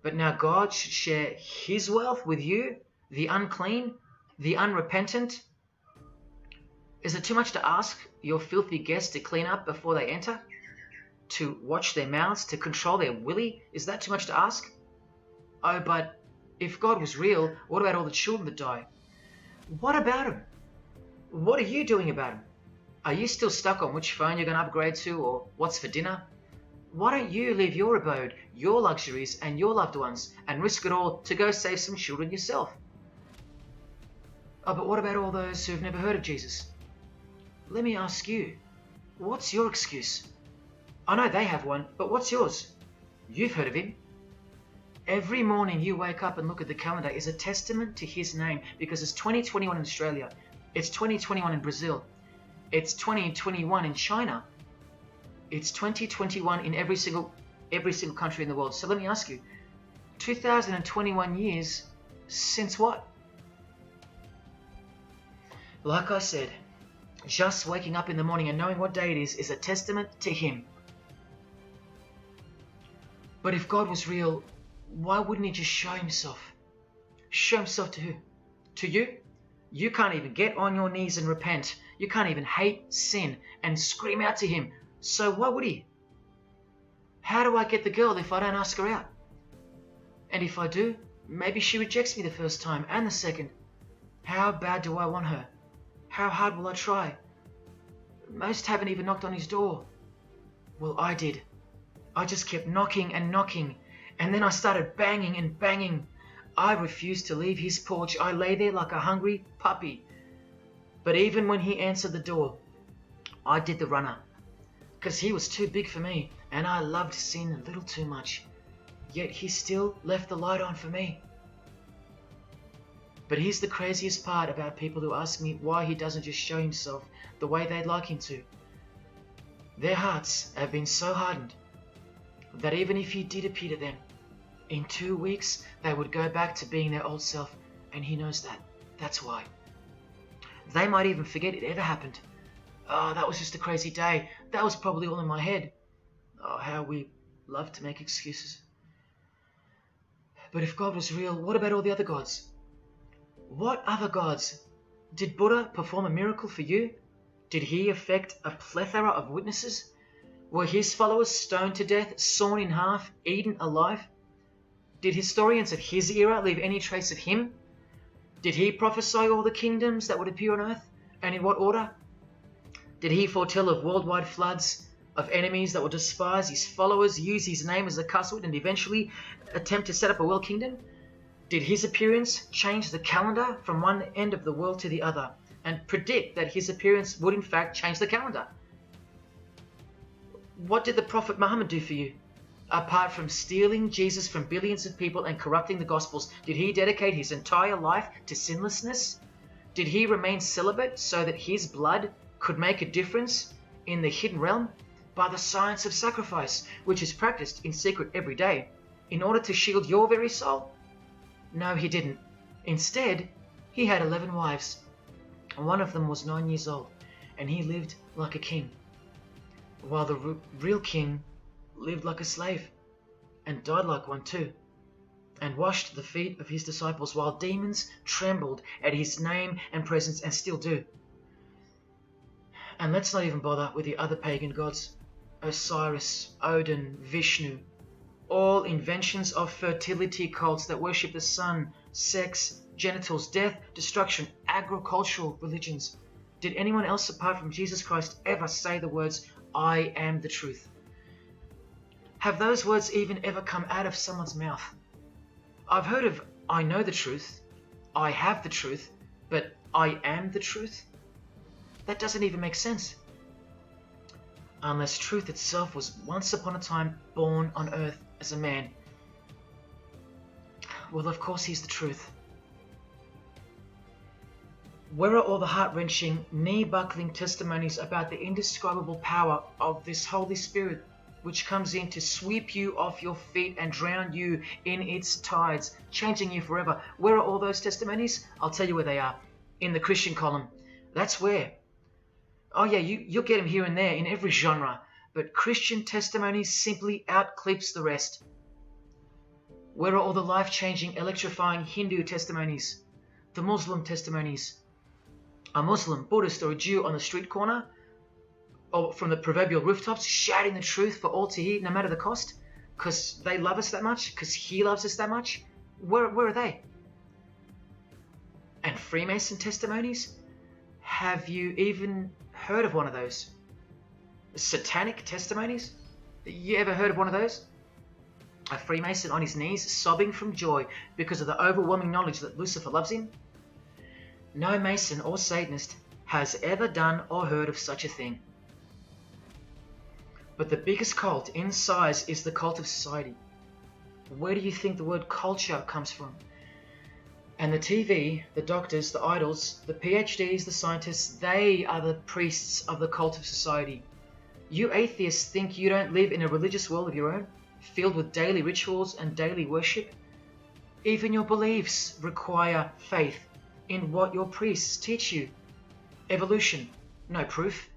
But now God should share his wealth with you, the unclean, the unrepentant. Is it too much to ask your filthy guests to clean up before they enter? To watch their mouths, to control their willy? Is that too much to ask? Oh, but if God was real, what about all the children that die? What about them? What are you doing about them? Are you still stuck on which phone you're going to upgrade to or what's for dinner? Why don't you leave your abode, your luxuries, and your loved ones and risk it all to go save some children yourself? Oh, but what about all those who've never heard of Jesus? Let me ask you, what's your excuse? I know they have one, but what's yours? You've heard of him. Every morning you wake up and look at the calendar is a testament to his name, because it's 2021 in Australia, it's 2021 in Brazil, it's 2021 in China, it's 2021 in every single country in the world. So let me ask you, 2021 years since what? Like I said, just waking up in the morning and knowing what day it is a testament to him. But if God was real, why wouldn't he just show himself? Show himself to who? To you? You can't even get on your knees and repent. You can't even hate sin and scream out to him. So why would he? How do I get the girl if I don't ask her out? And if I do, maybe she rejects me the first time and the second. How bad do I want her? How hard will I try? Most haven't even knocked on his door. Well, I did. I just kept knocking and knocking, and then I started banging and banging. I refused to leave his porch. I lay there like a hungry puppy. But even when he answered the door, I did the runner, because he was too big for me, and I loved sin a little too much. Yet he still left the light on for me. But here's the craziest part about people who ask me why he doesn't just show himself the way they'd like him to. Their hearts have been so hardened that even if he did appear to them, in 2 weeks they would go back to being their old self, and he knows that. That's why. They might even forget it ever happened. Oh, that was just a crazy day. That was probably all in my head. Oh, how we love to make excuses. But if God was real, what about all the other gods? What other gods? Did Buddha perform a miracle for you? Did he affect a plethora of witnesses? Were his followers stoned to death, sawn in half, eaten alive? Did historians of his era leave any trace of him? Did he prophesy all the kingdoms that would appear on earth, and in what order? Did he foretell of worldwide floods, of enemies that would despise his followers, use his name as a cuss word, and eventually attempt to set up a world kingdom? Did his appearance change the calendar from one end of the world to the other, and predict that his appearance would in fact change the calendar? What did the Prophet Muhammad do for you? Apart from stealing Jesus from billions of people and corrupting the Gospels, did he dedicate his entire life to sinlessness? Did he remain celibate so that his blood could make a difference in the hidden realm? By the science of sacrifice, which is practiced in secret every day. in order to shield your very soul? No, he didn't. Instead, he had 11 wives. One of them was 9 years old, and he lived like a king, while the real king lived like a slave, and died like one too, and washed the feet of his disciples, while demons trembled at his name and presence, and still do. And let's not even bother with the other pagan gods, Osiris, Odin, Vishnu, all inventions of fertility cults that worship the sun, sex, genitals, death, destruction, agricultural religions. Did anyone else apart from Jesus Christ ever say the words, "I am the truth"? Have those words even ever come out of someone's mouth? I've heard of, "I know the truth," "I have the truth," but "I am the truth"? That doesn't even make sense. Unless truth itself was once upon a time born on earth as a man. Well, of course he's the truth. Where are all the heart-wrenching, knee-buckling testimonies about the indescribable power of this Holy Spirit, which comes in to sweep you off your feet and drown you in its tides, changing you forever? Where are all those testimonies? I'll tell you where they are. In the Christian column. That's where. Oh yeah, you'll get them here and there in every genre, but Christian testimonies simply outclips the rest. Where are all the life-changing, electrifying Hindu testimonies? The Muslim testimonies? A Muslim, Buddhist, or a Jew on the street corner, or from the proverbial rooftops, shouting the truth for all to hear, no matter the cost, because they love us that much, because he loves us that much? Where are they? And Freemason testimonies? Have you even heard of one of those? Satanic testimonies? You ever heard of one of those? A Freemason on his knees, sobbing from joy because of the overwhelming knowledge that Lucifer loves him? No Mason or Satanist has ever done or heard of such a thing. But the biggest cult in size is the cult of society. Where do you think the word culture comes from? And the TV, the doctors, the idols, the PhDs, the scientists, they are the priests of the cult of society. You atheists think you don't live in a religious world of your own, filled with daily rituals and daily worship? Even your beliefs require faith in what your priests teach you. Evolution, no proof.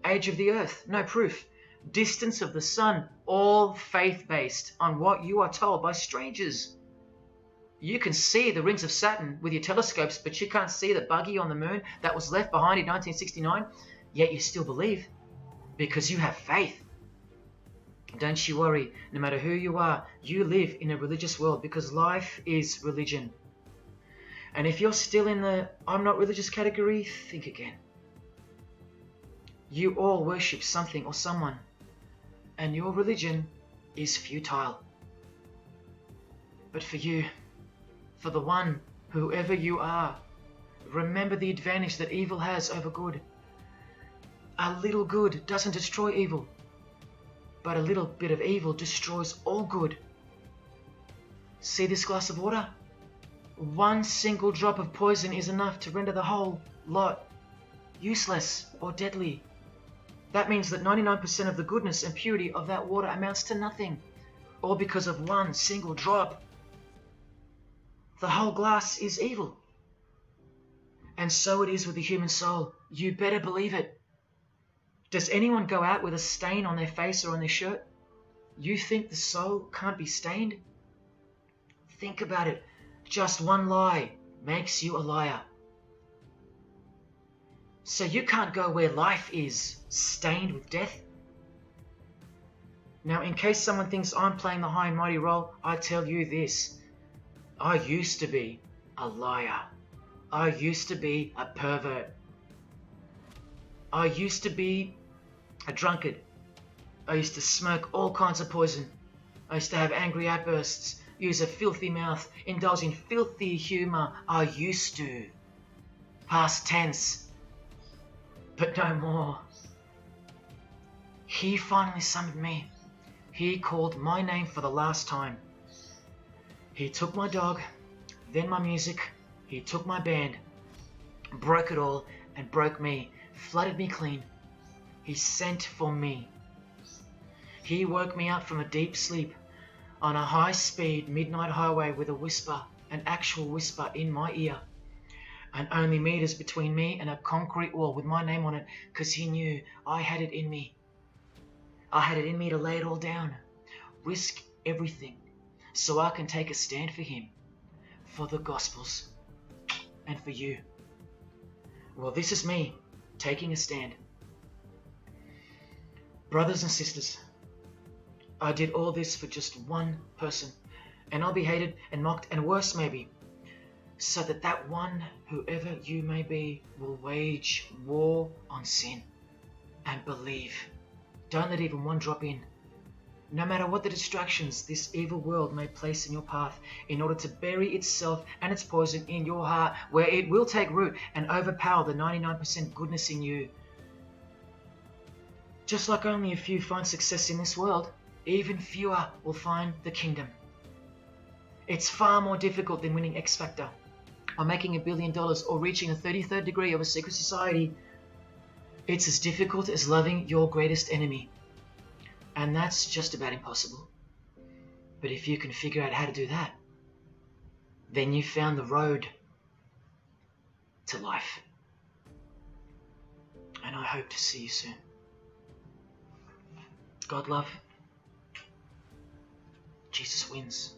Age of the earth, no proof. Distance of the sun, all faith-based on what you are told by strangers. You can see the rings of Saturn with your telescopes, but you can't see the buggy on the moon that was left behind in 1969, yet you still believe, because you have faith. Don't you worry, no matter who you are, you live in a religious world, because life is religion. And if you're still in the "I'm not religious" category, think again. You all worship something or someone, and your religion is futile. But for you, for the one, whoever you are, remember the advantage that evil has over good. A little good doesn't destroy evil, but a little bit of evil destroys all good. See this glass of water? One single drop of poison is enough to render the whole lot useless or deadly. That means that 99% of the goodness and purity of that water amounts to nothing, all because of one single drop. The whole glass is evil. And so it is with the human soul. You better believe it. Does anyone go out with a stain on their face or on their shirt? You think the soul can't be stained? Think about it. Just one lie makes you a liar. So you can't go where life is, stained with death? Now, in case someone thinks I'm playing the high and mighty role, I tell you this. I used to be a liar. I used to be a pervert. I used to be a drunkard. I used to smoke all kinds of poison. I used to have angry outbursts, use a filthy mouth, indulge in filthy humor. I used to. Past tense. But no more. He finally summoned me. He called my name for the last time. He took my dog, then my music. He took my band, broke it all, and broke me, flooded me clean. He sent for me. He woke me up from a deep sleep. on a high-speed midnight highway with a whisper, an actual whisper in my ear, and only meters between me and a concrete wall with my name on it, because he knew I had it in me. I had it in me to lay it all down, risk everything, so I can take a stand for him, for the Gospels, and for you. Well, this is me taking a stand. Brothers and sisters, I did all this for just one person, and I'll be hated and mocked and worse maybe, so that that one, whoever you may be, will wage war on sin and believe. Don't let even one drop in. No matter what the distractions this evil world may place in your path, in order to bury itself and its poison in your heart, where it will take root and overpower the 99% goodness in you. Just like only a few find success in this world, even fewer will find the kingdom. It's far more difficult than winning X Factor, or making $1 billion, or reaching a 33rd degree of a secret society. It's as difficult as loving your greatest enemy. And that's just about impossible. But if you can figure out how to do that, then you've found the road to life. And I hope to see you soon. God love. Jesus wins.